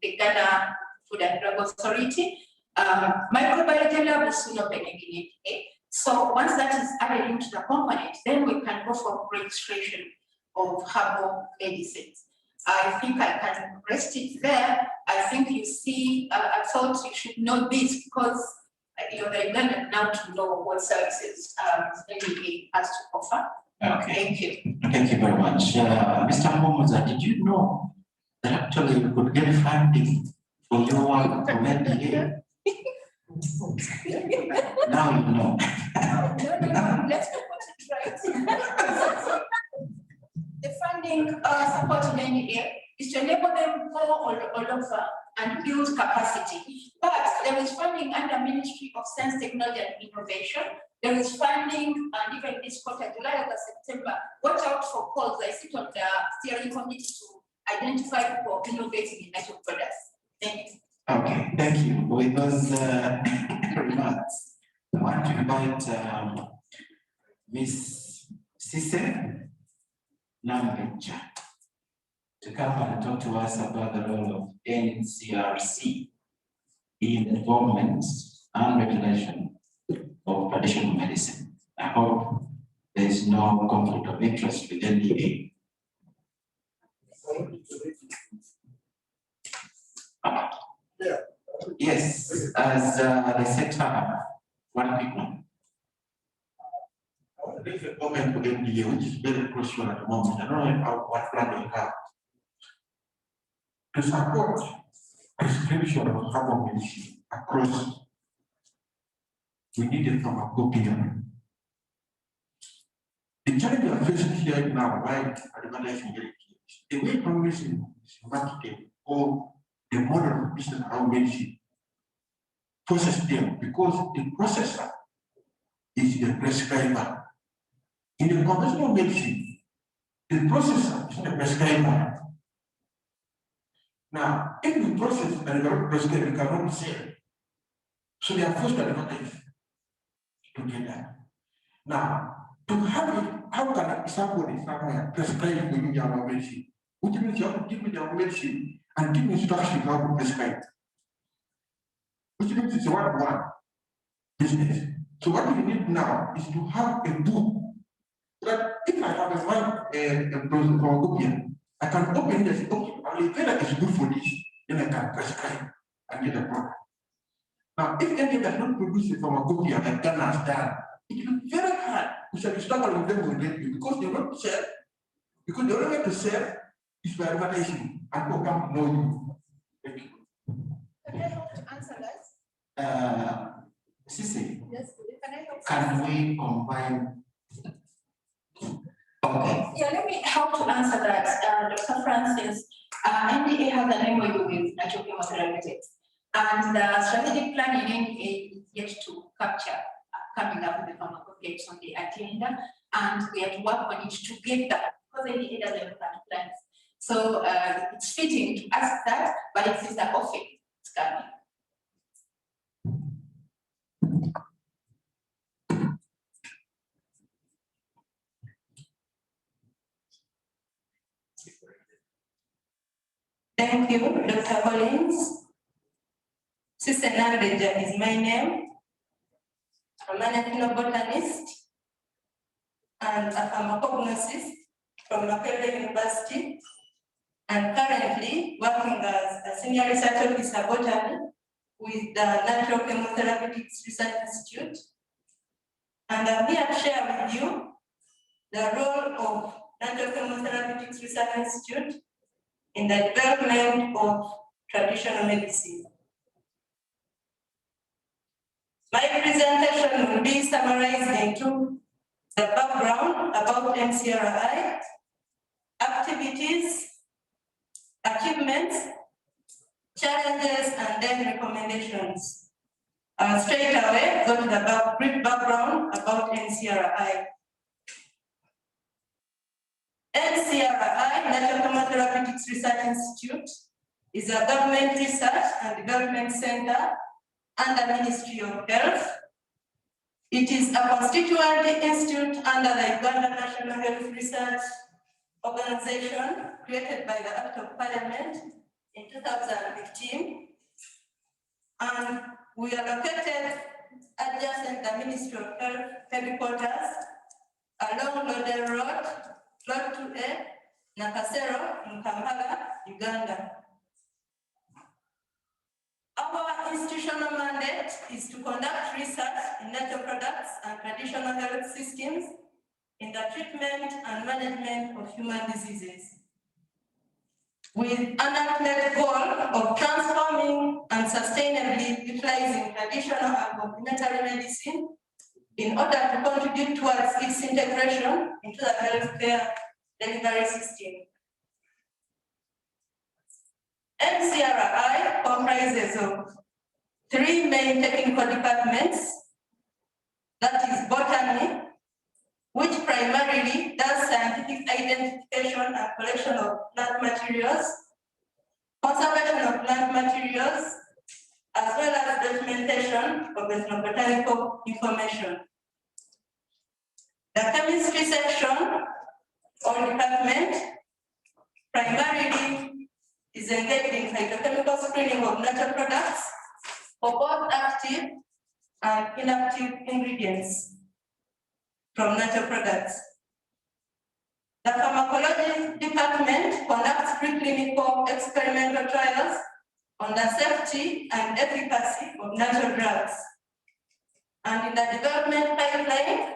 the Ghana Food and Drug Authority. Microbiology lab will soon open in NDA. So once that is added into the component, then we can go for registration of herbal medicines. I think I can rest it there. I think you see, I thought you should know this because you're the Ugandan now to know what services NDA has to offer. Okay. Thank you. Thank you very much. Mr. Momoza, did you know that actually you could get funding for your work from NDA? Now you know. No, let's put it right. The funding supporting NDA is to enable them to go all over and build capacity. But there is funding under Ministry of Science, Technology and Innovation. There is funding, and even this quarter, July or September, watch out for calls. I sit on the steering committee to identify people innovating in natural products. Thank you. Okay, thank you. With those remarks, I want to invite Ms. Sise Namukov to come and talk to us about the role of NCRC in the development and regulation of traditional medicine. I hope there is no conflict of interest with NDA. Yes, as the sector, one quick one. I want to make a comment to NDA, which is very crucial at the moment. I don't know what plan they have. To support prescription of herbal medicine across, we need a pharmacopoeia. The challenge we are facing here now, why advertising very key, the way herbal medicine is marketed or the model of business around medicine process them because the processor is the prescriber. In the conventional medicine, the processor is the prescriber. Now, if we process and we cannot prescribe, we cannot sell. So they are forced to advertise. to get that. Now, to have it, how can somebody somewhere prescribe for you your medicine? Which means you have to give me your medicine and give me instructions how to prescribe. Which means it's a one-on-one business. So what we need now is to have a book that if I have a pharmacopoeia, I can open it and say, okay, Alipera is good for this, then I can prescribe and get a product. Now, if any does not produce a pharmacopoeia like Ghana has done, it will be very hard. We shall be struggling with them with because they want to sell, because the only way to sell is by advertising and people come to know you. Thank you. Can I help to answer that? Sisi, Yes, can I help? can we combine? Okay. Yeah, let me help to answer that. Dr. Francis, NDA has an MOU with natural chemotherapeutics, and the strategic plan in NDA is yet to capture coming up with the pharmacopoeias on the agenda, and we have to work on it together because NDA doesn't have plans. So it's fitting to ask that, but it is a offer. It's coming. Thank you, Dr. Collins. Sister Nagdeja is my name. I'm an ethnobotanist and a pharmacognosist from Makerere University, and currently working as a senior research officer botany with the Natural Chemotherapeutics Research Institute. And I'm here to share with you the role of Natural Chemotherapeutics Research Institute in the development of traditional medicine. My presentation will be summarized into the background about NCRI, activities, achievements, challenges, and then recommendations. Straight away, go to the brief background about NCRI. NCRI, Natural Chemotherapeutics Research Institute, is a government research and development center under Ministry of Health. It is a constituent institute under the Uganda National Health Research Organization created by the Act of Parliament in 2015. And we are located adjacent the Ministry of Health headquarters along Lodel Road, Plot 2A, Nakasero, in Kampala, Uganda. Our institutional mandate is to conduct research in natural products and traditional health systems in the treatment and management of human diseases, with an ultimate goal of transforming and sustainably utilizing traditional and complementary medicine in order to contribute towards its integration into the healthcare delivery system. NCRI comprises of 3 main technical departments, that is botany, which primarily does scientific identification and collection of plant materials, conservation of plant materials, as well as documentation of ethnobotanical information. The chemistry section or department primarily is engaged in phytochemical screening of natural products for both active and inactive ingredients from natural products. The pharmacology department conducts preclinical experimental trials on the safety and efficacy of natural drugs. And in the development pipeline,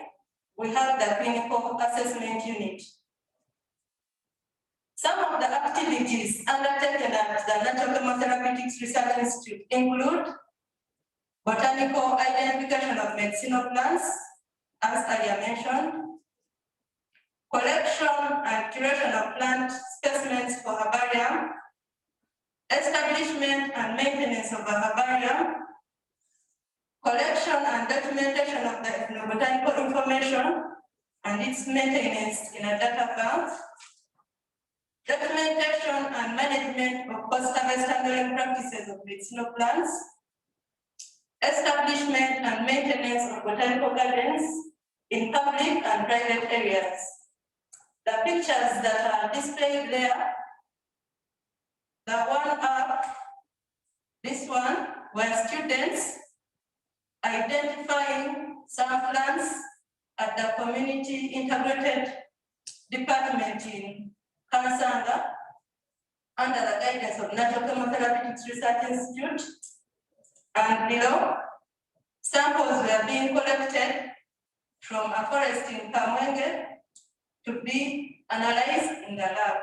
we have the clinical assessment unit. Some of the activities undertaken at the Natural Chemotherapeutics Research Institute include botanical identification of medicinal plants, as earlier mentioned, collection and curation of plant specimens for herbarium, establishment and maintenance of a herbarium, collection and documentation of the ethnobotanical information and its maintenance in a data bank, documentation and management of post-harvest handling practices of medicinal plants, establishment and maintenance of botanical gardens in public and private areas. The pictures that are displayed there, the one up, this one, were students identifying some plants at the Community Integrated Department in Kansanga under the guidance of Natural Chemotherapeutics Research Institute. And below, samples were being collected from a forest in Kamwenge to be analyzed in the lab.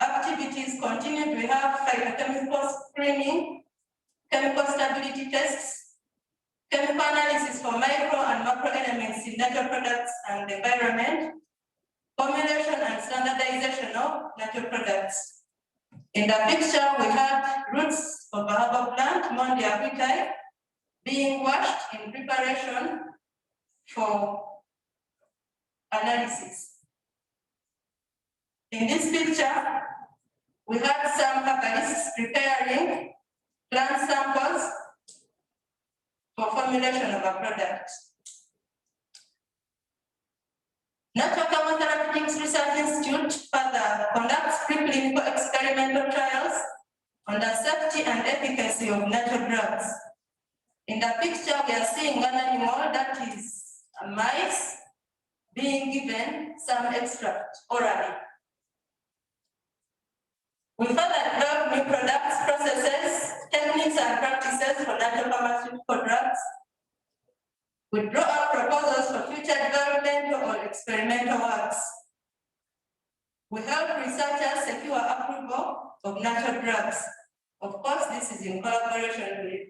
Activities continued. We have phytochemical screening, chemical stability tests, chemical analysis for micro and macro elements in natural products and the environment, formulation and standardization of natural products. In the picture, we had roots of a herbal plant, Mondia apitai, being washed in preparation for analysis. In this picture, we had some herbalists preparing plant samples for formulation of a product. Natural Chemotherapeutics Research Institute further conducts preclinical experimental trials on the safety and efficacy of natural drugs. In the picture, we are seeing one animal, that is a mice, being given some extract orally. We further develop new products, processes, techniques, and practices for natural pharmaceutical drugs. We draw up proposals for future developmental or experimental works. We help researchers secure approval of natural drugs. Of course, this is in collaboration with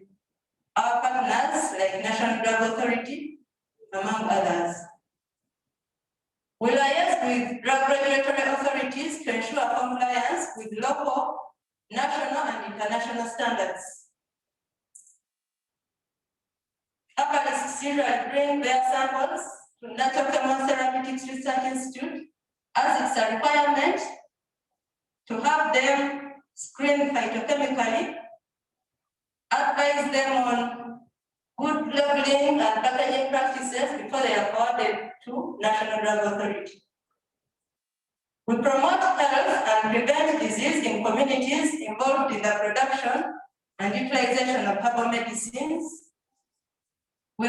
our partners like National Drug Authority, among others. We liaise with drug regulatory authorities to ensure compliance with local, national, and international standards. Herbalists usually bring their samples to Natural Chemotherapeutics Research Institute as it's a requirement to have them screened phytochemically, advise them on good labeling and packaging practices before they are forwarded to National Drug Authority. We promote health and prevent disease in communities involved in the production and utilization of herbal medicines. We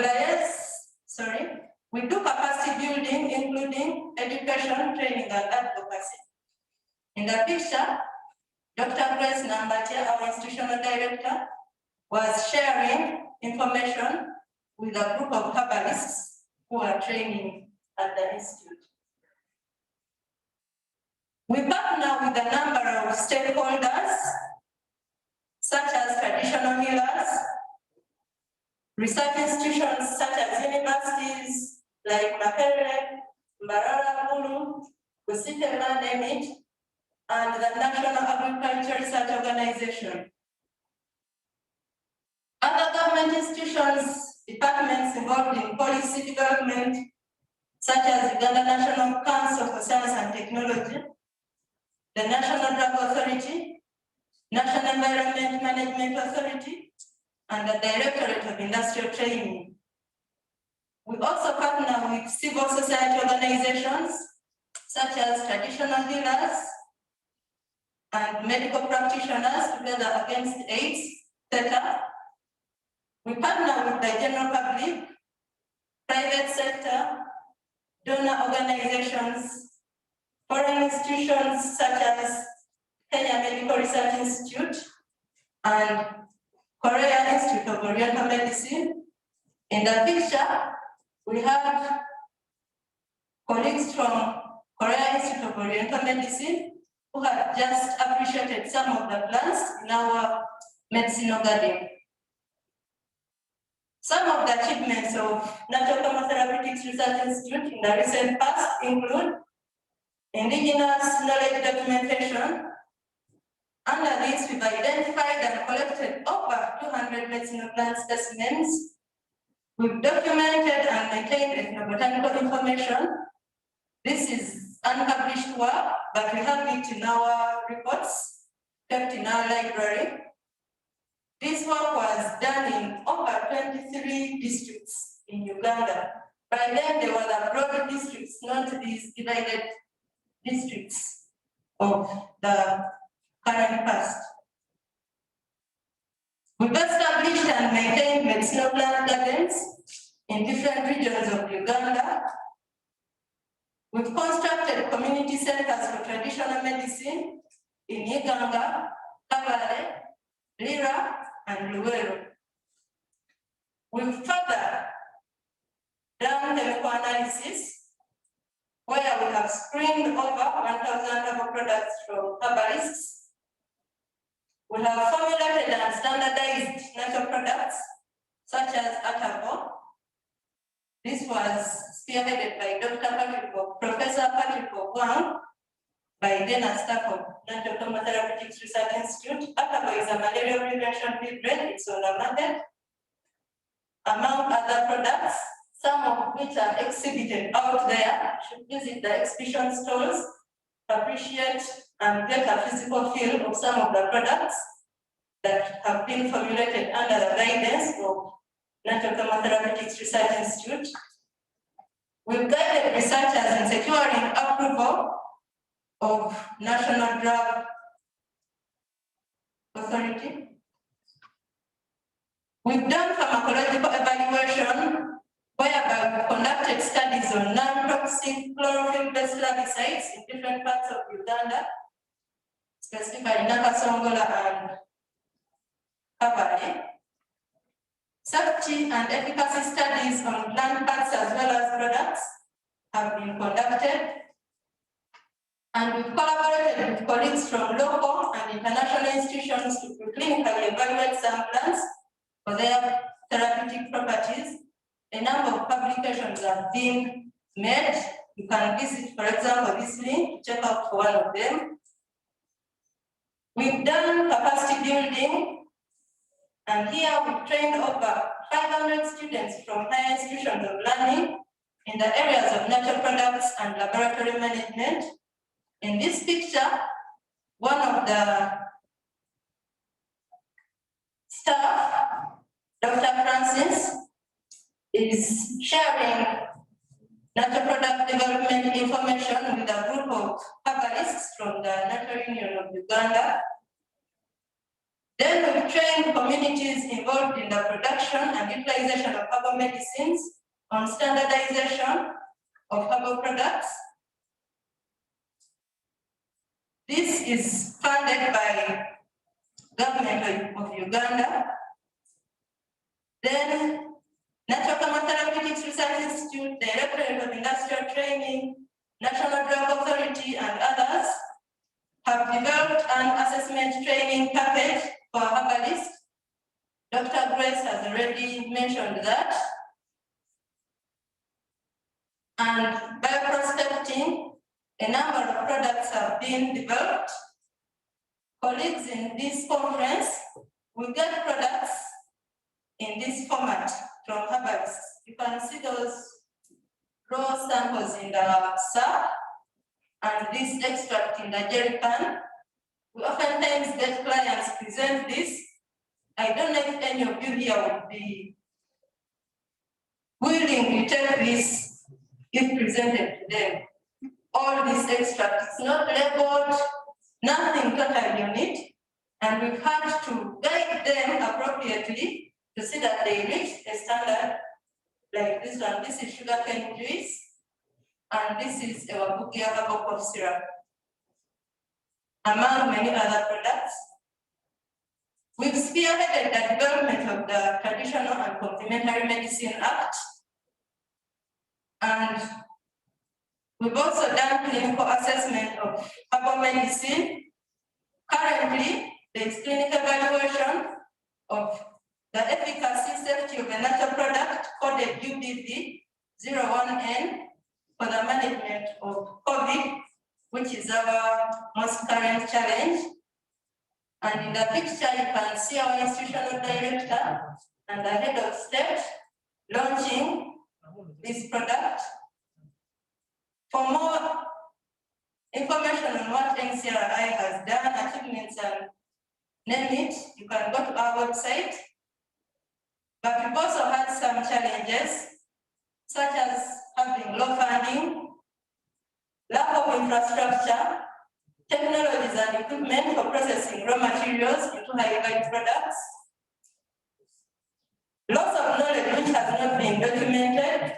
do capacity building, including education, training, and advocacy. In the picture, Dr. Grace Nambatia, our institutional director, was sharing information with a group of herbalists who are training at the institute. We partner with a number of stakeholders, such as traditional healers, research institutions such as universities like Makerere, Mbarara, Bulu, Kusitema, name it, and the National Agriculture Research Organization. Other government institutions, departments involved in policy development, such as Uganda National Council for Science and Technology, the National Drug Authority, National Environment Management Authority, and the Directorate of Industrial Training. We also partner with civil society organizations, such as traditional healers and medical practitioners together against AIDS, etc. We partner with the general public, private sector, donor organizations, foreign institutions such as Kenya Medical Research Institute and Korea Institute of Oriental Medicine. In the picture, we have colleagues from Korea Institute of Oriental Medicine who have just appreciated some of the plants in our medicinal garden. Some of the achievements of Natural Chemotherapeutics Research Institute in the recent past include indigenous knowledge documentation. Under this, we've identified and collected over 200 medicinal plant specimens. We've documented and maintained ethnobotanical information. This is unpublished work, but we have it in our reports, kept in our library. This work was done in over 23 districts in Uganda. By then, there were the broad districts, not these divided districts of the current past. We've established and maintained medicinal plant gardens in different regions of Uganda. We've constructed community centers for traditional medicine in Uganda, Kabale, Lira, and Luweero. We've further done chemical analysis, where we have screened over 1,000 herbal products from herbalists. We have formulated and standardized natural products, such as Atabo. This was spearheaded by Professor Patrick Ogwang, by then staff of Natural Therapeutic Research Institute. Atabo is a malaria prevention treatment, it's on the market. Among other products, some of which are exhibited out there, should visit the exhibition stores to appreciate and get a physical feel of some of the products that have been formulated under the guidance of Natural Therapeutic Research Institute. We've guided researchers in securing approval of National Drug Authority. We've done pharmacological evaluation, whereby we conducted studies on non-toxic chlorophyll-based herbicides in different parts of Uganda, specifically Nakasongola and Kabale. Safety and efficacy studies on plant parts as well as products have been conducted. And we've collaborated with colleagues from local and international institutions to preclinically evaluate some plants for their therapeutic properties. A number of publications have been made. You can visit, for example, this link to check out for one of them. We've done capacity building, and here we've trained over 500 students from higher institutions of learning in the areas of natural products and laboratory management. In this picture, one of the staff, Dr. Francis, is sharing natural product development information with a group of herbalists from the Natural Union of Uganda. Then we've trained communities involved in the production and utilization of herbal medicines on standardization of herbal products. This is funded by government of Uganda. Then Natural Therapeutics Research Institute, Directorate of Industrial Training, National Drug Authority, and others have developed an assessment training package for herbalists. Dr. Grace has already mentioned that. And bioprospecting, a number of products have been developed. Colleagues in this conference will get products in this format from herbalists. You can see those raw samples in the sack and this extract in the jerry can. We oftentimes get clients present this. I don't know if any of you here would be willing to take this if presented to them. All this extract, it's not labeled, nothing totally on it. And we've had to guide them appropriately to see that they reach a standard like this one. This is sugarcane juice, and this is our Bukia herbal cough syrup, among many other products. We've spearheaded the development of the Traditional and Complementary Medicine Act, and we've also done clinical assessment of herbal medicine. Currently, there is clinical evaluation of the efficacy, safety of a natural product coded UBV01N for the management of COVID, which is our most current challenge. And in the picture, you can see our institutional director and the head of state launching this product. For more information on what NCRI has done, achievements, and name it, you can go to our our website, but we've also had some challenges, such as having low funding, lack of infrastructure, technologies and equipment for processing raw materials into high-value products, loss of knowledge which has not been documented.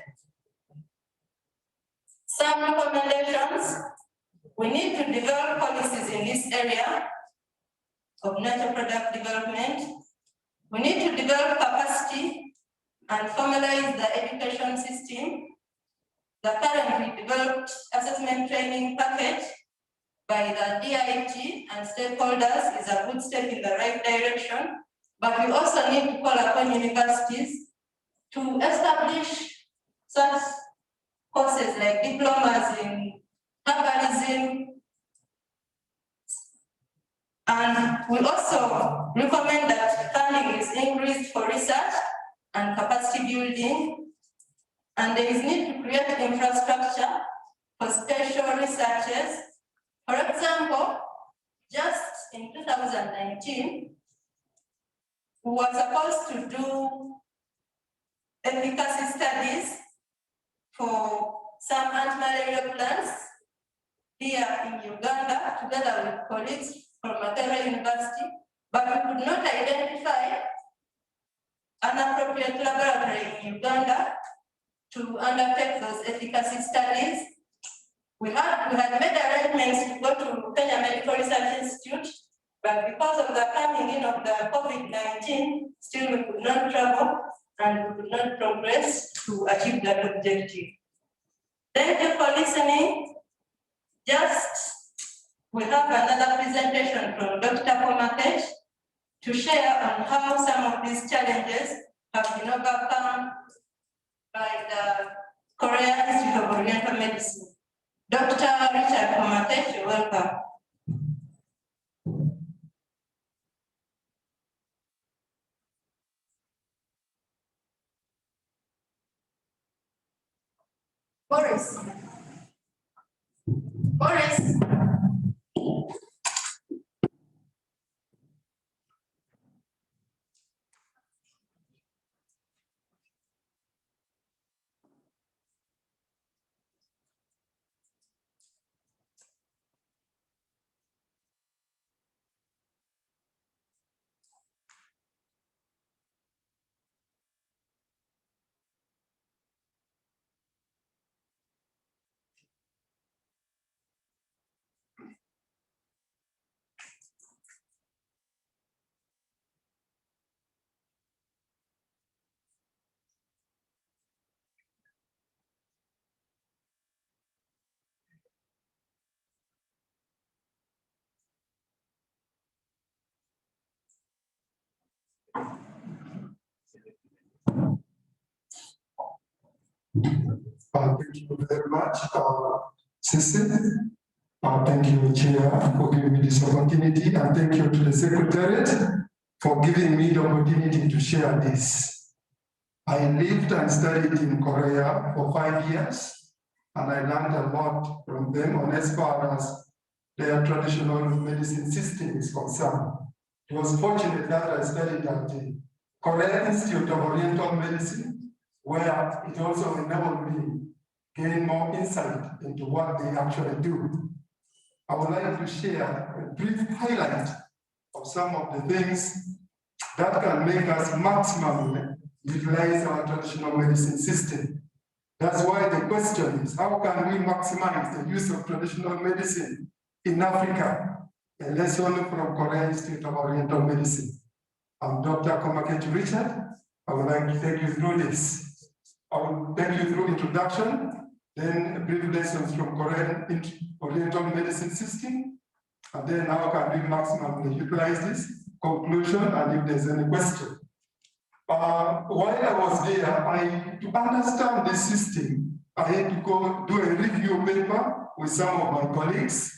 Some recommendations: we need to develop policies in this area of natural product development. We need to develop capacity and formalize the education system. The currently developed assessment training package by the DIT and stakeholders is a good step in the right direction, but we also need to call upon universities to establish such courses like diplomas in herbalism. And we also recommend that funding is increased for research and capacity building, and there is need to create infrastructure for special researchers. For example, just in 2019, we were supposed to do efficacy studies for some anti-malaria plants here in Uganda, together with colleagues from Makerere University, but we could not identify an appropriate laboratory in Uganda to undertake those efficacy studies. We had made arrangements to go to Kenya Medical Research Institute, but because of the coming in of the COVID-19, still we could not travel and we could not progress to achieve that objective. Thank you for listening. We have another presentation from Dr. Komakech to share on how some of these challenges have been overcome by the Korea Institute of Oriental Medicine. Dr. Richard Komakech, you're welcome. Boris. Thank you very much, Sisi. Thank you, Chair, for giving me this opportunity, and thank you to the Secretariat for giving me the opportunity to share this. I lived and studied in Korea for 5 years, and I learned a lot from them on as far as their traditional medicine system is concerned. It was fortunate that I studied at the Korean Institute of Oriental Medicine, where it also enabled me gain more insight into what they actually do. I would like to share a brief highlight of some of the things that can make us maximally utilize our traditional medicine system. That's why the question is, how can we maximize the use of traditional medicine in Africa? A lesson from Korean Institute of Oriental Medicine. I'm Dr. Komakech Richard. I would like to take you through this. I will take you through introduction, then brief lessons from Korean Oriental Medicine System, and then how can we maximally utilize this, conclusion, and if there's any question. While I was there, to understand this system, I had to go do a review paper with some of my colleagues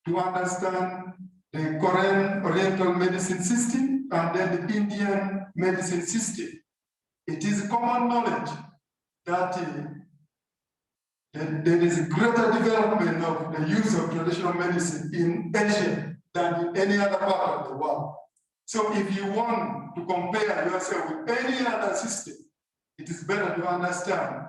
to understand the Korean Oriental Medicine System and then the Indian medicine system. It is common knowledge that there is a greater development of the use of traditional medicine in Asia than in any other part of the world. So if you want to compare yourself with any other system, it is better to understand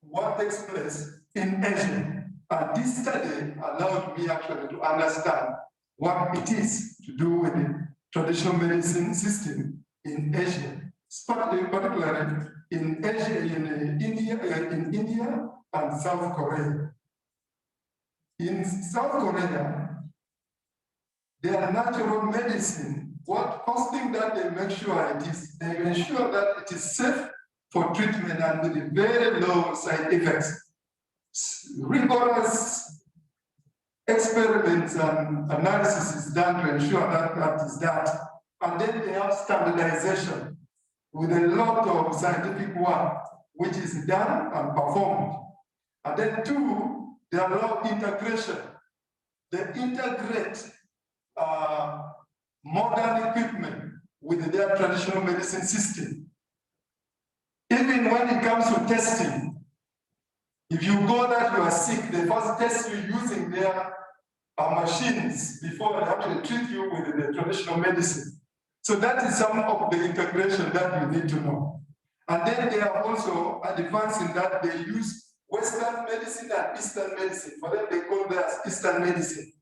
what takes place in Asia. And this study allowed me actually to understand what it is to do with the traditional medicine system in Asia, particularly in Asia, in India and South Korea. In South Korea, their natural medicine, first thing that they make sure it is, they ensure that it is safe for treatment and with very low side effects. Rigorous experiments and analysis is done to ensure that that is done. And then they have standardization with a lot of scientific work, which is done and performed. And then two, they allow integration. They integrate modern equipment with their traditional medicine system. Even when it comes to testing, if you go that you are sick, they first test you using their machines before they actually treat you with the traditional medicine. So that is some of the integration that you need to know. And then they are also advancing that they use Western medicine and Eastern medicine. For them, they call theirs Eastern medicine.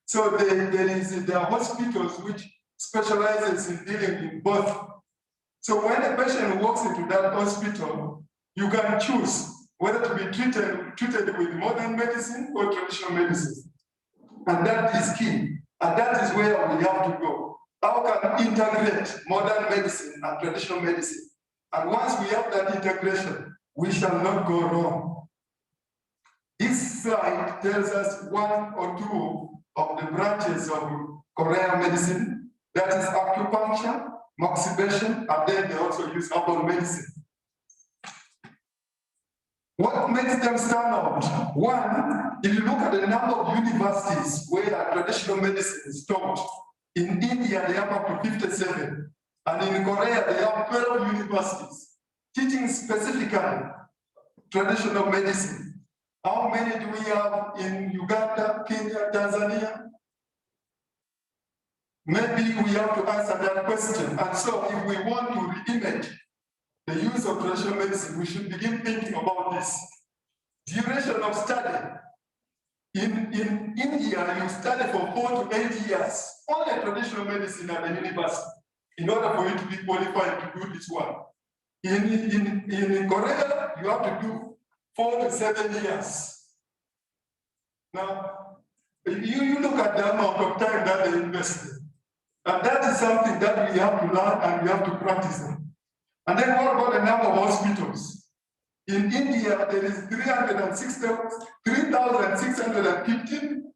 So there are hospitals which specializes in dealing in both. So when a patient walks into that hospital, you can choose whether to be treated with modern medicine or traditional medicine. And that is key. And that is where we have to go. How can we integrate modern medicine and traditional medicine? And once we have that integration, we shall not go wrong. This slide tells us one or two of the branches of Korean medicine. That is acupuncture, moxibustion, and then they also use herbal medicine. What makes them stand out? One, if you look at the number of universities where traditional medicine is taught, in India they have up to 57, and in Korea they have 12 universities teaching specifically traditional medicine. How many do we have in Uganda, Kenya, Tanzania? Maybe we have to answer that question. And so if we want to reimage the use of traditional medicine, we should begin thinking about this. Duration of study. In India, you study for 4 to 8 years, only traditional medicine at the university, in order for you to be qualified to do this one. In Korea, you have to do 4 to 7 years. Now, you look at the amount of time that they invested. And that is something that we have to learn and we have to practice them. And then what about the number of hospitals? In India, there is 3,615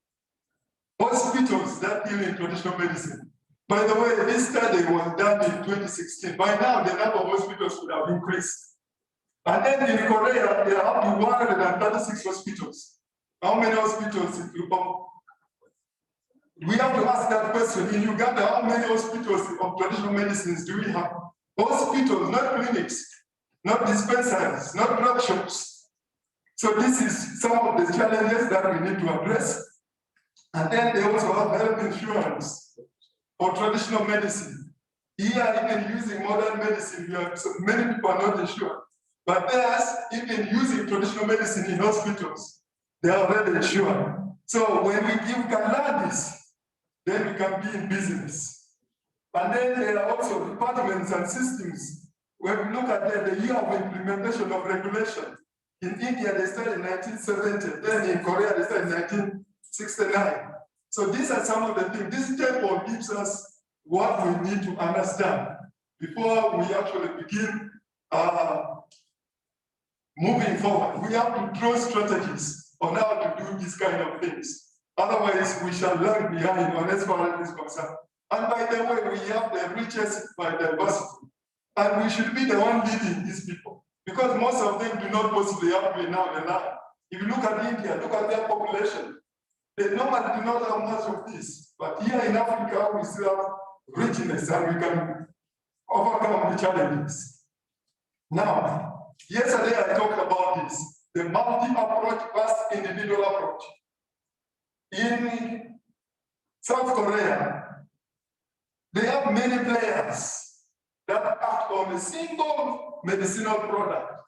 hospitals that deal in traditional medicine. By the way, this study was done in 2016. By now, the number of hospitals would have increased. And then in Korea, there are up to 136 hospitals. How many hospitals in Japan? We have to ask that question. In Uganda, how many hospitals of traditional medicines do we have? Hospitals, not clinics, not dispensaries, not drug shops. So this is some of the challenges that we need to address. And then they also have health insurance for traditional medicine. Here, even using modern medicine, so many people are not insured. But there's even using traditional medicine in hospitals, they are already insured. So when we can learn this, then we can be in business. And then there are also departments and systems. When we look at the year of implementation of regulation, in India they started in 1970, then in Korea they started in 1969. So these are some of the things. This table gives us what we need to understand before we actually begin moving forward. We have to draw strategies on how to do these kind of things. Otherwise, we shall lag behind on as far as this is concerned. And by the way, we have the richest biodiversity. And we should be the one leading these people. Because most of them do not possibly have to now the land. If you look at India, look at their population. They normally do not have much of this. But here in Africa, we still have richness and we can overcome the challenges. Now, yesterday I talked about this, the multi-approach versus individual approach. In South Korea, They have many players that act on a single medicinal product.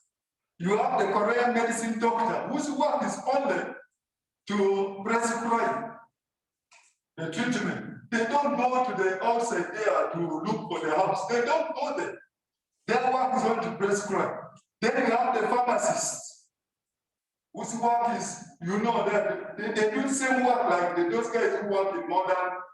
You have the Korean medicine doctor whose work is only to prescribe the treatment. They don't go to the outside there to look for the house. They don't go there. Their work is only to prescribe. Then you have the pharmacists whose work is, you know, that they do the same work like those guys who work in modern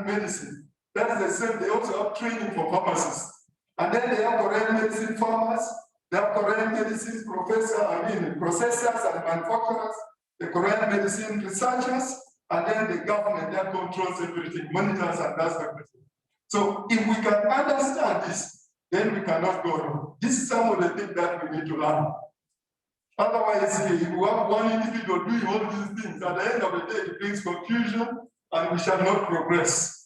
medicine. That is the same. They also have training for pharmacists. And then they have Korean medicine farmers, they have Korean medicine processors and manufacturers, the Korean medicine researchers, and then the government that controls everything, monitors and does everything. So if we can understand this, then we cannot go wrong. This is some of the things that we need to learn. Otherwise, if we have one individual doing all these things, at the end of the day, it brings confusion and we shall not progress.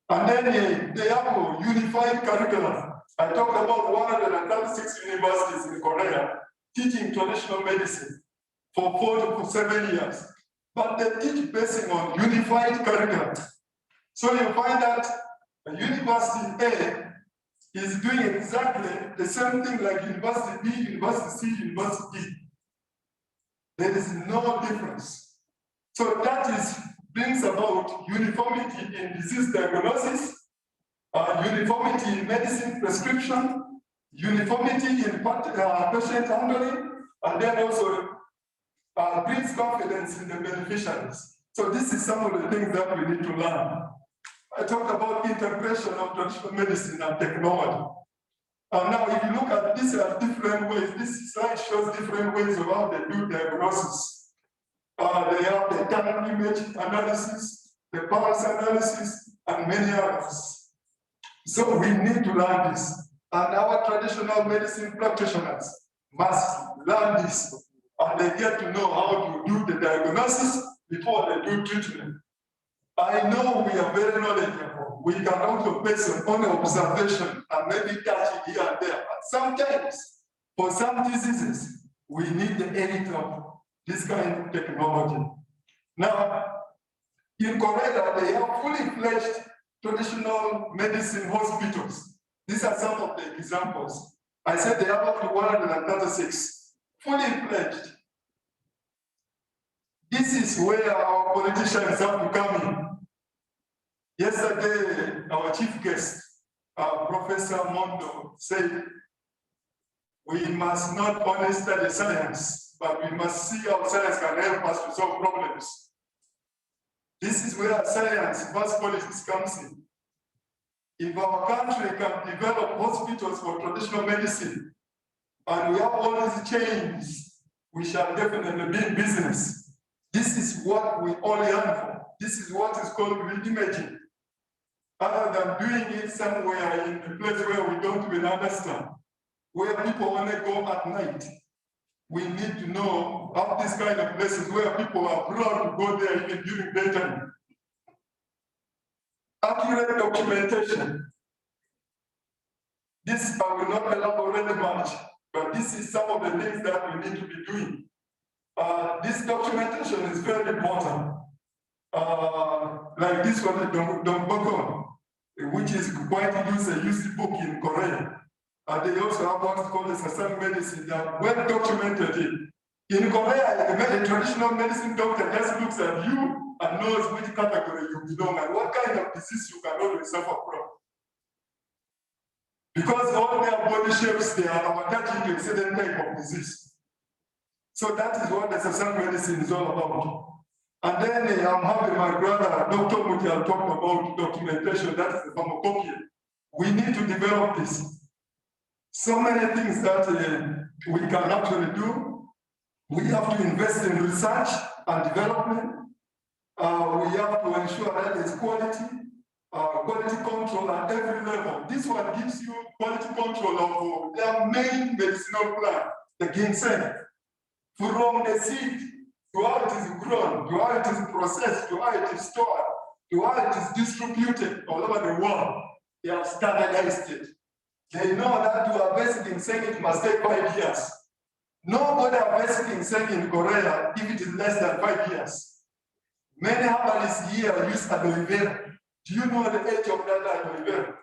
And then they have a unified curriculum. I talked about 136 universities in Korea teaching traditional medicine for 4 to 7 years. But they teach based on unified curriculum. So you find that University A is doing exactly the same thing like University B, University C, University D. There is no difference. So that brings about uniformity in disease diagnosis, uniformity in medicine prescription, uniformity in patient handling, and then also brings confidence in the beneficiaries. So this is some of the things that we need to learn. I talked about integration of traditional medicine and technology. Now, if you look at this at different ways, this slide shows different ways of how they do diagnosis. They have the tongue image analysis, the pulse analysis, and many others. So we need to learn this. And our traditional medicine practitioners must learn this. And they get to know how to do the diagnosis before they do treatment. I know we are very knowledgeable. We can also base on observation and maybe touch it here and there. But sometimes, for some diseases, we need the aid of this kind of technology. Now, in Korea, they have fully fledged traditional medicine hospitals. These are some of the examples. I said they have up to 136, fully fledged. This is where our politicians have to come in. Yesterday, our chief guest, Professor Mondo, said, we must not only study science, but we must see how science can help us to solve problems. This is where science versus politics comes in. If our country can develop hospitals for traditional medicine, and we have all these chains, we shall definitely be in business. This is what we all yearn for. This is what is called Reimagining. Other than doing it somewhere in a place where we don't even understand, where people only go at night. We need to know of these kind of places where people are proud to go there even during daytime. Accurate documentation. This I will not elaborate much, but this is some of the things that we need to be doing. This documentation is very important. Like this one, Namukov, which is quite used book in Korea. They also have what's called the Sasang medicine. They are well documented. In Korea, the traditional medicine doctor just looks at you and knows which category you belong and what kind of disease you can always suffer from. Because all their body shapes, they are attaching to a certain type of disease. So that is what the Sasang medicine is all about. And then I'm having my brother, Dr. Mutial, talk about documentation, that is the pharmacopoeia. We need to develop this. So many things that we can actually do. We have to invest in research and development. We have to ensure that there's quality control at every level. This one gives you quality control of their main medicinal plant, the ginseng, from the seed to how it is grown, to how it is processed, to how it is stored, to how it is distributed all over the world. They have standardized it. They know that to harvest ginseng, it must take 5 years. Nobody harvests ginseng in Korea if it is less than 5 years. Many herbalists here use aloe vera. Do you know the age of that aloe vera?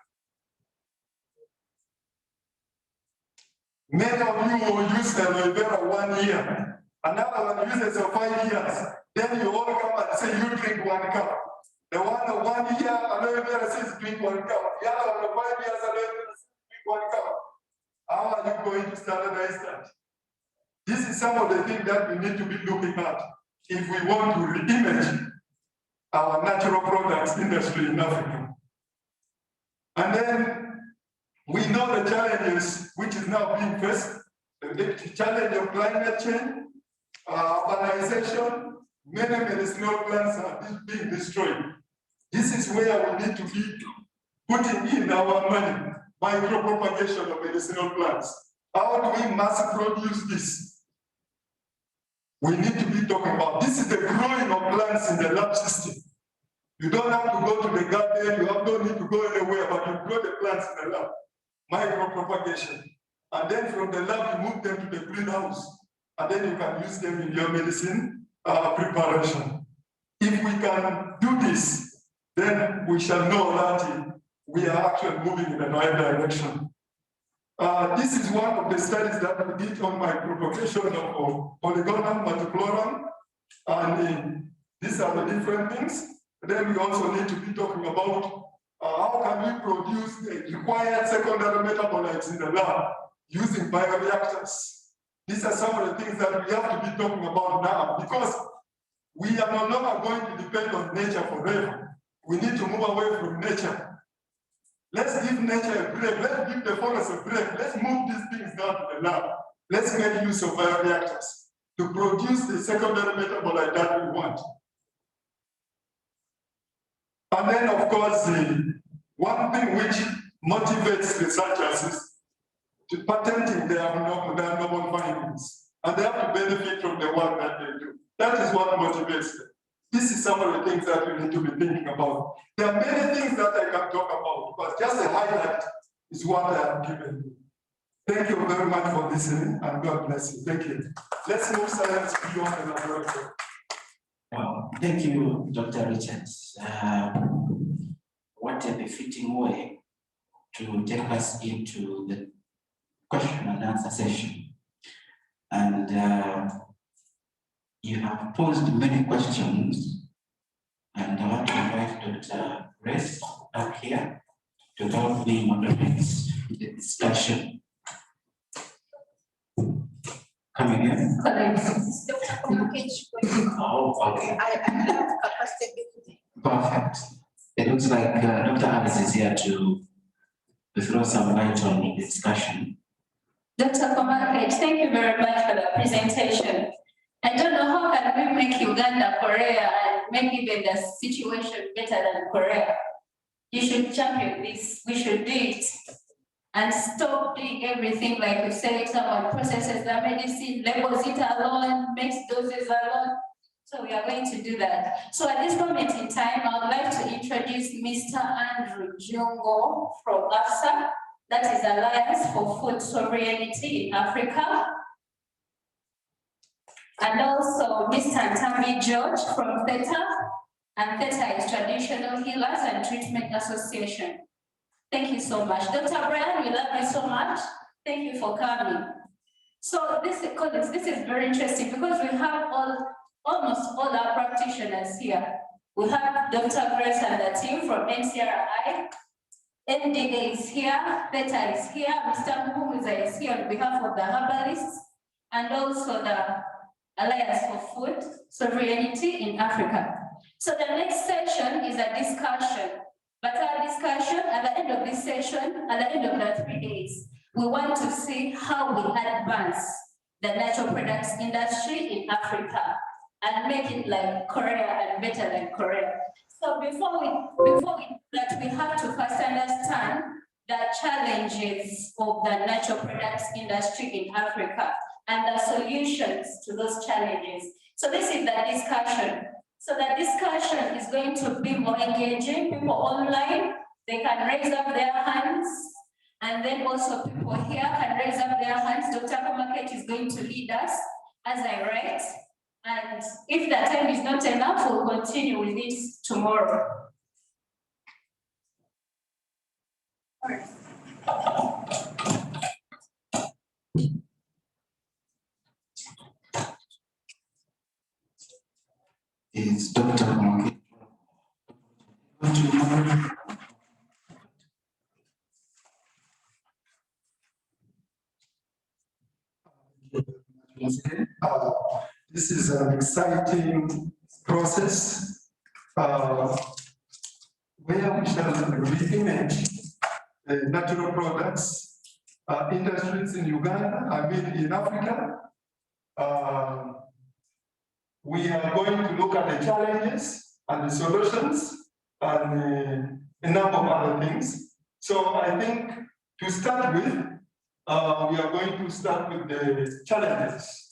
Many of you will use aloe vera 1 year. Another one uses it 5 years. Then you all come and say you drink 1 cup. The one of 1 year aloe vera says drink 1 cup. The other one of 5 years aloe vera says drink 1 cup. How are you going to standardize that? This is some of the things that we need to be looking at if we want to re-image our natural products industry in Africa. And then we know the challenges which is now being faced, the challenge of climate change, urbanization, many medicinal plants are being destroyed. This is where we need to be putting in our money, micro-propagation of medicinal plants. How do we mass produce this? We need to be talking about this is the growing of plants in the lab system. You don't have to go to the garden, you don't need to go anywhere, but you grow the plants in the lab. Micro-propagation. And then from the lab, you move them to the greenhouse. And then you can use them in your medicine preparation. If we can do this, then we shall know that we are actually moving in the right direction. This is one of the studies that we did on micropropagation of Polygonum multiflorum. And these are the different things. Then we also need to be talking about how can we produce the required secondary metabolites in the lab using bioreactors. These are some of the things that we have to be talking about now because we are no longer going to depend on nature forever. We need to move away from nature. Let's give nature a break. Let's give the forest a break. Let's move these things down to the lab. Let's make use of bioreactors to produce the secondary metabolite that we want. And then, of course, one thing which motivates researchers is to patenting their novel findings. And they have to benefit from the work that they do. That is what motivates them. This is some of the things that we need to be thinking about. There are many things that I can talk about, but just a highlight is what I have given you. Thank you very much for listening, and God bless you. Thank you. Let's move science beyond the laboratory. Well, thank you, Dr. Richards. What a befitting way to take us into the question and answer session. And you have posed many questions, and I want to invite Dr. Grace up here to help me moderate the discussion. Come again? Oh, okay. I have capacity. Perfect. It looks like Dr. Alice is here to throw some light on the discussion. Dr. Komakech, thank you very much for the presentation. I don't know how can we make Uganda, Korea, and make even the situation better than Korea. You should champion this. We should do it. And stop doing everything like you say, someone processes the medicine, labels it alone, makes doses alone. So we are going to do that. So at this moment in time, I would like to introduce Mr. Andrew Jungo from AFSA, that is Alliance for Food Sovereignty in Africa. And also Mr. Tammy George from Theta, and Theta is Traditional Healers and Treatment Association. Thank you so much. Dr. Brian, we love you so much. Thank you for coming. So this is very interesting because we have almost all our practitioners here. We have Dr. Grace and the team from NCRI. NDA is here, Theta is here, Mr. Mumuza is here on behalf of the herbalists, and also the Alliance for Food Sovereignty in Africa. So the next session is a discussion. But our discussion at the end of this session, at the end of the 3 days, we want to see how we advance the natural products industry in Africa and make it like Korea and better than Korea. So before we do that, we have to first understand the challenges of the natural products industry in Africa and the solutions to those challenges. So this is the discussion. So the discussion is going to be more engaging. People online, they can raise up their hands. And then also people here can raise up their hands. Dr. Komakech is going to lead us as I write. And if the time is not enough, we'll continue with it tomorrow. All right. Is Dr. Monkey. This is an exciting process where we shall reimage natural products industries in Uganda, I mean in Africa. We are going to look at the challenges and the solutions and a number of other things. So I think to start with, we are going to start with the challenges.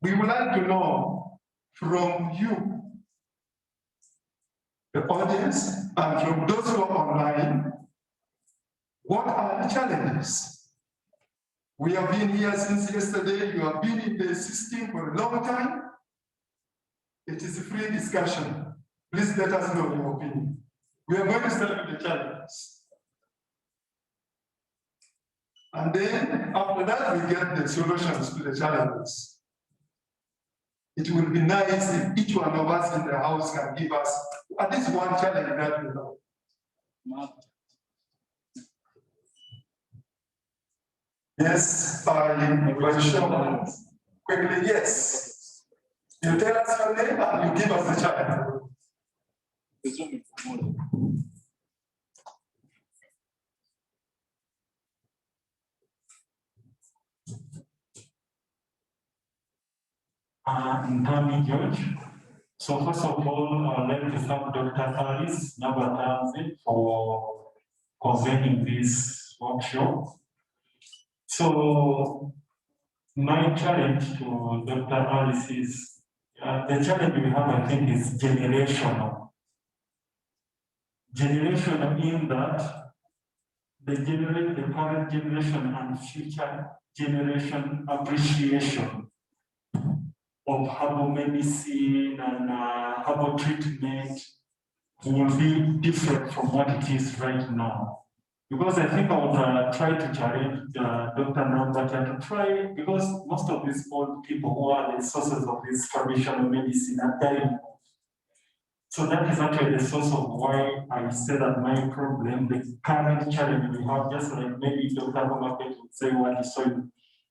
We would like to know from you, the audience, and from those who are online, what are the challenges? We have been here since yesterday. You have been in the system for a long time. It is a free discussion. Please let us know your opinion. We are going to start with the challenges. And then after that, we get the solutions to the challenges. It will be nice if each one of us in the house can give us at least one challenge that we know. Yes, I question quickly. Yes. You tell us your name and you give us the challenge. Ntami George. So first of all, I'd like to thank Dr. Alice Nabatanzi for convening this workshop. So my challenge to Dr. Alice is, the challenge we have, I think, is generational. Generational in that the current generation and future generation appreciation of herbal medicine and herbal treatment will be different from what it is right now. Because I think I would try to challenge Dr. Nambata to try, because most of these old people who are the sources of this traditional medicine are dying. So that is actually the source of why I say that my problem, the current challenge we have, just like maybe Dr. Nambata would say what he saw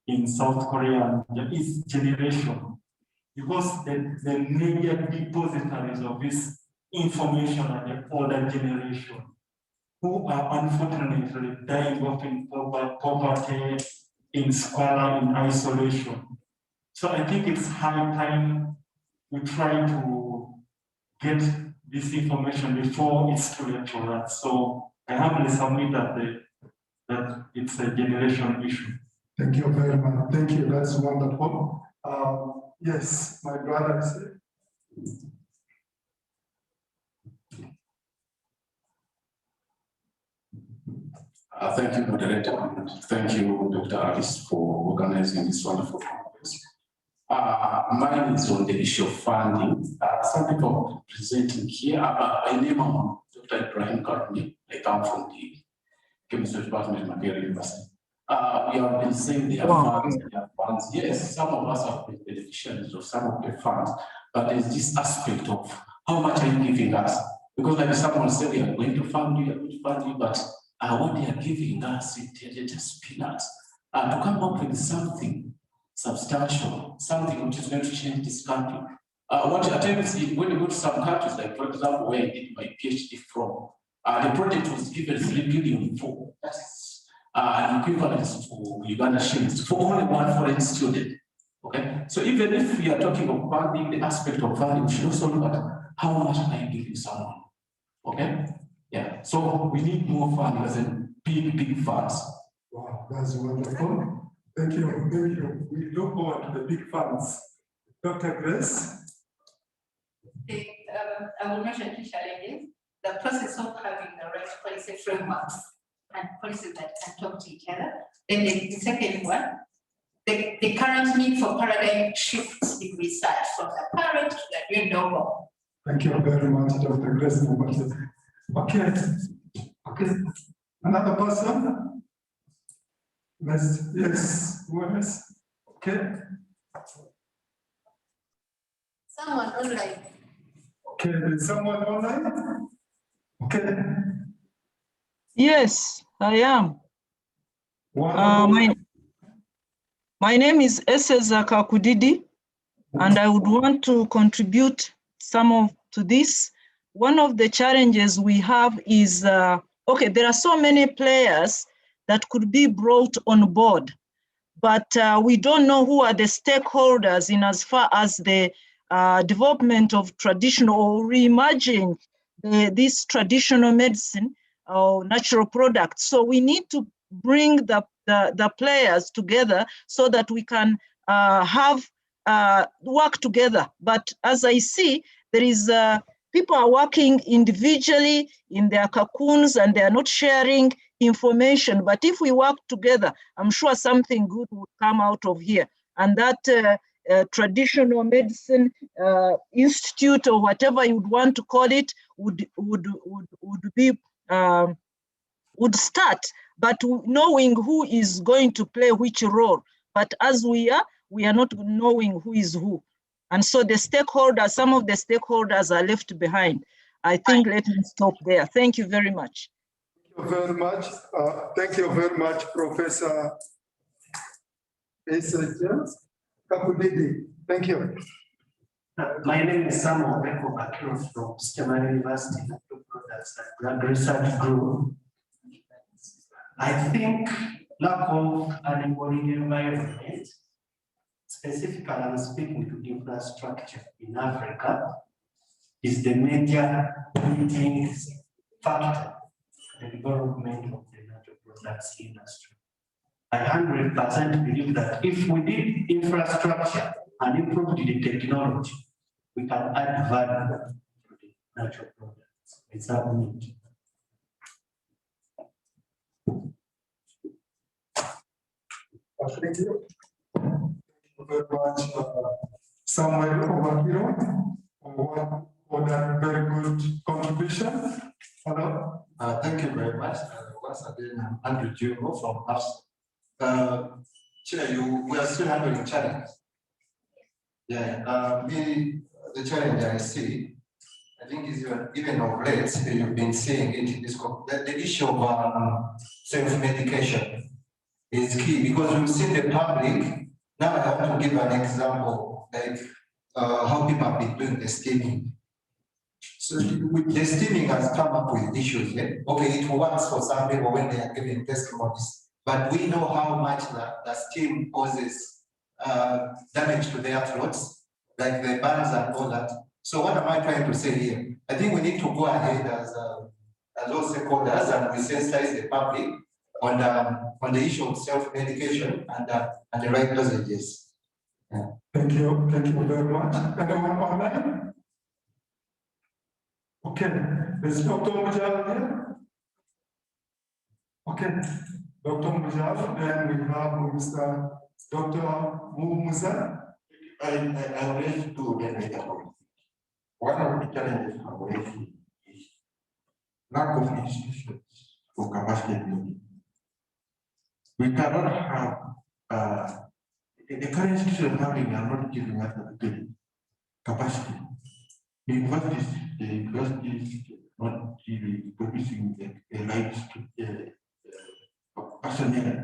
in South Korea, is generation. Because the major depositaries of this information are the older generation, who are unfortunately dying off in poverty, in squalor, in isolation. So I think it's high time we try to get this information before it's too late for us. So I humbly submit that it's a generation issue. Thank you very much. Thank you. That's wonderful. Yes, my brother is Thank you, moderator, and thank you, Dr. Alice, for organizing this wonderful conference. Mine is on the issue of funding. Some people are presenting here. I name Dr. Ibrahim Karmi. I come from the Chemistry Department at Makerere University. We have been saying there are funds. Yes, some of us have been beneficiaries of some of the funds, but there's this aspect of how much are you giving us? Because like someone said, we are going to fund you, but what they are giving us is just peanuts. To come up with something substantial, something which is going to change this country. What at times, when you go to some countries, like for example, where I did my PhD from, the project was given 3 billion for. That's an equivalent to Uganda shillings for only one foreign student. Okay, so even if we are talking of funding, the aspect of funding, we should also look at how much are you giving someone. Okay, yeah. So we need more funding as in big funds. Wow, that's wonderful. Thank you. Thank you. We look forward to the big funds. Dr. Grace. I will mention 2 challenges. The process of having the right policy frameworks and policies that can talk to each other. Then the second one the current need for paradigm shifts in research from the current to the new normal. Thank you very much, Dr. Grace Namukov. Okay. Okay. Another person? Yes. Who else? Okay. Someone online. Okay, there's someone online? Okay. Yes, I am. My name is Eseza Kakudidi, and I would want to contribute to this. One of the challenges we have is, okay, there are so many players that could be brought on board, but we don't know who are the stakeholders in as far as the development of traditional or reimagining this traditional medicine or natural products. So we need to bring the players together so that we can work together. But as I see, there is people are working individually in their cocoons and they are not sharing information. But if we work together, I'm sure something good will come out of here. And that traditional medicine institute or whatever you'd want to call it would start, but knowing who is going to play which role. But as we are not knowing who is who. And so the stakeholders, some of the stakeholders are left behind. I think let me stop there. Thank you very much. Thank you very much. Thank you very much, Professor Kapudidi. Thank you. My name is Samuel Beko Bakiro from Medicinal University, Products and Research Group. I think lack of an embodied environment, specifically I'm speaking to infrastructure in Africa, is the major limiting factor in the development of the natural products industry. I 100% believe that if we did infrastructure and improved the technology, we can add value to the natural products without need. Thank you. Thank you very much, Samuel over here, for that very good contribution. Hello. Thank you very much. Once again, I'm Andrew Jugo from us. Chair, we are still handling challenges. Yeah, the challenge I see, I think is even of late, you've been seeing it, the issue of self-medication is key because we've seen the public. Now I want to give an example, like how people have been doing the steaming. So the steaming has come up with issues. Okay, it works for some people when they are giving testimonies, but we know how much the steam causes damage to their throats, like the burns and all that. So what am I trying to say here? I think we need to go ahead as all stakeholders and we sensitize the public on the issue of self-medication and the right dosages. Yeah. Thank you very much. Anyone online? Okay, is Dr. Mujal here? Okay, Dr. Mujal, then we have Mr. Dr. Musa. I raised two data points. One of the challenges I'm raising is lack of institutions for capacity building. We cannot have the current institutions having are not giving us the capacity. The universities not really producing the right personnel.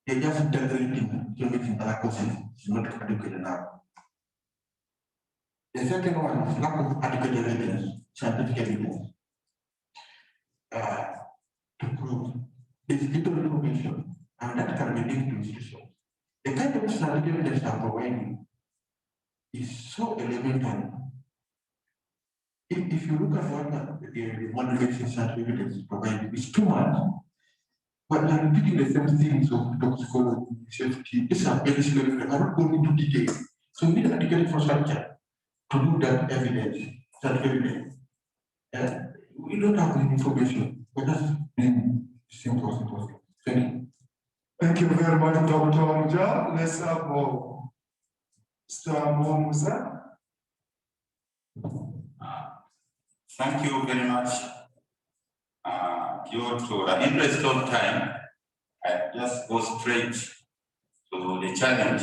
They just generating other courses is not adequate enough. The second one is lack of adequate evidence, scientific evidence, to prove there's little information, and that can be linked to institutions. The kind of scientific evidence I'm providing is so elementary. If you look at what the motivation scientific evidence is providing, it's too much. But they're repeating the same things of toxicology, safety. These are very slow. I'm not going into detail. So we need adequate infrastructure to do that evidence, We don't have any information. We're just being simple. Thank you. Thank you very much, Dr. Amja. Let's have Mr. Musa. Thank you very much. Due to the interest of time, I just go straight to the challenge.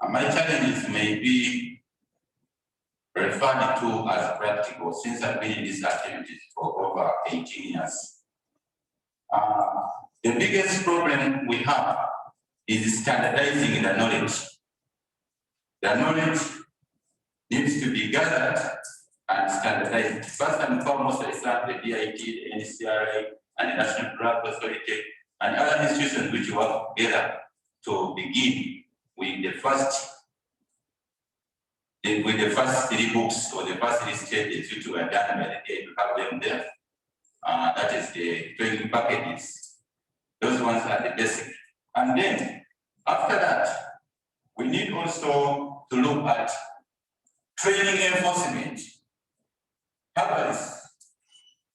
My challenges may be referred to as practical since I've been in these activities for over 18 years. The biggest problem we have is standardizing the knowledge. The knowledge needs to be gathered and standardized. First and foremost, I start the DIT, the NCRA, and the National Drug Authority, and other institutions which work together to begin with the first 3 books or the first 3 stages which were done by the day to have them there. That is the training packages. Those ones are the basic. And then after that, we need also to look at training enforcement. Herbalists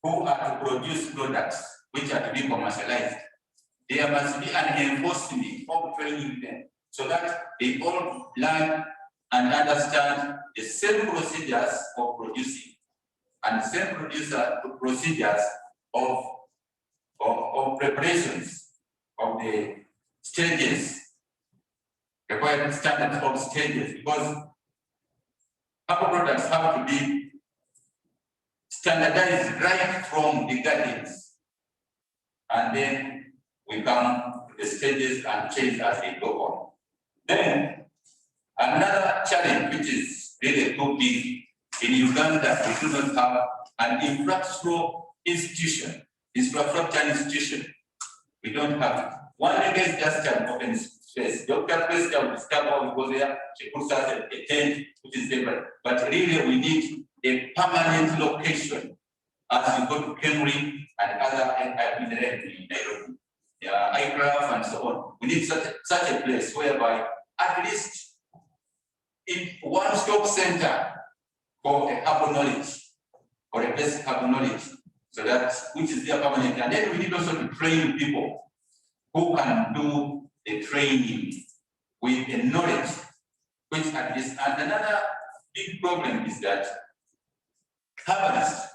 who are to produce products which are to be commercialized, there must be an enforcement of training them so that they all learn and understand the same procedures of producing and the same procedures of preparations of the stages, required standards of stages, because herbal products have to be standardized right from the gardens, and then we come to the stages and change as we go on. Then another challenge which is really too big in Uganda, we do not have an infrastructure institution. We don't have it. One against just an open space. Dr. President will discover we go there, she puts us a tent, which is different. But really we need a permanent location as you go to Henry and other in Nairobi, iCraft and so on. We need such a place whereby at least in one-stop center for a herbal knowledge or a basic herbal knowledge, so that which is there permanent. And then we need also to train people who can do the training with a knowledge, which at least, and another big problem is that herbalists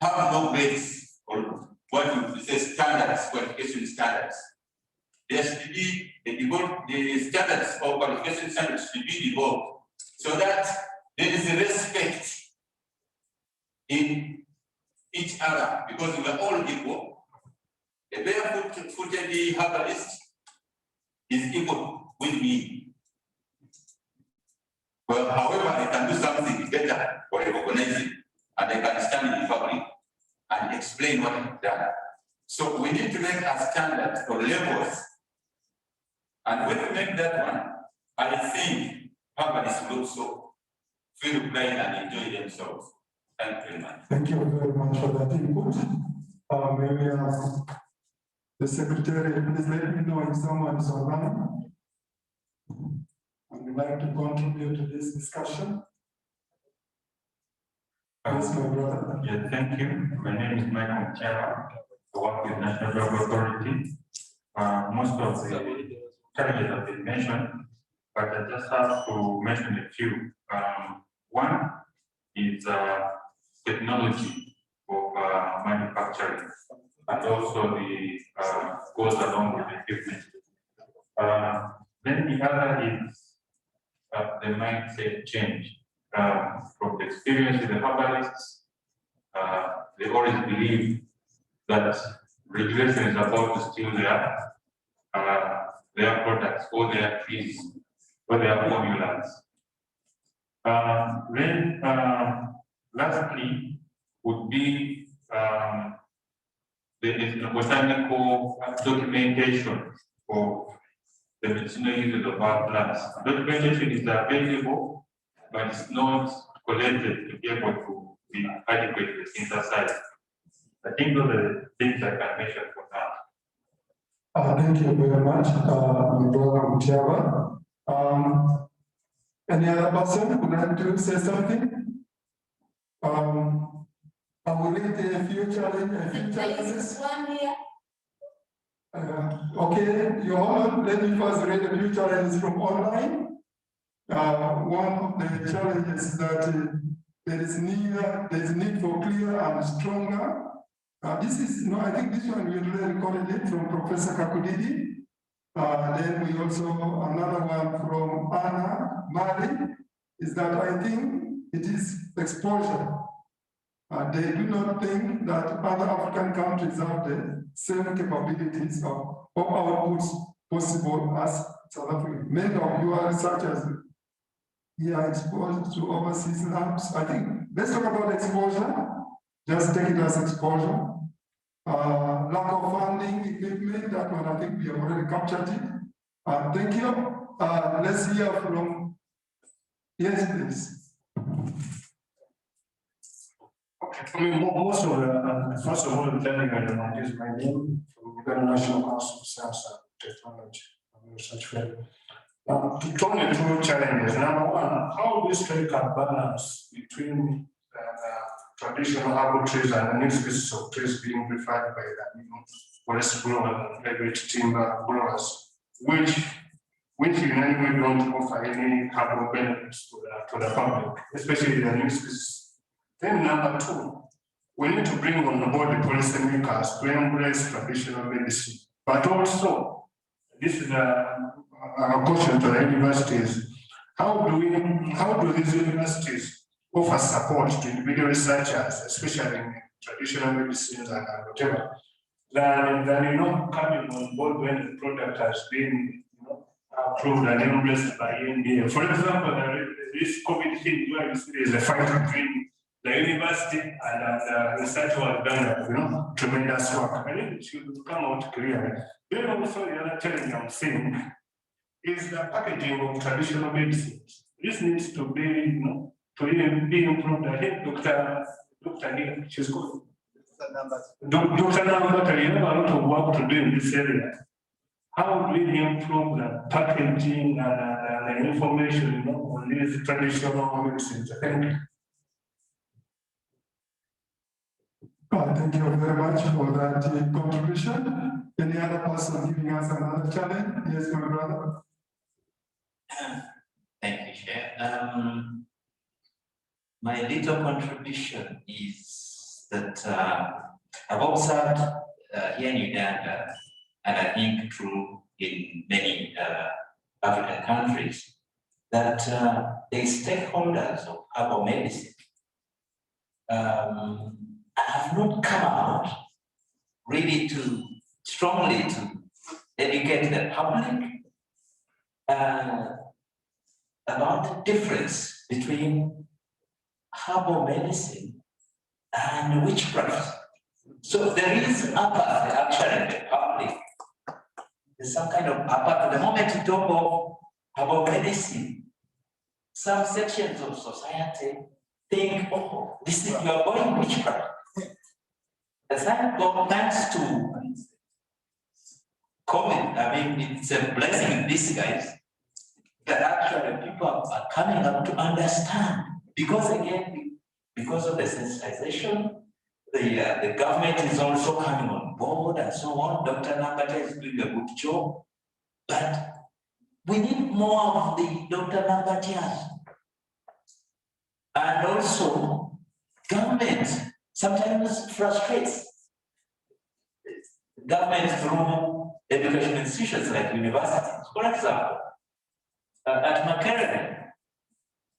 have no grades or what we say standards, qualification standards. There should be the standards or qualification standards should be evolved so that there is a respect in each other, because we are all equal. A barefooted herbalist is equal with me. Well, however, I can do something better or recognize it, and I can stand in public and explain what I've done. So we need to make a standard or levels. And when we make that one, I think herbalists will also feel pride and enjoy themselves. Thank you very much. Thank you very much for that input. May we have the secretary please let me know if someone is online and would like to contribute to this discussion. Yes, my brother. Yeah, thank you. My name is Michael Chara. I work with National Drug Authority. Most of the challenges have been mentioned, but I just have to mention a few. One is technology of manufacturing, and also the goes along with the equipment. Then the other is the mindset change. From the experience with the herbalists, they always believe that regulation is about to steal their products or their trees or their formulas. Then lastly would be the botanical documentation of the medicinal uses of our plants. Documentation is available, but it's not collected to be able to be adequately synthesized. I think those are the things I can mention for now. Thank you very much, Brother Mutiaba. Any other person would like to say something? I will read a few challenges. There is one here. Okay, Your Honor, let me first read a few challenges from online. One of the challenges is that there is need for clear and stronger. This is, I think this one we already recorded it from Professor Kakudidi. Then we also, another one from Anna Mali, is that I think it is exposure. They do not think that other African countries have the same capabilities of outputs possible as South Africa. Many of your researchers are exposed to overseas labs. I think, let's talk about exposure. Just take it as exposure. Lack of funding, equipment, that one I think we have already captured it. Thank you. Let's hear from, yes, please. I mean, most of the, first of all, telling everyone is my name from Uganda National Council of Science and Technology. I'm a research fellow. Only two challenges. Number one, how do we strike a balance between traditional herbal trees and the new species of trees being preferred by the forest growers and private timber growers, which in any way don't offer any herbal benefits to the public, especially the new species. Then number two, we need to bring on board the policymakers to embrace traditional medicine. But also, this is a question to the universities. How do these universities offer support to individual researchers, especially in traditional medicines and whatever, than coming on board when the product has been approved and embraced by NDA. For example, this COVID thing where you see there's a fight between the university and the research was done, tremendous work. I think it should come out clearly. Then also the other challenge I'm seeing is the packaging of traditional medicines. This needs to be, to even be improved. I think Dr. Neil, she's good. Dr. Namukov, you have a lot of work to do in this area. How do we improve the packaging and the information, on these traditional medicines? Thank you. Thank you very much for that contribution. Any other person giving us another challenge? Yes, my brother. Thank you, Chair. My little contribution is that I've observed here in Uganda, and I think true in many African countries, that the stakeholders of herbal medicine have not come out really strongly to educate the public about the difference between herbal medicine and witchcraft. So there is apathy actually in the public. There's some kind of apathy. The moment you talk of herbal medicine, some sections of society think, oh, this is, you are going witchcraft. Thank God, thanks to COVID, I mean, it's a blessing in disguise that actually people are coming up to understand. Because again, because of the sensitization, the government is also coming on board and so on. Dr. Nambate is doing a good job, but we need more of the Dr. Nambateers. And also, government sometimes frustrates government through education institutions like universities. For example, at Makerere,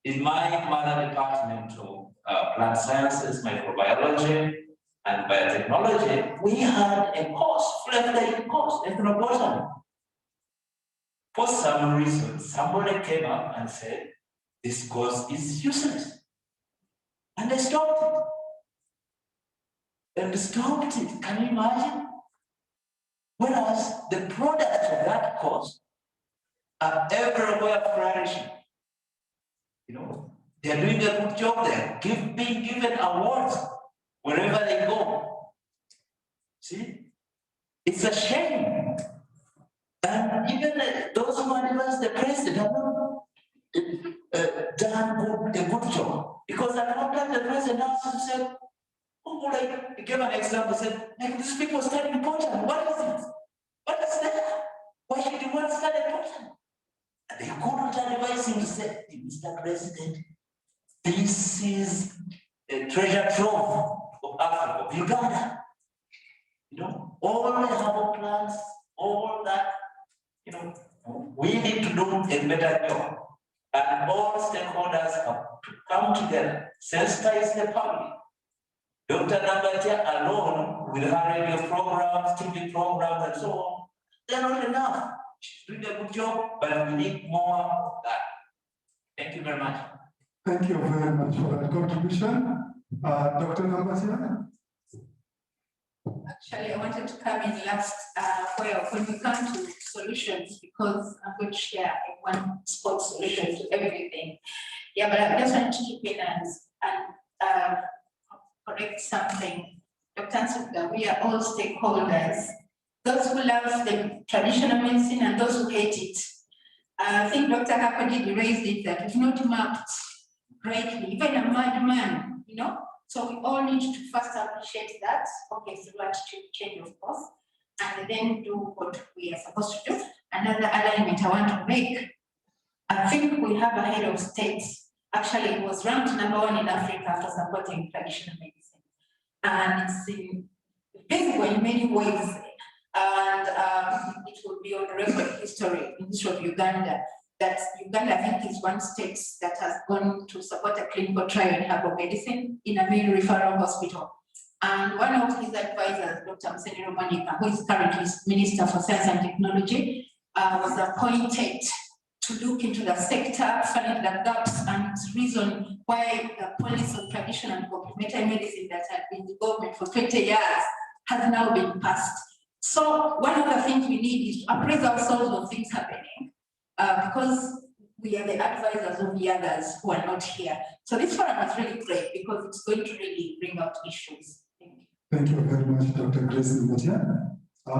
in my mother department of plant sciences, microbiology, and biotechnology, we had a course, full-fledged course, ethnobotany. For some reason, somebody came up and said, this course is useless. And they stopped it. And stopped it. Can you imagine? Whereas the products of that course are everywhere flourishing. They're doing a good job there, being given awards wherever they go. See? It's a shame. And even those who advance the president have not done a good job. Because at one time the president also said, oh, like, he gave an example, said, like, these people study important. What is it? there. Why should you want to start a pattern? And they couldn't advise him to say, Mr. President, this is a treasure trove of Africa, of Uganda. You know, all the herbal plants, all that, you know, we need to do a better job. And all stakeholders have to come together, sensitize the public. Dr. Namukov alone, with her radio programs, TV programs, and so on, they're not enough. She's doing a good job, but we need more of that. Thank you very much. Thank you very much for that contribution. Dr. Namukov? Actually, I wanted to come in last when we come to solutions, because I'm going to share one spot solution to everything. Yeah, but I just want to keep in and correct something. Dr. Nsuga, we are all stakeholders. Those who love the traditional medicine and those who hate it. I think Dr. Kakwadidi raised it that it's not mapped greatly, even a madman, you know? So we all need to first appreciate that, okay, through attitude change, of course, and then do what we are supposed to do. Another alignment I want to make, I think we have a head of state. Actually, it was ranked #1 in Africa for supporting traditional medicine. And it's visible in many ways. And it will be on record history in history of Uganda, that Uganda, I think, is one state that has gone to support a clinical trial in herbal medicine in a main referral hospital. And one of his advisors, Dr. Msenero Monica, who is currently Minister for Science and Technology, was appointed to look into the sector, find the gaps and reason why the policy of traditional and complementary medicine that had been in the government for 20 years has now been passed. So one of the things we need is to appraise ourselves of things happening, because we are the advisors of the others who are not here. So this forum is really great because it's going to really bring out issues. Thank you. Thank you very much, Dr. Grace Mbatia.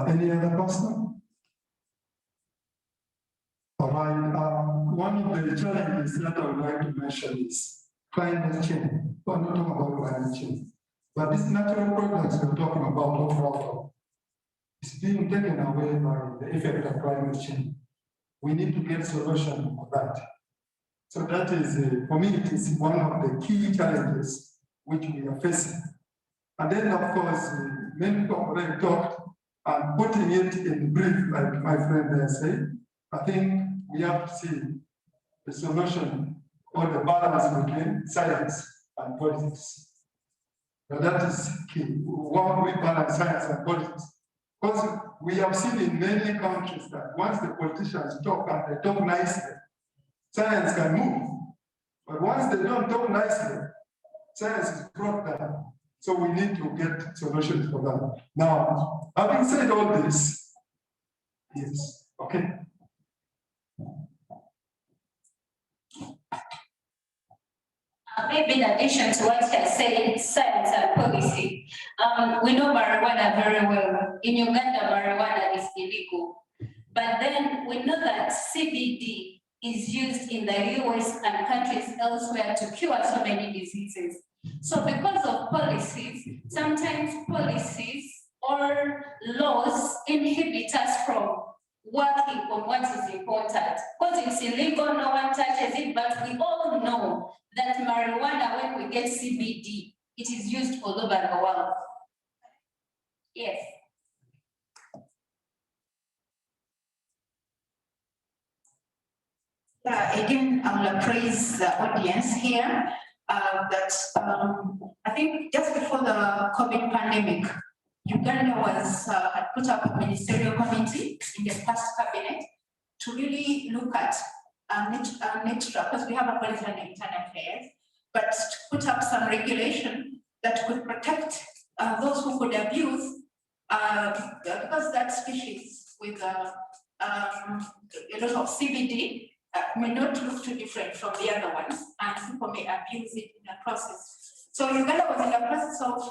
Any other person? All right. One of the challenges that I would like to mention is climate change. We're not talking about climate change, but these natural products we're talking about overall is being taken away by the effect of climate change. We need to get a solution for that. So that is, for me, it is one of the key challenges which we are facing. And then, of course, many people already talked, and putting it in brief, like my friend there said, I think we have to see the solution or the balance between science and politics. Now that is key. How we balance science and politics? Because we have seen in many countries that once the politicians talk and they talk nicely, science can move. But once they don't talk nicely, science is brought down. So we need to get solutions for that. Now, having said all this, yes, okay. Maybe in addition to what I said, science and policy. We know marijuana very well. In Uganda, marijuana is illegal. But then we know that CBD is used in the US and countries elsewhere to cure so many diseases. So because of policies, sometimes policies or laws inhibit us from working on what is important. Because it's illegal, no one touches it, but we all know that marijuana, when we get CBD, it is used all over the world. Yes. Yeah, again, I will praise the audience here. I think just before the COVID pandemic, Uganda had put up a ministerial committee in the past cabinet to really look at because we have a policy on internal affairs, but to put up some regulation that could protect those who could abuse, because that species with a lot of CBD may not look too different from the other ones, and people may abuse it in the process. So Uganda was in the process of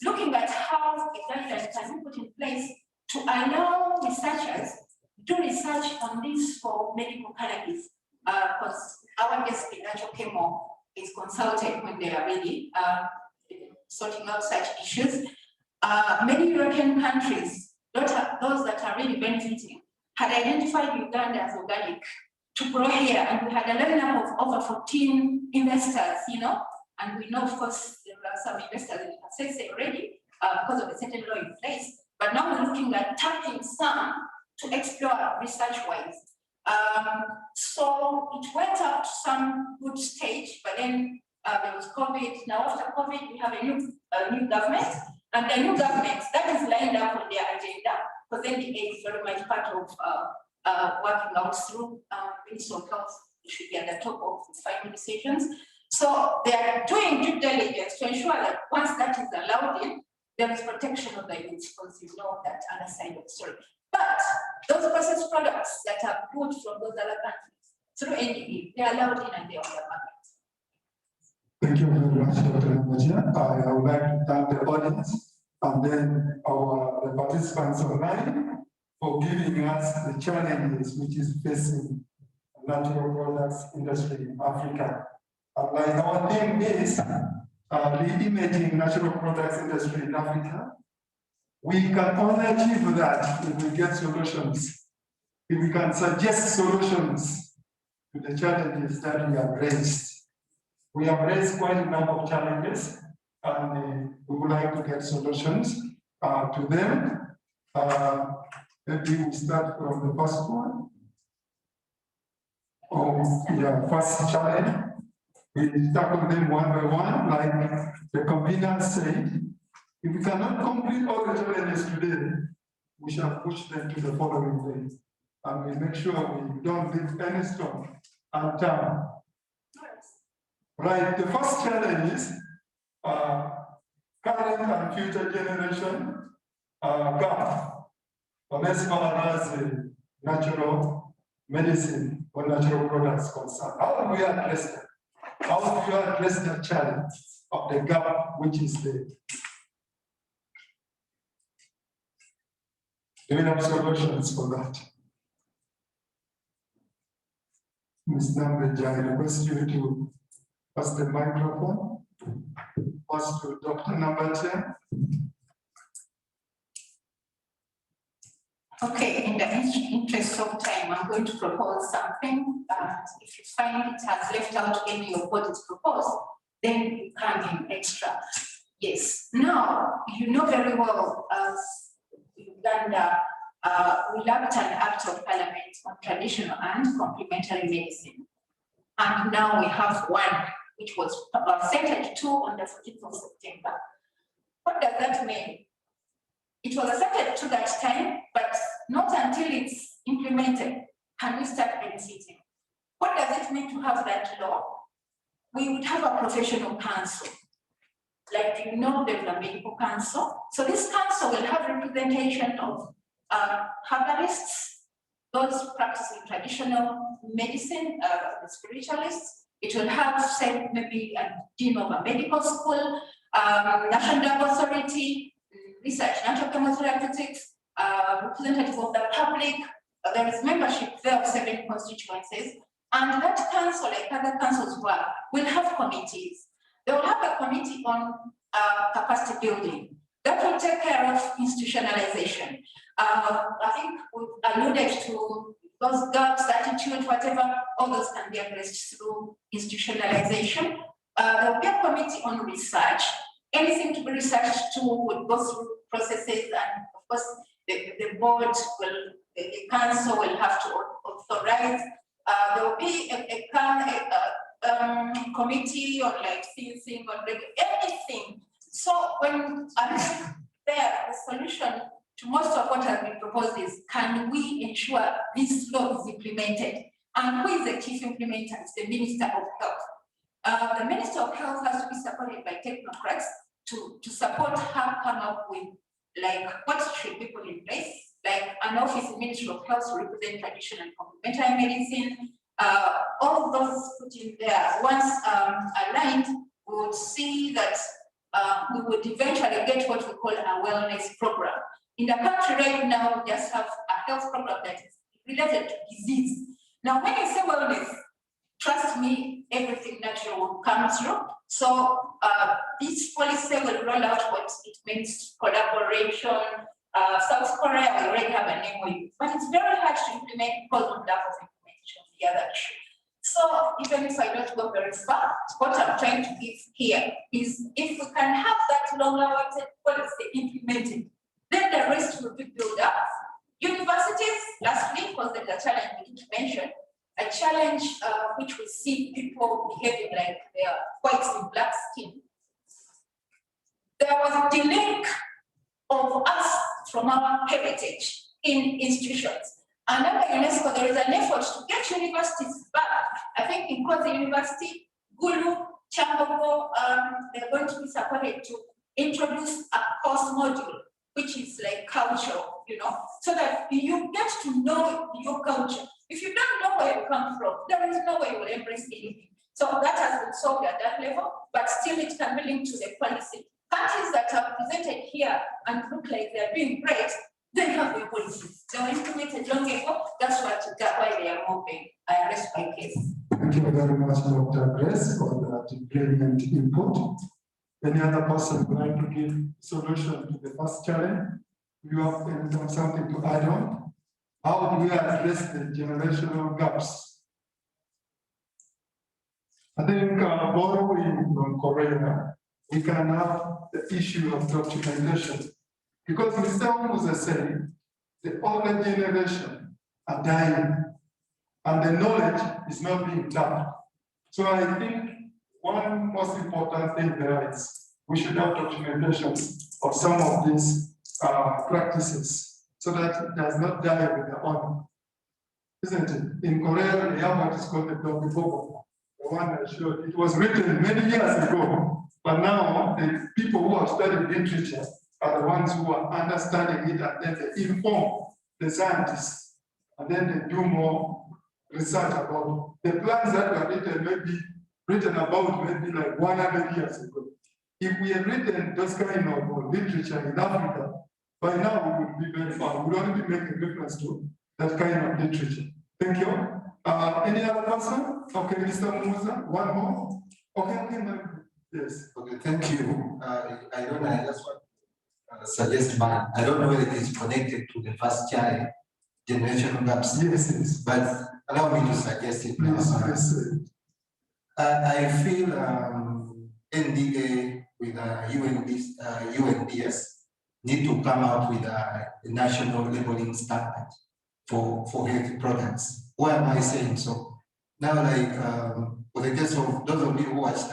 looking at how guidelines can be put in place to allow researchers to do research on this for medical cannabis, because our guest Nacho Chemo is consulted when they are really sorting out such issues. Many European countries those that are really benefiting, had identified Uganda as organic to grow here, and we had a lineup of over 14 investors, you know, and we know, of course, there are some investors in Kasese already because of the certain law in place, but now we're looking at tapping some to explore research-wise. So it went up to some good stage, but then there was COVID. Now after COVID, we have a new government, and the new government, that is lined up on their agenda, because NDA is very much part of working out through Ministry of Health. It should be at the top of the final decisions. So they are doing due diligence to ensure that once that is allowed in, there is protection of the youth, because you know that other side of the story. But those processed products that are good from those other countries through NDA, they are allowed in and they are on the market. Thank you very much, Dr. Namujia. I would like to thank the audience and then the participants online for giving us the challenges which is facing natural products industry in Africa. Like our theme is reimagining natural products industry in Africa. We can only achieve that if we get solutions, if we can suggest solutions to the challenges that we have raised. We have raised quite a number of challenges, and we would like to get solutions to them. Maybe we start from the first one. First challenge. We tackle them one by one, like the convener said. If we cannot complete all the challenges today, we shall push them to the following day. And we make sure we don't leave any stone unturned. Right, the first challenge is current and future generation gap, as far as natural medicine or natural products concerned. How do we address that? How do you address the challenge of the gap which is there? Do we have solutions for that? Ms. Nambeja, I request you to pass the microphone. Pass to Dr. Nambeja. Okay, in the interest of time, I'm going to propose something. If you find it has left out any of what is proposed, then you can in extra. Yes. Now, you know very well as Uganda, we lacked an act of parliament on traditional and complementary medicine. And now we have one, which was assented to on the 14th of September. What does that mean? It was assented to that time, but not until it's implemented can we start benefiting. What does it mean to have that law? We would have a professional council. Like you know, there's a medical council. So this council will have representation of herbalists, those practicing traditional medicine, the spiritualists. It will have, say, maybe a dean of a medical school, National Drug Authority, research, natural chemotherapeutics, representative of the public. There is membership there of 7 constituencies. And that council, like other councils work, will have committees. They will have a committee on capacity building. That will take care of institutionalization. I think we've alluded to those gaps, attitude, whatever, all those can be addressed through institutionalization. There will be a committee on research. Anything to be researched to will go through processes, and of course, the board will, the council will have to authorize. There will be a committee on like fencing or anything. So when I think there, the solution to most of what has been proposed is, can we ensure this law is implemented? And who is the chief implementer? It's the Minister of Health. The Minister of Health has to be supported by technocrats to support her come up with like what should be put in place, like an office in Ministry of Health to represent traditional and complementary medicine. All of those put in there, once aligned, we would see that we would eventually get what we call a wellness program. In the country right now, we just have a health program that is related to disease. Now, when you say wellness, trust me, everything natural will come through. So this policy will roll out what it means: collaboration, South Korea, we already have an MOU, but it's very hard to implement because of lack of implementation of the other issue. So even if I don't go very far, what I'm trying to give here is if we can have that longer-awaited policy implemented, then the rest will be built up. Universities, lastly, because there's a challenge we didn't mention, a challenge which we see people behaving like they are whites with black skin. There was the link of us from our heritage in institutions. And under UNESCO, there is an effort to get universities back. I think in Kozi University, Gulu, Chambogo, they're going to be supported to introduce a course module, which is like cultural, so that you get to know your culture. If you don't know where you come from, there is no way you will embrace anything. So that has been solved at that level, but still it can be linked to the policy. Countries that are presented here and look like they're doing great, they have their policies. They were implemented long ago. That's why they are moving. I rest my case. Thank you very much, Dr. Grace, for that brilliant input. Any other person would like to give solution to the first challenge? You have something to add on? How do we address the generational gaps? I think borrowing from Korea, we can have the issue of documentation. Because Mr. Musa said, the older generation are dying and the knowledge is not being tapped. So I think one most important thing there is we should have documentation of some of these practices so that it does not die with the honor. Isn't it? In Korea, they have what is called the Dokibobo, the one I showed. It was written many years ago, but now the people who have studied literature are the ones who are understanding it, and then they inform the scientists, and then they do more research about it. The plans that were written about maybe like 100 years ago. If we had written those kind of literature in Africa, by now we would be very far. We would only be making reference to that kind of literature. Thank you. Any other person? Okay, Mr. Musa, one more. Okay, yes. Okay, thank you. I don't know, I just want to suggest mine. I don't know whether it is connected to the first child generational gaps. Yes. But allow me to suggest it. Yes. I feel NDA with UNDS need to come out with a national labeling standard for health products. Why am I saying so? Now, like for the case of those of you who watched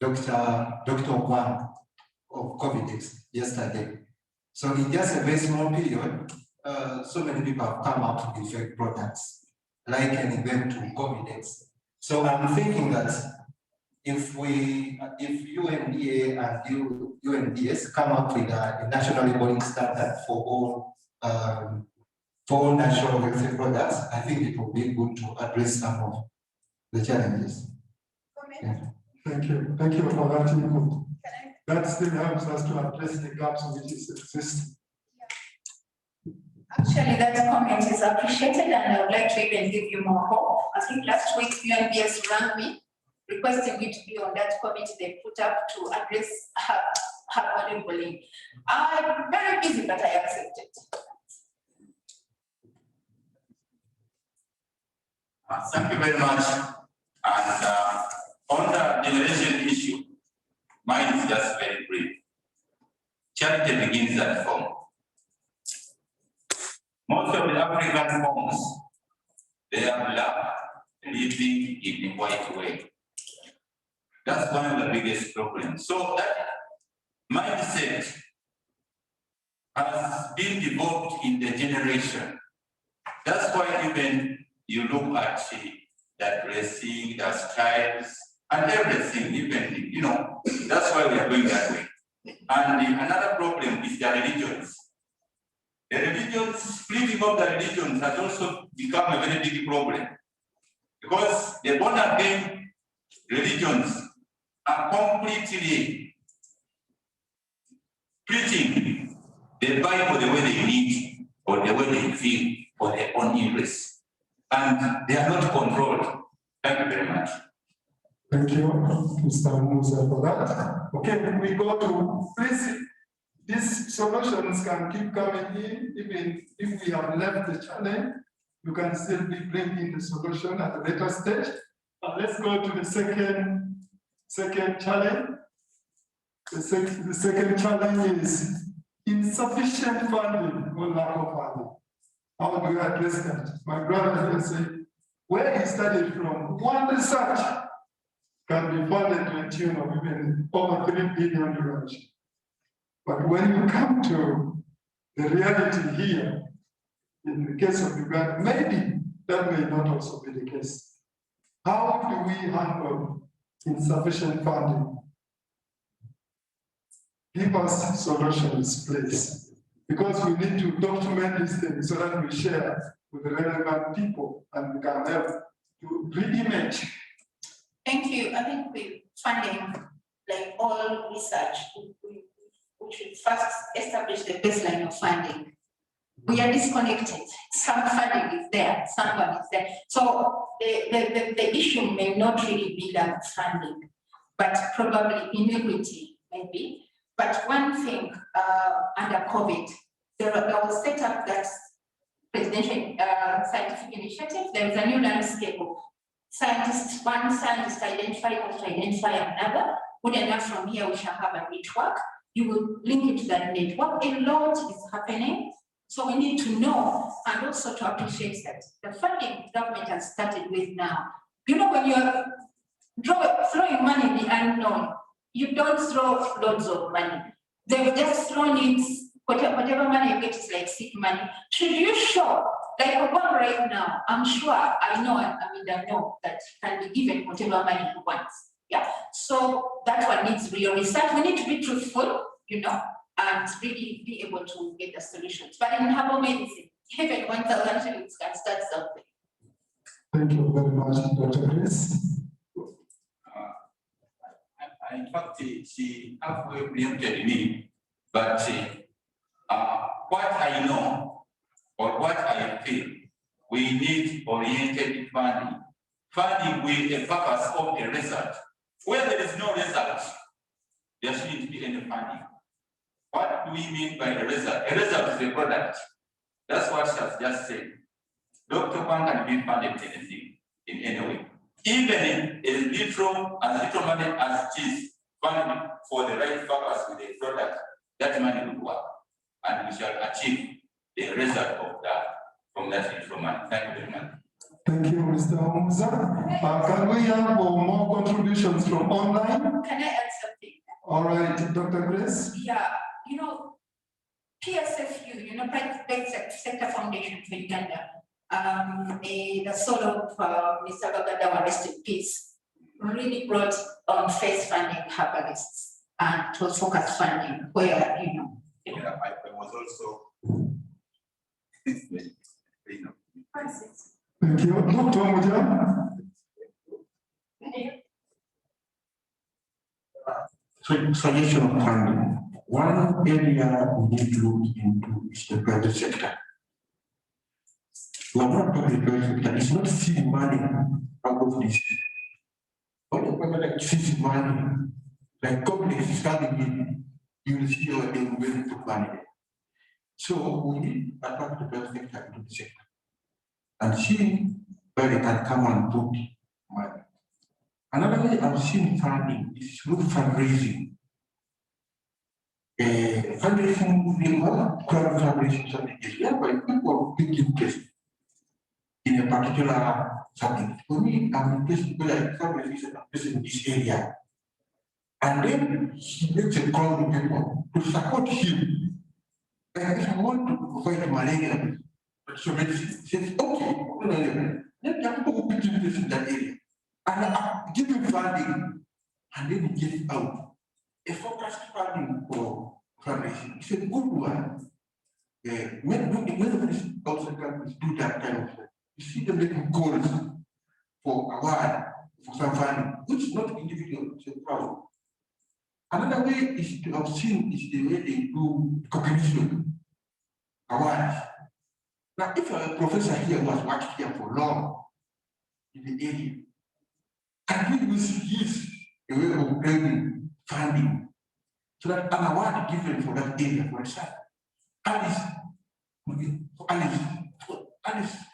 Dr. Wang of COVID yesterday. So in just a very small period, so many people have come out with fake products, likening them to COVID. So I'm thinking that if UNDA and UNDS come up with a national labeling standard for all natural healthy products, I think it will be good to address some of the challenges. Yeah. Thank you. Thank you for that input. That still helps us to address the gaps which is existing. Actually, that comment is appreciated, and I would like to even give you more hope. I think last week UNBS rang me requesting me to be on that committee they put up to address her bullying. I'm very busy, but I accepted. Thank you very much. And on the generation issue, mine is just very brief. Charity begins at home. Most of the African homes, they are black, living in a white way. That's one of the biggest problems. So that mindset has been developed in the generation. That's why even you look at that dressing, the styles, and everything, even, that's why we are going that way. And another problem is the religions. The religions, splitting of the religions has also become a very big problem. Because the born-again religions are completely preaching the Bible the way they need or the way they feel for their own interests. And they are not controlled. Thank you very much. Thank you, Mr. Musa, for that. Okay, we go to, please, these solutions can keep coming in, even if we have left the challenge, you can still be bringing the solution at a later stage. But let's go to the second challenge. The second challenge is insufficient funding or lack of funding. How do you address that? My brother here said, where he studied from, one research can be funded to a tune of even over $3 billion. But when you come to the reality here, in the case of Uganda, maybe that may not also be the case. How do we handle insufficient funding? Give us solutions, please. Because we need to document these things so that we share with the relevant people and we can help to re-image. Thank you. I think with funding, like all research, we should first establish the baseline of funding. We are disconnected. Some funding is there, someone is there. So the issue may not really be that funding, but probably inequity, maybe. But one thing under COVID, there was set up that presidential scientific initiative. There is a new landscape of scientists, one scientist identify another. Good enough, from here we shall have a network. You will link it to that network. A lot is happening. So we need to know and also to appreciate that the funding government has started with now. You know, when you're throwing money in the unknown, you don't throw loads of money. They've just thrown it, whatever money you get is like seed money. Should you show, like Obama right now, I'm sure, I know that can be given whatever money he wants. Yeah. So that one needs real research. We need to be truthful, you know, and really be able to get the solutions. But in herbal medicine, even 1,000 shillings can start something. Thank you very much, Dr. Grace. In fact, she halfway preempted me, but what I know or what I feel, we need oriented funding. Funding with a purpose of a result. Where there is no result, there shouldn't be any funding. What do we mean by a result? A result is a product. That's what she has just said. Dr. Wang can be funded anything in any way. Even as little money as it is funded for the right purpose with a product, that money will work. And we shall achieve the result of that from that little money. Thank you very much. Thank you, Mr. Musa. Can we have more contributions from online? Can I add something? All right, Dr. Grace. Yeah, you know, PSFU, you know, Private Sector Foundation for Uganda, the soul of Mr. Bagadawa, rest in peace, really brought on face funding herbalists and to focus funding where, you know. Yeah, I was also. Thank you. Dr. Muja. Suggestion of funding. One area we need to look into is the private sector. We are not talking about the private sector. It's not seed money out of this. When you talk like seed money, like companies is coming in, you will see how they will really put money there. So we need to attract the private sector into the sector and see where they can come and put money. Another way I've seen funding is through fundraising. Fundraising, we want crowd fundraising something is whereby people take interest in a particular something. For me, I'm interested because I fundraising in this area. And then he makes a call to people to support him. And if I want to provide malaria, so medicine says, okay, let the people who pick interest in that area. And give him funding, and then he gets out. A focused funding for fundraising is a good one. When outside countries do that kind of thing, you see them making calls for award for some funding, which is not individual, it's a crowd. Another way is to have seen is the way they do recognition awards. Now, if a professor here who has worked here for long in the area, can we use his way of bringing funding so that an award given for that area for research. Alice,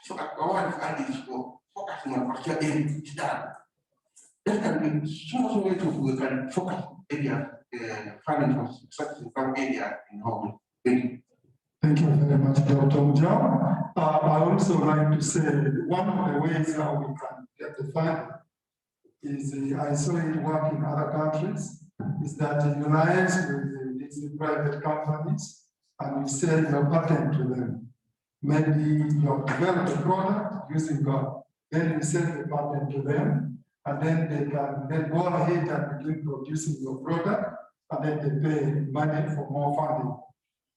so award for Alice for focusing on particular area is done. That can be so way to we can focus area, funding for such a area in home. Thank you very much, Dr. Mujao. I also like to say one of the ways how we can get the funding is I saw it work in other countries, is that you liaise with these private companies and you sell your patent to them. Maybe you have developed a product using God, then you sell the patent to them, and then they can then go ahead and begin producing your product, and then they pay money for more funding.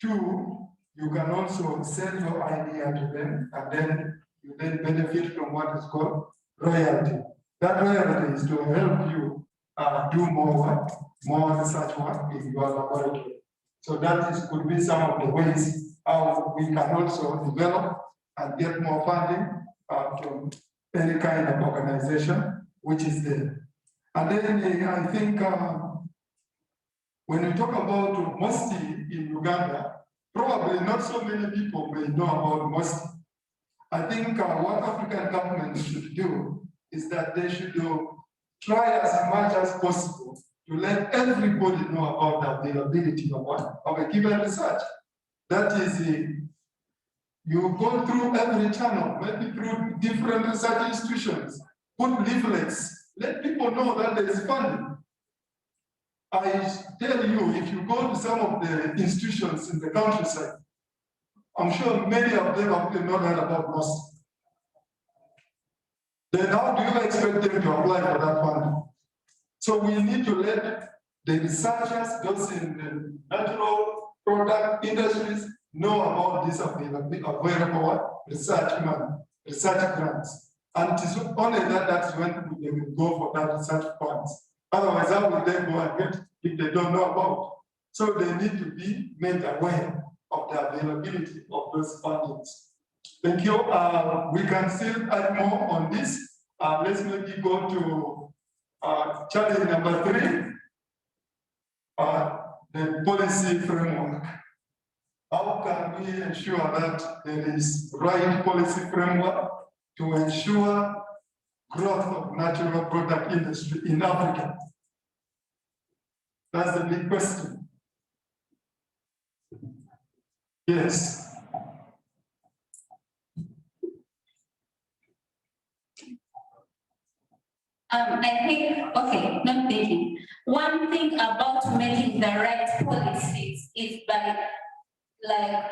Two, you can also sell your idea to them, and then you then benefit from what is called royalty. That royalty is to help you do more work, more research work in your laboratory. So that could be some of the ways how we can also develop and get more funding from any kind of organization which is there. And then I think when you talk about MOSTI in Uganda, probably not so many people may know about MOSTI. I think what African governments should do is that they should try as much as possible to let everybody know about the availability of a given research. That is, you go through every channel, maybe through different research institutions, put leaflets, let people know that there is funding. I tell you, if you go to some of the institutions in the countryside, I'm sure many of them have not heard about MOSTI. Then how do you expect them to apply for that funding? So we need to let the researchers, those in the natural product industries, know about this available research grants. And it is only that's when they will go for that research funds. Otherwise, how will they go and get if they don't know about? So they need to be made aware of the availability of those fundings. Thank you. We can still add more on this. Let's maybe go to challenge number 3, the policy framework. How can we ensure that there is right policy framework to ensure growth of natural product industry in Africa? That's the big question. Yes. I think, okay, not thinking. One thing about making the right policies is by, like,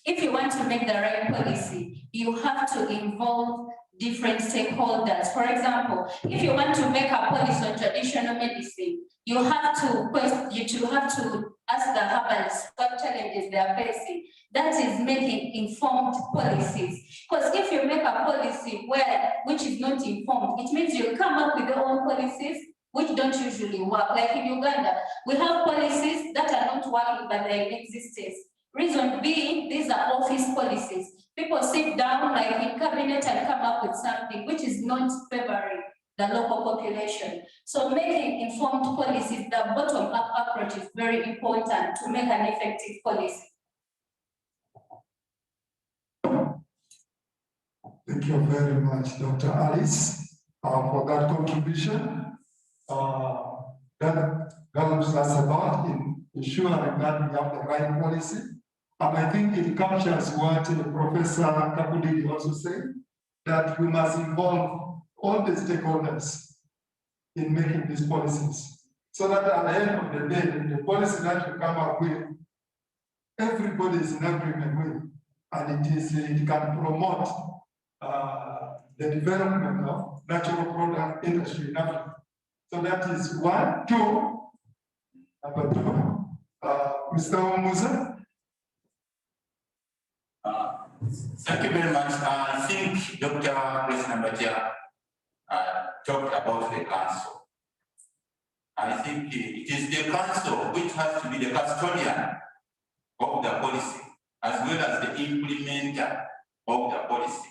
if you want to make the right policy, you have to involve different stakeholders. For example, if you want to make a policy on traditional medicine, you have to ask the herbalists what challenges they are facing. That is making informed policies. Because if you make a policy which is not informed, it means you come up with your own policies which don't usually work. Like in Uganda, we have policies that are not working, but they're in existence. Reason being, these are office policies. People sit down like in cabinet and come up with something which is not favoring the local population. So making informed policies, the bottom-up approach is very important to make an effective policy. Thank you very much, Dr. Alice, for that contribution. That helps us a lot in ensuring that we have the right policy. And I think it captures what Professor Tabuti also said, that we must involve all the stakeholders in making these policies. So that at the end of the day, the policy that we come up with, everybody is in agreement with, and it can promote the development of natural product industry in Africa. So that is 1. 2, number 2, Mr. Musa. Thank you very much. I think Dr. President talked about the council. I think it is the council which has to be the custodian of the policy, as well as the implementer of the policy,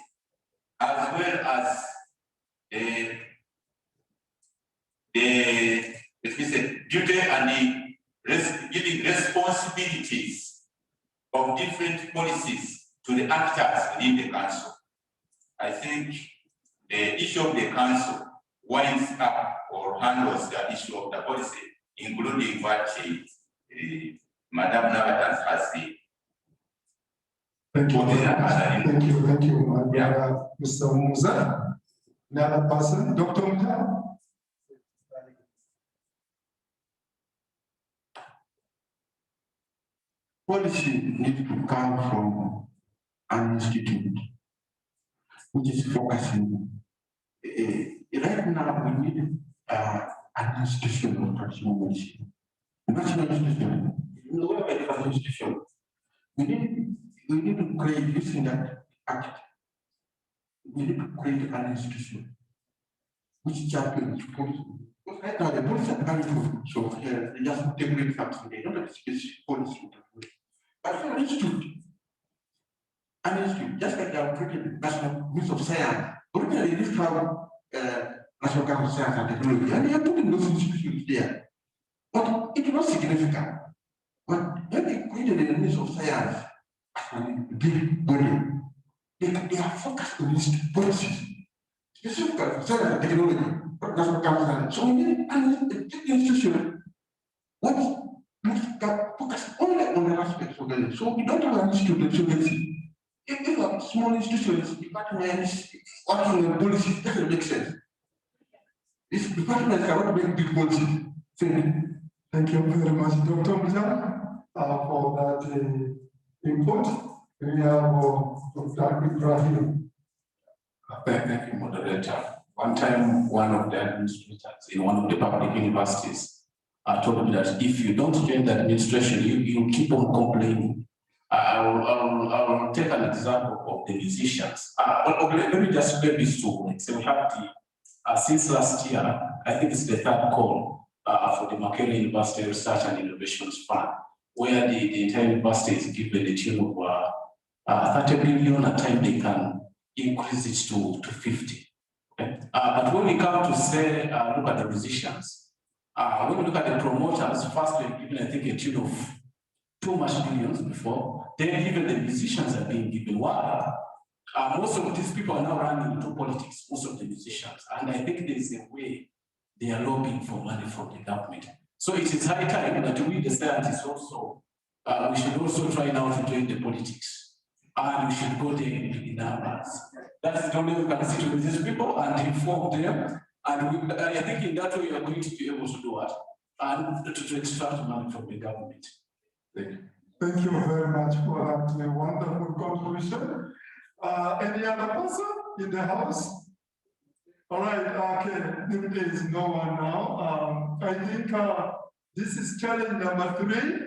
as well as the duty and the of different policies to the actors within the council. I think the issue of the council winds up or handles the issue of the policy, including what Madam Navatas has said. Thank you. Thank you. Mr. Musa. Another person, Dr. Musa. Policy needs to come from an institute which is focusing. Right now, we need an institution of traditional medicine. National institution, no medical institution. We need to create, using that act, we need to create an institution which champions policy. Because right now, the policy are coming from, so here, they just integrate something, they don't have a specific policy. But for an institute, just like they have created National Ministry of Science, originally they used to have National Council of Science and Technology, and they are putting those institutions there. But it was significant. But when they created the Ministry of Science, as a big body, they are focused on these policies, specifically science and technology, National Council. So we need an institution what focus only on the aspects of the. So we don't have an institute that should if you have small institutions, departments working on policies, it doesn't make sense. These departments cannot make big policies. Thank you very much, Dr. Musa, for that input. We have Dr. Ibrahim. Thank you, moderator. One time, one of the administrators in one of the public universities told me that if you don't change the administration, you keep on complaining. I will take an example of the musicians. Let me just play these 2 points. So we have since last year, I think it's the 3rd call for the Makerere University Research and Innovations Fund, where the entire university is given a tune of 30 billion at time they can increase it to 50. Okay? But when we come to say, look at the musicians, when we look at the promoters, first they're given, I think, a tune of too much billions before, then even the musicians are being given. Why? Most of these people are now running into politics, most of the musicians, and I think there is a way they are lobbying for money from the government. So it is high time that we, the scientists, also, we should also try now to join the politics, and we should go there in numbers. That's the only way we can sit with these people and inform them, and I think in that way we are going to be able to do what? And to extract money from the government. Thank you. Thank you very much for that wonderful contribution. Any other person in the house? All right, okay, if there is no one now, I think this is challenge number 3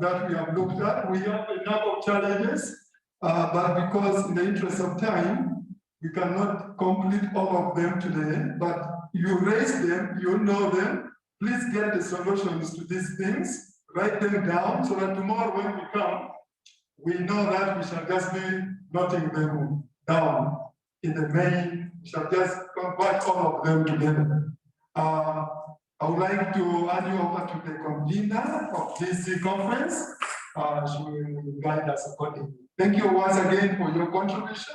that we have looked at. We have a number of challenges, but because in the interest of time, we cannot complete all of them today, but you raise them, you know them, please get the solutions to these things, write them down so that tomorrow when we come, we know that we shall just be noting them down in the main, we shall just convert all of them together. I would like to hand you over to the convener of this conference. She will guide us accordingly. Thank you once again for your contribution.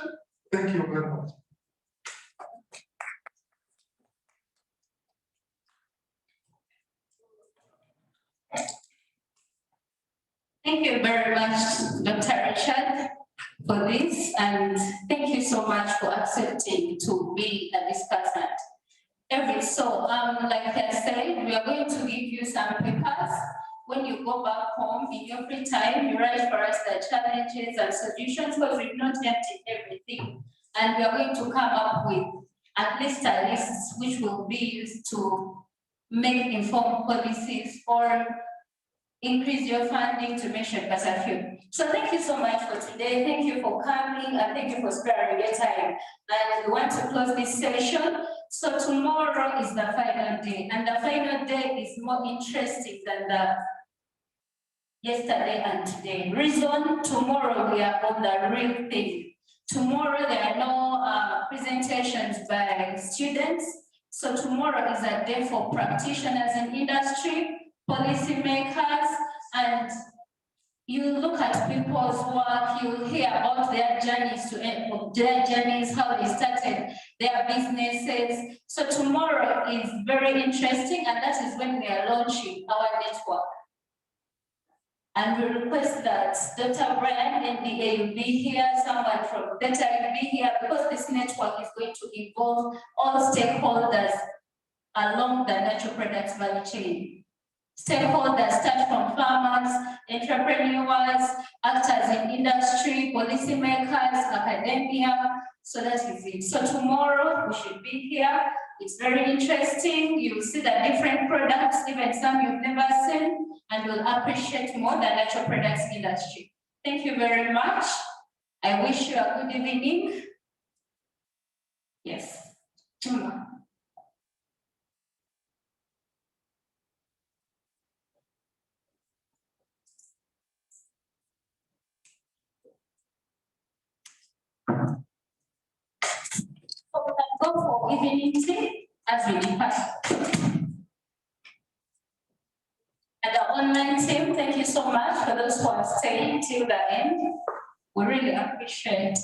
Thank you very much. Thank you very much, Dr. Richard, for this, and thank you so much for accepting to be a discussant. So, like I said, we are going to give you some papers. When you go back home in your free time, you write for us the challenges and solutions, because we've not emptied everything. And we are going to come up with at least a list which will be used to make informed policies or increase your funding, to mention but a few. So thank you so much for today. Thank you for coming and thank you for sparing your time. And we want to close this session. So tomorrow is the final day, and the final day is more interesting than the yesterday and today. Reason, tomorrow we are on the real thing. Tomorrow there are no presentations by students. So tomorrow is a day for practitioners in industry, policymakers, and you look at people's work, you hear about their journeys, how they started their businesses. So tomorrow is very interesting, and that is when we are launching our network. And we request that Dr. Brian, NDA, will be here, someone from Data will be here, because this network is going to involve all stakeholders along the natural products value chain. Stakeholders start from farmers, entrepreneurs, actors in industry, policymakers, academia. So that is it. So tomorrow we should be here. It's very interesting. You'll see the different products, even some you've never seen, and you'll appreciate more the natural products industry. Thank you very much. I wish you a good evening. Yes. So we can go for evening tea as we depart. And the online team, thank you so much for those who are staying till the end. We really appreciate it.